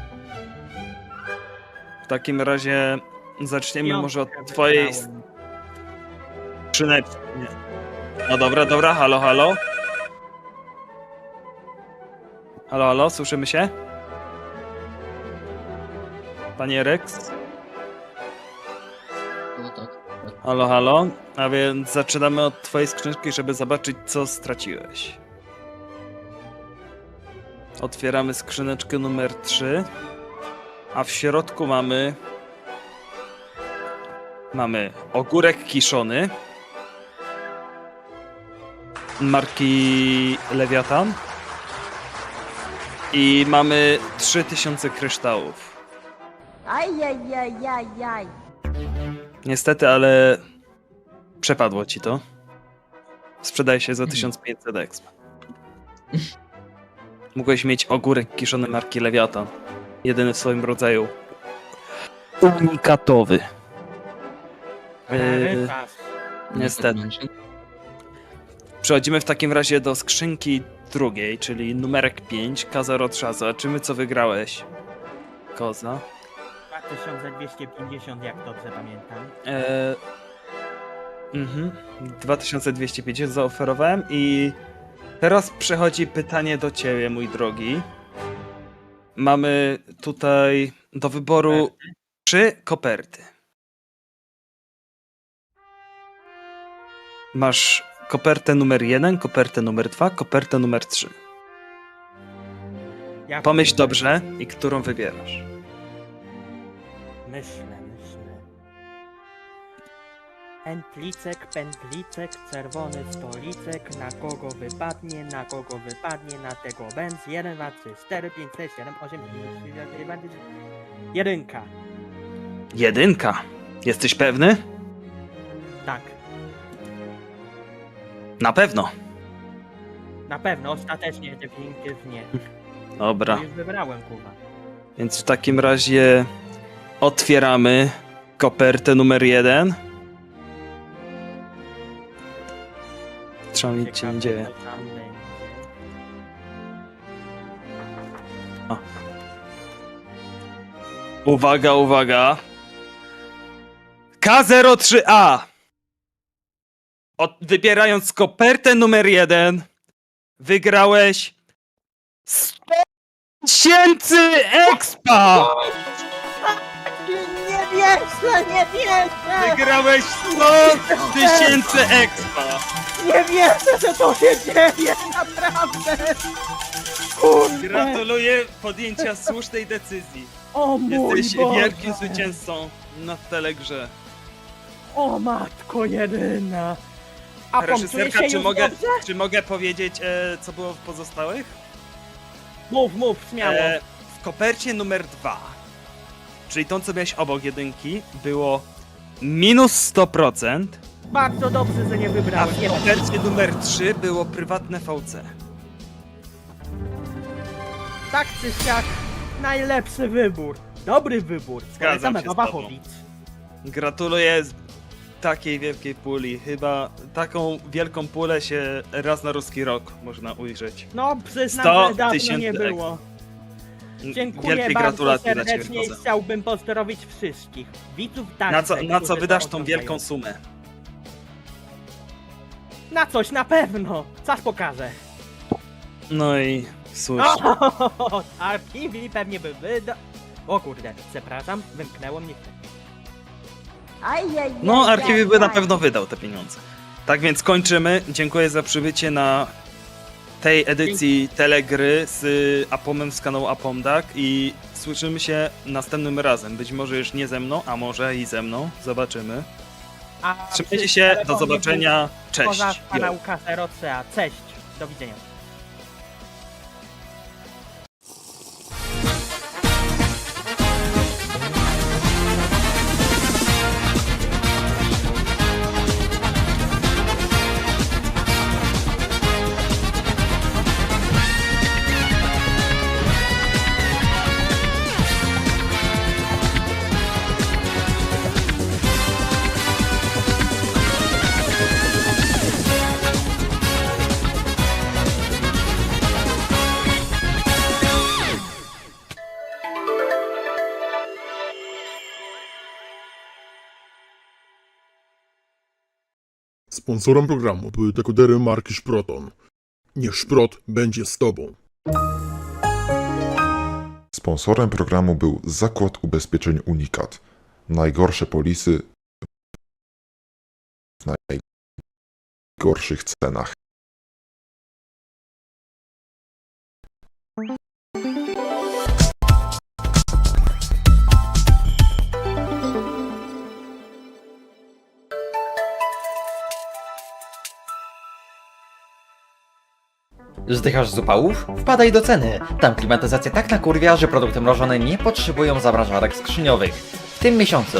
W takim razie zaczniemy może od twojej skrzyneczki. No dobra, halo. Halo, słyszymy się? Panie Rex?
No tak.
Halo, a więc zaczynamy od twojej skrzynki, żeby zobaczyć, co straciłeś. Otwieramy skrzyneczkę numer 3. A w środku mamy ogórek kiszony marki Lewiatan i mamy 3000 kryształów.
Ajajajajaj.
Niestety, ale przepadło ci to. Sprzedaje się za 1500 exp. Mogłeś mieć ogórek kiszony marki Lewiatan. Jedyny w swoim rodzaju. Unikatowy. Niestety. Przechodzimy w takim razie do skrzynki drugiej, czyli numerek 5, K03. Zobaczymy, co wygrałeś. Koza.
2250, jak dobrze pamiętam.
2250 zaoferowałem i teraz przechodzi pytanie do ciebie, mój drogi. Mamy tutaj do wyboru 3 koperty. Masz kopertę numer 1, kopertę numer 2, kopertę numer 3. Pomyśl dobrze i którą wybierasz.
Myślę. Pętlicek, czerwony stolicek, na kogo wypadnie, na tego bęc. 1, 2, 3, 4, 5, 6, 7, 8, 9, 10, 11.
Jedynka. Jesteś pewny?
Tak,
Na pewno.
na pewno, ostatecznie, definitywnie.
Dobra.
To już wybrałem, kurwa.
Więc w takim razie otwieramy kopertę numer 1. Trzeba nic się nie dzieje.
Co tam będzie.
O. Uwaga, uwaga. K03A. Wybierając kopertę numer 1, wygrałeś 100 000 expa!
Nie wierzę!
Wygrałeś 100 000 expa!
Nie wierzę, że to się dzieje, naprawdę! Kurde!
Gratuluję podjęcia słusznej decyzji.
O mój
Jesteś
Boże!
wielkim zwycięzcą na Telegrze.
O matko jedyna! A
Reżyserka,
pomczuję się już dobrze?
czy mogę powiedzieć, co było w pozostałych?
Mów, śmiało.
W kopercie numer 2, czyli tą, co miałeś obok jedynki, było minus 100%,
Bardzo dobrze, że nie
a
wybrałem.
w kopercie numer 3 było prywatne VC.
Tak czy siak, najlepszy wybór. Dobry wybór.
Zgadzam się z tobą.
Wachowic.
Gratuluję takiej wielkiej puli. Chyba taką wielką pulę się raz na ruski rok można ujrzeć.
No, przyznam,
100
że dawno
000
nie było. Dziękuję
Wielkie
bardzo
gratulacje dla ciebie,
serdecznie i
Koza.
chciałbym pozdrowić wszystkich widzów także,
Na co
którzy
wydasz
to
tą
oglądają.
wielką sumę?
Na coś na pewno. Coś pokażę.
No i słusznie.
Archiwi pewnie by wyda... O kurde, przepraszam, wymknęło mnie.
No, archiwy by na pewno wydał te pieniądze. Tak więc kończymy. Dziękuję za przybycie na tej edycji Telegry z Apomem z kanału Apomdak i słyszymy się następnym razem. Być może już nie ze mną, a może i ze mną. Zobaczymy. Trzymajcie się, do zobaczenia. Cześć.
Poza
Jo.
kanał K03. Cześć, do widzenia.
Sponsorem programu były dekodery marki Szproton. Niech Szprot będzie z Tobą.
Sponsorem programu był Zakład Ubezpieczeń Unikat. Najgorsze polisy w najgorszych cenach.
Zdychasz z upałów? Wpadaj do ceny. Tam klimatyzacja tak nakurwia, że produkty mrożone nie potrzebują zamrażarek skrzyniowych. W tym miesiącu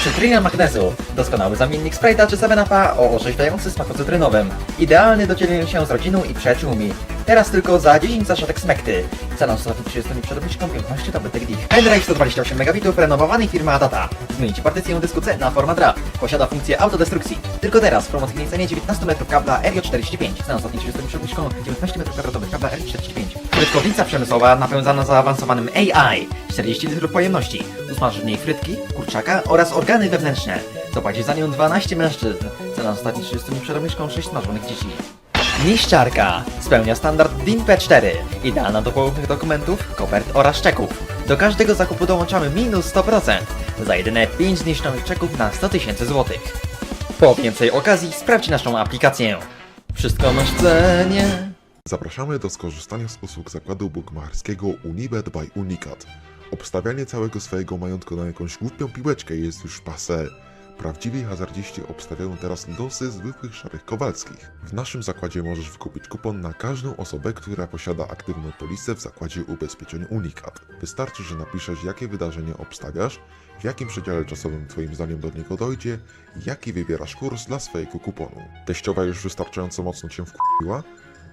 cytryna magnezu, doskonały zamiennik Sprite'a czy 7-Upa o orzeźwiający smaku cytrynowym. Idealny do dzielenia się z rodziną i przyjaciółmi. Teraz tylko za 10 zaszatek smekty. Cena ostatnich 30 dni przed obniżką 15 tabletek DIH. Pendrive 128 megabitów renowowanej firmy Adata. Zmienicie partycję dysku C na format RAW. Posiada funkcję autodestrukcji. Tylko teraz w promocyjnej cenie 19 metrów kabla RJ45. Cena ostatnich 30 dni przed obniżką 19 m2 kabla RJ45. Frytkownica przemysłowa napędzana zaawansowanym AI. 40 litrów pojemności. Usmażysz w niej frytki, kurczaka oraz organy wewnętrzne. Zapłaci za nią 12 mężczyzn. Cena ostatnich 30 dni przed obniżką 6 smażonych dzieci. Niszczarka. Spełnia standard DIN P4. Idealna do poufnych dokumentów, kopert oraz czeków. Do każdego zakupu dołączamy minus 100%. Za jedyne 5 zniszczonych czeków na 100 000 złotych. Po więcej okazji sprawdź naszą aplikację. Wszystko masz w cenie.
Zapraszamy do skorzystania z usług zakładu bukmacherskiego Unibet by Unikat. Obstawianie całego swojego majątku na jakąś głupią piłeczkę jest już passé. Prawdziwi hazardziści obstawiają teraz losy zwykłych szarych Kowalskich. W naszym zakładzie możesz wykupić kupon na każdą osobę, która posiada aktywną polisę w zakładzie ubezpieczeń Unikat. Wystarczy, że napiszesz, jakie wydarzenie obstawiasz, w jakim przedziale czasowym Twoim zdaniem do niego dojdzie i jaki wybierasz kurs dla swojego kuponu. Teściowa już wystarczająco mocno Cię wkurwiła?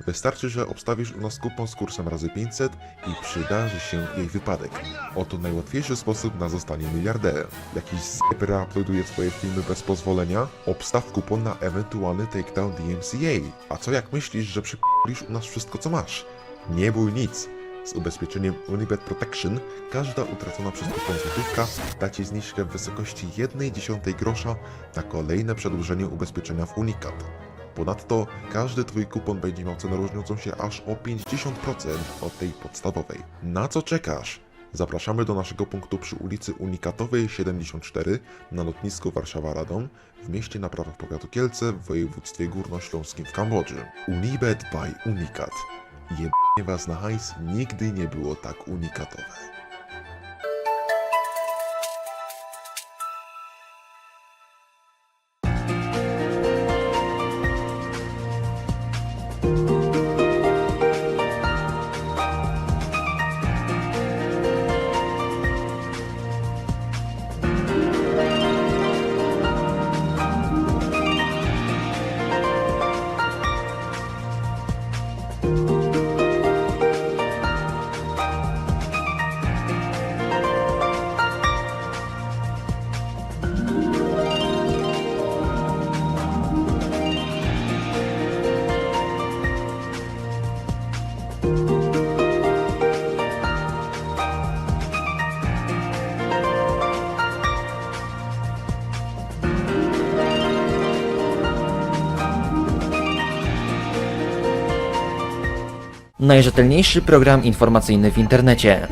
Wystarczy, że obstawisz u nas kupon z kursem razy 500 i przydarzy się jej wypadek. Oto najłatwiejszy sposób na zostanie miliarderem. Jakiś z***er uploaduje swoje filmy bez pozwolenia? Obstaw kupon na ewentualny takedown DMCA. A co jak myślisz, że przyp***lisz u nas wszystko co masz? Nie bój nic. Z ubezpieczeniem Unibet Protection każda utracona przez kupon złotówka da Ci zniżkę w wysokości 1/10 grosza na kolejne przedłużenie ubezpieczenia w Unikat. Ponadto każdy Twój kupon będzie miał cenę różniącą się aż o 50% od tej podstawowej. Na co czekasz? Zapraszamy do naszego punktu przy ulicy Unikatowej 74 na lotnisku Warszawa-Radom w mieście Naprawach powiatu Kielce w województwie górnośląskim w Kambodży. Unibet by Unikat. Jebnie was na hajs nigdy nie było tak unikatowe.
Najrzetelniejszy program informacyjny w internecie.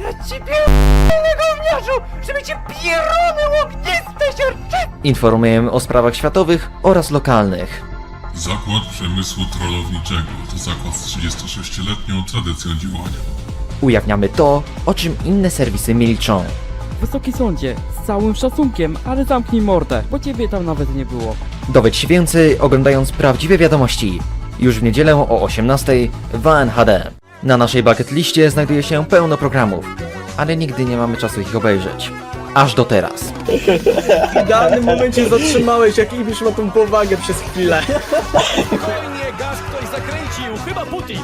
Żeby cię pierony ogniste siarczy!
Informujemy o sprawach światowych oraz lokalnych.
Zakład Przemysłu Trollowniczego to zakład z 36-letnią tradycją działania.
Ujawniamy to, o czym inne serwisy milczą.
Wysoki sądzie, z całym szacunkiem, ale zamknij mordę, bo ciebie tam nawet nie było.
Dowiedz się więcej oglądając prawdziwe wiadomości. Już w niedzielę o 18:00 w ANHD. Na naszej bucket liście znajduje się pełno programów, ale nigdy nie mamy czasu ich obejrzeć. Aż do teraz.
W idealnym momencie zatrzymałeś, jak Ibisz ma tą powagę przez chwilę.
Spokojnie, gaz ktoś zakręcił, chyba Putin!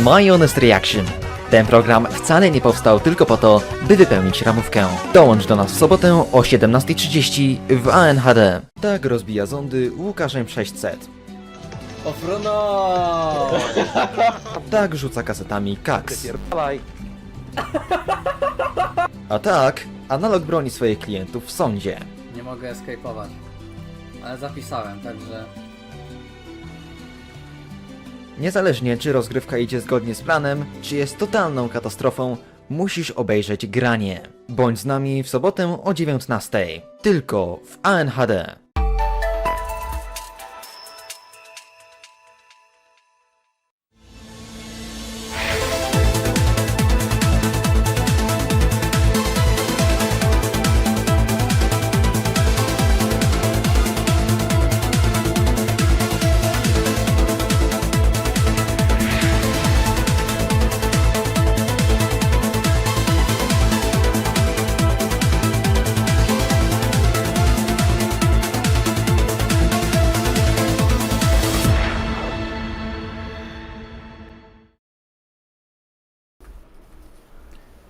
Mayonnaise Reaction. Ten program wcale nie powstał tylko po to, by wypełnić ramówkę. Dołącz do nas w sobotę o 17:30 w ANHD. Tak rozbija zondy Łukaszem 600.
Ochrona!
Tak rzuca kasetami Kaks. A tak, analog broni swoich klientów w sądzie.
Nie mogę escape'ować. Ale zapisałem, także...
Niezależnie czy rozgrywka idzie zgodnie z planem, czy jest totalną katastrofą, musisz obejrzeć Granie. Bądź z nami w sobotę o 19:00. Tylko w ANHD.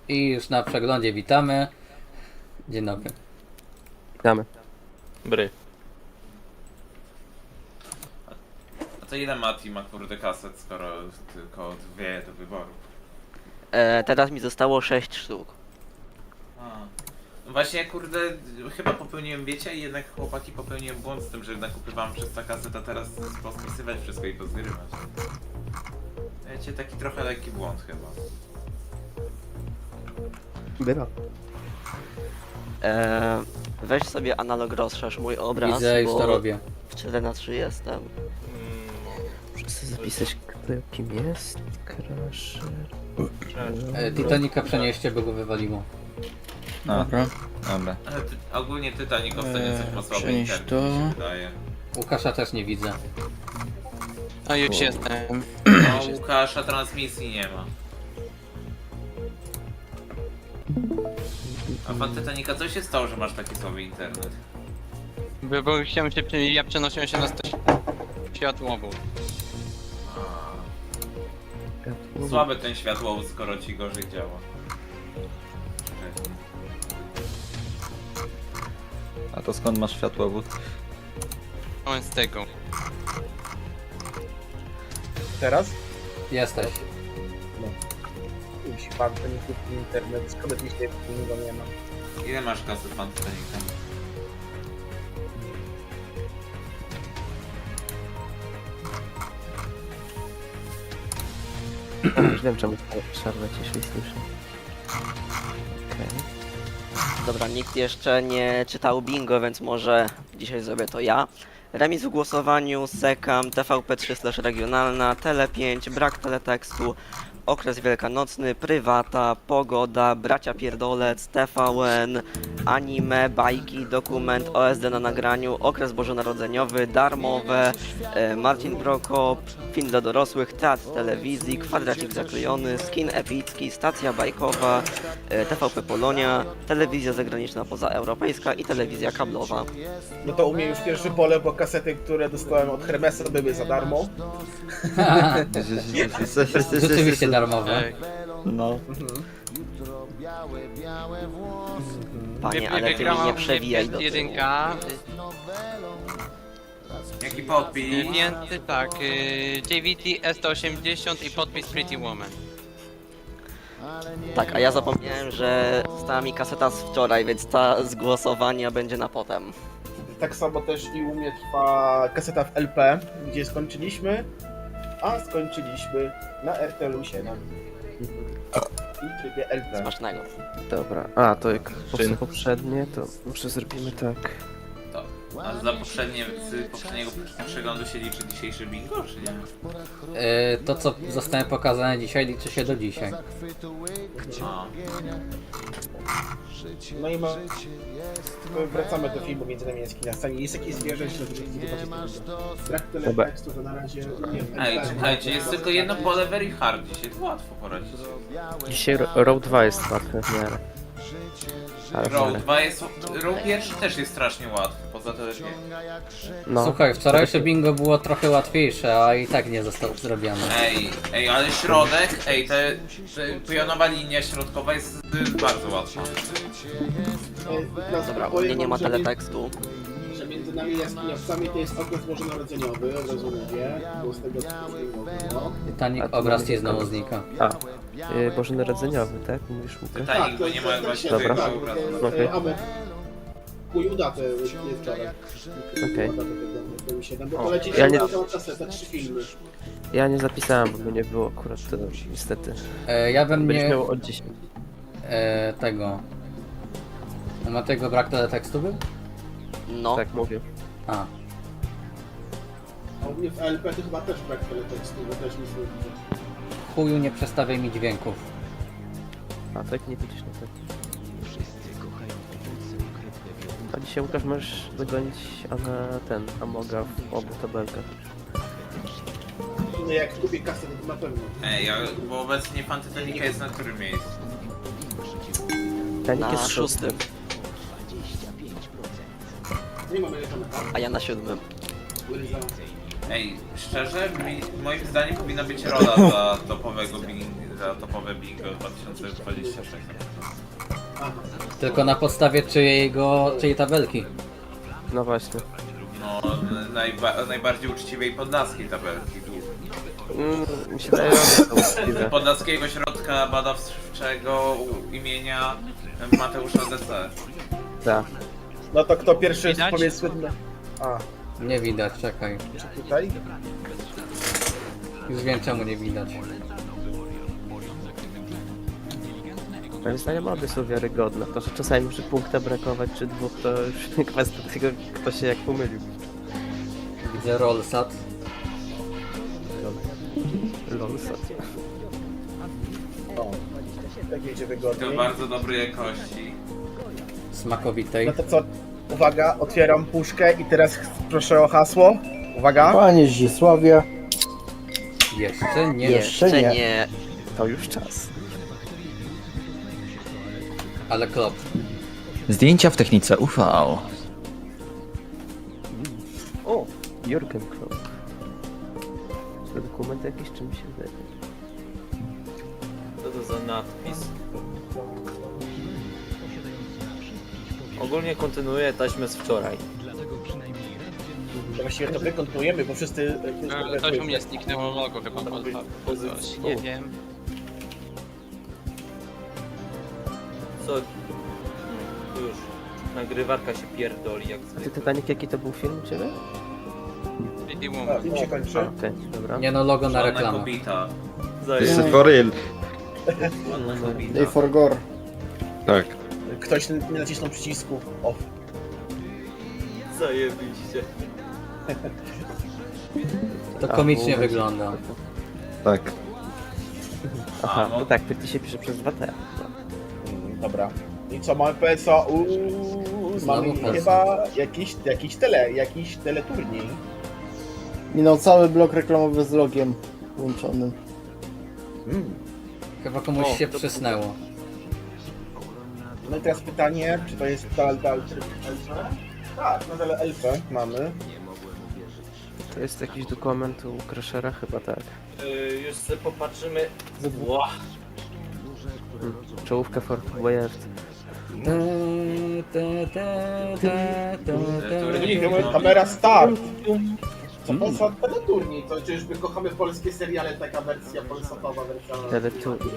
I już na przeglądzie witamy. Dzień dobry.
Witamy.
Bry.
A to ile Mati ma kurde kaset, skoro tylko 2 do wyboru?
Teraz mi zostało 6 sztuk.
No właśnie, kurde, chyba popełniłem, wiecie, i jednak chłopaki popełniłem błąd z tym, że nakupywałem przez ta kaseta, teraz pospisywać wszystko i pozgrywać. Wiecie, taki trochę lekki błąd chyba.
Bywa.
Weź sobie analog, rozszerz mój obraz.
Widzę, już
bo
to robię.
W 4:3 jestem.
Muszę sobie zapisać, kto kim jest. Crusher.
Titanica przenieście, by go wywaliło.
Dobra.
Ale ogólnie Titanic ostatnio coś ma słaby
przenieść
internet,
to.
mi się wydaje.
Łukasza też nie widzę.
A już jestem.
No, Łukasza transmisji nie ma. A pan Titanica, co się stało, że masz taki słaby internet?
Bo chciałem się, ja przenosiłem się na 100 światłową.
Słaby ten światłowód, skoro ci gorzej działa.
A to skąd masz światłowód?
On z tego.
Teraz?
Jesteś.
Musi pan to nie kupi internet, szkoda dzisiaj go nie ma.
Ile masz kasy pan Titanica?
Już wiem, czemu przerwę cię słyszę. Okej.
Dobra, nikt jeszcze nie czytał bingo, więc może dzisiaj zrobię to ja. Remis w głosowaniu, sekam, TVP3 regionalna, Tele5, brak teletekstu, okres wielkanocny, prywata, pogoda, bracia pierdolec, TVN, anime, bajki, dokument, OSD na nagraniu, okres bożonarodzeniowy, darmowe, Marcin Prokop, film dla dorosłych, teatr telewizji, kwadracik zaklejony, skin epicki, stacja bajkowa, TVP Polonia, telewizja zagraniczna pozaeuropejska i telewizja kablowa.
No to u mnie już pierwsze pole, bo kasety, które dostałem od Hermesa, były za darmo.
Rzeczywiście darmowe.
No.
Panie, ale ty mi nie przewijaj do tyłu.
Jaki podpis?
Więcej tak, JVT S180 i podpis Pretty Woman.
Tak, a ja zapomniałem, że została mi kaseta z wczoraj, więc ta z głosowania będzie na potem.
Tak samo też i u mnie trwa kaseta w LP, gdzie skończyliśmy, a skończyliśmy na RTL 7. W trybie LP.
Smacznego.
Dobra, a to jak poprzednie, to może zrobimy tak.
A za z poprzedniego przeglądu się liczy dzisiejszy bingo, czy nie?
To co zostanie pokazane dzisiaj liczy się do dzisiaj.
No i wracamy do filmu Między nami jest na scenie. Jest jakieś zwierzę, że brak teletekstu, to na razie nie wiem.
Ej, czekajcie, jest tylko jedno pole very hard dzisiaj, to łatwo poradzić.
Dzisiaj Row 2 jest łatwy w miarę.
Row 2 jest... Row pierwszy też jest strasznie łatwy, poza telepięknie.
No.
Słuchaj, wczorajsze bingo było trochę łatwiejsze, a i tak nie zostało zrobione.
Ej, ale środek, te pionowa linia środkowa jest bardzo łatwa.
Dobra, u mnie nie ma teletekstu.
Że między nami jaskiniowcami to jest okres bożonarodzeniowy, od razu mówię, bo z tego co
Titanic obraz ci znowu znika.
A, bożonarodzeniowy, tak? Mówisz, Łukasz?
Titanic, bo nie ma właśnie
Dobra.
tego obrazu.
Okej.
Kuj datę wczoraj.
Okej.
Bo polecicie
Ja nie-
na tą kasetę 3 filmy.
Ja nie zapisałem, bo mnie nie było akurat, to niestety.
Ja bym
Będziesz
nie...
miał od 10.
Tego... Ma tego brak teletekstu był?
No.
Tak mówię.
A.
A u mnie w LP to chyba też brak teletekstu, bo też nic nie widzę.
Chuju, nie przestawiaj mi dźwięków.
A tak nie widzisz na to. A dzisiaj, Łukasz, możesz dogonić Amoga w obu tabelkach.
No jak kupię kasetę, to na pewno.
Bo obecnie pan Titanica jest na którym miejscu?
Titanic
Na
jest
6.
Nie mamy jechane.
A ja na 7.
Szczerze, moim zdaniem powinna być rola dla topowego za topowe bingo 2026.
Tylko na podstawie czyjej tabelki.
No właśnie.
No, najbardziej uczciwej podlaskiej tabelki.
Mi się wydaje, że to uczciwe.
Podlaskiego Środka Badawczego imienia Mateusza DC.
Tak.
No to kto pierwszy powie słynne? A,
Nie widać, czekaj.
czy tutaj?
Już wiem czemu nie widać.
Moim zdaniem obie są wiarygodne. To, że czasami może punkta brakować, czy dwóch, to już kwestia tego, kto się jak pomylił.
Widzę rollsat.
Lolsat.
O, tak idzie wygodnie.
To bardzo dobrej jakości.
Smakowitej.
No to co? Uwaga, otwieram puszkę i teraz proszę o hasło. Uwaga.
Panie Zdzisławie.
Jeszcze nie.
Jeszcze nie.
To już czas.
Ale klop.
Zdjęcia w technice UV.
O! Jurgen Klopp. To dokument jakiś, czy mi się wydaje?
Co to za nadpis? Ogólnie kontynuuję taśmę z wczoraj.
To właściwie to my kontynuujemy, bo wszyscy...
Coś u mnie zniknęło logo chyba. Nie wiem.
Co? Już. Nagrywarka się pierdoli jak
A ty Titanic, jaki to był film u ciebie?
Film się kończy.
Okej, dobra.
Nie no, logo na
Żadna
reklamę.
kobita.
This is for real.
Żadna kobita.
Day for gore.
Tak.
Ktoś nie nacisnął przycisku off.
Zajebiście.
To komicznie wygląda.
Tak.
Aha, no tak, ty się pisze przez 2T.
Dobra. I co, mamy PSO? Mamy
PSO.
chyba jakiś teleturniej.
Minął cały blok reklamowy z logiem włączonym.
Chyba komuś się przysnęło.
No i teraz pytanie, czy to jest dalej tryb LP? Tak, nadal LP mamy.
To jest jakiś dokument u Crashera? Chyba tak.
Już sobie popatrzymy. Ła.
Czołówka Fort Boyard.
Kamera start! Co to za teleturniej? To czyżby kochamy polskie seriale, taka wersja polsatowa wersja?
Teleturniej.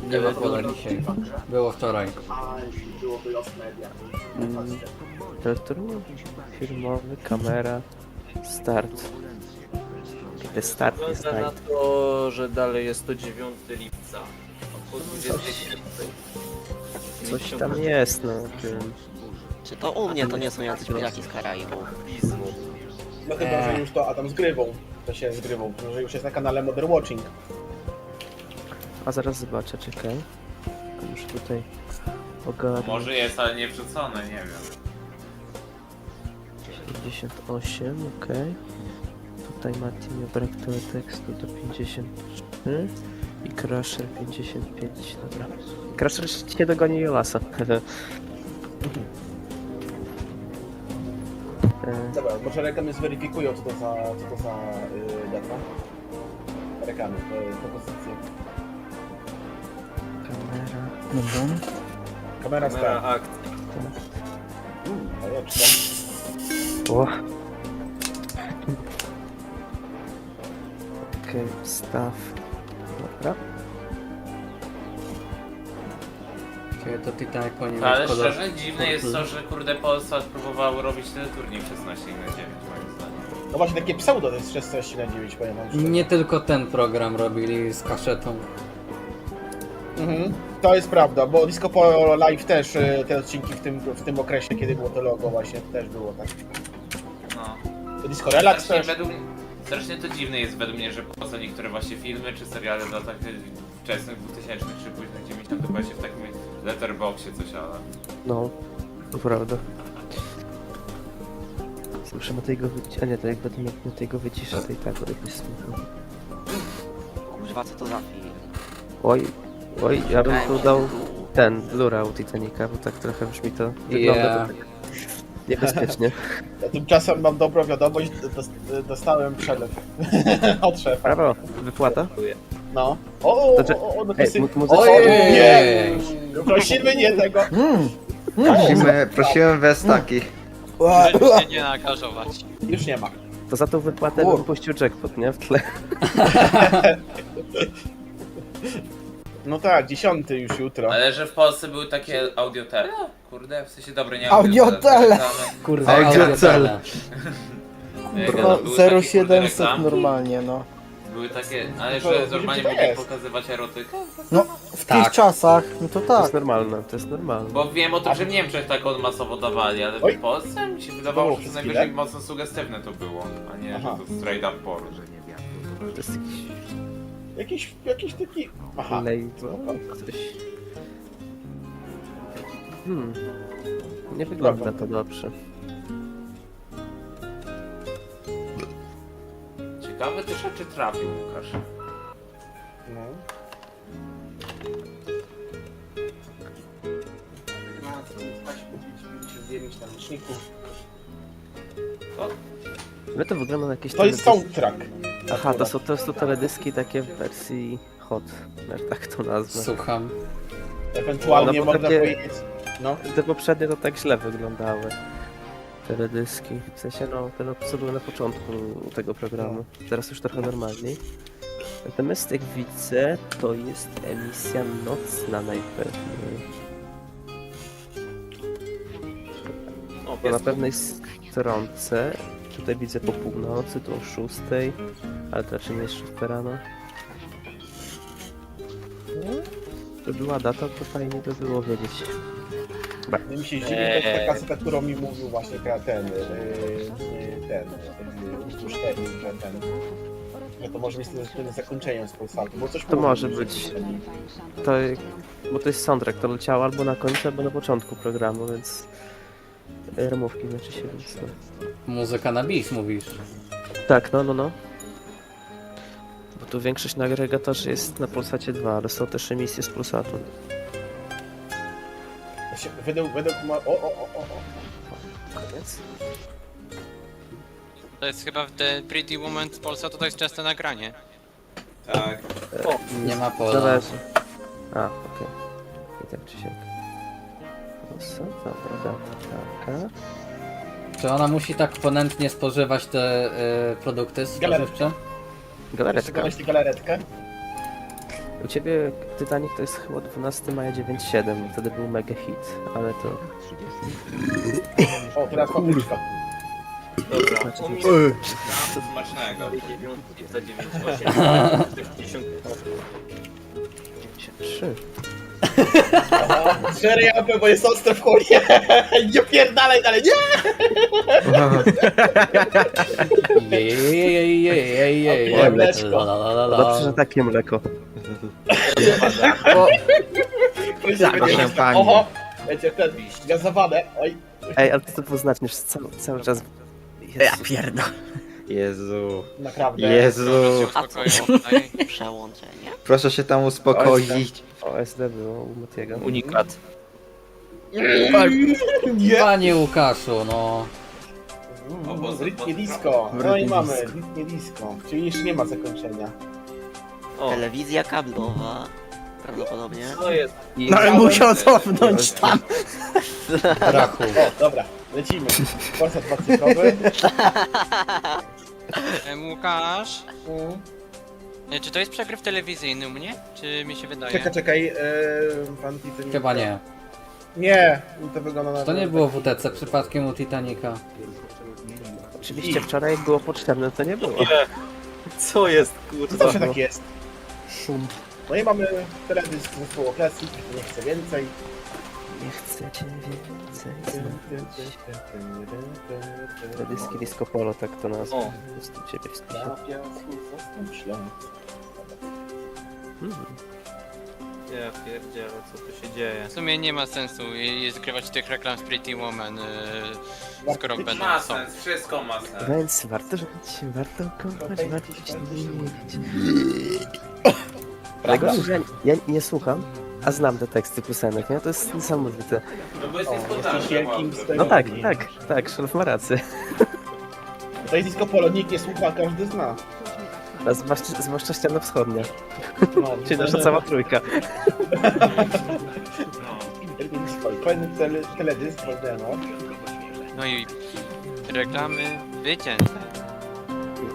Nie ma pola dzisiaj. Było wczoraj.
A, byłoby Lost Media.
Teleturniej filmowy, kamera, start. Kiedy start jest
Wygląda na to, że dalej jest to 9 lipca. Po 27.
Coś tam jest, no.
Czy to u mnie to nie są jacyś piraki z Karaibów?
No chyba, że już to Adam zgrywą. To się zgrywą, że już jest na kanale Modern Watching.
A zaraz zobaczę, czekaj. Muszę tutaj ogarnąć.
Może jest, ale nie wrzucone, nie wiem.
58, okej. Tutaj Martin miał brak teletekstu do 53 i Crusher 55, dobra. Crusher się dogoni Jolasa.
Dobra, może reklamy zweryfikują, co to za data. Reklamy, propozycje.
Kamera.
Dobra.
Kamera start.
Akt.
Bajeczka.
O. Okej, staw. Dobra.
To Titanic powinien mieć
Ale
kolor
szczerze dziwne jest to, że kurde Polsat próbował robić ten turniej 16/9 moim zdaniem.
No właśnie, takie pseudo to jest 16/9, powiem wam szczerze.
Nie tylko ten program robili z kaszetą.
To jest prawda, bo Disco Polo Live też te odcinki w tym okresie, kiedy było to logo właśnie, to też było tak.
No.
To Disco Relax
Strasznie
też.
Strasznie to dziwne jest według mnie, że po co niektóre właśnie filmy czy seriale w latach wczesnych 2000 czy późnych 90 właśnie w takim letterboxie coś, ale...
No, to prawda. Muszę Matejgo wyciszyć, a nie, to jak będę miał Matejgo wyciszyć, to i tak będę jakoś smutno.
Kurwa, co to za film?
Oj, ja bym tu dał ten, Blura u Titanica, bo tak trochę brzmi to, wygląda to tak niebezpiecznie.
Ja tymczasem mam dobrą wiadomość, dostałem przelew od szefa.
Brawo, wypłata?
No. Napisy.
Ojej!
Nie! Prosimy nie tego.
Prosimy bez takich.
Żeby się nie nakażować.
Już nie ma.
To za tą wypłatę bym puścił jackpot, nie? W tle.
No tak, 10 już jutro.
Ale że w Polsce były takie audiotele? Kurde, w sensie dobre, nie
Audiotele!
Kurwa,
Audiotele.
No,
Kurwa, 0700 normalnie, no.
Były takie, ale że normalnie mogli pokazywać erotykę?
No, w tych czasach, no to
To
tak.
jest normalne, to jest normalne.
Bo wiem o tym, że w Niemczech tak on masowo dawali, ale w Polsce mi się wydawało, że to najwyżej mocno sugestywne to było, a nie, że to straight up porn.
To jest
Jakiś taki... Aha.
Coś. Nie wygląda to dobrze.
Ciekawe też, czy trafił Łukasz.
No.
Ale to wygląda na jakieś...
To jest soundtrack.
Aha, to są teledyski takie w wersji hot, jak tak to nazwę.
Słucham.
Ewentualnie
bo
można
takie-
powiedzieć... No.
Te poprzednie to tak źle wyglądały. Teledyski. W sensie, no, te co były na początku tego programu. Teraz już trochę normalniej. Natomiast jak widzę, to jest emisja nocna najpewniej. Bo na pewnej stronce, tutaj widzę po północy, to o 6, ale to raczej nie jest 6 rano. To była data, to fajnie by było wiedzieć.
Mi się zdziwi, to jest ta kaseta, którą mi mówił właśnie ten że to może być tym zakończeniem z Polsatu, bo coś
To
mówił,
może
że-
być. To, bo to jest soundtrack, to leciało albo na końcu, albo na początku programu, więc ramówki znaczy się, więc no.
Muzyka na bis mówisz.
Tak, no. Bo tu większość na agregatorze jest na Polsacie 2, ale są też emisje z Polsatu.
Według ma...
Koniec.
To jest chyba w The Pretty Woman z Polsatu, to jest częste nagranie.
Tak.
Nie ma pola.
Zależy. A, okej. I tak czy siak. Dobra, data taka.
Czy ona musi tak ponętnie spożywać te produkty spożywcze?
Galaretka.
Chcesz galaretkę?
U ciebie Titanic to jest chyba 12 maja 97, wtedy był mega hit, ale to...
O, teraz papryczka.
Dobra,
Znaczy,
u mnie...
Smacznego.
3.
Szery japę, bo jest ostre w chunie. Nie pierdalaj dalej, nie!
Jej.
Dobrze, że takie mleko.
Proszę pani. Oho, wiecie, ten gazowane, oj.
Ej, ale to poznaczniesz cały czas... Ja
pierdolę. Jezu.
Naprawdę.
Jezu.
Przełączenie.
Proszę się tam uspokoić.
OSD było u Matiego.
Unikat.
Nie.
Panie Łukaszu, no.
Rytmie disco. No i mamy rytmie disco. Czyli jeszcze nie ma zakończenia.
Telewizja kablowa. Prawdopodobnie.
To jest.
No i musiał cofnąć tam.
Rachu.
O, dobra, lecimy. Polsat pacykowy.
Łukasz? Czy to jest przegryw telewizyjny u mnie? Czy mi się wydaje?
Czekaj, pan Titanic.
Chyba nie.
Nie, to wygląda na...
To nie było w WTC przypadkiem u Titanica.
Oczywiście wczoraj jak było potrzebne, to nie było.
Co jest,
To
kurwa?
zawsze tak jest. Szum. No i mamy teledysk zespołu Classic, nie chcę więcej.
Nie chcecie więcej znać. Teledyski Disco Polo, tak to nazwa. Po prostu ciebie wspiszę.
Ja pierdzielę, co tu się dzieje?
W sumie nie ma sensu zgrywać tych reklam z Pretty Woman, skoro będą
Ma
są.
sens, wszystko ma sens.
Więc warto żyć, warto kochać, warto się mieć. Najgorsze, że ja nie słucham, a znam te teksty piosenek, nie? To jest niesamowite.
No bo jest
Jesteś wielkim
No tak, Szef ma rację.
To jest disco polo, nikt nie słucha, każdy zna.
A zwłaszcza ściana wschodnia. Czyli nasza cała trójka.
Fajny teledysk, prawda?
No i reklamy wycięte.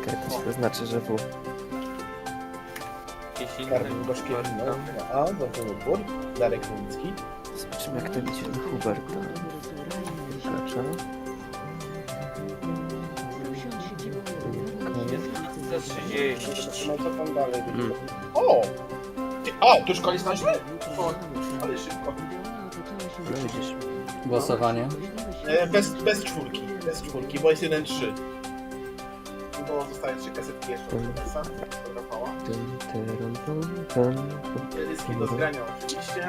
Okej, to znaczy, że W.
Karol Gorzkiewicz, A, Zakończenie, Darek Nowicki.
Zobaczymy, jak to idzie do Huberta. Zapraszam.
No co tam dalej? O! A, tu już koniec taśmy? Ale szybko.
No widzisz.
Głosowanie.
Bez czwórki, bo jest 1-3. Bo zostaje 3 kasetki jeszcze od Tomasa, od Rafała. Teledyski do zgrania oczywiście.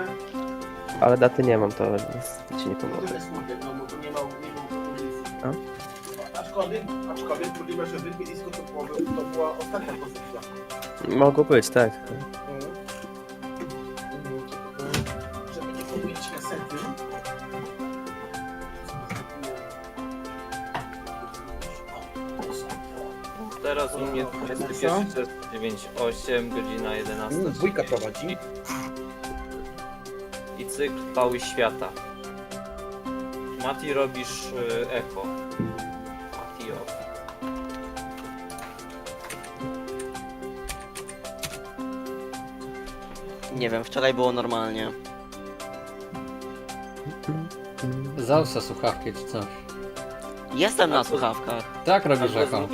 Ale daty nie mam, to niestety ci nie
No
pomogę.
to jest smutek, no bo tu nie ma pozycji. Aczkolwiek możliwe, że w disco to była ostatnia pozycja.
Mogło być, tak.
Żeby nie pomylić kasety.
Teraz u mnie 21:09:8, godzina 11.
Dwójka prowadzi.
I cykl Pały Świata. Mati, robisz echo. Mati off.
Nie wiem, wczoraj było normalnie.
Załóż se słuchawki czy coś.
Jestem na słuchawkach.
Tak robisz echo.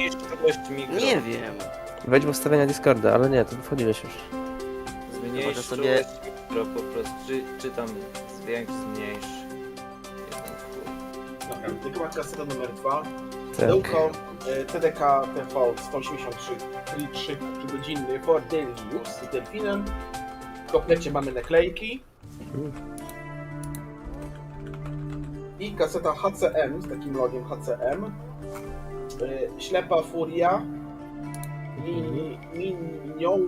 Nie wiem.
Wejdź w ustawienia Discorda, ale nie, to wchodziłeś już.
Zmniejsz
Może sobie-
mikro, po prostu czytam, zwiększ, zmniejsz.
Dobra, to była kaseta numer 2.
Tak.
Pudełko TDK TV 183, czyli 3 godzinny for daily use z delfinem. W komplecie mamy naklejki. I kaseta HCM z takim logiem HCM. Ślepa Furia.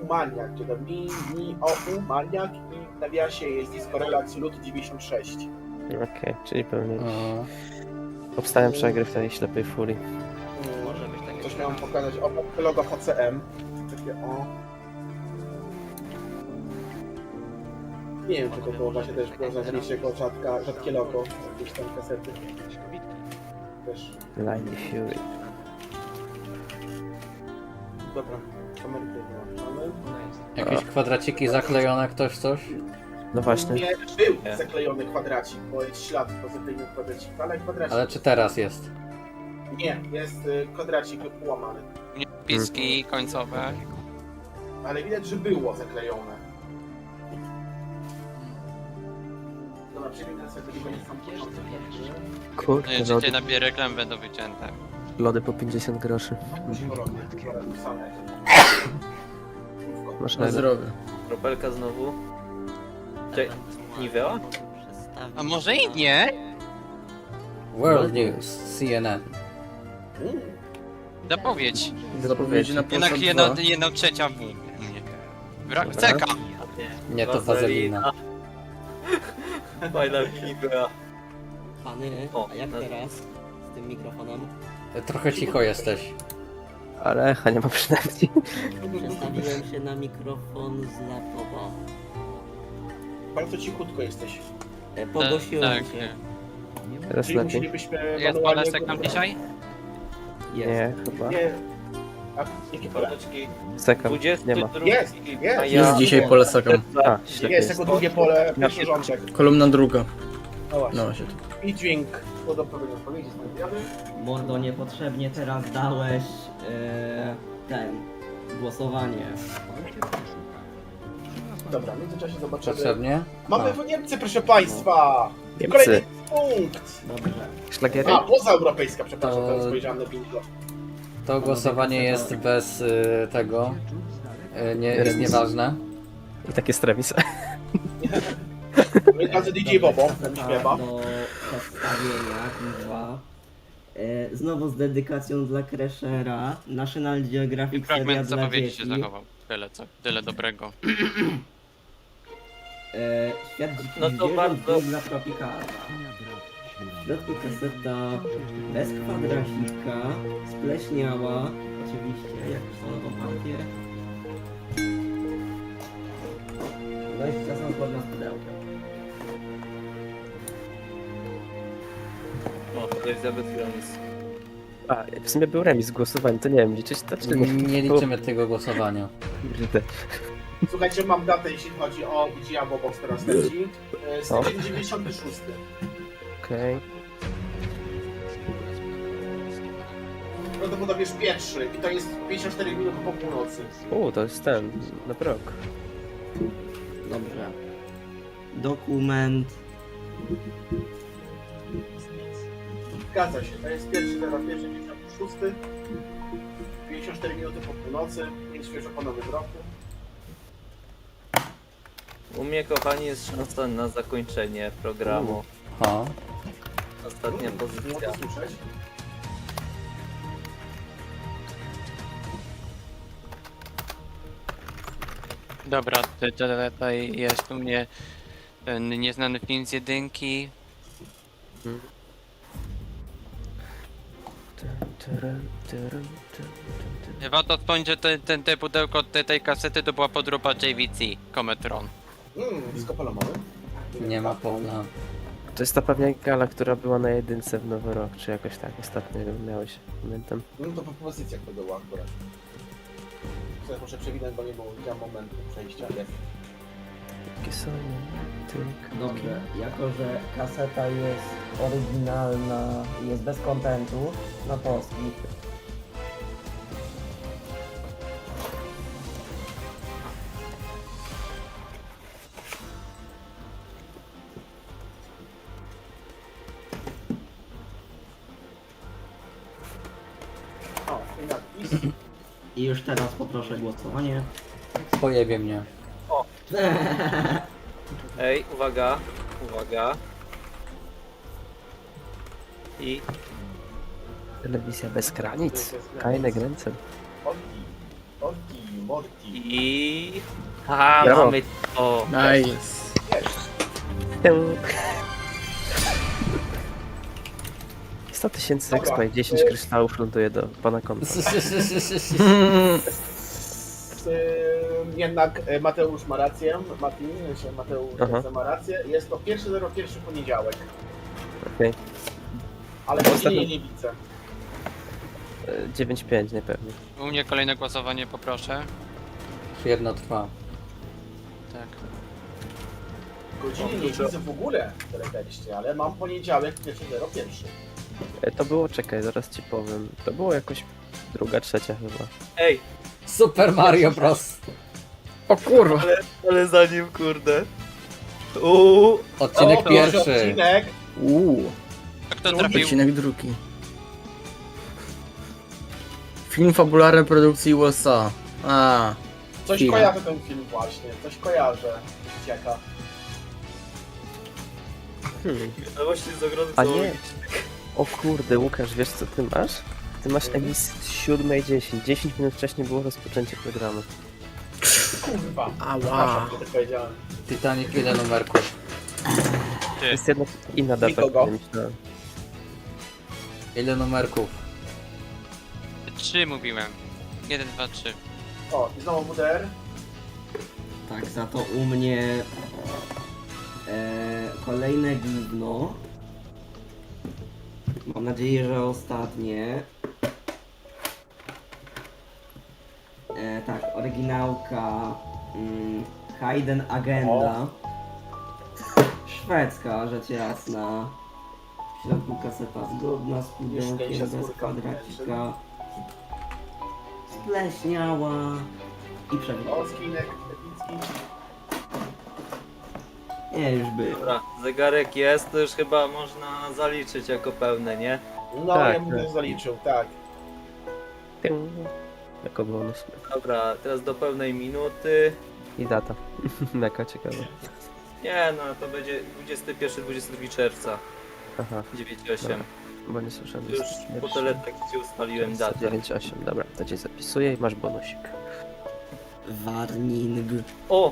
Maniak, czyli Mini-OU Maniak i w nawiasie jest Disco Relax Lut 96.
Okej, czyli pewnie obstawiam przegryw tej ślepej furii.
Może być takie.
Coś miałem pokazać, o, logo HCM. Takie o. Nie wiem, czy to było właśnie też można znieść jako rzadkie logo, jakieś tam kasety. Też.
Line Fury.
Dobra, kamery wyłączamy.
Jakieś kwadraciki zaklejone, ktoś coś?
No właśnie.
Nie, był zaklejony kwadracik, bo jest ślad po zaklejeniu kwadracika, ale kwadracik...
Ale czy teraz jest?
Nie, jest kwadracik połamany.
Piski końcowe.
Ale widać, że było zaklejone. Dobra, przejmijmy sobie tylko nie sam początek.
Kurde,
Czy
lody,
te napie reklam będą wycięte?
lody po 50 groszy. Masz na
zdrowie.
Kropelka znowu. Nivea?
A może i nie?
World News, CNN.
Zapowiedź.
Zapowiedzi na
Jednak
Polsat 2.
jedna trzecia w. Brak ceka.
Nie, to wazelina.
Fajna Nivea.
Pany,
O,
a jak teraz z tym mikrofonem?
Trochę cicho jesteś.
Ale echa nie ma przynajmniej.
Przestawiłem się na mikrofon z laptopa.
Bardzo cichutko jesteś.
Pogłosiłem
Tak,
się.
Teraz
Czyli
lepiej.
musielibyśmy
Jest
manualnie...
Polesek tam dzisiaj?
Nie, chyba.
Nie. A jakie pole?
Sekam, nie ma.
Jest!
Jest dzisiaj pole sekam.
A, ślepy
Jest
jest.
jako drugie pole, pierwszy rządek.
Kolumna druga.
No właśnie.
No właśnie tu.
I dźwięk pod odpowiednią odpowiedzi z mediami.
Mordo, niepotrzebnie teraz dałeś głosowanie.
Dobra, w międzyczasie zobaczymy.
Potrzebnie?
Mamy w Niemcy, proszę państwa!
Niemcy.
Kolejny punkt!
Dobrze.
Szlagiery?
A, pozaeuropejska, przepraszam,
To-
teraz spojrzałem na bingo.
To głosowanie jest bez tego. Nie, jest nieważne.
I takie stremis.
Między DJ Bobo, ten śpiewa.
Do przedstawienia dwa. Znowu z dedykacją dla Crashera. National Geographic seria
Fragment
dla
zapowiedzi
dzieci.
się zachował. Tyle dobrego.
Świat dzikich
No to
zwierząt
bardzo-
dla Tropicala. W środku kaseta bez kwadrasika, spleśniała, oczywiście, jak są oparcie. zgodna z pudełkiem.
O, to jest bez granic.
A, w sumie był remis głosowań, to nie wiem, liczyć to czy nie?
Nie liczymy tego głosowania.
Kurde.
Słuchajcie, mam datę, jeśli chodzi o gdzie Box teraz leci. Styczeń 96.
Okej.
Prawdopodobnie już pierwszy i to jest 54 minuty po północy.
To jest ten, na rok.
Dobrze. Dokument.
Zgadza się, to jest pierwszy 96. 54 minuty po północy, więc świeżo po nowym roku.
U mnie, kochani, jest szansa na zakończenie programu.
Ha.
Ostatnia pozycja.
Słyszeć?
Dobra, tutaj jest u mnie ten nieznany film z jedynki. Warto wspomnieć, że te pudełko tej kasety to była podróba JVC, Cometron.
Disco polo mamy?
Nie ma pola.
To jest ta pewnie gala, która była na jedynce w Nowy Rok, czy jakoś tak ostatnio miałeś, pamiętam.
No to po pozycjach to było akurat. Sobie muszę przewinąć, bo nie było momentu przejścia. Jest.
Takie są momenty.
Dobrze, jako że kaseta jest oryginalna i jest bez kontentu, no to skip.
O, i napis.
I już teraz poproszę głosowanie.
Pojebie mnie.
O! Ej, uwaga, uwaga. I...
Telewizja bez granic. Kajne gręce.
Morty.
I... Aha,
Brawo.
mamy to.
Nice.
100 tysięcy
Dobra.
expa i 10 kryształów ląduje do pana konta.
Jednak Mateusz ma rację, Mateusz
Aha.
ma rację. Jest to 1.01 poniedziałek,
Okej.
ale godzinie nie widzę.
9-5 niepewnie.
U mnie kolejne głosowanie poproszę.
Jedno trwa.
Tak.
Godziny nie widzę w ogóle w teletekście, ale mam poniedziałek 1.01.
To było, czekaj, zaraz ci powiem. To było jakoś druga, trzecia chyba.
Ej,
Super Mario Bros.
O kurwa.
ale zanim, kurde.
Odcinek
O,
pierwszy.
Odcinek.
A kto trafił?
Odcinek drugi. Film fabularny produkcji USA. A.
Coś
Film.
kojarzę ten film właśnie, coś kojarzę. Dzieciaka.
No właśnie z ogrodu
A nie.
zoologicznego.
O kurde, Łukasz, wiesz co ty masz? Ty masz emis 7:10. 10 minut wcześniej było rozpoczęcie programu.
Kurwa.
Ała.
że tak powiedziałem.
Titanic, ile numerków?
To jest jednak inna data,
Nikogo.
którą myślałem.
Ile numerków?
3 mówiłem. 1, 2, 3.
O, i znowu WDR.
Tak, za to u mnie kolejne gówno. Mam nadzieję, że ostatnie. Tak, oryginałka Hayden Agenda. Szwedzka, rzecz jasna. W środku kaseta zgodna z pudełkiem, bez kwadracika. Spleśniała. I przebiegła.
O, skinek, epicki.
Nie, już był.
Dobra, zegarek jest, to już chyba można zaliczyć jako pełne, nie?
No,
Tak,
ja bym
tak.
to zaliczył, tak.
Jako bonus.
Dobra, teraz do pełnej minuty.
I data. Jaka ciekawa.
Nie no, to będzie 21-22 czerwca.
Aha.
9-8.
Bo nie słyszałem.
Już po teletekście ustaliłem datę.
9-8, dobra, to cię zapisuję i masz bonusik.
Warning.
O!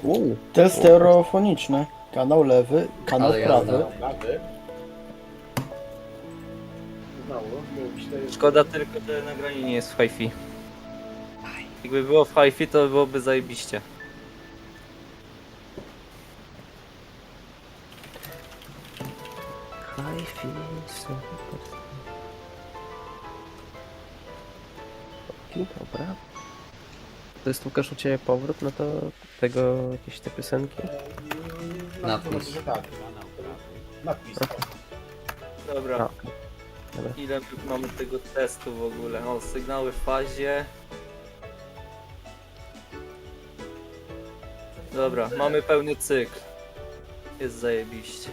Test stereofoniczny. Kanał lewy, kanał
Ale
prawy.
jazda.
Prawy. Znowu, mówisz, to jest...
Szkoda tylko, że nagranie nie jest w hi-fi. Jakby było w hi-fi, to byłoby zajebiście.
Life is... Dobra. To jest, Łukasz, u Ciebie powrót na to, tego, jakieś te piosenki?
Nadpis.
Że tak. Nadpis.
Dobra.
A, okej. Dobra.
Ile mamy tego testu w ogóle? O, sygnały w fazie. Dobra, mamy pełny cykl. Jest zajebiście.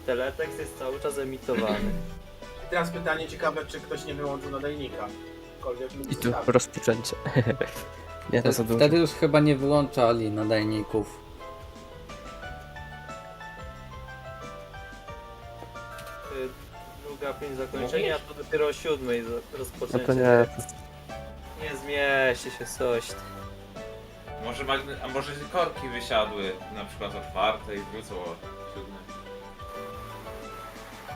Teletekst jest cały czas emitowany.
Teraz pytanie ciekawe, czy ktoś nie wyłączył nadajnika.
I tu rozpoczęcie. Nie, to za dużo.
Wtedy już chyba nie wyłączali nadajników.
Druga pięć zakończenia, to dopiero o 7 rozpoczęcie.
No to nie.
Nie zmieści się coś.
A może korki wysiadły na przykład o 4 i wrócą o 7.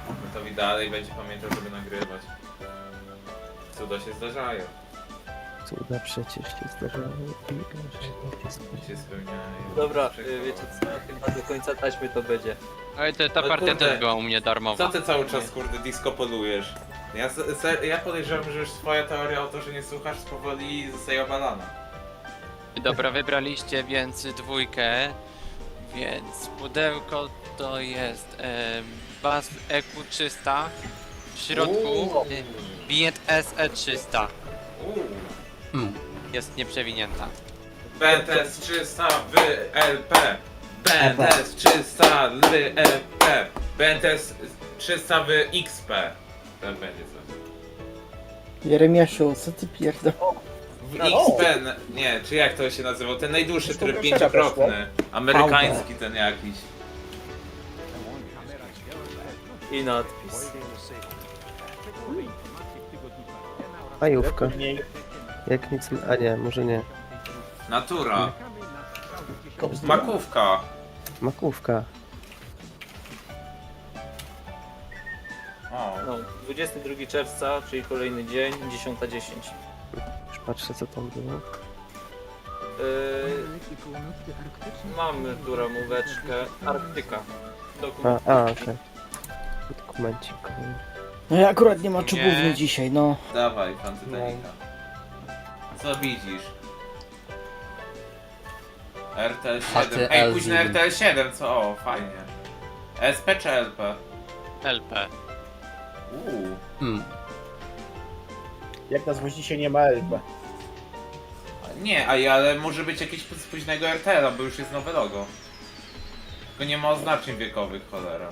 No to i dalej będzie pamiętał, żeby nagrywać. Cuda się zdarzają.
Cuda przecież się zdarzają.
Się spełniają.
Dobra, wiecie co? Chyba do końca taśmy to będzie.
Ale ta
No
partia
kurde,
też była u mnie darmowa.
Co ty cały czas, kurde, disco polujesz? Ja podejrzewam, że już twoja teoria o to, że nie słuchasz, powoli zostaje obalana.
Dobra, wybraliście więc dwójkę, więc pudełko to jest Bass EQ 300, w środku Bient SE 300. Jest nieprzewinięta.
BTS 300 w LP. BTS 300 w LP. BTS 300 w XP. To będzie coś.
Jeremiaszu, co ty pierdol...
W XP, nie, czy jak to się nazywał? Ten najdłuższy tryb 5-krotny. Amerykański ten jakiś.
I nadpis.
Majówka. Jak nic... A nie, może nie.
Natura. Makówka.
Makówka.
O.
No, 22 czerwca, czyli kolejny dzień, 10:10.
Już patrzę, co tam było.
Mamy tu ramóweczkę. Arktyka. Dokument.
Okej. Dokumencik.
No ja akurat nie ma czubówny dzisiaj, no.
Dawaj, pan Titanica. Co widzisz? RTL7. Ej, późny RTL7, co? O, fajnie. SP czy LP?
LP.
Jak na złość dzisiaj nie ma LP.
Nie, ale może być jakieś z późnego RTL-a, bo już jest nowe logo. Tylko nie ma oznaczeń wiekowych, cholera.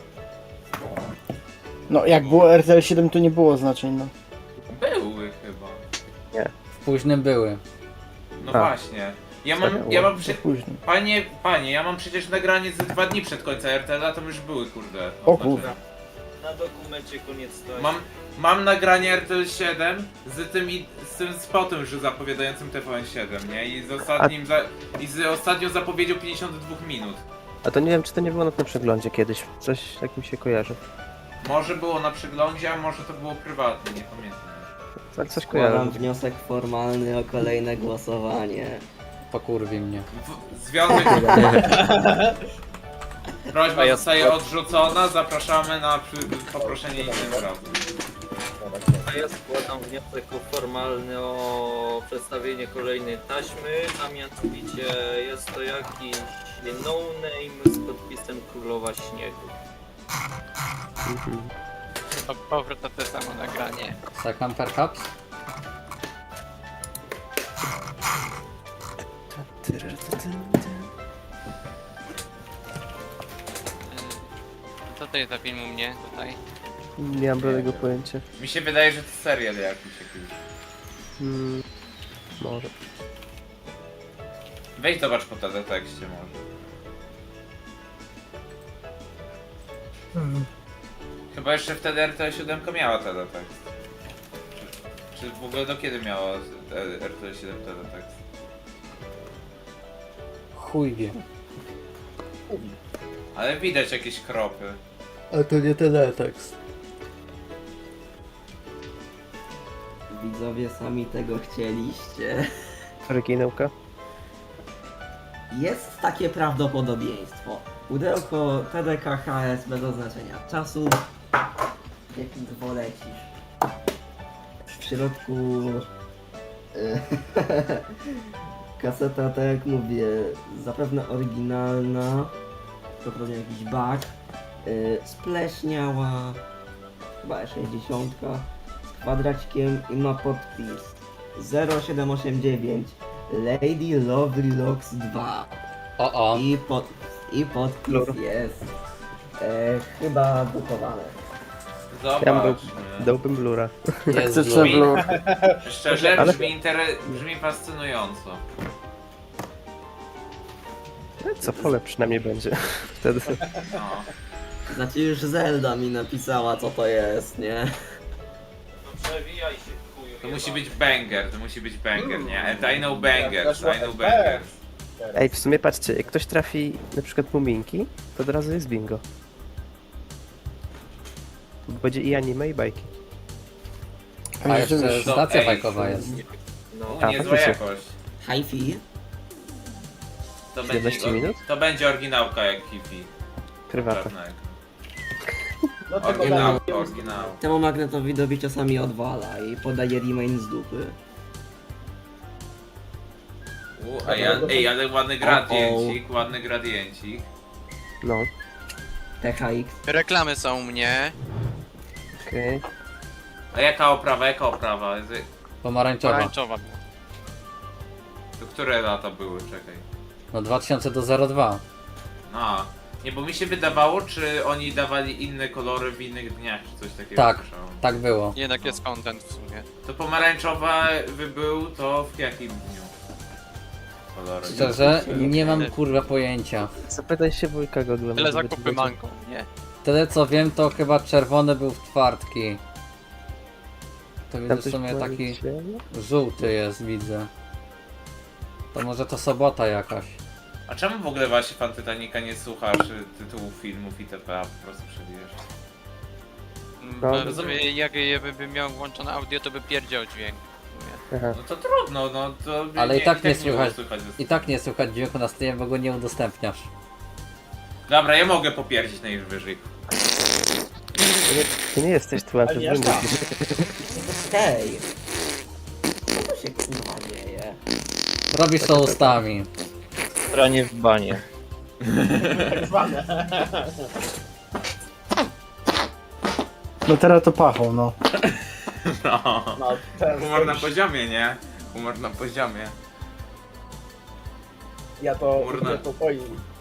No jak było RTL 7 to nie było znaczeń, no.
Były chyba.
Nie.
W późnym były.
No właśnie. Ja mam Panie, ja mam przecież nagranie ze 2 dni przed końcem RTL-a, to już były, kurde.
O kurwa.
Na dokumencie koniec stoi.
Mam nagranie RTL 7 z tym spotem, że zapowiadającym TVN7, nie? I z ostatnią zapowiedzią 52 minut.
A to nie wiem, czy to nie było na tym przeglądzie kiedyś. Coś takim się kojarzy.
Może było na przeglądzie, a może to było prywatnie, nie pamiętam.
Tak, coś
Składam
kojarzy.
wniosek formalny o kolejne głosowanie.
Pokurwi mnie.
Związek... Prośba zostaje odrzucona, zapraszamy na poproszenie innym razem.
A ja składam wniosek formalny o przedstawienie kolejnej taśmy, a mianowicie jest to jakiś no-name z podpisem Królowa Śniegu.
Powrót na to samo nagranie.
Second perhaps?
Co to jest za film u mnie tutaj?
Nie mam żadnego pojęcia.
Mi się wydaje, że to serial jakiś.
Może.
Weź zobacz po teletekście może. Chyba jeszcze wtedy RTL 7 miała teletekst. Czy w ogóle do kiedy miała RTL 7 teletekst?
Chuj wie.
Ale widać jakieś kropy.
A to nie teletekst.
Widzowie sami tego chcieliście.
Oryginałka?
Jest takie prawdopodobieństwo. Pudełko TDK HS bez oznaczenia czasu Jak dwo lecisz. W środku... kaseta, tak jak mówię, zapewne oryginalna. To pewnie jakiś bug. Spleśniała. Chyba 60. Z kwadracikiem i ma podpis 0789 Lady Lovely Locks 2.
O.
I podpis jest chyba gotowane.
Zobacz.
Dałbym blura.
Szczerze,
Ale-
brzmi fascynująco.
Co pole przynajmniej będzie. Wtedy.
No.
Znaczy już Zelda mi napisała co to jest, nie?
Przewijaj się, chuju.
To musi być banger, nie? And I know bangers, I know bangers.
Ej, w sumie patrzcie, jak ktoś trafi na przykład muminki, to od razu jest bingo. Będzie i anime, i bajki.
A jeszcze stacja bajkowa jest.
No, niezła jakość.
Hi-fi.
To
17 minut?
To będzie oryginałka jak hifi.
Prywata.
Oryginał.
Temu magnetowi dobi czasami odwala i podaje remain z dupy.
Ale ładny gradiencik,
No.
THX.
Reklamy są u mnie.
Okej.
A jaka oprawa?
Pomarańczowa.
Pomarańczowa.
To które lata były? Czekaj.
No 2000 do 02.
A, nie, bo mi się wydawało, czy oni dawali inne kolory w innych dniach, czy coś takiego.
Tak,
słyszałem.
tak było.
Jednak jest content w sumie.
To pomarańczowa był to w jakim dniu? Kolory.
Szczerze, nie mam kurwa pojęcia.
Zapytaj się wujka Godłem.
Tyle zakupy manką, nie?
Tyle co wiem, to chyba czerwony był w czwartki. To widzę w
coś
sumie
było
taki
źle?
żółty jest, widzę. To może to sobota jakaś.
A czemu w ogóle właśnie fan Titanica nie słuchasz tytułów filmów itp., a po prostu przewijasz?
Bo sobie jakbym miał włączone audio, to by pierdział dźwięk.
Aha.
No to trudno, no to...
Ale i tak nie
było
słychać.
ze
I tak nie słychać dźwięku na streamie, bo go nie udostępniasz.
Dobra, ja mogę popierdzić najwyżej.
Ty nie jesteś tłumaczem.
Ale nie aż tak.
Hej! Co to się kurwa dzieje?
Robisz to ustami.
Pranie w banie.
Tak zwane.
No teraz to pachą, no.
No.
No, teraz
Humor na
już-
poziomie, nie? Humor na poziomie.
Ja to
Kurna.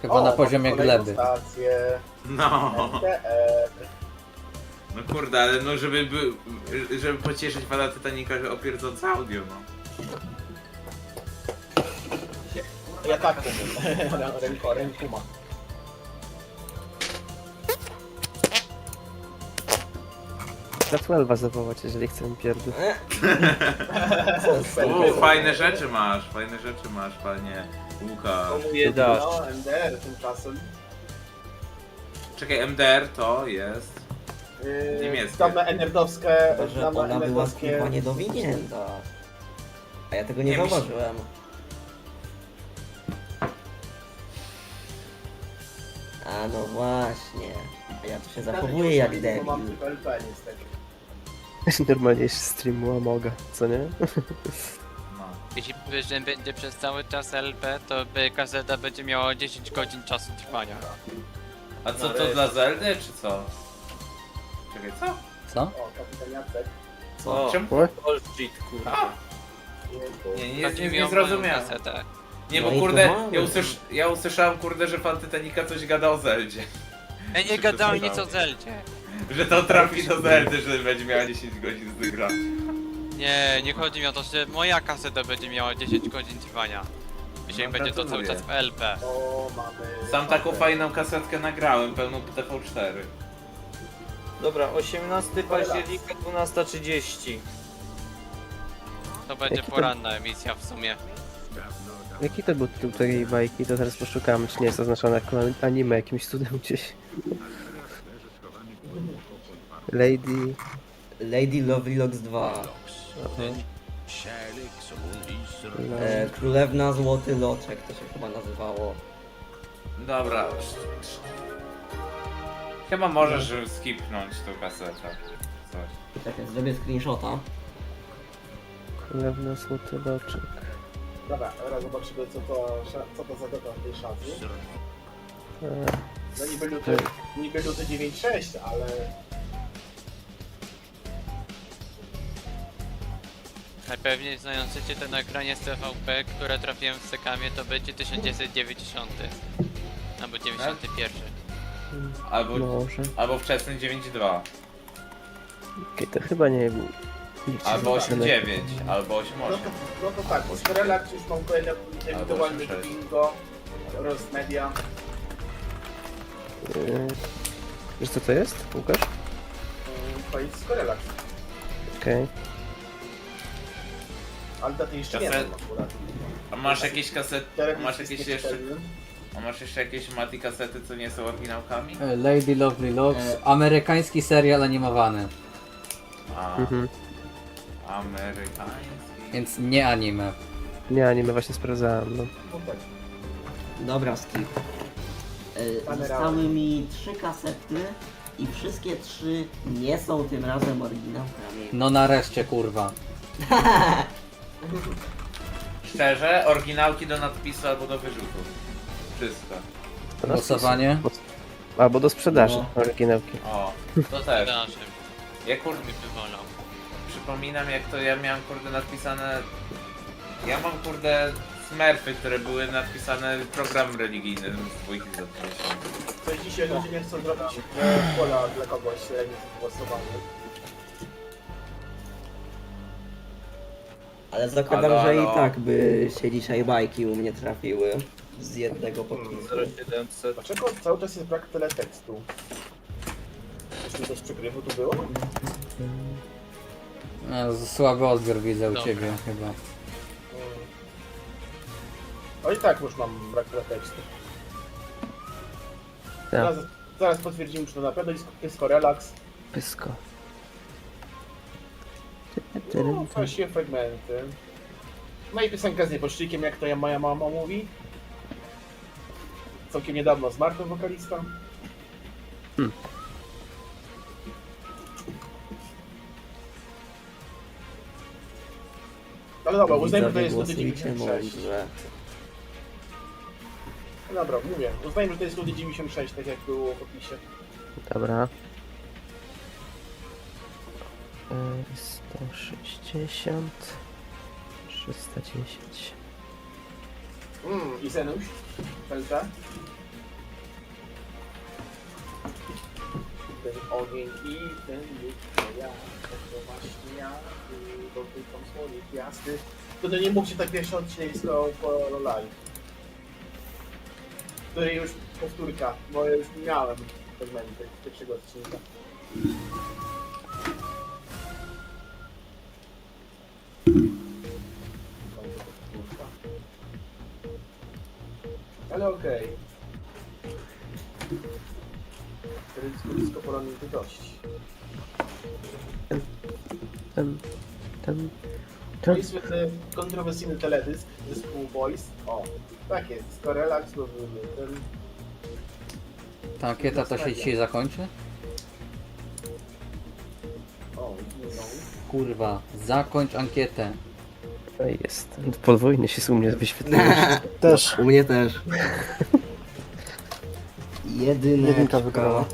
Chyba na
mam
poziomie
kolejną
gleby.
Stację.
No.
NTR.
No kurde, ale no żeby pocieszyć fana Titanica, że opierdzące audio, no.
Ja tak powiem. Rękuma.
Za 12 zawołać, jeżeli chcę pierdol.
Fajne rzeczy masz, panie Łukasz.
No, MDR tymczasem.
Czekaj, MDR to jest... Niemieckie.
Znamy nerdowskie...
Chyba, że ona była kurwa niedowinięta. A ja tego nie
Nie, mi się-
zauważyłem. A no właśnie. A ja tu się zachowuję jak debil.
Mam tylko LP niestety.
Normalniejszy stream Łamoga, co nie?
Jeśli będzie przez cały czas LP, to kaseta będzie miała 10 godzin czasu trwania.
A co to dla Zeldy, czy co? Czekaj, co?
Co?
O, kapitan Jacek.
Co? Czemu?
Bullshit, kurwa.
Nie zrozumiałem. Nie, bo
No i
kurde,
to
ja usłyszałem kurde, że fan Titanica coś gada o Zeldzie.
Ja nie gadałem nic o Zeldzie.
Że to trafi do Zeldy, że będzie miała 10 godzin z gra.
Nie chodzi mi o to, że moja kaseta będzie miała 10 godzin trwania. Jeśli
No,
będzie to cały czas w LP.
O, mamy...
Sam taką fajną kasetkę nagrałem, pełną TV4.
Dobra, 18 października, 12:30.
To będzie
Jaki to-
poranna emisja w sumie.
Jaki to był tytuł tej bajki? To teraz poszukamy, czy nie jest oznaczone jako anime jakimś cudem gdzieś.
Lady Lovely Locks 2. Królewna Złoty Loczek to się chyba nazywało.
Dobra. Chyba możesz skipnąć tą kasetę. Coś.
Czekaj, zrobię screenshota.
Królewna złoty loczek.
Dobra, teraz zobaczymy co to za data w tej szafie. No niby luty 9.6, ale...
Najpewniej znający cię to nagranie z TVP, które trafiłem w Sekamie, to będzie 1990. Albo 91.
Albo wczesny 9.2.
Okej, to chyba nie...
Albo 8.9, albo 8.8.
No to tak, z Relax już mam kolejne indywidualne bingo, Rost Media.
Wiesz co to jest, Łukasz?
To jest z Relax.
Okej.
Ale daty jeszcze nie mam akurat.
A masz jakieś kasety?
Masz
masz jeszcze jakieś Mati kasety, co nie są oryginałkami?
Lady Lovely Locks, amerykański serial animowany.
A, amerykański.
Więc nie anime.
Nie, anime właśnie sprawdzałem, no.
Dobra, skip. Zostały mi 3 kasety i wszystkie 3 nie są tym razem oryginałkami.
No nareszcie, kurwa.
Szczerze, oryginałki do nadpisu albo do wyrzutu. Wszystko.
Głosowanie?
Albo do sprzedaży,
No.
oryginałki.
O, to też.
Naszym.
Ja kurde
Wywolał.
przypominam jak to ja miałem kurde nadpisane... Ja mam kurde Smurfy, które były nadpisane program religijny z dwójki za 50.
Coś dzisiaj ludzie nie chcą zrobić pola dla kogoś głosowany.
Ale zakładam,
Halo,
że
halo.
i tak by się dzisiaj bajki u mnie trafiły. Z jednego podpisu.
0700.
Dlaczego cały czas jest brak teletekstu? Czy coś przegrywu tu było?
Słaby odbiór widzę u
Dobra.
ciebie chyba.
No i tak już mam brak teletekstu.
Tak.
Zaraz potwierdzimy, czy to na pewno jest Relax.
Pysko.
No, właściwie fragmenty. No i piosenka z nieboszczykiem, jak to ja moja mama mówi. Całkiem niedawno zmarł ten wokalista. Ale dobra, uznajmy, że to jest luty 96. No dobra, mówię. Uznajmy, że to jest luty 96, tak jak było w opisie.
Dobra. 160... 310...
I Zenuś? Pelta? Ten ogień i ten lód, to ja, to właśnie ja, dotykam swoje gwiazdy. To nie mógł się tak pierwszy odcinek z po live. Który już powtórka, bo ja już miałem fragmenty pierwszego odcinka. Ale okej. Dysko polony dość. To jest słynny kontrowersyjny teledysk zespół Voice. O, tak jest. Relax to był ten...
Ta ankieta to się dzisiaj zakończy?
O, no.
Kurwa, zakończ ankietę.
To jest. Podwójnie się u mnie wyświetliło.
Też.
U mnie też.
Jedynka wygrała.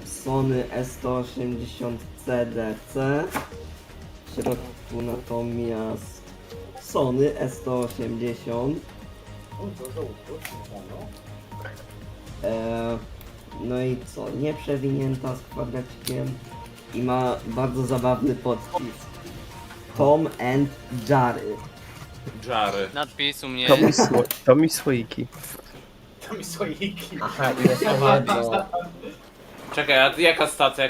Sony S180 CDC. W środku natomiast Sony S180. No i co? Nieprzewinięta z kwadracikiem i ma bardzo zabawny podpis. Tom and Jerry.
Jary.
Nadpis u mnie.
To mi słoiki.
To mi słoiki.
Aha, i jest bardzo.
Czekaj, a jaka stacja?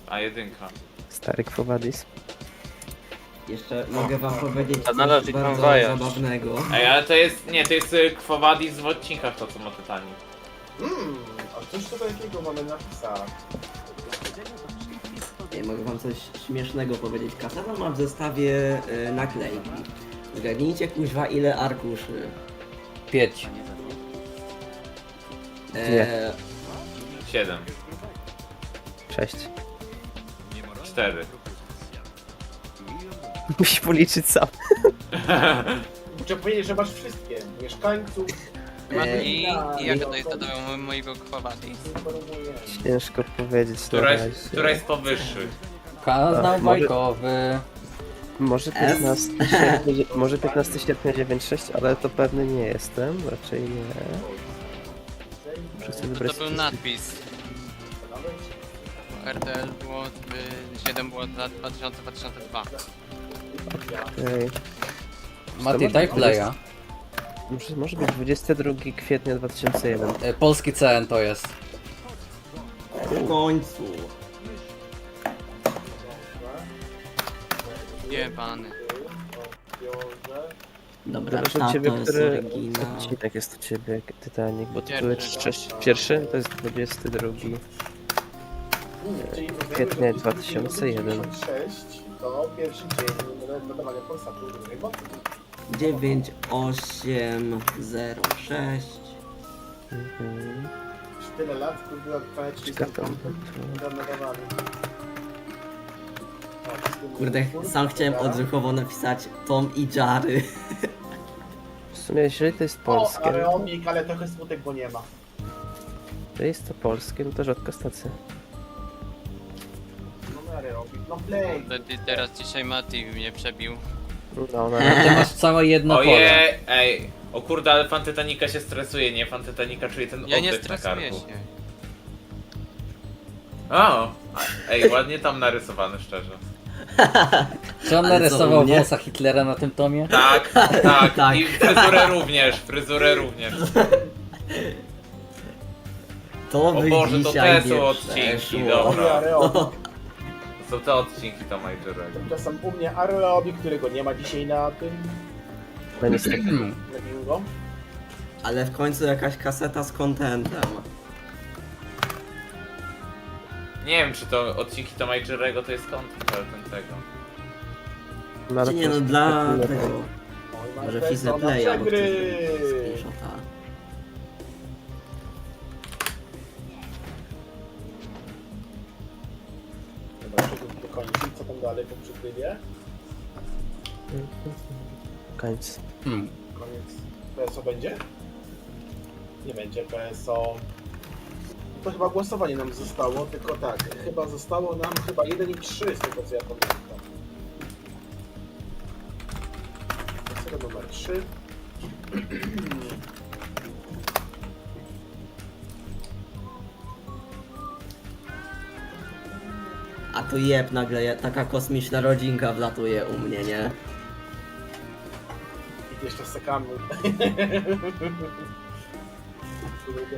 A jedynka.
Stary Kwowadis.
Jeszcze mogę wam powiedzieć
A nadal
coś
ci
bardzo
konwajasz.
zabawnego.
Ej, ale to jest, nie, to jest Quo Vadis w odcinkach to co ma Tytanic.
A coś to takiego mamy napisać.
Ej, mogę wam coś śmiesznego powiedzieć. Kaseta ma w zestawie naklejki. Zgadnijcie kuźwa ile arkuszy.
5.
7.
6.
4.
Musisz policzyć sam.
Muszę powiedzieć, że masz wszystkie. Mieszkańców.
I jak to jest do mojego kwawati?
Ciężko powiedzieć.
Która jest powyższy?
Kanał bajkowy.
Może 15 sierpnia, może 15 sierpnia 9.6, ale to pewny nie jestem, raczej nie. Muszę sobie wybrać
To był nadpis. RTL było 7 było za 2000-2002.
Okej.
Mati, daj playa.
Może być 22 kwietnia 2001.
Polski CN to jest.
W końcu.
Jebany.
Dobra,
Zależy
ta
od ciebie,
to jest
który
oryginał.
odcinek jest u ciebie, Titanic, bo
Pierwszy.
tytuł jest pierwszy, to jest 22 kwietnia 2001.
6 to pierwszy dzień nadawania Polsatu drugiej mocy.
9806.
Tyle lat, kurde, prawie 30 lat nadawali.
Kurde, sam chciałem odruchowo napisać Tom i Jerry.
W sumie jeżeli to jest
O,
polskie,
areomik, ale trochę smutek, bo nie ma.
to jest to polskie, no to rzadka stacja.
No areomik, no play.
Teraz dzisiaj Mati mnie przebił.
No,
Ty masz całe jedno pole.
Ojej, ej. O kurde, ale fan Titanica się stresuje, nie? Fan Titanica czuje ten
Ja nie
oddech na
stresuję
karku.
się.
O! Ej, ładnie tam narysowany, szczerze.
Czy on
Ale co,
narysował
u mnie?
włosa Hitlera na tym tomie?
Tak, tak,
Tak.
i fryzurę również, fryzurę również.
To
O
by
Boże, to
dzisiaj
te
nie
są odcinki,
przeszło.
dobra.
Areomik.
To są te odcinki Toma i Jerry'ego.
Tymczasem u mnie areomik, którego nie ma dzisiaj na tym.
No niestety.
Na bingo.
Ale w końcu jakaś kaseta z contentem.
Nie wiem, czy to odcinki Toma i Jerry'ego to jest content, ale ten tego.
No, ale
Czy nie,
to
no
jest
dla
taki
tego.
level.
Może
to jest
Fizzle
ona
Play albo ktoś
przegry.
screenshota.
Dobra, przegląd do końca. Co tam dalej po przykrywie?
Koniec.
Koniec. PSO będzie? Nie będzie PSO. To chyba głosowanie nam zostało, tylko tak, chyba zostało nam 1 i 3 z tego co ja pamiętam. Kaseta numer 3.
A tu jeb, nagle taka kosmiczna rodzinka wlatuje u mnie, nie?
I jeszcze sekamy.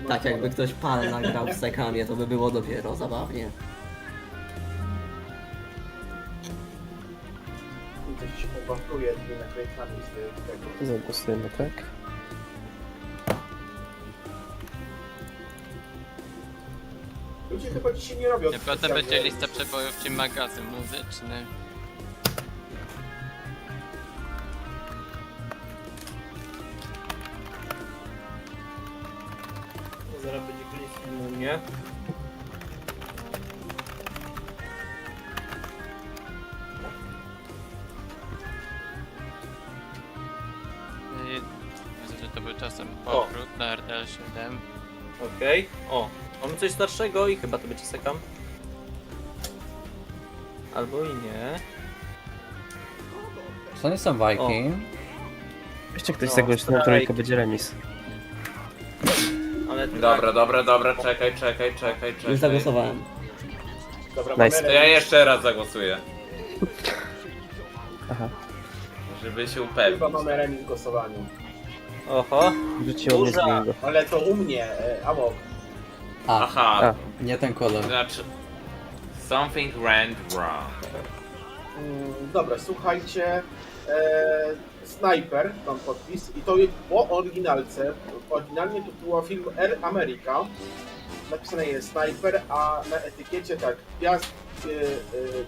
Tak jakby ktoś pal nagrał w sekamie, to by było dopiero zabawnie.
I coś się powafluje tymi naklejkami z tego.
Zagłosujemy, tak?
Ludzie chyba dzisiaj nie robią
Potem
specjalnie-
będzie lista przebojów czy magazyn muzyczny.
Zaraz będzie koniec filmu, nie?
Widzę, że to był czasem powrót na RTL 7.
Okej. O, mamy coś starszego i chyba to będzie sekam. Albo i nie.
To nie są bajki.
Jeszcze ktoś
No,
zagłosi na
strajk.
trójkę, będzie remis.
Ale tak,
Dobra, czekaj.
Już zagłosowałem.
Dobra,
Nice.
To ja jeszcze raz zagłosuję,
Aha.
żeby się
Chyba
upewnić.
mamy remis w głosowaniu.
Oho.
Rzuciło mnie z
Burza.
bingo.
Ale to u mnie, Amok.
Aha,
A.
Nie ten kolor.
znaczy... Something went wrong.
Dobra, słuchajcie. Sniper, mam podpis. I to jest po oryginalce. Oryginalnie to było film Air America. Napisane jest Sniper, a na etykiecie tak, gwiazd,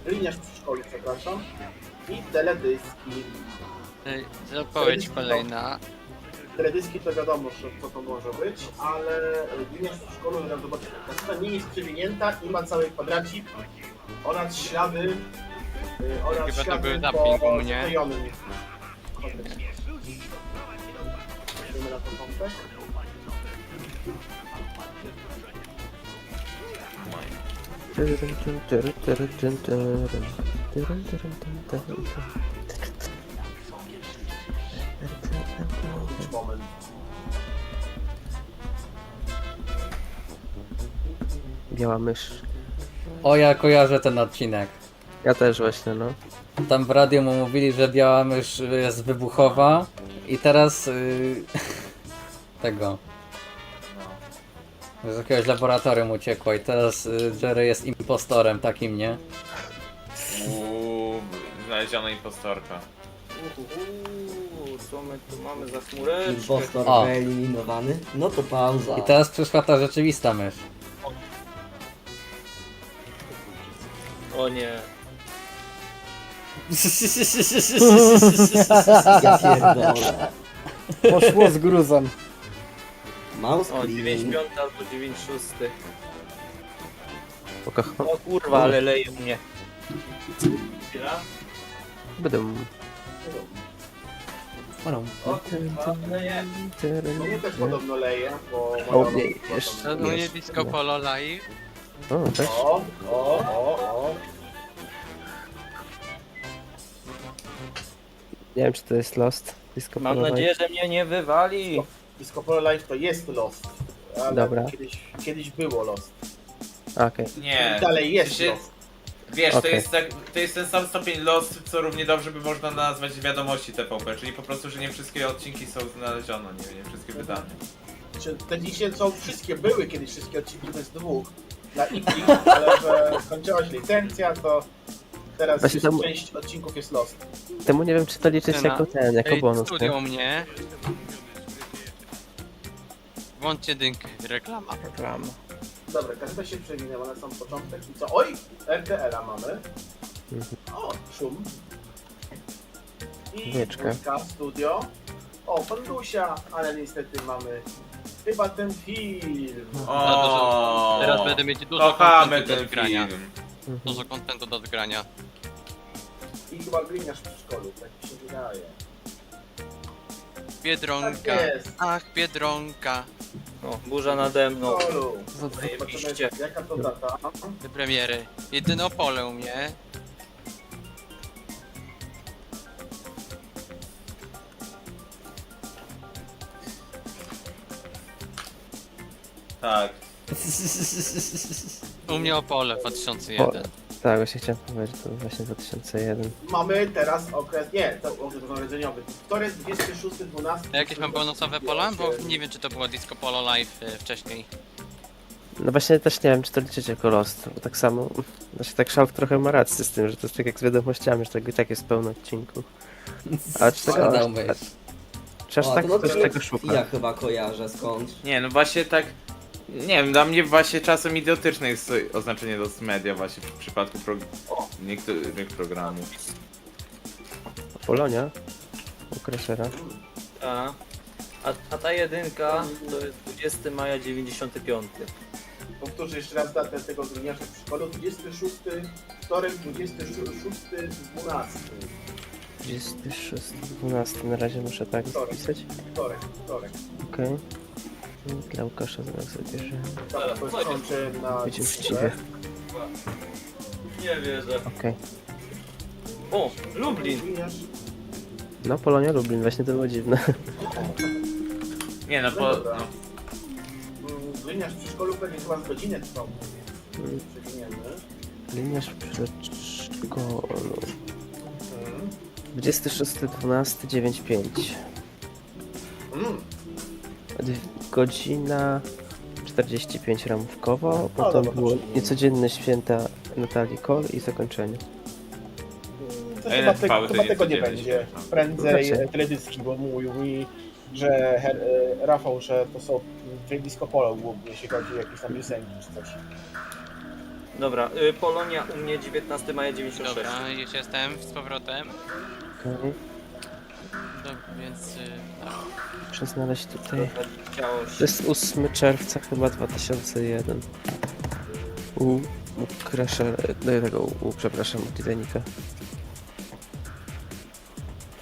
gliniarz przy szkole, przepraszam. I teledyski.
Zapowiedź kolejna.
teledyski to wiadomo, co to może być, ale gliniarz w szkole, jak zobaczycie, kaseta nie jest przewinięta i ma cały kwadracik oraz ślady
Chyba to był dubbing u mnie.
zaklejonym. Idziemy na początek. Moment.
Biała mysz.
O, ja kojarzę ten odcinek.
Ja też właśnie, no.
Tam w radiu mu mówili, że biała mysz jest wybuchowa i teraz tego z jakiegoś laboratorium uciekła i teraz Jerry jest impostorem takim, nie?
Znaleziono impostorka.
Co my tu mamy za chmureczkę?
Impostor
O.
wyeliminowany. No to pauza.
I teraz przyszła ta rzeczywista mysz.
O nie.
Ja pierdolę.
Poszło z gruzem.
Mouse
O,
clean.
9.5 albo 9.6.
Pokocham.
O kurwa, ale leje mnie. Chwila.
Będę.
O, leje. Mnie też podobno leje, bo...
O, nie, jeszcze.
Planuję Disco Polo Live.
O, też.
O.
Nie wiem, czy to jest Lost. Disco
Mam
Polo
nadzieję,
Live.
że mnie nie wywali.
Disco Polo Live to jest Lost, ale
Dobra.
kiedyś było Lost.
Okej.
Nie.
I dalej jest
Się-
Lost.
Wiesz,
Okej.
to jest ten sam stopień Lost, co równie dobrze by można nazwać wiadomości TVP, czyli po prostu, że nie wszystkie odcinki są znalezione, nie wszystkie wydania.
Czy te dzisiaj są wszystkie, były kiedyś wszystkie odcinki bez dwóch na Iplik, ale że skończyła się licencja, to teraz
Właśnie
już
tam-
część odcinków jest Lost.
Temu nie wiem, czy to liczyć jako ten, jako bonus.
Studio
Nie?
u mnie. Włączcie dynkę, reklama.
Dobra, kaseta się przewinęła na sam początek i co? Oj! RTL-a mamy. O, szum. I
Wieczka.
dwójka, studio. O, Pandusia, ale niestety mamy chyba ten film.
O,
Teraz będę mieć dużo
kochamy
kontentu do
ten
zgrania.
film.
Dużo kontentu do zgrania.
I chyba gliniarz w szkolu, tak mi się wydaje.
Biedronka.
Tak jest.
Ach, Biedronka.
O, burza nade mną.
Szkolu.
Zajebiście.
Zobaczymy, jaka to data.
Do premiery. Jedynopole u mnie.
Tak.
U mnie Opole 2001.
Tak, właśnie chciałem powiedzieć, to właśnie 2001.
Mamy teraz okres, nie, to okres narodzeniowy. Wtorek 26-12.
A jakieś mam bonusowe pola? Bo nie wiem, czy to było Disco Polo Live wcześniej.
No właśnie też nie wiem, czy to liczyć jako Lost, bo tak samo, znaczy tak Szalk trochę ma rację z tym, że to jest tak jak z wiadomościami, że tego i tak jest pełno odcinków. A czy tego, czy aż tak ktoś tego szuka?
Ja chyba kojarzę skąd.
Nie, no właśnie tak. Nie wiem, dla mnie właśnie czasem idiotyczne jest oznaczenie Lost Media właśnie w przypadku niektórych programów.
Polonia? Okresera.
A ta jedynka to jest 20 maja 95.
Powtórzę jeszcze raz datę tego gliniarza w szkole. 26, wtorek 26-12.
26-12, na razie muszę tak zapisać.
Wtorek.
Okej. Dla Łukasza zaraz zabierze.
Dobra, to skończę na...
Będzie uczciwie.
Nie wierzę.
Okej.
O, Lublin.
No, Polonia Lublin, właśnie to było dziwne.
Nie no,
No dobra. Gliniarz w przedszkolu pewnie chyba z godzinę trwał. Przewiniemy.
Gliniarz w przedszkolu. 26-12-9-5. Godzina 45 ramówkowo, potem było niecodzienne święta Natalii Kol i zakończenie.
To chyba tego nie będzie. Prędzej teledyski, bo mówił mi, że Rafał, że to są Disco Polo głównie, jeśli chodzi o jakieś tam piosenki czy coś.
Dobra, Polonia u mnie 19 maja 96.
Dobra, już jestem z powrotem.
Okej.
No, więc tak.
Muszę znaleźć tutaj.
Chciało się.
To jest 8 czerwca chyba 2001. U Crasher, przepraszam, u Titanica.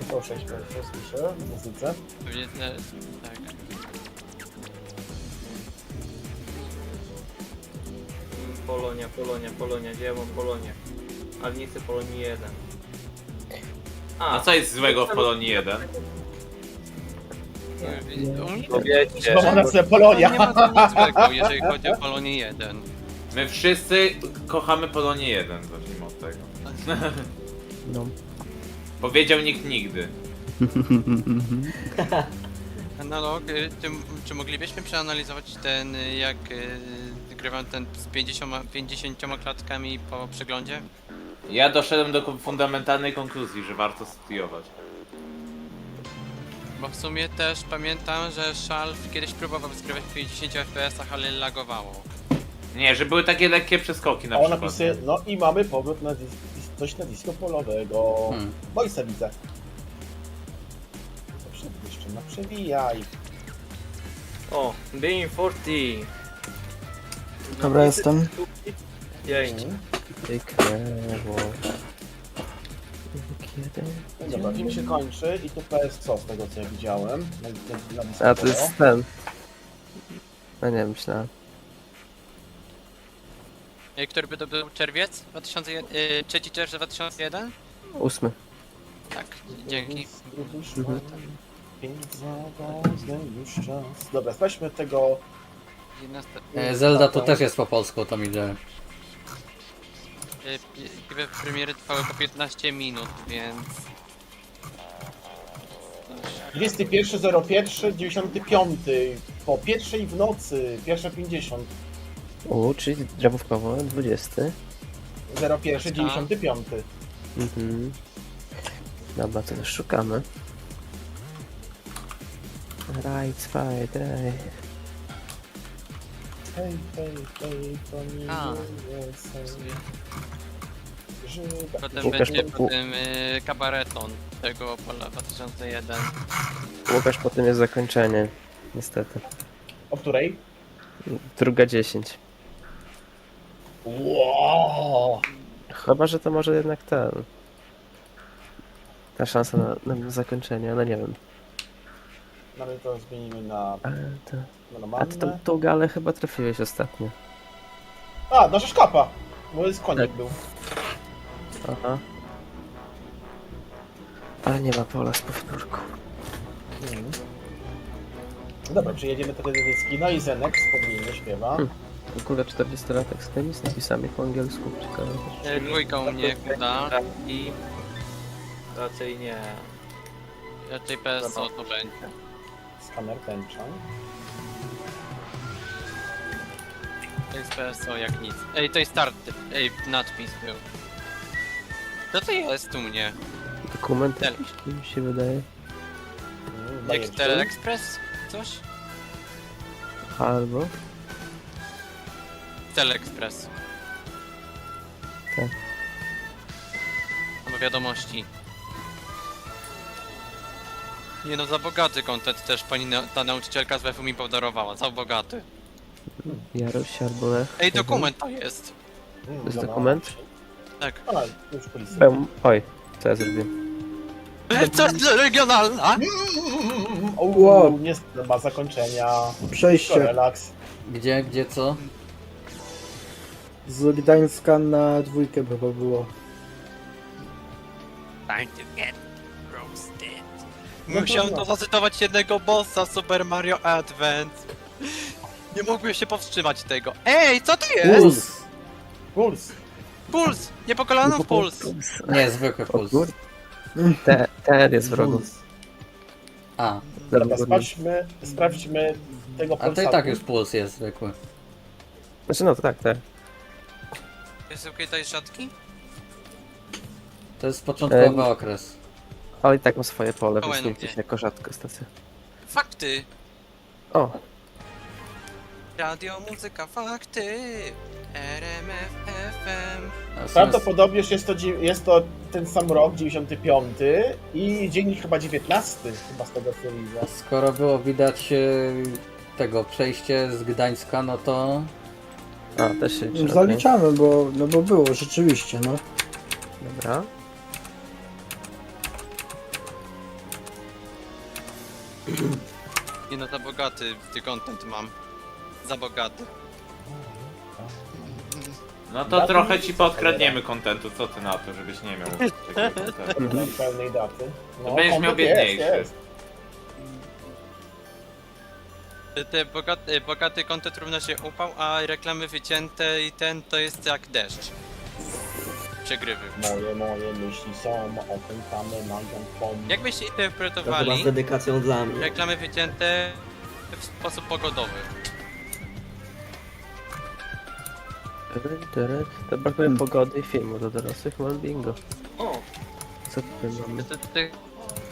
To 6 słyszę, muzyce.
Pewnie tak.
Polonia, gdzie ja mam Polonię? Ale nie chcę Polonii 1.
A co jest złego w Polonii 1?
No wiecie.
Bo ona sobie Polonia.
Nie ma tam nic złego, jeżeli chodzi o Polonię 1.
My wszyscy kochamy Polonię 1, zacznijmy od tego.
No.
Powiedział nikt nigdy.
Analog, czy moglibyśmy przeanalizować ten, jak grywam ten z 50 klatkami po przeglądzie?
Ja doszedłem do fundamentalnej konkluzji, że warto studiować.
Bo w sumie też pamiętam, że Shalf kiedyś próbował zgrywać w 50 FPS-ach, ale lagowało.
Nie, że były takie lekkie przeskoki na
A ona
przykład.
napisuje, no i mamy powrót na coś na disco polowego. Voice'a widzę. Jeszcze no przewijaj.
O, Beam 40.
Dobra, jestem.
Dzięki.
No dobra, film się kończy i tu PSO z tego co ja widziałem.
A to jest ten. No nie, myślałem.
Który by to był czerwiec? 3 czerwca 2001?
8.
Tak, dzięki.
Już czas. Dobra, sprawdźmy tego.
Zelda to też jest po polsku, to widzę.
Premiery trwały po 15 minut, więc...
21.01.95 po pierwszej w nocy, 1.50.
Czyli drabówkowo, 20.
01.95.
Mhm. Dobra, to już szukamy. Right Friday.
Hej, to nie
A.
jest
Potem
Łukasz,
będzie potem kabareton tego pola 2001.
Łukasz, potem jest zakończenie. Niestety.
O której?
2:10.
Wow.
Chyba, że to może jednak ten. Ta szansa na zakończenie, no nie wiem.
No ale to zmienimy na
A
normalne.
ty tą galę chyba trafiłeś ostatnio.
A, nasza szkapa! Bo jest konik
Tak.
był.
Aha. Ale nie ma pola z powtórką.
Dobra, przyjedziemy teledyski. No i Zenek wspomnienie śpiewa.
W ogóle 40-latek z tymi z napisami po angielsku. Ciekawe.
Dwójka u mnie kuda.
I raczej nie.
Raczej PSO to będzie.
Skaner tęcza.
To jest PSO jak nic. Ej, to jest start. Ej, nadpis był. Co to jest u mnie?
Dokument mi się wydaje.
Jak Teleexpress? Coś?
Albo?
Teleexpress.
Tak.
Albo wiadomości. Nie no, za bogaty content też ta nauczycielka z WF-u mi podarowała. Za bogaty.
Jaroś albo Lech.
Ej, dokument to jest.
To jest dokument?
Tak.
A, już policja.
Oj, co ja zrobiłem?
To jest regionalna!
Wow. Nie ma zakończenia.
Przejście.
Relaks.
Gdzie, co?
Z Gdańska na 2 chyba było.
Time to get roasted. Musiałem to zacytować jednego bossa w Super Mario Advance. Nie mogłem się powstrzymać tego. Ej, co to jest?
Puls!
Puls!
Puls! Nie po kolano puls!
Nie, zwykły puls.
Ten jest wrogu.
A.
Dobra, sprawdźmy tego
A to i
Polsatu.
tak już puls jest zwykły.
Znaczy no to tak.
Jest okej tej szatki?
To jest początkowy okres.
Ale i tak ma swoje pole,
Owen,
więc nie
gdzie?
jest jako rzadka stacja.
Fakty!
O!
Radio, muzyka, fakty! RMF FM.
Prawdopodobnie jest to ten sam rok, 95 i dzień chyba 19, chyba z tego co widzę.
Skoro było widać tego przejście z Gdańska, no to...
A, też się liczy, okej.
Zaliczamy, bo było, rzeczywiście, no.
Dobra.
Nie no, za bogaty content mam. Za bogaty.
No to trochę ci podkradniemy kontentu, co ty na to, żebyś nie miał takiego kontentu.
Pełnej daty.
To będziesz miał
kontent jest,
biedniejszy.
jest.
Te bogaty content równa się upał, a reklamy wycięte i ten to jest jak deszcz. Przegrywy.
Moje myśli są opętane magią.
Jak byście
To chyba
interpretowali
z dedykacją dla mnie.
reklamy wycięte w sposób pogodowy?
To brakuje pogody i filmu do dorosłych, mam bingo.
O!
Co tutaj mamy?
Ty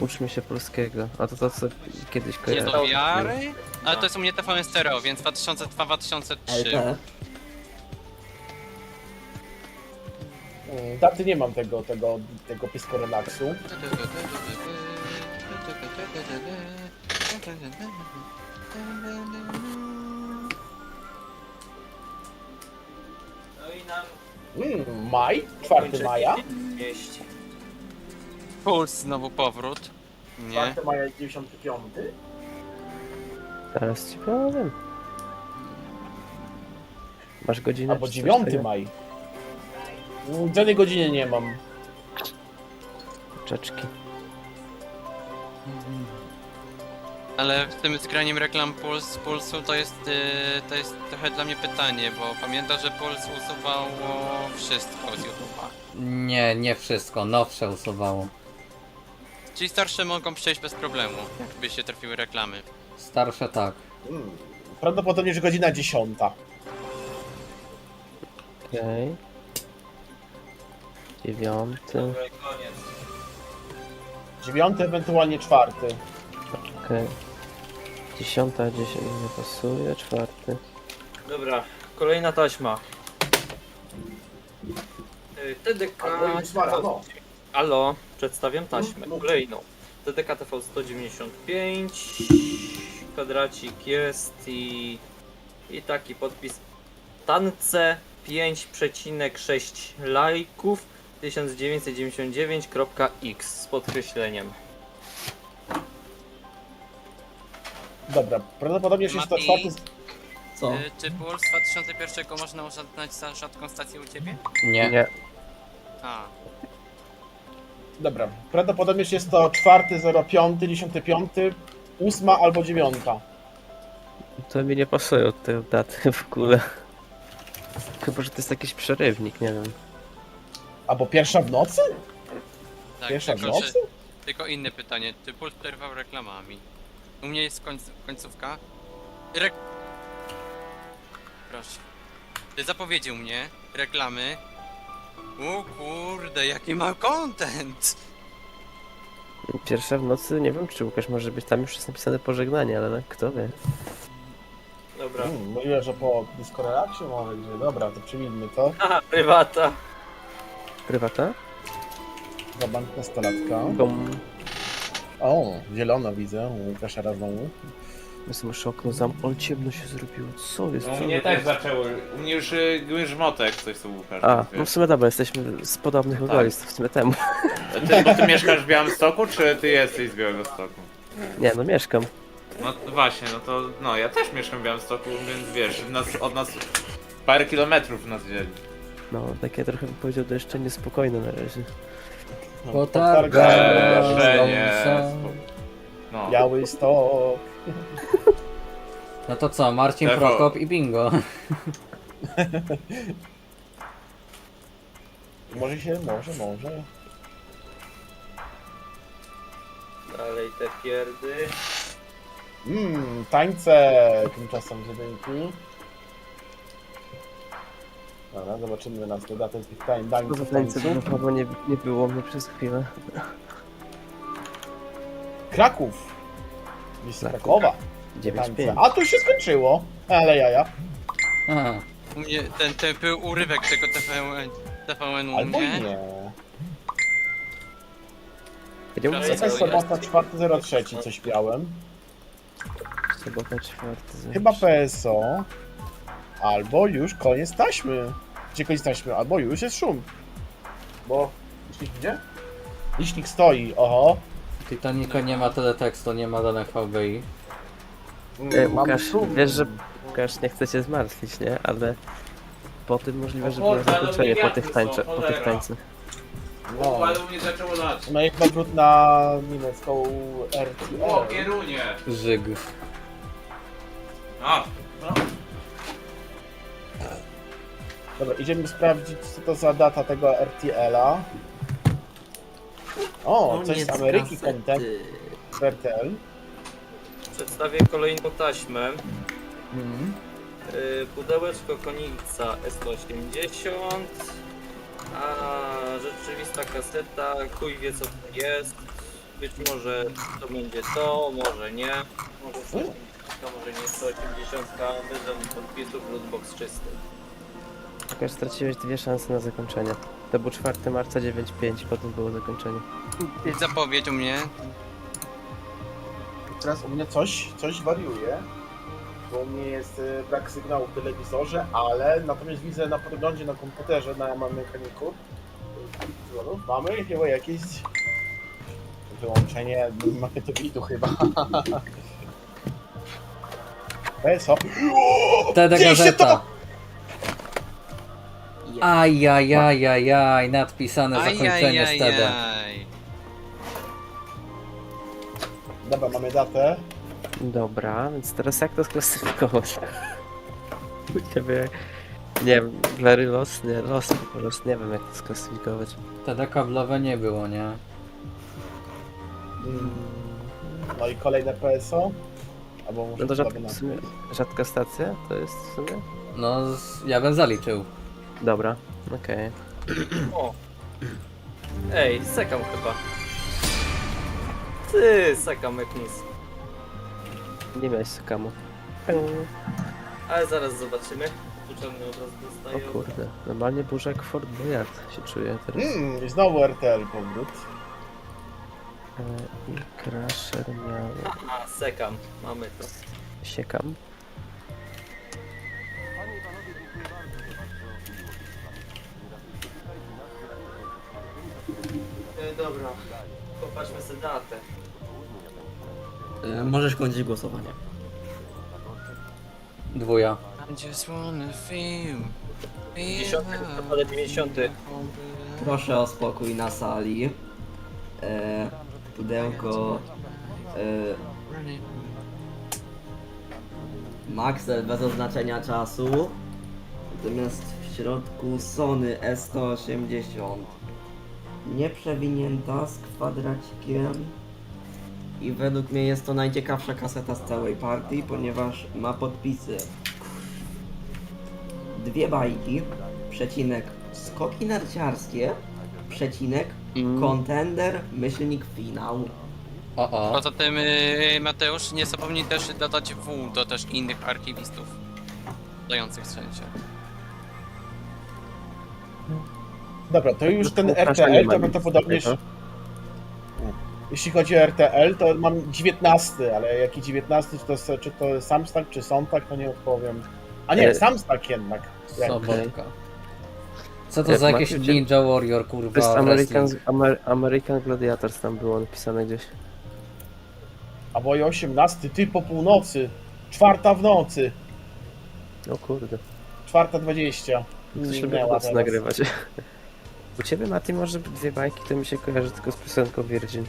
Uczmy się polskiego. A to co kiedyś
nie
kojarzyłem.
do wiary? Ale to jest u mnie TVN Stereo, więc 2002-2003.
Daty nie mam tego pisco relaksu.
No i nam
Maj? 4 maja?
mieści.
Puls znowu powrót. Nie.
4 maja 95?
Teraz ci powiem. Masz godzinę?
Albo
czy coś
9
takiego?
maj. Żadnej godziny nie mam.
Czeczki.
Ale w tym zgraniem reklam Pulsu to jest trochę dla mnie pytanie, bo pamiętam, że Puls usuwało wszystko z YouTube'a.
Nie wszystko, nowsze usuwało.
Czyli starsze mogą przejść bez problemu, jakby się trafiły reklamy.
Starsze tak.
Prawdopodobnie, że godzina 10.
Okej. 9.
Dobra, koniec.
9, ewentualnie 4.
Okej. 10, 10 nie pasuje, 4.
Dobra, kolejna taśma. TDK... Alo, przedstawiam taśmę. Kolejną. TDK TV 195. Kwadracik jest i taki podpis. Tance 5,6 lajków 1999.x z podkreśleniem.
Dobra, prawdopodobnie jest to
Mati,
4.
Co?
Czy Puls 2001 można uznać za rzadką stację u ciebie?
Nie.
Nie.
A.
Dobra, prawdopodobnie jest to 4.05, 10.05, 8 albo 9.
To mi nie pasuje od tej daty w ogóle. Chyba, że to jest jakiś przerywnik, nie wiem.
Albo 1 w nocy?
Tak,
1 w
tylko,
nocy?
tylko inne pytanie. Czy Puls przerwał reklamami? U mnie jest końcówka. Proszę. Zapowiedział mnie reklamy. O kurde, jaki ma content!
1 w nocy, nie wiem czy Łukasz może być, tam już jest napisane pożegnanie, ale kto wie.
Dobra.
Mówiłem, że po diskorelaksie może gdzie. Dobra, to przyjmijmy to.
Aha, prywata.
Prywata?
Za bank nastolatka. O, zielono widzę, u Łukasza znowu.
Ja sobie muszę okno ale ciemno się zrobiło, co jest?
No, u
Co
mnie
to
też
jest?
zaczęło, u mnie już grzmotek coś co Łukasz.
A,
więc
no w
wiesz.
sumie dobra, jesteśmy z podobnych
Tak.
okolic, w sumie temu.
Bo ty mieszkasz w Białymstoku, czy ty jesteś z Białegostoku?
Nie, no mieszkam.
No właśnie, no to, no ja też mieszkam w Białymstoku, więc wiesz, od nas parę kilometrów nas dzieli.
No, takie trochę bym powiedział jeszcze niespokojne na razie.
No.
Białystok.
No to co, Marcin
Tewo.
Prokop i bingo.
Może.
Dalej te pierdy.
Tańce tymczasem jedynki. Dobra, zobaczymy nas dodatek tych
Poza tańcem chyba nie było mnie przez chwilę.
Kraków. Jest Krakowa.
9-5.
A tu się skończyło. Ale jaja.
Aha.
U mnie ten był urywek tego TVN-u,
Albo
nie?
nie.
Jakaś
sobota 4.03 coś miałem.
Sobota 4.
Chyba PSO. Albo już koniec taśmy. Gdzie koniec taśmy? Albo już jest szum. Bo... Licznik idzie? Licznik stoi, oho.
Titanica nie ma teletekstu, nie ma danych VBI.
Łukasz, wiesz, że Łukasz, nie chcę cię zmartwić, nie? Ale po tym możliwe, że było zakończenie po tych tańcach.
O, ale u mnie zaczęło lać.
No jak nawrót na niemiecką RTL.
O, kierunie.
Żyg.
A, no.
Dobra, idziemy sprawdzić, co to za data tego RTL-a. O, coś z Ameryki, content. RTL.
Przedstawię kolejną taśmę. Pudełeczko konica S180. A rzeczywista kaseta, chuj wie co to jest. Być może to będzie to, może nie. Może 180, może nie 180, bez podpisów, lootbox czysty.
Łukasz, straciłeś 2 szanse na zakończenie. To był 4 marca 9.5, potem było zakończenie.
Zapowiedź u mnie.
Teraz u mnie coś wariuje. Bo u mnie jest brak sygnału w telewizorze, ale natomiast widzę na podglądzie na komputerze, na mechaniku. Mamy chyba jakieś wyłączenie magnetowidu chyba. PSO.
Teda gazeta. Ajajajajaj, nadpisane zakończenie z TD.
Dobra, mamy datę.
Dobra, więc teraz jak to sklasyfikować? U ciebie... Nie wiem, Larry Lost? Nie, Lost po prostu, nie wiem jak to sklasyfikować.
TD kablowe nie było, nie?
No i kolejne PSO? Albo może
No to w sumie rzadka stacja to jest w sumie?
No, ja bym zaliczył.
Dobra, okej.
O! Ej, sekam chyba. Ty, sekam jak nic.
Nie miałeś Sukamu.
Ale zaraz zobaczymy. Poczemny obraz dostaję.
O kurde, normalnie burza jak Fort Boyard się czuje teraz.
I znowu RTL powrót.
I Crusher miał...
Aha, sekam. Mamy to.
Siekam.
Dobra, popatrzmy sobie datę.
Możesz kończyć głosowanie.
2.
10 listopada 90.
Proszę o spokój na sali. Pudełko... Maxel bez oznaczenia czasu. Natomiast w środku Sony S180. Nieprzewinięta z kwadracikiem. I według mnie jest to najciekawsza kaseta z całej partii, ponieważ ma podpisy 2 bajki, przecinek skoki narciarskie, przecinek kontender, myślnik finał.
Poza tym Mateusz, nie zapomnij też dodać W do też innych archiwistów dających wszędzie.
Dobra, to już ten RTL to prawdopodobnie... Jeśli chodzi o RTL, to mam 19, ale jaki 19, czy to Samstag, czy Sonntag, to nie odpowiem. A nie, Samstag jednak.
Sobotka. Co to za jakieś Ninja Warrior, kurwa?
To jest American Gladiators, tam było napisane gdzieś.
A bo i 18, ty po północy. 4 w nocy.
O kurde.
4:20.
Coś lubię w nocy nagrywać. U ciebie, Mati, może 2 bajki, to mi się kojarzy tylko z piosenką Virgin.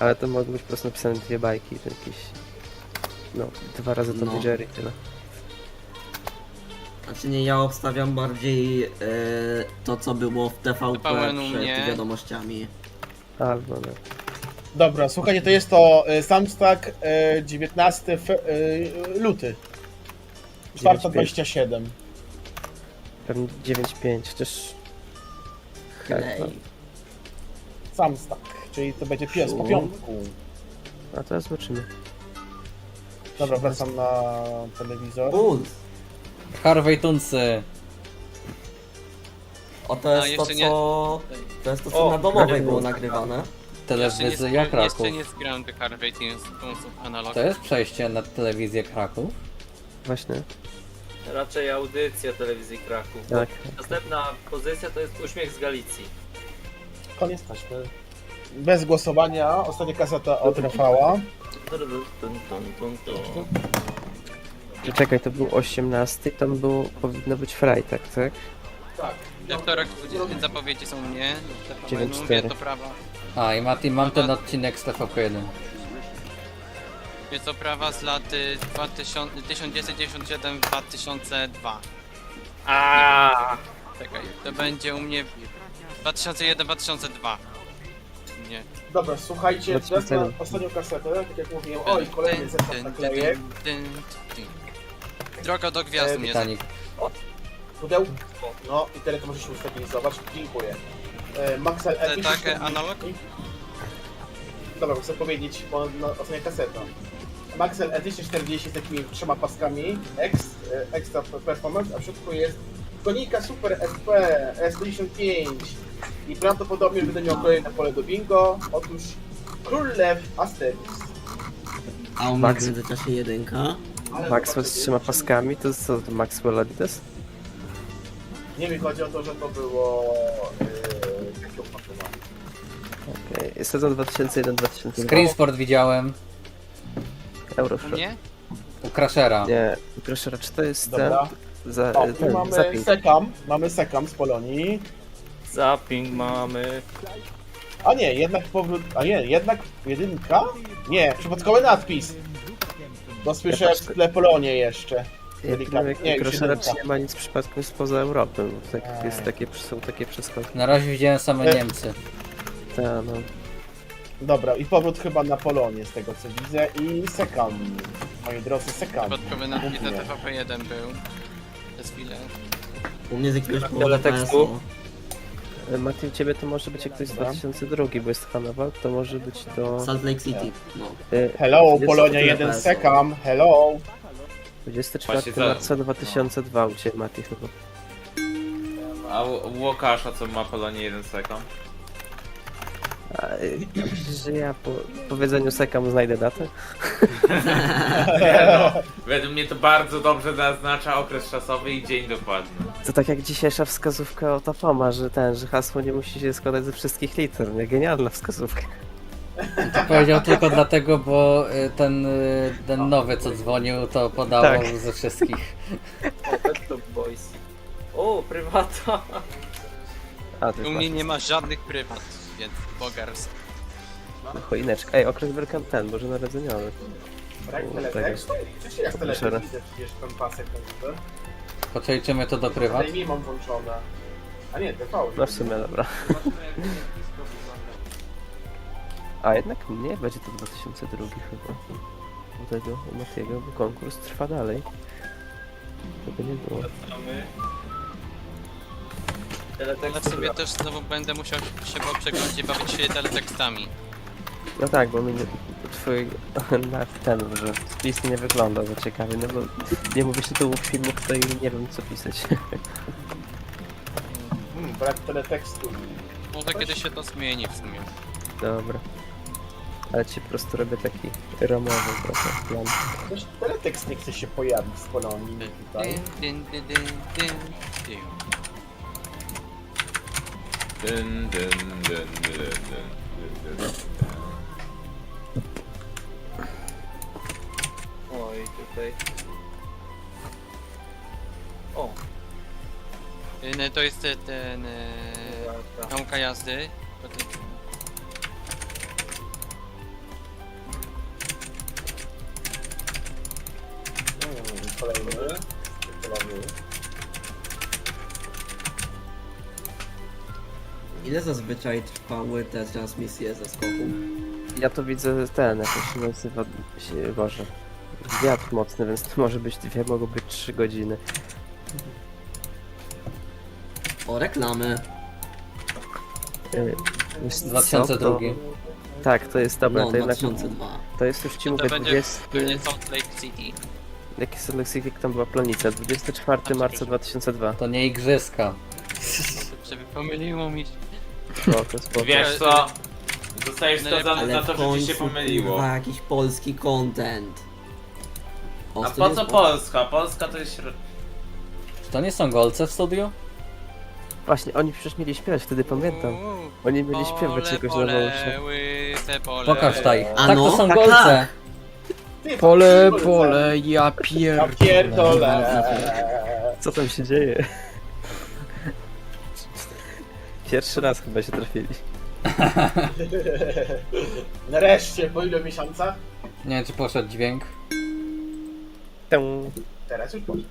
Ale to mogły być po prostu napisane 2 bajki, to jakieś... No, 2 razy to Jerry, tyle.
Znaczy nie, ja obstawiam bardziej to, co było w TVP przed wiadomościami.
Albo no.
Dobra, słuchajcie, to jest to Samstag 19 luty. 4:27.
Pewnie 9.5, chociaż...
Samstag, czyli to będzie pies po piątku.
A teraz zobaczymy.
Dobra, wracam na telewizor.
Harvey Tunsy.
O, to jest to,
jeszcze nie-
co... To jest to, co na domowej było nagrywane.
Telewizja Kraków.
Jeszcze nie zgrałem tych Harvey Tunesów analog.
To jest przejście na telewizję Kraków?
Właśnie.
Raczej audycja telewizji Kraków.
Tak.
Następna pozycja to jest Uśmiech z Galicji.
Koniec taśmy. Bez głosowania, ostatnia kaseta od Rafała.
Czekaj, to był 18, tam powinno być Freitag, tak?
Tak.
We wtorek zapowiedzi są mnie.
9-4.
Mówię to prawa.
A i Mati, mam ten odcinek z TVP1.
Jest to prawa z lat 1997-2002. Czekaj, to będzie u mnie 2001-2002. Nie.
Dobra, słuchajcie, teraz na ostatnią kasetę, tak jak mówiłem, oj, kolejny zestaw naklejek.
Droga do gwiazd mnie.
Titanic.
Pudełko. No i tyle to możesz ustabilizować. Dziękuję. Maxel Edition.
Tak, analog?
Dobra, chcę powiedzieć, bo ostatnia kaseta. Maxel Edition 40 z takimi 3 paskami Extra Performance, a w środku jest konika Super SP S55 i prawdopodobnie będę miał kolejne pole do bingo. Otóż Król Lew Asterix.
A u mnie w międzyczasie 1.
Maxwell z 3 paskami, to co to Maxwell Adidas?
Nie mi chodzi o to, że to było takie opakowanie.
Okej, sezon 2001-2002.
Screensport widziałem.
Eurofront.
Nie?
U Crashera.
Nie, u Crashera, czy to jest
Dobra.
ten...
O, i mamy Sekam z Polonii.
Zapping mamy.
A nie, jednak powrót. A nie, jednak jedynka? Nie, przypadkowy nadpis. Bo słyszę w tle Polonię jeszcze.
Nie,
już
Crashera
jedynka.
nie ma nic przypadkiem spoza Europy, bo tak jest są takie przeskoki.
Na razie widziałem same Niemcy.
Tak, no.
Dobra, i powrót chyba na Polonię z tego co widzę i Sekam. Moi drodzy, Sekam.
Przypadkowy napis na TVP1 był. Przez chwilę.
U mnie z jakiegoś powodu
Ale tekstu.
PSO.
Mati, u ciebie to może być jak ktoś z 2002, bo jest Hanover, to może być to...
Salt Lake City, no.
Hello, Polonia 1 Sekam, hello!
24
Właśnie
marca 2002 u ciebie, Mati, chyba.
A u Łukasza co ma Polonia 1 sekund?
Że ja po powiedzeniu Sekam znajdę datę?
Nie no, według mnie to bardzo dobrze naznacza okres czasowy i dzień dokładny.
To tak jak dzisiejsza wskazówka od Apoma, że że hasło nie musi się składać ze wszystkich liter. Nie? Genialna wskazówka.
To powiedział tylko dlatego, bo ten nowy co dzwonił to podawał
Tak.
ze wszystkich.
Laptop Boys. O, prywata.
U mnie nie ma żadnych prywat, więc bogars.
Choineczka. Ej, okres ten, Boże Narodzeniowy.
Brak
U,
teletekstu? Czy się jak
Proszę.
teletekst widzę przecież ten pasek ten
Poczejczymy to do prywat.
mi mam włączone. A nie, TV.
No w sumie, dobra. A jednak nie, będzie to 2002 chyba. U tego, u Matiego, bo konkurs trwa dalej. Tego nie było.
Ale w sobie też znowu będę musiał się po przeglądzie bawić się teletekstami.
No tak, bo mi twój ten, że spis nie wygląda za ciekawie, no bo nie mówię tytułów filmów, to i nie wiem co pisać.
Brak teletekstu.
Może kiedyś się to zmieni w sumie.
Dobra. Ale ci po prostu robię taki ramowy trochę plan.
Też teletekst nie chce się pojawić z Polonii tutaj.
Oj, tutaj. O.
To jest ten nauka jazdy.
Kolejny.
Ile zazwyczaj trwały te transmisje ze skoku?
Ja to widzę jak się nazywa, Boże, wiatr mocny, więc to może być mogą być 3 godziny.
O, reklamy.
Wiesz co,
2002.
Tak, to jest dobre,
No,
to jednak...
2002.
To jest już ci
To
mówię
będzie
20...
pewnie Salt Lake City.
Jaki Salt Lake City, jak tam była plonica? 24 marca 2002.
To nie igrzyska.
Żeby pomyliło mi się.
Spoko, spoko.
Wiesz co? Zostajesz skazany
Ale
za
w
to, że ci się
końcu,
pomyliło.
kurwa, jakiś polski content.
A po co Polska? Polska to jest
Czy to nie są golce w studiu?
Właśnie, oni przecież mieli śpiewać, wtedy pamiętam. Oni mieli śpiewać jakoś na się.
Pokaż taj.
A
Tak,
no,
to są
tak,
golce.
Pole, pole, ja
pierdolę.
Co tam się dzieje? Pierwszy raz chyba się trafili.
Nareszcie, po ilu miesiącach?
Nie wiem, czy poszedł dźwięk.
Teraz już poszedł.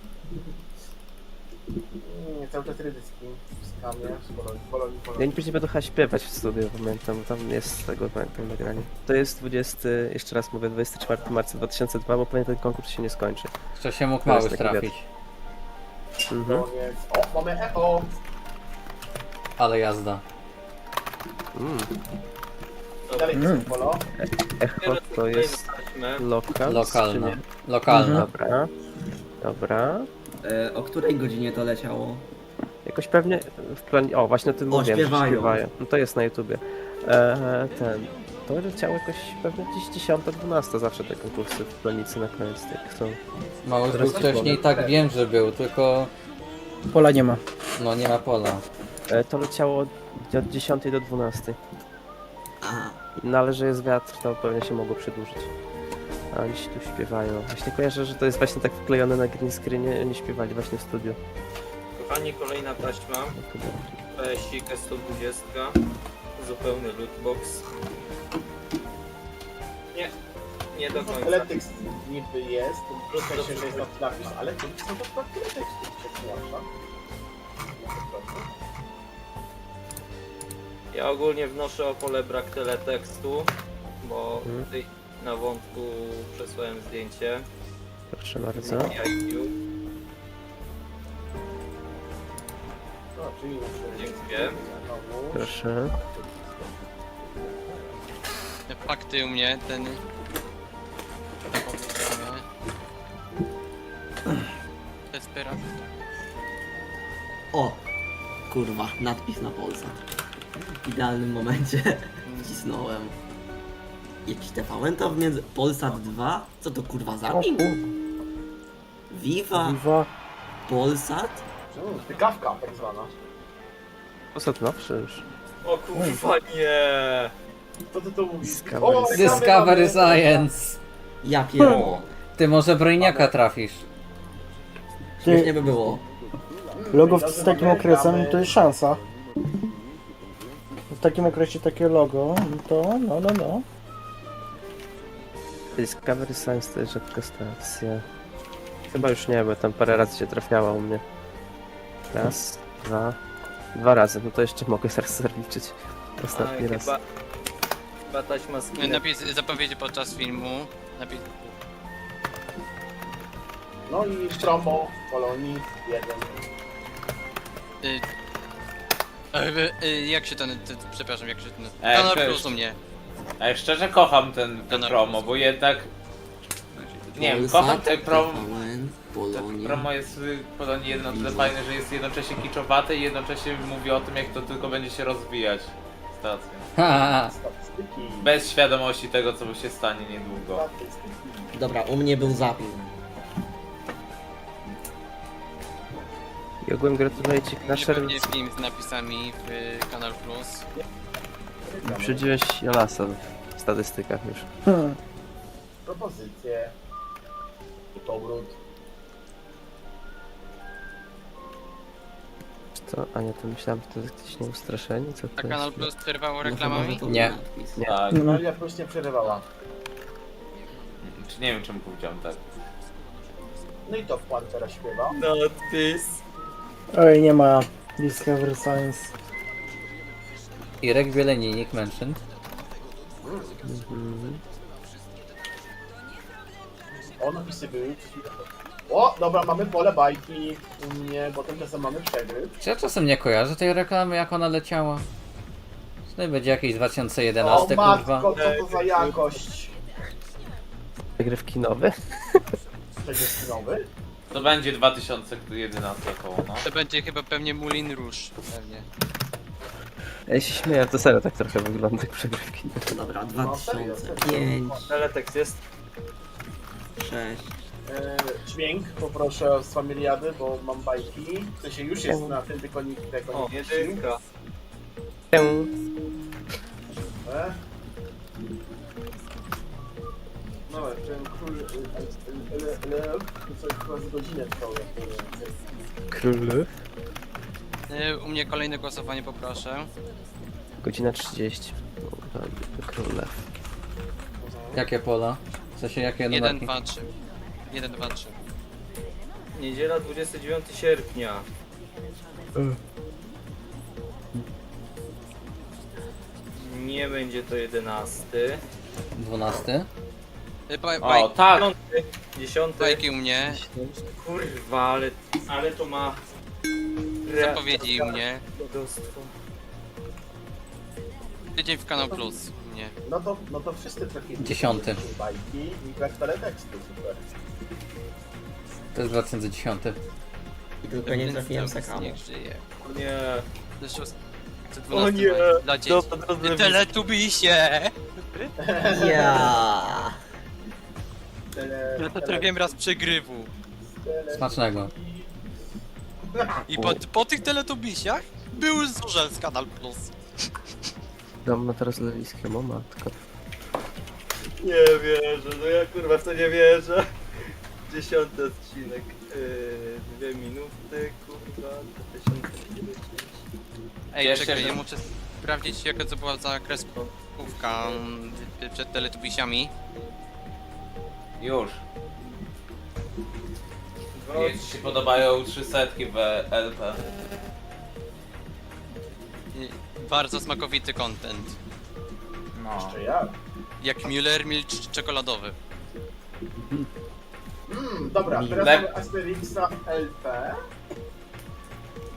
Nie, cały czas rydycki. Z Kamia, z Polonii.
Ja nie później będę chyba śpiewać w studiu, pamiętam, tam jest z tego pamiętam nagranie. To jest 20, jeszcze raz mówię, 24 marca 2002, bo pewnie ten konkurs się nie skończy.
Jeszcze się mógł
To jest
mały
taki
trafić.
Mhm.
No więc, o, mamy echo.
Ale jazda.
Dalej jest Polo.
Echo to jest lokal.
Lokalna.
czy nie?
Lokalna.
Dobra. Dobra.
O której godzinie to leciało?
Jakoś pewnie w planie. O, właśnie o tym
O,
mówiłem, że
śpiewają.
śpiewają. No to jest na YouTubie. To leciało jakoś pewnie gdzieś 10-12 zawsze te konkursy w planicy na koniec tych są.
Mały
Teraz
był wcześniej, tak wiem, że był, tylko...
Pola nie ma.
No nie ma pola.
To leciało od 10 do 12.
Aha.
No ale że jest wiatr, to pewnie się mogło przedłużyć. A oni się tu śpiewają. Właśnie kojarzę, że to jest właśnie tak wklejone na green screenie, oni śpiewali właśnie w studiu.
Kochani, kolejna taśma. PSik 120. Zupełny lootbox. Nie do końca.
Teletekst niby jest, w sensie, że jest taki napis, ale to są to tak teleteksty, się przełącza.
Ja ogólnie wnoszę o pole brak teletekstu, bo tutaj na wątku przesłałem zdjęcie.
Proszę bardzo.
Dziękuję.
Proszę.
Fakty u mnie, ten... Desperat.
O! Kurwa, nadpis na Polsat. W idealnym momencie wcisnąłem. Jakiś TVN to w między... Polsat 2? Co to kurwa za ping? Viva? Polsat?
Stykawka tak zwana.
Polsat nowszy już.
O kurwa nie!
Co ty to mówisz?
Discovery Science!
Ja pierdolę.
Ty może Brainiaka trafisz.
Śmiesznie by było.
Logo z takim okresem to jest szansa. W takim okresie takie logo, to no.
Discovery Science to jest rzadka stacja. Chyba już nie, bo tam parę razy się trafiała u mnie. Raz, dwa razy, no to jeszcze mogę zaraz zaliczyć. Ostatni raz.
Chyba taśma z kinem.
Napis zapowiedzi podczas filmu. Napis...
No i promo Polonii 1.
Jak się ten... przepraszam, jak się ten...
Ej,
Kanal
cześć.
Plus u mnie.
Ej, szczerze kocham ten promo, bo jednak... Nie wiem, kocham te promo... Te promo jest w Polonii jedno tyle fajne, że jest jednocześnie kiczowate i jednocześnie mówi o tym, jak to tylko będzie się rozwijać stacja. Bez świadomości tego, co się stanie niedługo.
Dobra, u mnie był zapis.
I ogółem gratuluję ci Crasher.
Pewnie film z napisami w Kanal Plus.
Przydziłeś Jonasa w statystykach już.
Propozycje. I powrót.
Co? A nie, to myślałem, że to jest jakieś nieustraszenie? Co
A
to
Kanal
jest?
Plus przerwało reklamami?
Nie.
Tak.
No jakoś nie przerywała.
Czy nie wiem, czemu powiedziałem tak.
No i to wkład teraz śpiewa.
Nadpis.
Oj, nie ma Discovery Science.
Irek Wielenijnik mentioned.
O, napisy były. O, dobra, mamy pole bajki u mnie, bo tymczasem mamy przegryw.
Czy ja czasem nie kojarzę tej reklamy, jak ona leciała? To będzie jakieś
O
2011, kurwa.
matko, co to za jakość?
Zagrywki nowe?
Przegryw nowy?
To będzie 2011 około, no.
To będzie chyba pewnie Moulin Rouge, pewnie.
Ja się śmieję, to serio tak trochę wygląda jak przegrywki.
Dobra,
No, serio,
2005,
Teletekst jest.
6.
Dźwięk poproszę z familiady, bo mam bajki. W sensie już jest na tym, tylko nikt tego
O,
nie wierzy.
jedynka.
No, ten król... To chyba z godzinę trwał, jak to więcej.
Król.
U mnie kolejne głosowanie poproszę.
Godzina 30. Królew.
Jakie pola? W sensie jakie
1,
numerki?
2, 3. 1, 2, 3.
Niedziela 29 sierpnia. Nie będzie to 11.
12?
O, tak!
10.
Bajki u mnie.
Kurwa, ale to ma...
Zapowiedzi u mnie.
Bogostwo.
Tydzień w Kanał Plus u mnie.
No to wszyscy trafili.
10.
Bajki i teleteksty, super.
To jest 2010.
I tylko nie trafiłem Sekama.
Niech żyje.
O nie.
Zresztą
O nie.
dla dzieci. Teletubisie!
Ja.
Ja to trafiłem raz przegrywu.
Smacznego.
I po tych teletubisiach były zuże z Kanal Plus.
Dom na teraz lewiskiem, o matko.
Nie wierzę, no ja kurwa w to nie wierzę. 10 odcinek, 2 minuty, kurwa, 2010.
Ej, czekaj, ja muszę sprawdzić jaka to była za kreskówka przed teletubisiami.
Już. Jak ci się podobają 300 w LP?
Bardzo smakowity content.
No.
Jeszcze jak?
Jak Müller Milcz czekoladowy.
Dobra, teraz mamy Asterixa LP.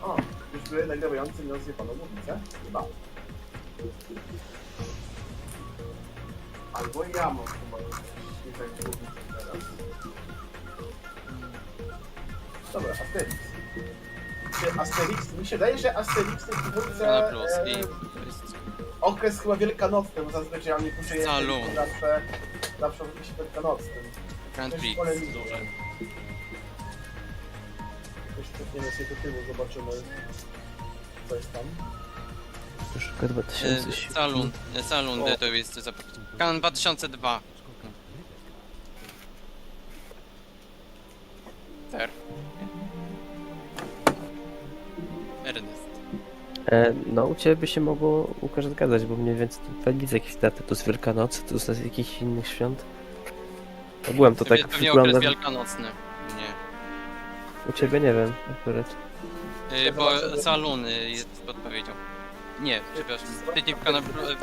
O, już były nagrywający niosy panu mównicę? Chyba. Albo ja mam chyba nie tak mównicę teraz. Dobra, Asterix. Czy Asterix, mi się wydaje, że Asterix to jest twórca, okres chyba wielkanocny, bo zazwyczaj on nie puszuje zawsze w okresie wielkanocnym.
Grand Prix.
Jeszcze cofniemy się do tyłu, zobaczymy co jest tam.
Już 2007.
Salon to jest zapowiedź. Kan 2002. Ter. Ernest.
No u Ciebie by się mogło, Łukasz, zgadzać, bo mniej więcej to widzę jakieś daty, to z Wielkanocy, to z jakichś innych świąt. Ogółem to tak
Pewnie
wygląda.
okres wielkanocny. Nie.
U Ciebie nie wiem akurat.
Bo Salon jest podpowiedzią. Nie, przepraszam. Tydzień w Kanal Plus,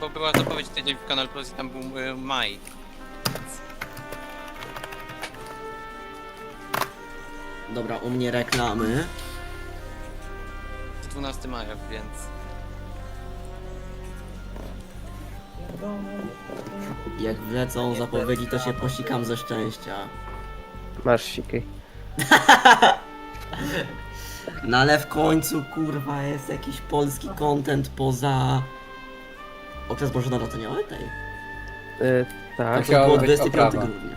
bo była zapowiedź tydzień w Kanal Plus i tam był maj.
Dobra, u mnie reklamy.
12 maja, więc...
Jak wlecą zapowiedzi, to się posikam ze szczęścia.
Masz sikej.
No ale w końcu, kurwa, jest jakiś polski content poza... Okres bożonarodzeniowy tej?
Tak.
To było 25 grudnia.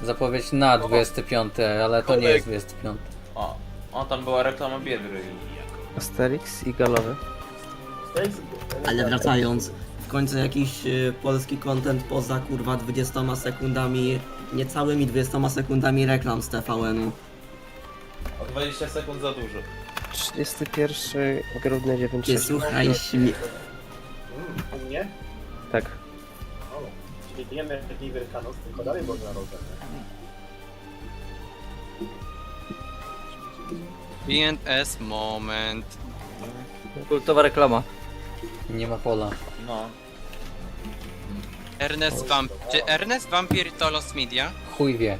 Zapowiedź na 25, ale to nie jest 25.
O, tam była reklama Biedry.
Asterix i Galowy.
Ale wracając, w końcu jakiś polski content poza kurwa 20 sekundami, niecałymi 20 sekundami reklam z TVN-u.
O 20 sekund za dużo.
31 grudnia 96.
Ty słuchaj śmie...
U mnie?
Tak.
O, czyli nie wiem jaki Wielkanoc, tylko dalej Boże Narodzenie.
B&S moment.
Kultowa reklama.
Nie ma pola.
No.
Czy Ernest Vampir to Lost Media?
Chuj wie.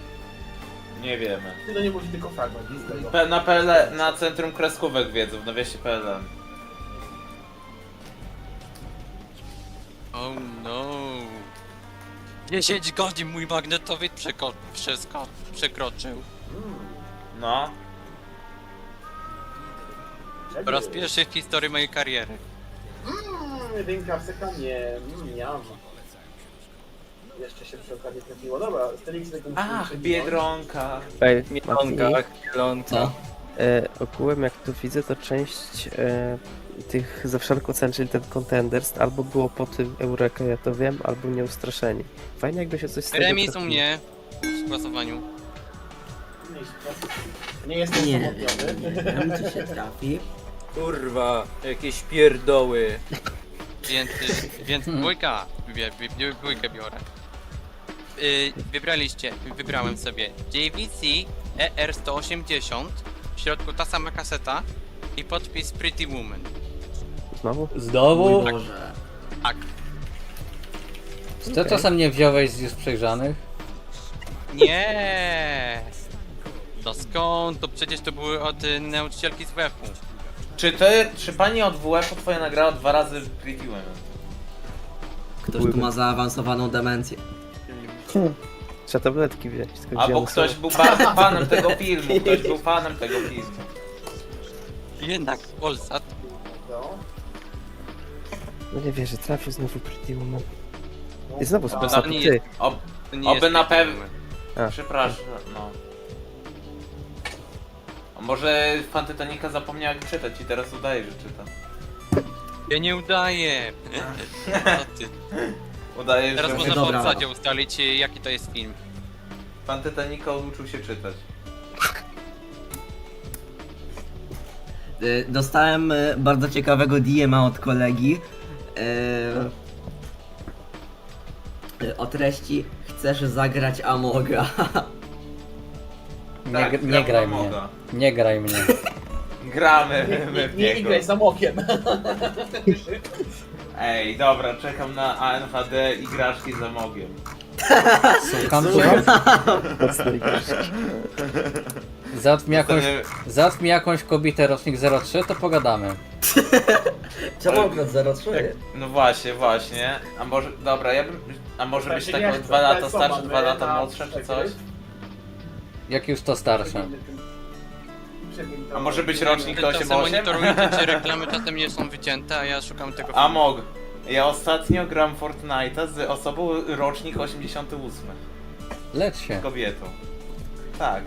Nie wiemy.
Ty to nie musi tylko fragment z tego.
Na Centrum Kreskówek wiedzą, w nawiasie PLN.
Oh no. 10 godzin mój magnetowid przekroczył.
No.
Po raz pierwszy w historii mojej kariery.
Jedynka w sekanie. Miam. Jeszcze się przy okazji trafiło. Dobra, Stelixy
Ach, Biedronka.
Ej,
Mielonka, mielonka.
Ogółem jak tu widzę, to część tych za wszelką cenę, czyli ten Contenders, albo było po tym Eureka, ja to wiem, albo Nieustraszeni. Fajnie jakby się coś z tego
Remis u
trafiło.
mnie w głosowaniu.
Nie jestem
Nie,
samotniony.
wiem czy się trafi.
Kurwa, jakieś pierdoły. Więc dwójka, dwójkę biorę. Wybrałem sobie JVC ER180, w środku ta sama kaseta i podpis Pretty Woman.
Znowu?
Znowu?
Mój Boże.
Tak.
Czy to czasem nie wziąłeś z już przegrzanych?
Nie. To skąd? To przecież to były od nauczycielki z WF-u.
Czy pani od WF-u twoja nagrała 2 razy w Pretty Women?
Ktoś tu ma zaawansowaną demencję.
Trzeba tabletki wziąć. tylko
Albo
wziąłem
ktoś
sobie.
był bardzo fanem tego filmu, ktoś był fanem tego filmu.
Jednak Polsat.
No nie wierzę, trafił znowu Pretty Woman. I znowu
No,
Polsat,
nie-
ty.
Oby na pewno...
A.
Przepraszam, no. A może fan Titanica zapomniał jak czytać i teraz udaje, że czyta.
Ja nie udaję. Co ty?
Udaje,
Teraz
że...
można po
Dobra.
obsadzie ustalić jaki to jest film.
Fan Titanica uczył się czytać.
Dostałem bardzo ciekawego DM-a od kolegi o treści "Chcesz zagrać Amoga?"
Tak,
Nie graj
gram
mnie.
Amoga.
Nie graj mnie.
Gramy my w
Nie
niego.
graj za mokiem.
Ej, dobra, czekam na ANHD i graszki za mogiem.
Słucham cię. Załatw mi jakąś kobietę rocznik 03, to pogadamy.
Czemu akurat 03?
No właśnie. A może, dobra, a może być
Znaczy,
taką
wiesz,
2 lata
co
starszy,
mamy
2 lata
na
młodsze czy coś?
Jak już to starsze.
A może być rocznik
Czasem
88?
monitoruję, czy reklamy czasem nie są wycięte, a ja szukam tego filmu.
Amog. Ja ostatnio gram Fortnite'a z osobą rocznik 88.
Lecz się.
Kobietą. Tak.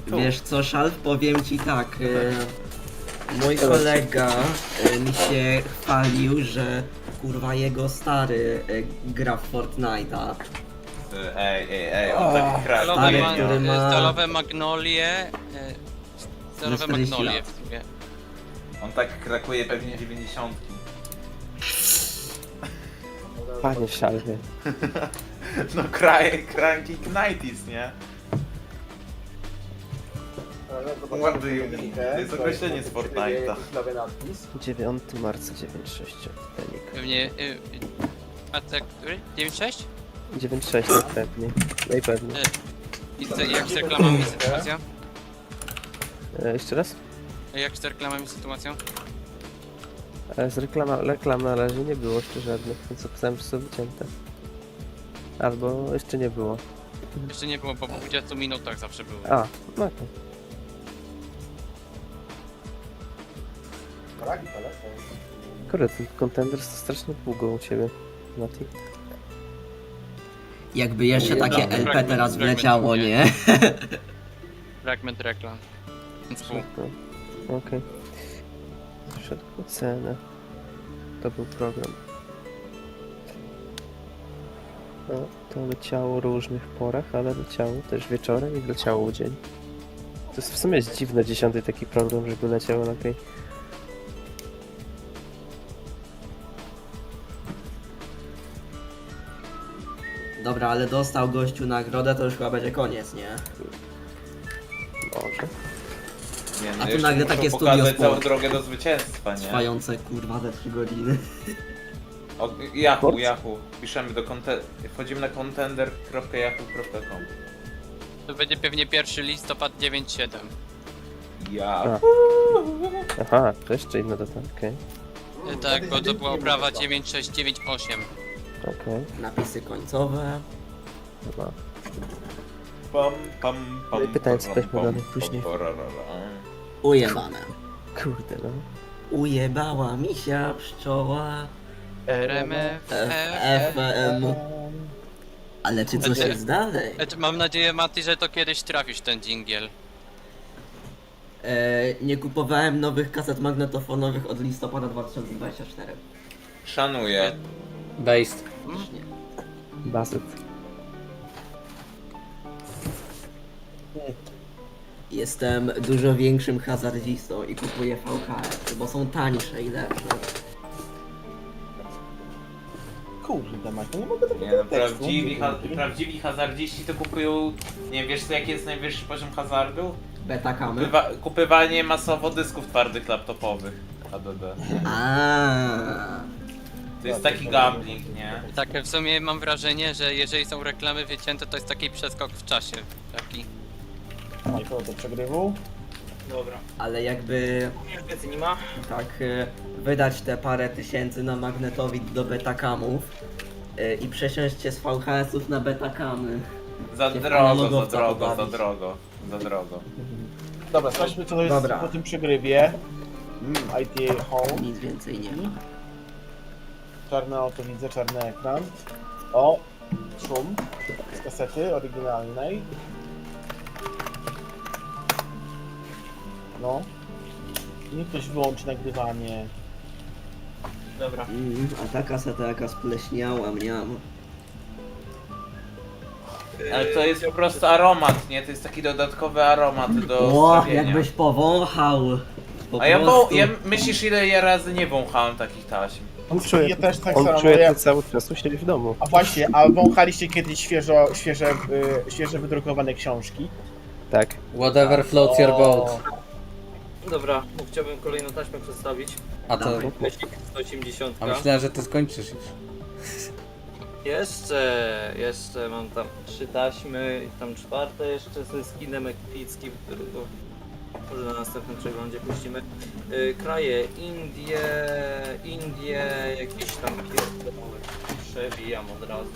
Wiesz co, Szalw? Powiem ci tak. Mój kolega mi się chwalił, że kurwa jego stary gra w Fortnite'a.
Ej, on taki kraj.
Stary, który ma...
Stalowe magnolie. Stalowe
40
magnolie
lat.
w sumie.
On tak krakuje pewnie 90.
Panie Szalwie.
No cranky 90s, nie? Ładuj, to jest określenie z Fortnite'a.
9 marca 9.6. Tenik.
Pewnie. A tak, który? 9.6?
9.6 najpewniej. Najpewniej.
I jak z reklamami sytuacja?
Jeszcze raz?
Jak z reklamami sytuacja?
Z reklam na razie nie było jeszcze żadnych, więc opisałem, że są wycięte. Albo jeszcze nie było.
Jeszcze nie było, bo po 20 minutach zawsze były.
A, no okej. Kurde, ten Contenders to strasznie długo u ciebie, Mati.
Jakby jeszcze takie LP teraz wleciało, nie?
Fragment reklam. Więc pół.
Okej. Wszelką cenę. To był program. No, to leciało w różnych porach, ale leciało też wieczorem i leciało w dzień. To jest w sumie jest dziwne 10 taki program, żeby leciało na tej.
Dobra, ale dostał gościu nagrodę, to już chyba będzie koniec, nie?
Może.
Nie,
A tu
jeszcze
nagle
muszą
takie
pokazać
studio
całą
sport.
drogę do zwycięstwa, nie?
Trwające kurwa ze 3 godziny.
O, Yahoo. Piszemy do wchodzimy na contender.yahoo.com.
To będzie pewnie 1 listopad 9.7.
Ja.
Aha, to jeszcze inna data, okej.
Tak, bo to była oprawa 9698.
Okej.
Napisy końcowe.
Dobra.
Pam,
Pytanie, co ktoś ma później.
Ujebane.
Kurde, no.
Ujebała misia pszczoła.
RMF.
FM. Ale czy coś jest dalej?
Mam nadzieję, Mati, że to kiedyś trafisz ten dżingiel.
Nie kupowałem nowych kaset magnetofonowych od listopada 2024.
Szanuję.
Based.
Baset.
Jestem dużo większym hazardzistą i kupuję VHS, bo są tańsze i lepsze.
Kurde, Maciek, nie mogę
Nie,
takiego
no,
tekstu.
prawdziwi hazardziści to kupują... Nie wiesz jaki jest najwyższy poziom hazardu?
Betakamy.
Kupywanie masowo dysków twardych laptopowych. ADD. To jest taki gambling, nie?
Tak, w sumie mam wrażenie, że jeżeli są reklamy wycięte, to jest taki przeskok w czasie. Taki.
Michael do przegrywu.
Dobra.
Ale jakby...
Już więcej nie ma.
Tak, wydać te parę tysięcy na magnetowid do betakamów i przesiąść się z VHS-ów na betakamy.
Za drogo.
Dobra, sprawdźmy co to jest po tym przegrywie. IT Home.
Nic więcej nie ma.
Czarne auto widzę, czarny ekran. O! Szum z kasety oryginalnej. No. Niech ktoś wyłączy nagrywanie.
Dobra.
A ta kaseta jaka spleśniała, mniam.
Ale to jest po prostu aromat, nie? To jest taki dodatkowy aromat do
O,
strawienia.
jakbyś powąchał. Po
A ja
prostu.
myślisz ile ja razy nie wąchałem takich taśm?
Ja też tak
On
samo.
czuje to cały czas, siedzi w domu.
A właśnie, a wąchaliście kiedyś świeże wydrukowane książki?
Tak.
Whatever floats your boat.
Dobra, chciałbym kolejną taśmę przedstawić.
A to...
Myślik 180.
A myślałem, że ty skończysz już.
Jeszcze mam tam 3 taśmy i tam 4 jeszcze ze skinem epickim, którego może na następnym przeglądzie puścimy. Kraje Indie, jakieś tam pierdolone. Przewijam od razu.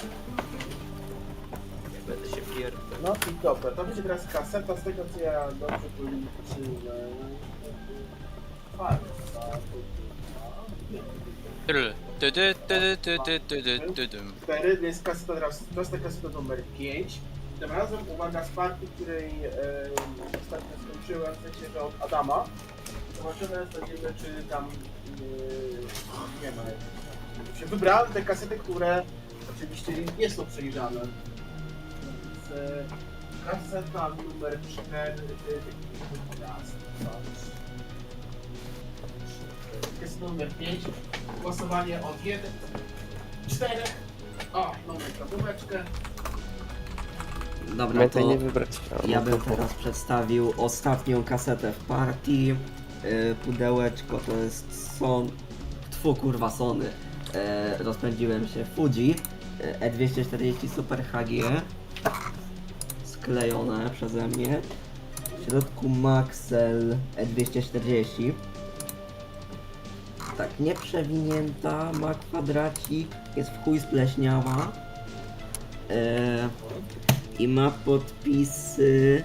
Nie będę się pierdolał.
No i dobra, to będzie teraz kaseta z tego co ja dobrze policzyłem. Cztery, jest kaseta teraz, to jest ta kaseta numer 5. Tym razem uwaga z partii, której ostatnio skończyłem, w sensie, że od Adama. Zobaczymy, sprawdzimy czy tam nie ma. Wybrałem te kasety, które oczywiście nie są przejrzane. Więc kaseta numer 4. Jest numer 5. Głosowanie od 1 do 4. O, mamy kadłubeczkę.
Dobra, to ja bym teraz przedstawił ostatnią kasetę w partii. Pudełeczko to jest Sony. Rozpędziłem się Fuji E240 Super HG. Sklejone przeze mnie. W środku Maxell E240. Tak, nieprzewinięta, ma kwadracik, jest w chuj spleśniała. I ma podpisy,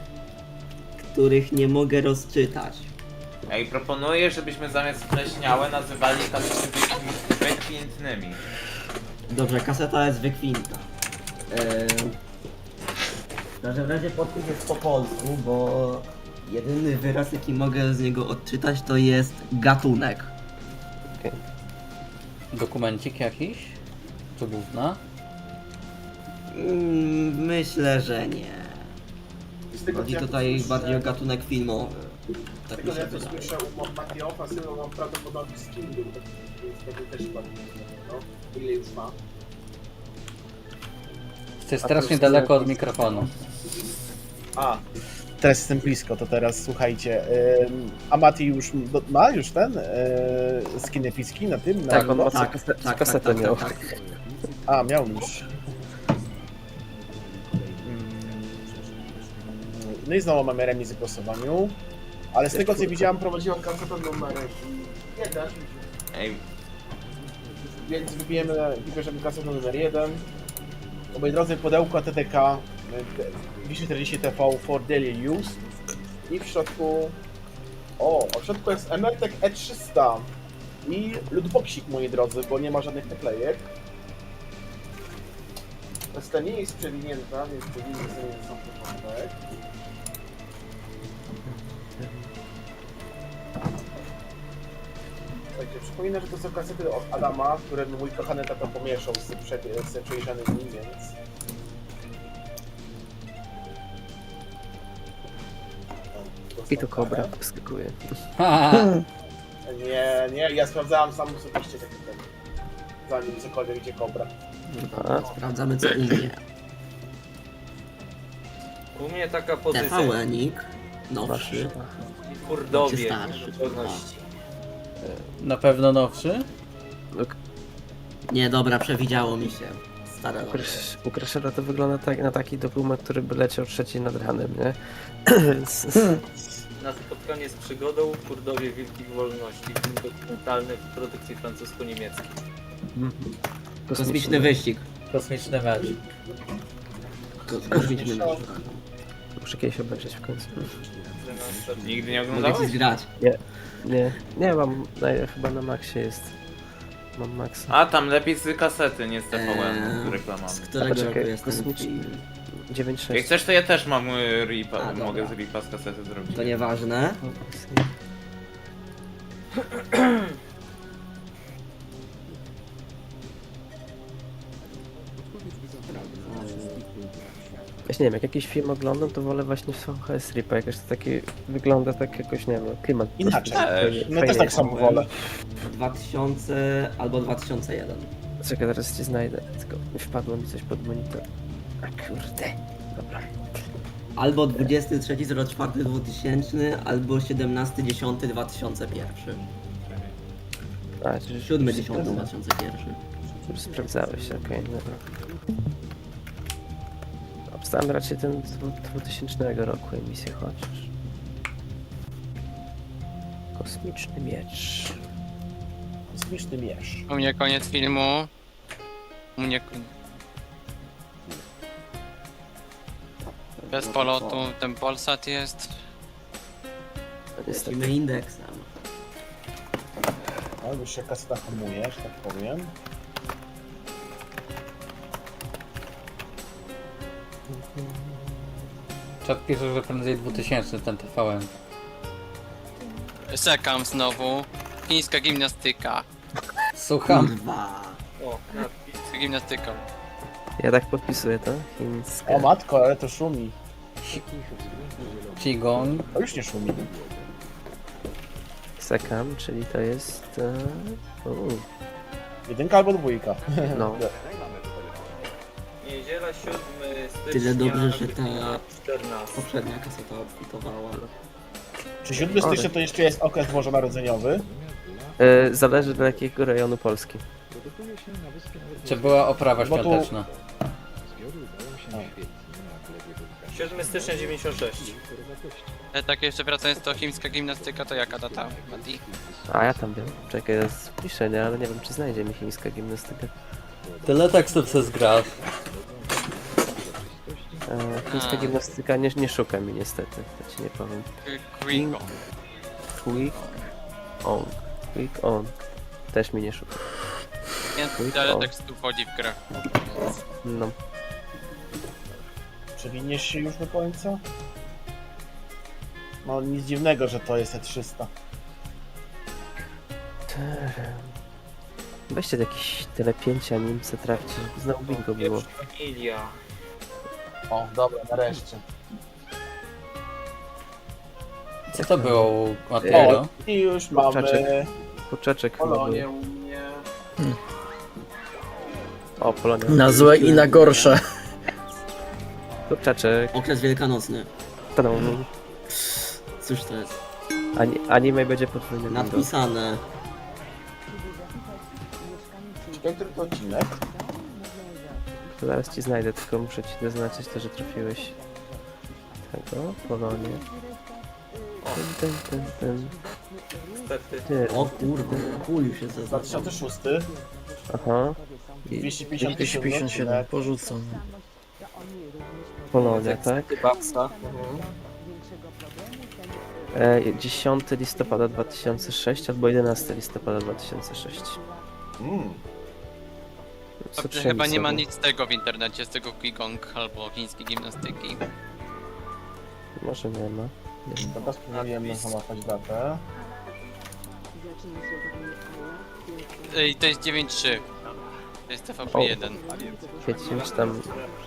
których nie mogę rozczytać.
Ej, proponuję, żebyśmy zamiast spleśniałe nazywali kasety wykwintnymi.
Dobrze, kaseta jest wykwinta. W każdym razie podpis jest po polsku, bo jedyny wyraz jaki mogę z niego odczytać to jest gatunek.
Dokumencik jakiś? Czy główna?
Myślę, że nie. Chodzi tutaj bardziej o gatunek filmowy.
Z tego ja to słyszę u Matiofa, synu mam prawdopodobnie z Kingu, więc pewnie też chyba no, ile już ma.
Jesteś strasznie daleko od mikrofonu.
A, teraz jestem blisko, to teraz słuchajcie. A Mati już ma już ten skin epicki na tym?
Tak,
na
on ma
kasetę
miał.
A, miał już. No i znowu mamy remis w głosowaniu. Ale z tego co widziałem, prowadziła kasetę numer 1.
Ej,
Więc wybierzemy kasetę numer 1. Moi drodzy, pudełko TTK 240 TV for daily use. I w środku... w środku jest Emertek E300. I lootboxik, moi drodzy, bo nie ma żadnych naklejek. Ta nie jest przewinięta, więc powinien sobie sam porządek. Słuchajcie, przypominam, że to są kasety od Adama, które mój kochany tata pomieszał z przejrzanymi, więc...
I to kobra wskakuje.
Nie, ja sprawdzałem sam osobiście taki ten, zanim cokolwiek gdzie kobra.
Sprawdzamy co u mnie.
U mnie taka pozycja.
TVN-ik, nowszy.
Kurdowie.
Czy starszy?
Na pewno nowszy?
Nie, dobra, przewidziało mi się. Stare lata.
U Crashera to wygląda tak, na taki dokument, który by leciał 3 nad ranem, nie?
Na spotkanie z przygodą Kurdowie Wielkich Wolności. Film dokumentalny w produkcji francusko-niemieckiej.
Kosmiczny wyścig.
Kosmiczny mecz.
Kosmiczny mecz.
Muszę kiedyś obejrzeć w końcu.
Nigdy nie
Mogę
oglądałeś?
ci grać.
Nie, mam, chyba na Maxie jest. Mam Maxa.
A, tam lepiej z kasety, nie z TVN, reklamami.
Z którego roku jest
kosmiczny 9.6.
Jak chcesz, to ja też mam ripa, mogę z ripa z kasety zrobić.
To nieważne.
Właśnie nie wiem, jak jakiś film oglądam, to wolę właśnie w VHS Ripa, jakoś to taki wygląda tak jakoś, nie wiem, klimat.
Inaczej.
Fajnie,
No też tak samo wolę.
2000 albo 2001.
Czekaj, teraz cię znajdę, tylko wpadło mi coś pod monitor. A kurde, dobra.
Albo 23.04.2000, albo 17.10.2001.
A, czyli
7.10.2001.
Już sprawdzałeś, okej, dobra. Obstałem raczej ten 2000 roku emisję chociaż. Kosmiczny miecz.
Kosmiczny miecz.
U mnie koniec filmu. U mnie... Bez polotu, ten Polsat jest.
Lecimy indeksem.
No, już się kaseta hamuje, że tak powiem.
Czat pisze, że prędzej 2000 ten TVN.
Sekam znowu. Chińska gimnastyka.
Słucham.
O,
Chińska gimnastyka.
Ja tak podpisuję to? Chińska.
O matko, ale to szumi.
Qigong.
To już nie szumi.
Sekam, czyli to jest...
Jedynka albo dwójka.
No.
Niedziela 7 stycznia.
Tyle dobrze, że ta
14.
poprzednia kaseta obfitowała.
Czy 7 stycznia to jeszcze jest okres bożonarodzeniowy?
Zależy do jakiego rejonu Polski.
Czy była oprawa
Bo tu-
świąteczna?
7 stycznia 96.
Tak jeszcze wracając do chińska gimnastyka, to jaka data, Mati?
A ja tam wiem. Czekaj, jest piszenie, ale nie wiem czy znajdzie mi chińska gimnastyka.
Tyle tekstów se zgrasz.
Chińska gimnastyka nie szuka mi niestety, to ci nie powiem.
Quick.
Quick on. Też mi nie szuka.
Nie, tyle tekstów wchodzi w grę.
No.
Przewiniesz się już do końca? No nic dziwnego, że to jest E300.
Weźcie jakieś tyle 5 animce trafcie, żeby znowu bingo było.
Familia.
O, dobra, nareszcie.
Co to było u Matiego?
I już mamy...
Kurczaczek
Polonię u mnie.
O, Polonia.
Na złe i na gorsze.
Kurczaczek.
Okres wielkanocny. Cóż to jest?
Anime będzie podwójny.
Nadpisane.
Ciekawe, który to odcinek?
To zaraz ci znajdę, tylko muszę ci zaznaczyć to, że trafiłeś. Tego, Polonię.
Niestety.
Ty.
O kurde, chuj się ze
2006.
Aha. I
257,
porzucam.
Polonia, tak?
Babsa.
10 listopada 2006 albo 11 listopada 2006.
Dobrze, chyba nie ma nic z tego w internecie, z tego Qigong albo chińskiej gimnastyki.
Może nie ma.
Dobra, spróbujemy załapać datę.
I to jest 9.3. To jest TVP1.
Kwiecień czy tam...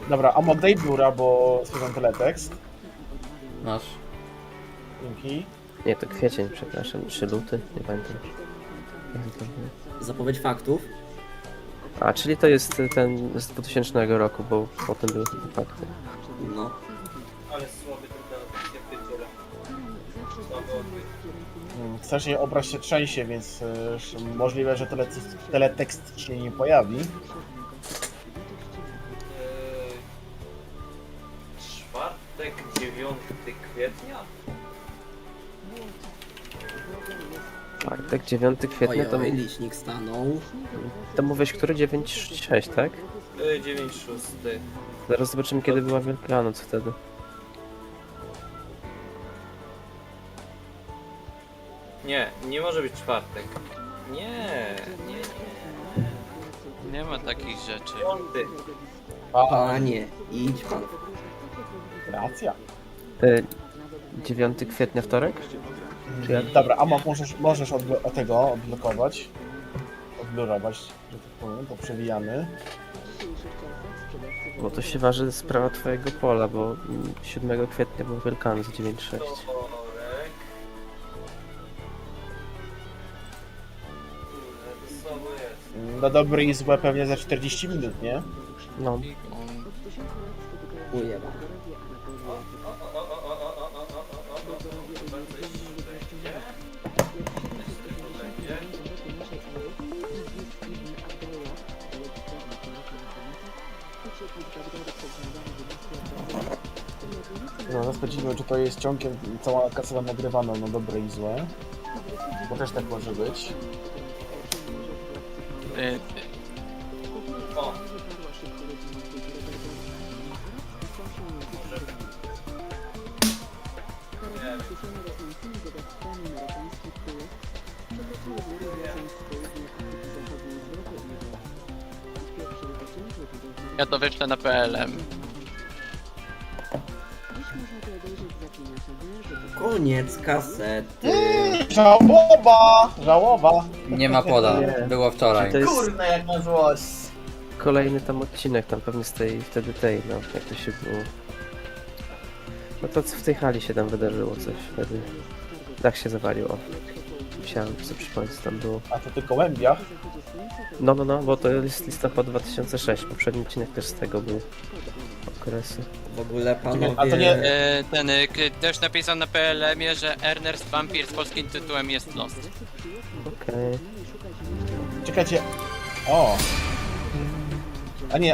Dobra, a oddaj biura, bo stwierdzam teletekst.
Masz.
Dzięki.
Nie, to kwiecień, przepraszam, czy luty, nie pamiętam.
Zapowiedź faktów.
A, czyli to jest ten z 2000 roku, bo potem były fakty.
No.
Ale słaby ten teletekst, ja pierdzielę.
Strasznie obraz się trzęsie, więc możliwe, że teletekst się nie pojawi.
Czwartek, 9 kwietnia?
Czwartek, 9 kwietnia to...
Ojoj, licznik stanął.
To mówisz, który? 9-6, tak?
9-6.
Zaraz zobaczymy, kiedy była Wielkanoc wtedy.
Nie, nie może być czwartek. Nie.
Nie ma takich rzeczy.
5.
Panie, idź pan.
Racja.
9 kwietnia wtorek? Czy ja...
Dobra, a możesz tego odblokować. Odblurować, że tak powiem, to przewijamy.
Bo to się waży sprawa twojego pola, bo 7 kwietnia był Wielkanoc 9-6.
Na dobre i złe pewnie za 40 minut, nie?
No.
Ujeba.
No, zaraz sprawdzimy, czy to jest ciągiem cała kaseta nagrywana na dobre i złe. Bo też tak może być.
O.
Ja to wyślę na PLM.
Koniec kasety.
Żałoba! Żałoba!
Nie ma pola, było wczoraj.
To jest
Kurna, jak na złość!
kolejny tam odcinek, tam pewnie z tej, wtedy tej, no, jak to się było. No to w tej hali się tam wydarzyło coś wtedy. Dach się zawalił, o. Musiałem sobie przypomnieć, co tam było.
A to tylko Gołębiach?
No, bo to jest listopad 2006, poprzedni odcinek też z tego był. Okresy.
W ogóle panowie...
A to nie...
Też napisał na PLM-ie, że Ernest Vampir z polskim tytułem jest Lost.
Okej.
Czekajcie... O!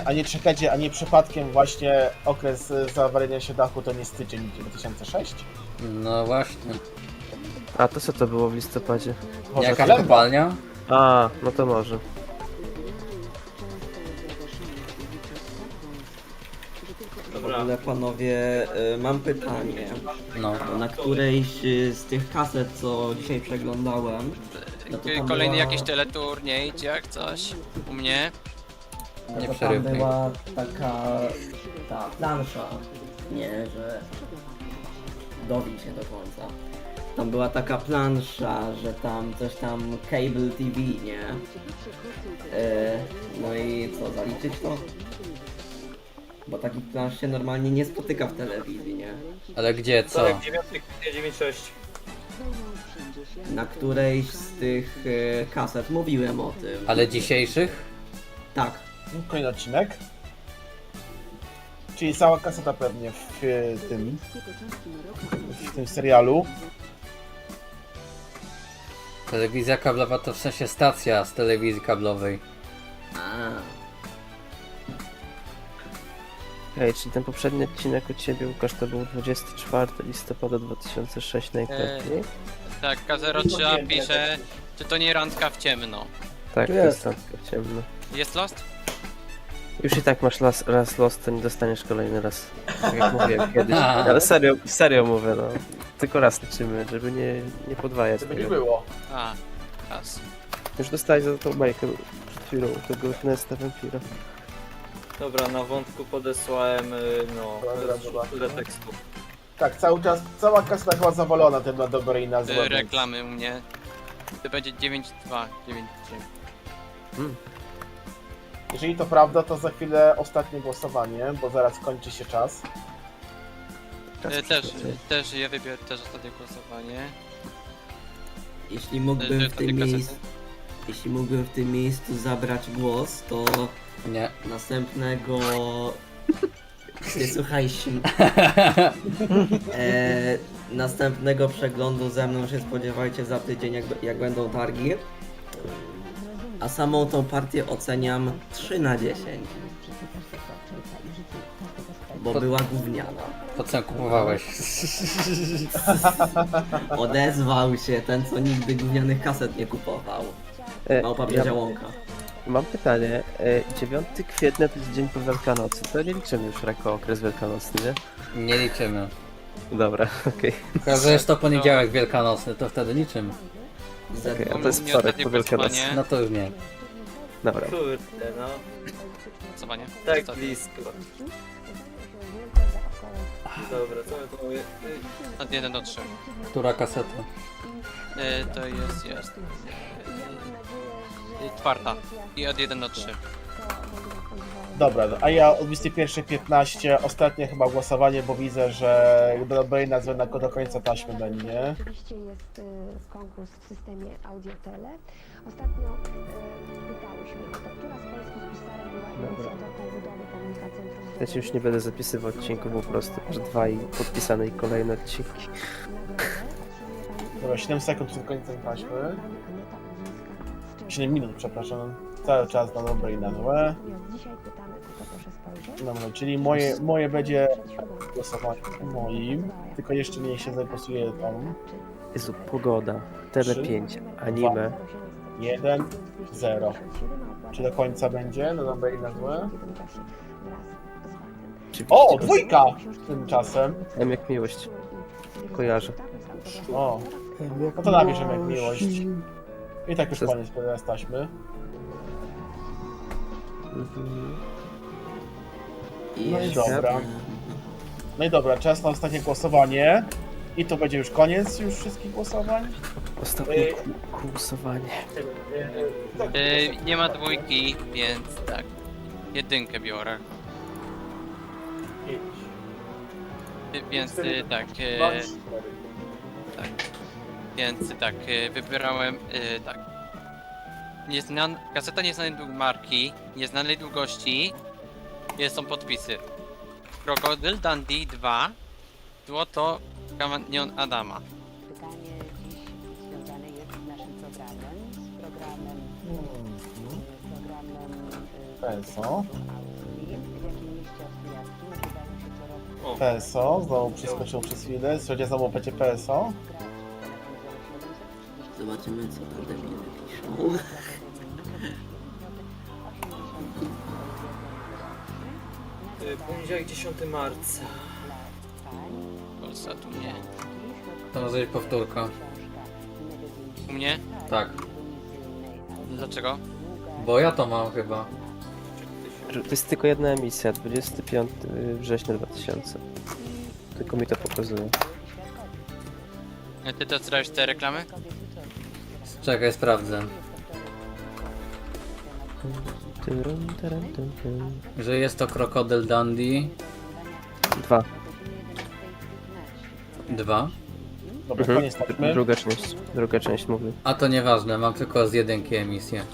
A nie czekajcie, a nie przypadkiem właśnie okres zawalenia się dachu to nie styczeń 2006?
No właśnie.
A to co to było w listopadzie?
Jakaś kopalnia?
A, no to może.
W ogóle panowie, mam pytanie.
No.
Na którejś z tych kaset, co dzisiaj przeglądałem... no to tam
Kolejny
była...
jakiś teleturniej, czy jak coś? U mnie?
Nie
tam
przerywaj.
była taka... ta plansza, nie, że... dowi się do końca. Tam była taka plansza, że tam coś tam cable TV, nie? No i co, zaliczyć to? Bo takich plansz się normalnie nie spotyka w telewizji, nie?
Ale gdzie, co?
9 kwietnia 9-6.
Na którejś z tych kaset mówiłem o tym.
Ale dzisiejszych?
Tak.
Kolejny odcinek. Czyli cała kaseta pewnie w tym serialu.
Telewizja kablowa to w sensie stacja z telewizji kablowej.
Hej, czyli ten poprzedni odcinek u Ciebie, Łukasz, to był 24 listopada 2006 najpewniej?
Tak, K03 pisze, czy to nie randka w ciemno.
Tak, to jest randka w ciemno.
Jest Lost?
Już i tak masz raz lost, to nie dostaniesz kolejny raz. Tak jak mówiłem kiedyś. Ale serio mówię, no. Tylko raz liczymy, żeby nie podwajać
Żeby nie
tego.
było.
A, raz.
Już dostałeś za tą bajkę przed chwilą, tego Nesta Vampira.
Dobra, na wątku podesłałem, tyle tekstu.
Tak, cały czas, cała kaseta chyba zawalona tym na dobre i na złe. więc-
Reklamy u mnie. To będzie 9-2, 9-3.
Jeżeli to prawda, to za chwilę ostatnie głosowanie, bo zaraz kończy się czas.
Też ja wybiorę też ostatnie głosowanie.
Jeśli mógłbym w tym miejscu zabrać głos, to
Nie.
następnego... Nie słuchajcie. Następnego przeglądu ze mną się spodziewajcie za tydzień, jak będą targi. A samą tą partię oceniam 3 na 10. Bo była gówniana.
Po co ją kupowałeś?
Odezwał się ten, co nigdy gównianych kaset nie kupował. Małpa Biedziałąka.
Mam pytanie. 9 kwietnia to jest dzień po Wielkanocy. To nie liczymy już jako okres wielkanocny, nie?
Nie liczymy.
Dobra, okej.
Chyba, że jest to poniedziałek wielkanocny, to wtedy liczymy.
Okej, a to jest wtorek po Wielkanocy.
No to już nie.
Dobra.
Kurde, no.
Głosowanie?
Tak blisko. Dobra, co my tu mówię?
Od 1 do 3.
Która kaseta?
To jest... Czwarta. I od 1 do 3.
Dobra, a ja o 21:15 ostatnie chyba głosowanie, bo widzę, że do dobrej nazwy do końca taśmy będzie.
Oczywiście jest konkurs w systemie Audiotele. Ostatnio pytałyśmy, która z polskich pisarek była inicjatorką budowy pomnika Centrum.
Ja ci już nie będę zapisywał odcinków, po prostu masz 2 i podpisane i kolejne odcinki.
Dobra, 7 sekund przed końcem taśmy. 7 minut, przepraszam. Cały czas na dobre i na złe. Dobra, czyli moje będzie głosowanie moim, tylko jeszcze nie się zagłosuje tam.
Jezu, pogoda, Tele 5, anime.
1, 0. Czy do końca będzie na dobre i na złe? O, dwójka! Tymczasem.
M jak miłość. Kojarzę.
O, no to napiszemy jak miłość. I tak już koniec z taśmy. No i dobra. No i dobra, czas na ostatnie głosowanie. I to będzie już koniec już wszystkich głosowań.
Ostatnie głosowanie.
Nie ma dwójki, więc tak. Jedynkę biorę. Więc tak. Tak. Więc tak, wybierałem tak. Kaseta nieznanej marki, nieznanej długości. Są podpisy. Krokodyl Dundee 2. Złoto Kamanion Adama.
Pytanie dziś związane jest z naszym programem,
PESO.
w jakim mieście austriackim odbywają się co roku
PESO, znowu przeskoczył przez chwilę. Słuchajcie, znowu będzie PESO.
Zobaczymy, co tam debile piszą.
Poniedziałek 10 marca.
Polsatu nie.
To może być powtórka.
U mnie?
Tak.
Dlaczego?
Bo ja to mam chyba.
To jest tylko jedna emisja, 25 września 2000. Tylko mi to pokazuje.
Ty to czytałeś te reklamy?
Czekaj, sprawdzę. Że jest to Krokodyl Dundee.
2.
2?
Dobra, koniec taśmy.
Druga część mówię.
A to nieważne, mam tylko z jedynki emisję.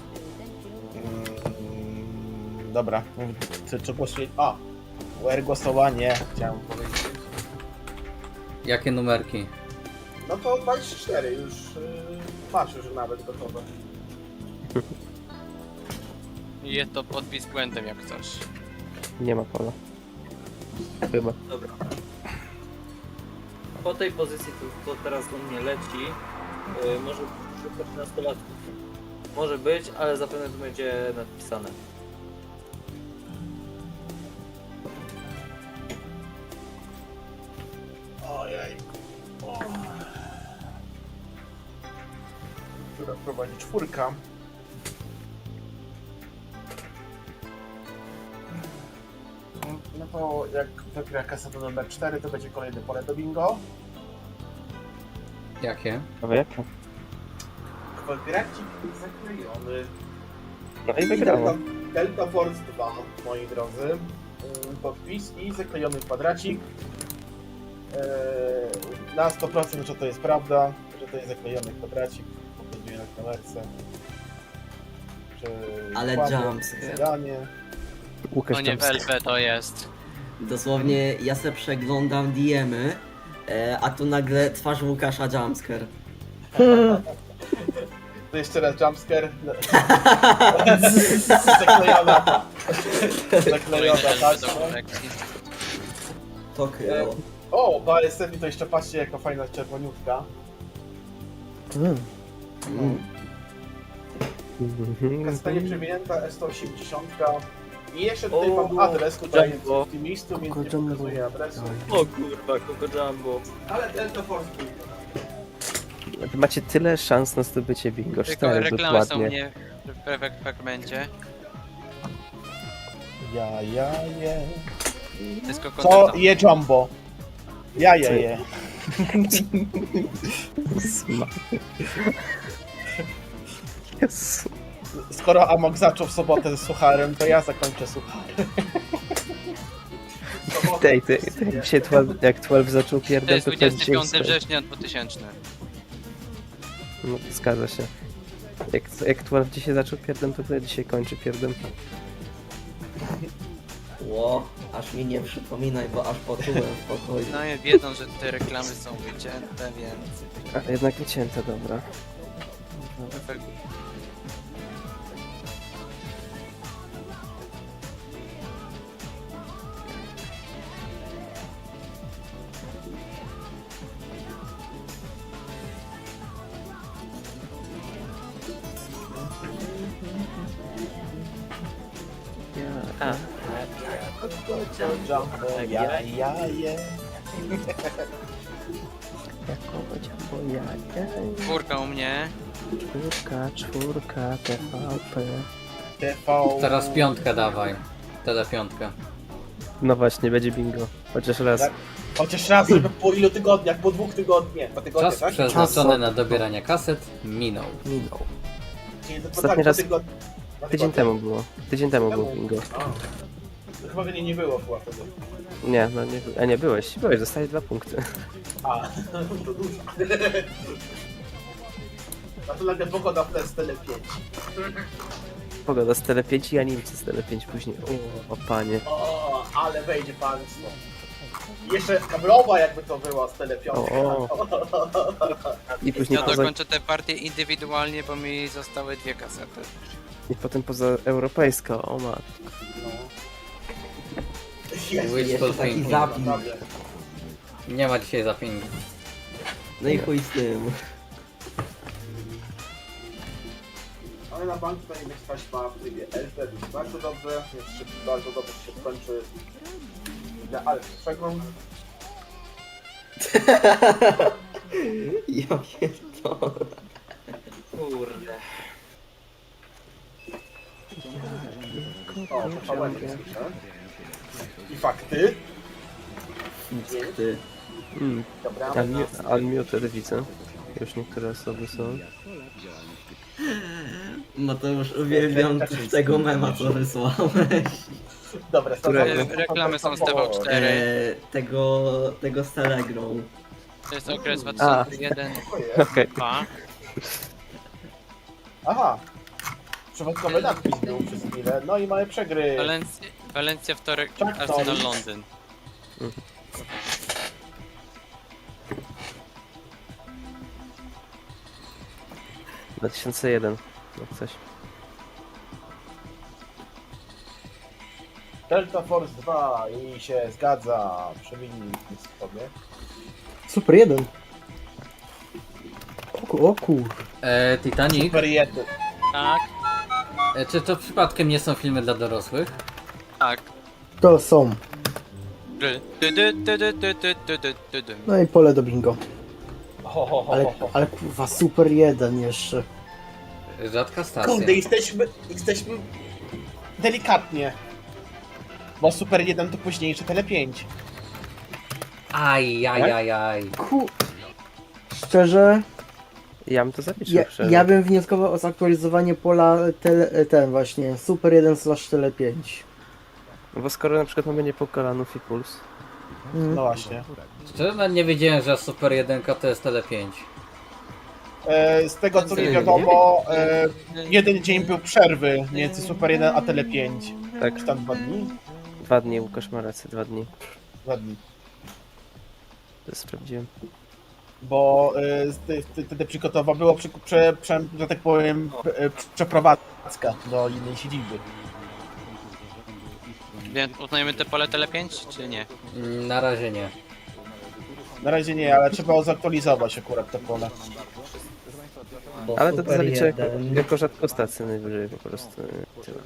Dobra, czy głosuje... A! Głosowanie, chciałem powiedzieć.
Jakie numerki?
No to 24, już masz już nawet gotowe.
Jest to podpis błędem jak coś.
Nie ma pola. Chyba.
Dobra. Po tej pozycji to teraz do mnie leci. Może 14-latków. Może być, ale zapewne to będzie napisane.
Ojej. Która prowadzi 4. No to jak wygra kaseta numer 4, to będzie kolejne pole do bingo.
Jakie?
No jakie?
Kwadracik zaklejony.
No i wygrało.
Delta Force 2, moi drodzy. Podpis i zaklejony kwadracik. Na 100% że to jest prawda, że to jest zaklejony kwadracik. Pokazuję na kamerce.
Ale jumpscare.
Zadanie.
To nie WLP to jest.
Dosłownie ja se przeglądam DM-y, a tu nagle twarz Łukasza jumpscare.
To jeszcze raz jumpscare. Zaklejona. Zaklejona, tak.
To kryło.
O, BSF to jeszcze patrzcie jako fajna czerwoniutka. Kaseta nieprzewinięta S180. I jeszcze tutaj mam adres tutaj w tym miejscu, więc nie pokazuję adresu.
O kurwa, Coco Jumbo.
Ale Delta Force
Wy macie tyle szans na zdobycie bingo.
Tylko
4
reklamy są
dokładnie.
mnie w fragmencie.
Ja, je.
To jest Coco
Co
Jumbo.
je Jumbo? Ja je.
Jezu.
Skoro Amok zaczął w sobotę z sucharem, to ja zakończę sucharem.
Dzisiaj jak 12 zaczął
To
pierdol,
jest
to ten dzisiaj
25 września 2000.
No, zgadza się. Jak 12 dzisiaj zaczął pierdem, to dzisiaj kończy pierdem.
Ło, aż mi nie przypominaj, bo aż poczułem w pokoju.
No i wiedzą, że te reklamy są wycięte, więc...
A jednak wycięte, dobra.
Jumbo, ja je.
Jakowo Jumbo, ja.
Czwórka u mnie.
Czwórka, TVP.
Teraz 5 dawaj. Tele 5.
No właśnie, będzie bingo. Chociaż raz.
Chociaż raz, żeby po ilu tygodniach? Po 2 tygodniach. 2 tygodnie,
Czas
tak?
przeznaczony na dobieranie kaset minął.
Czyli to
Ostatni
tak,
raz
2 tygodnie.
tydzień temu było. Tydzień temu było bingo.
Chyba mnie nie było chyba wtedy.
Nie, no nie, a nie byłeś, dostałeś 2 punkty.
A, to dużo. A to nagle pogoda w Tele 5.
Pogoda z Tele 5 i animcy z Tele 5 później. O panie.
O, ale wejdzie państwo. Jeszcze kablowa jakby to była z Tele 5.
I później
Ja dokończę tę partię indywidualnie, bo mi zostały 2 kasety.
I potem poza europejska, o matko.
Wishful
taki
thinking.
zapin.
Nie ma dzisiaj zapingu.
No i chuj z tym.
Ale na bank to nie być taśma w trybie LP, więc bardzo dobrze, więc bardzo dobrze się skończy idealny przegląd.
Ja pierdolę.
Kurde.
O, pochwalenie słyszę. I fakty.
Ty.
Dobra.
Unmuted widzę. Już niektóre osoby są.
Mateusz, uwielbiam tego mema, co wysłałeś.
Dobra,
reklamy są z TV4.
Tego z Telegrą.
To jest okres 2001.
Okej.
2.
Aha. Przypadkowy nadpis był przez chwilę. No i mamy przegry.
Walencja wtorek,
Tak, to
Arsenal
jest.
Londyn.
2001, jak coś.
Delta Force 2 i się zgadza. Przewinij sobie.
Super 1. O kur...
Titanic.
Super 1.
Tak,
Czy to przypadkiem nie są filmy dla dorosłych?
tak.
To są. No i pole do bingo. Ale kurwa, Super 1 jeszcze.
Rzadka stacja.
Kurde, jesteśmy delikatnie. Bo Super 1 to późniejsze Tele 5.
Aj.
Szczerze,
Ja bym to zaliczył.
ja bym wnioskował o zaktualizowanie pola ten właśnie Super 1/Tele 5.
No bo skoro na przykład mamy niepokalanów i puls.
No właśnie.
Szczerze nawet nie wiedziałem, że Super 1 to jest Tele 5.
Z tego co mi wiadomo, jeden dzień był przerwy między Super 1 a Tele 5.
Tak.
Czy tam 2 dni?
2 dni, Łukasz ma rację, 2 dni.
2 dni.
To sprawdziłem.
Bo wtedy przygotowa było, że tak powiem, przeprowadzka do innej siedziby.
Więc uznajemy te pole Tele 5, czy nie?
Na razie nie.
Na razie nie, ale trzeba zaktualizować akurat to pole.
Ale to zaliczę jako rzadkostacja najwyżej po prostu. Tyle.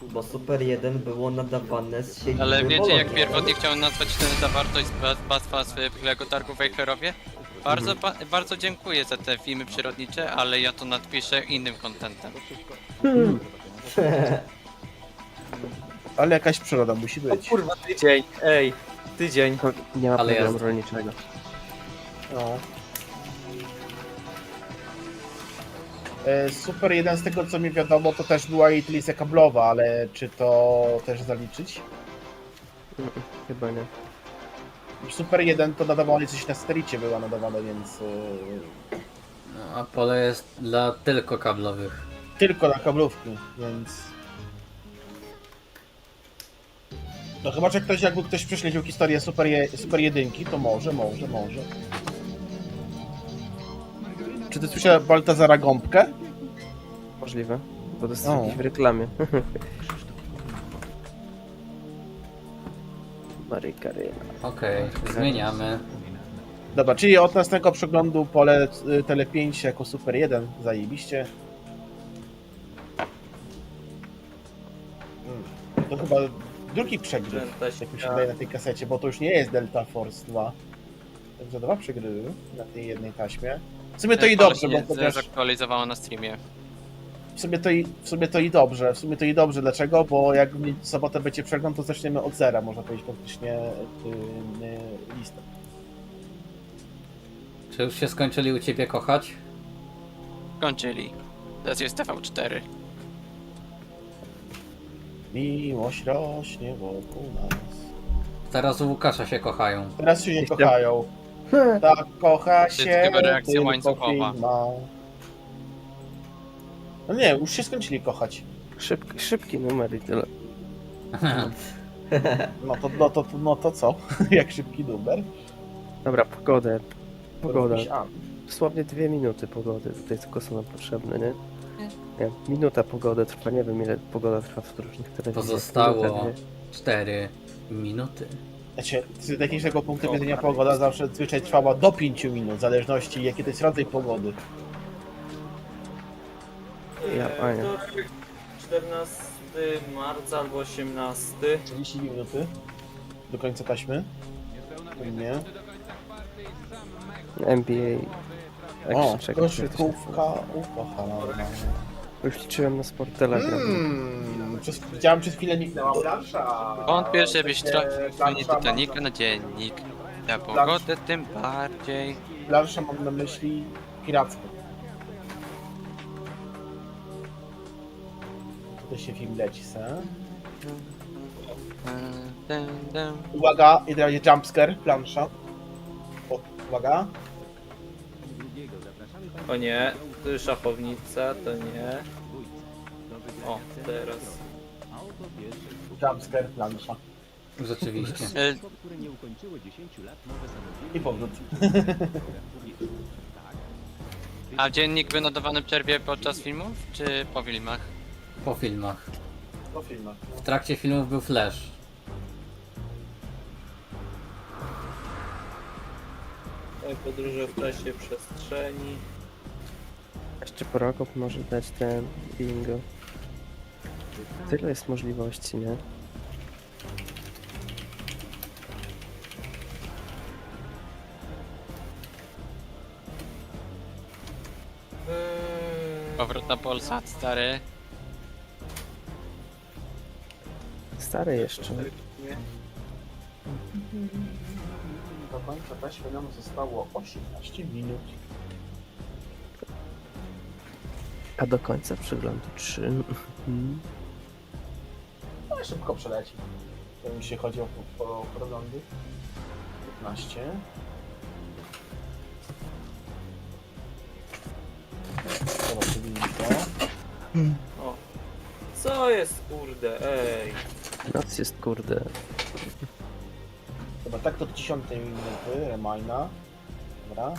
Bo Super 1 było nadawane z siedziby
Ale wiecie, jak
Bologna.
pierwotnie chciałem nazwać tę zawartość bactwa swojego targu w Wejherowie? Bardzo dziękuję za te filmy przyrodnicze, ale ja to nadpiszę innym kontentem.
Ale jakaś przyroda musi być.
Kurwa, tydzień, ej, tydzień. Nie ma
Ale
programu
jest.
rolniczego.
No. Super 1 z tego co mi wiadomo to też była jej telewizja kablowa, ale czy to też zaliczyć?
Chyba nie.
Super 1 to nadawane coś na satelicie była nadawane, więc...
No, a pole jest dla tylko kablowych.
Tylko na kablówki, więc... No chyba, że jakby ktoś prześledził historię Super 1, to może. Czy ty słyszałeś Baltazara Gąbkę?
Możliwe, bo to jest
O.
jakiś w reklamie. Marykaryna.
Okej, zmieniamy.
Dobra, czyli od następnego przeglądu pole Tele 5 jako Super 1, zajebiście. To chyba drugi przegryw, jak mi się wydaje na tej kasecie, bo to już nie jest Delta Force 2. Także 2 przegrywy na tej jednej taśmie. W sumie to i dobrze, bo
to
chociaż...
zaktualizowało na streamie.
W sumie to i dobrze. Dlaczego? Bo jak w sobotę będzie przegląd, to zaczniemy od zera, można powiedzieć praktycznie listę.
Czy już się skończyli u ciebie kochać?
Kończyli. Teraz jest TV4.
Miłość rośnie wokół nas.
Teraz u Łukasza się kochają.
Teraz się nie kochają. Tak, kocha
To
się
jest chyba reakcja
tylko
łańcuchowa.
filma. No nie, już się skończyli kochać.
Szybki numer i tyle.
No to co? Jak szybki numer?
Dobra, pogodę. Pogoda.
Jakiś an.
Dosłownie 2 minuty pogody tutaj tylko są nam potrzebne, nie? Nie, minuta pogody trwa, nie wiem ile pogoda trwa w różnych telewizjach.
Pozostało
Minuta, nie?
4 minuty.
Znaczy, z technicznego punktu widzenia pogoda zawsze zazwyczaj trwała do 5 minut, w zależności jaki to jest rodzaj pogody.
Ja, a nie.
14 marca albo 18.
30 minuty do końca taśmy. Nie.
NBA.
O,
Action,
koszykówka ukochana.
Już liczyłem na sport Telegra.
Widziałem przez chwilę niknęła plansza.
Wątpię, żebyś trafił
plansza
do Titanica na dziennik. Na pogodę tym bardziej.
Plansza mam na myśli piracką. To się film leci, se. Uwaga, i teraz jest jumpscare, plansza. O, uwaga.
O nie, tu szachownica, to nie. O, teraz.
Jumpscare, plansza.
Rzeczywiście.
I powrót.
A dziennik wynotowany w przerwie podczas filmów, czy po filmach?
Po filmach.
Po filmach.
W trakcie filmów był flash.
Podróże w czasie przestrzeni.
Jeszcze Prokop może dać ten bingo. Tyle jest możliwości, nie?
Powrót na Polsat, stary.
Stary jeszcze.
Do końca taśmy nam zostało 18 minut.
A do końca przeglądu 3.
No szybko przeleci. Jeśli chodzi o przeglądy. 15. Zobaczymy to.
O. Co jest, kurde, ej.
Noc jest kurde.
Dobra, tak do 10 minuty, remajna. Dobra.
Na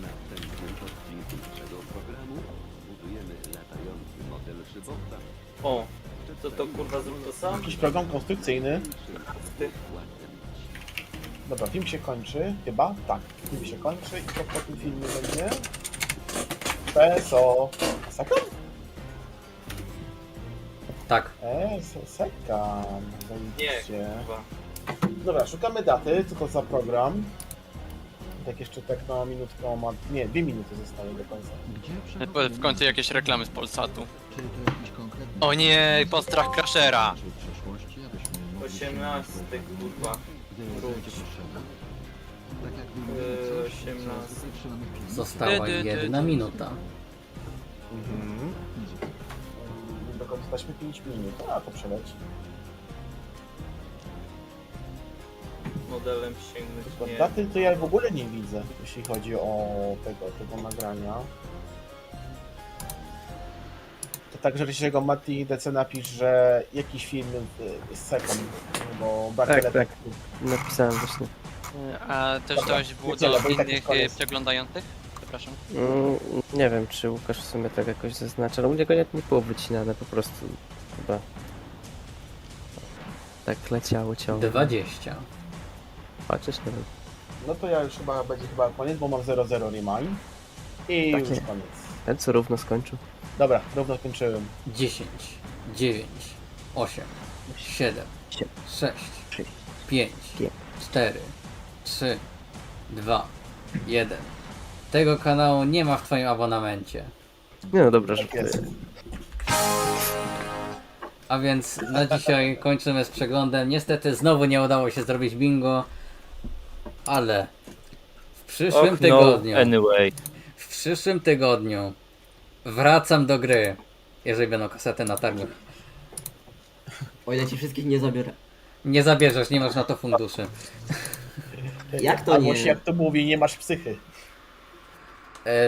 następnym odcinku naszego programu budujemy latający model szybowca.
O, to kurwa zrób to sam?
Jakiś program konstrukcyjny. Dobra, film się kończy, chyba? Tak, film się kończy i po tym filmie będzie... PSO... Sekam?
Tak.
Sekam.
Nie,
kurwa. Dobra, szukamy daty, co to za program. Tak jeszcze tak na minutkę ma... Nie, 2 minuty zostały do końca.
W końcu jakieś reklamy z Polsatu. O nie, postrach Crashera.
18, kurwa. Wróć. 18.
Została 1 minuta.
Do końca taśmy 5 minut, a to przeleci.
Modelem sięgnąć nie.
Daty to ja w ogóle nie widzę, jeśli chodzi o tego nagrania. To tak, że jeśli go Mati DC napisz, że jakiś film jest sekund, bo
Tak. Napisałem właśnie.
A też
Dobra,
dałeś było
tyle,
do
bo i tak
innych
jest koniec.
przeglądających? Przepraszam.
Nie wiem, czy Łukasz w sumie tak jakoś zaznacza, ale u niego nie było wycinane, po prostu chyba tak leciało ciągle.
20.
Chociaż nie wiem.
No to ja już będzie koniec, bo mam 0-0 remind. I
Takie.
już koniec.
Ten co równo skończył.
Dobra, równo skończyłem.
10, 9, 8, 7, 6, 5, 4, 3, 2, 1. Tego kanału nie ma w twoim abonamencie.
Nie no dobra, że
A więc na dzisiaj kończymy z przeglądem. Niestety znowu nie udało się zrobić bingo, ale w przyszłym tygodniu.
Anyway.
W przyszłym tygodniu wracam do gry, jeżeli będą kasety na targu.
O ile ci wszystkich nie zabiorę.
Nie zabierzesz, nie masz na to funduszy.
Jak to
Albo
nie?
się jak to mówi, nie masz psychy.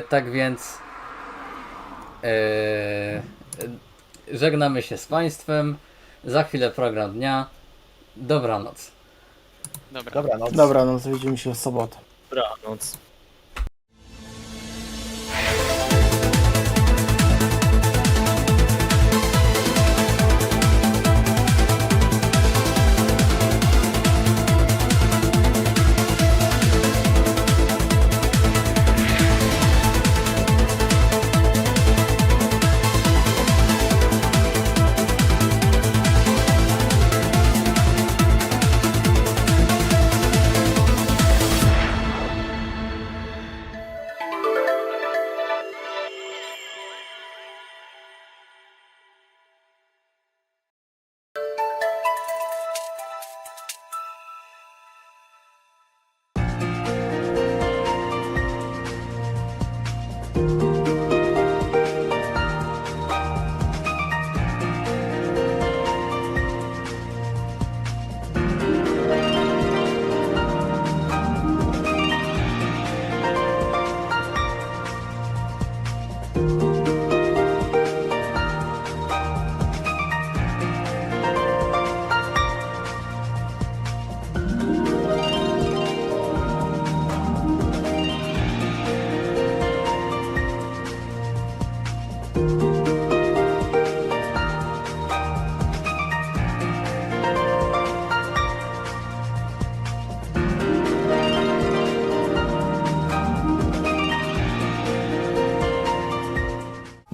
Tak więc żegnamy się z Państwem. Za chwilę program dnia. Dobranoc.
Dobranoc.
Dobranoc, widzimy się w sobotę.
Dobranoc.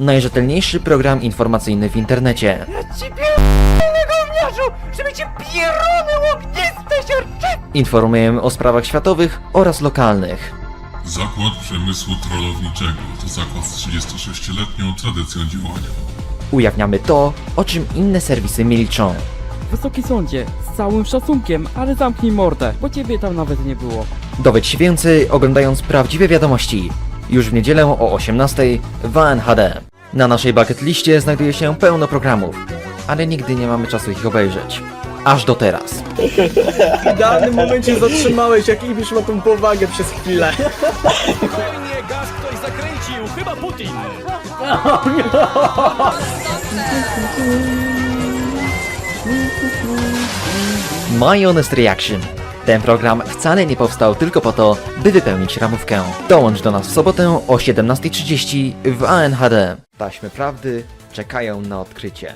Najrzetelniejszy program informacyjny w internecie.
Żeby cię pierony ogniste sierczy!
Informujemy o sprawach światowych oraz lokalnych.
Zakład Przemysłu Trollowniczego to zakład z 36-letnią tradycją działania.
Ujawniamy to, o czym inne serwisy milczą.
Wysoki sądzie, z całym szacunkiem, ale zamknij mordę, bo ciebie tam nawet nie było.
Dowiedz się więcej oglądając prawdziwe wiadomości. Już w niedzielę o 18:00 w ANHD. Na naszej bucket liście znajduje się pełno programów, ale nigdy nie mamy czasu ich obejrzeć. Aż do teraz.
W idealnym momencie zatrzymałeś, jak Ibisz ma tą powagę przez chwilę.
Spokojnie, gaz ktoś zakręcił, chyba Putin!
My Honest Reaction. Ten program wcale nie powstał tylko po to, by wypełnić ramówkę. Dołącz do nas w sobotę o 17:30 w ANHD. Taśmy prawdy czekają na odkrycie.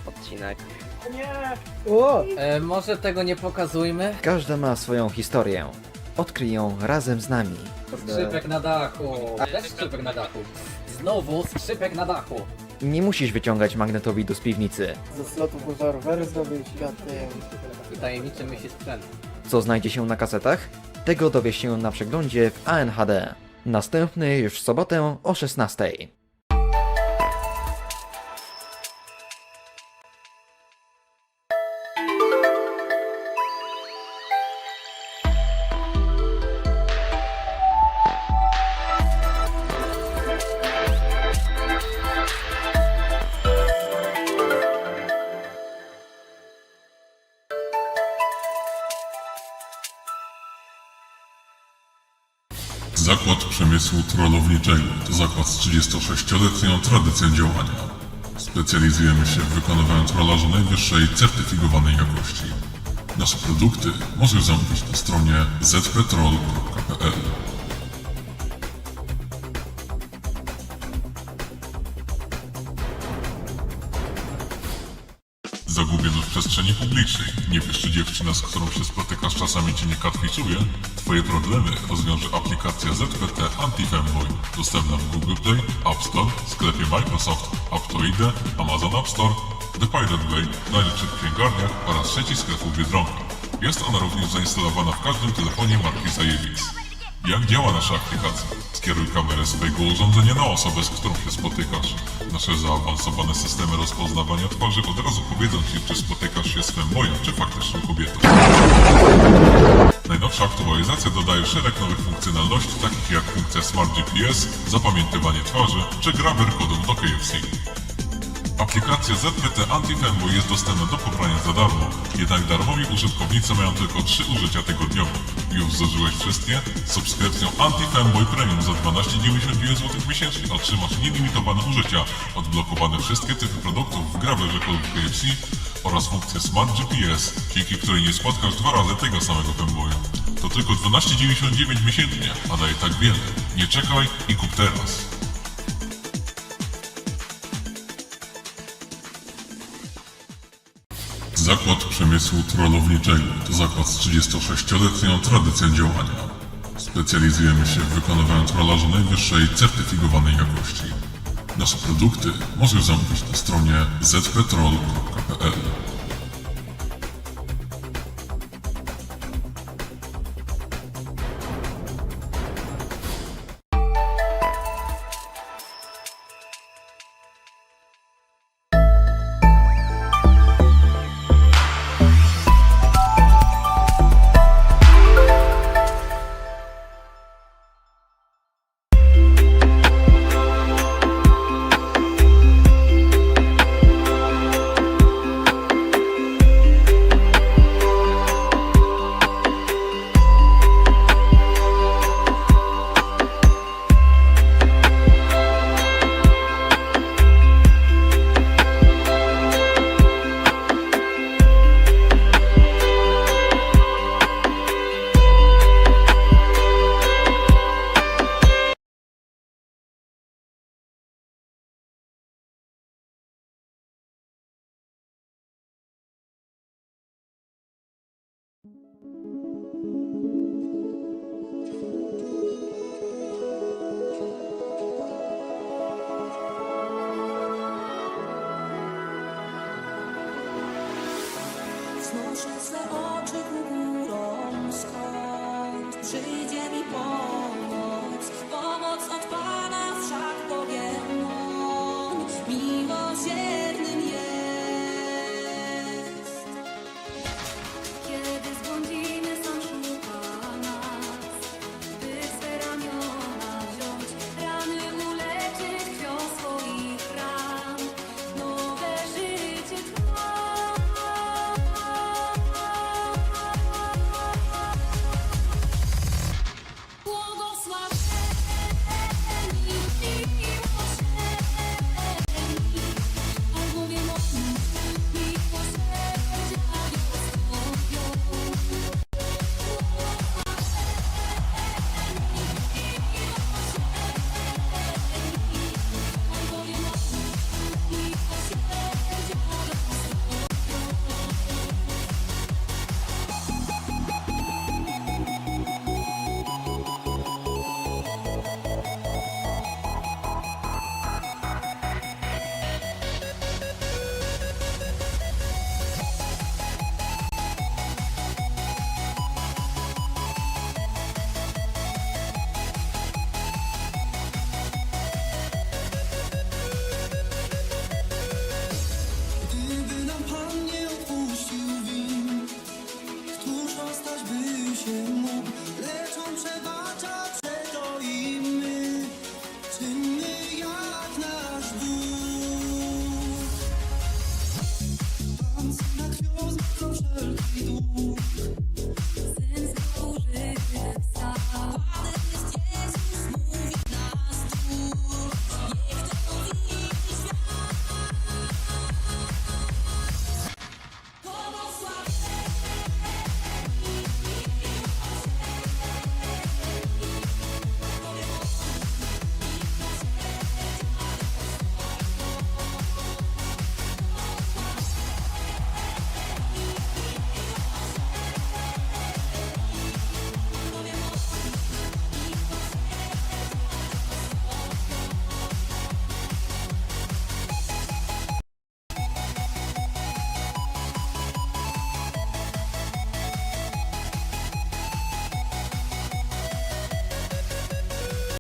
Odcinek.
Może tego nie pokazujmy?
Każda ma swoją historię. Odkryj ją razem z nami.
Skrzypek na dachu. Też skrzypek na dachu. Znowu skrzypek na dachu.
Nie musisz wyciągać magnetowidu z piwnicy.
Ze slotu można rowery zdobyć, światem.
I tajemniczy myśli sprzęt.
Co znajdzie się na kasetach? Tego dowie się na przeglądzie w ANHD. Następny już w sobotę o 16:00.
Zakład Przemysłu Trollowniczego to zakład z 36-letnią tradycją działania. Specjalizujemy się w wykonywaniu trollażu najwyższej certyfikowanej jakości. Nasze produkty możesz zamówić na stronie zptroll.pl. Zagubiony w przestrzeni publicznej, nie wiesz czy dziewczyna, z którą się spotykasz, czasami cię nie katwiczuje? Twoje problemy rozwiąże aplikacja ZPT Anti-Femboy, dostępna w Google Play, App Store, sklepie Microsoft, Aptoide, Amazon App Store, The Pirate Bay, najlepszych księgarniach oraz sieci sklepów Biedronka. Jest ona również zainstalowana w każdym telefonie marki Zajebix. Jak działa nasza aplikacja? Skieruj kamerę swojego urządzenia na osobę, z którą się spotykasz. Nasze zaawansowane systemy rozpoznawania twarzy od razu powiedzą ci, czy spotykasz się z fembojem, czy faktyczną kobietą. Najnowsza aktualizacja dodaje szereg nowych funkcjonalności, takich jak funkcja Smart GPS, zapamiętywanie twarzy, czy grabber kodów do KFC. Aplikacja ZPT Anti-Femboy jest dostępna do pobrania za darmo, jednak darmowi użytkownicy mają tylko 3 użycia tygodniowo. Już zużyłeś wszystkie? Z subskrypcją Anti-Femboy Premium za 12,99 zł miesięcznie otrzymasz nielimitowane użycia, odblokowane wszystkie typy produktów w grabberze kodów KFC oraz funkcję Smart GPS, dzięki której nie spotkasz 2 razy tego samego Femboya. To tylko 12,99 miesięcznie, a daje tak wiele. Nie czekaj i kup teraz. Zakład Przemysłu Trollowniczego to zakład z 36-letnią tradycją działania. Specjalizujemy się w wykonywaniu trollażu najwyższej certyfikowanej jakości. Nasze produkty możesz zamówić na stronie zptroll.pl.
Podnieszę swe oczy ku górom, skąd przyjdzie mi pomoc.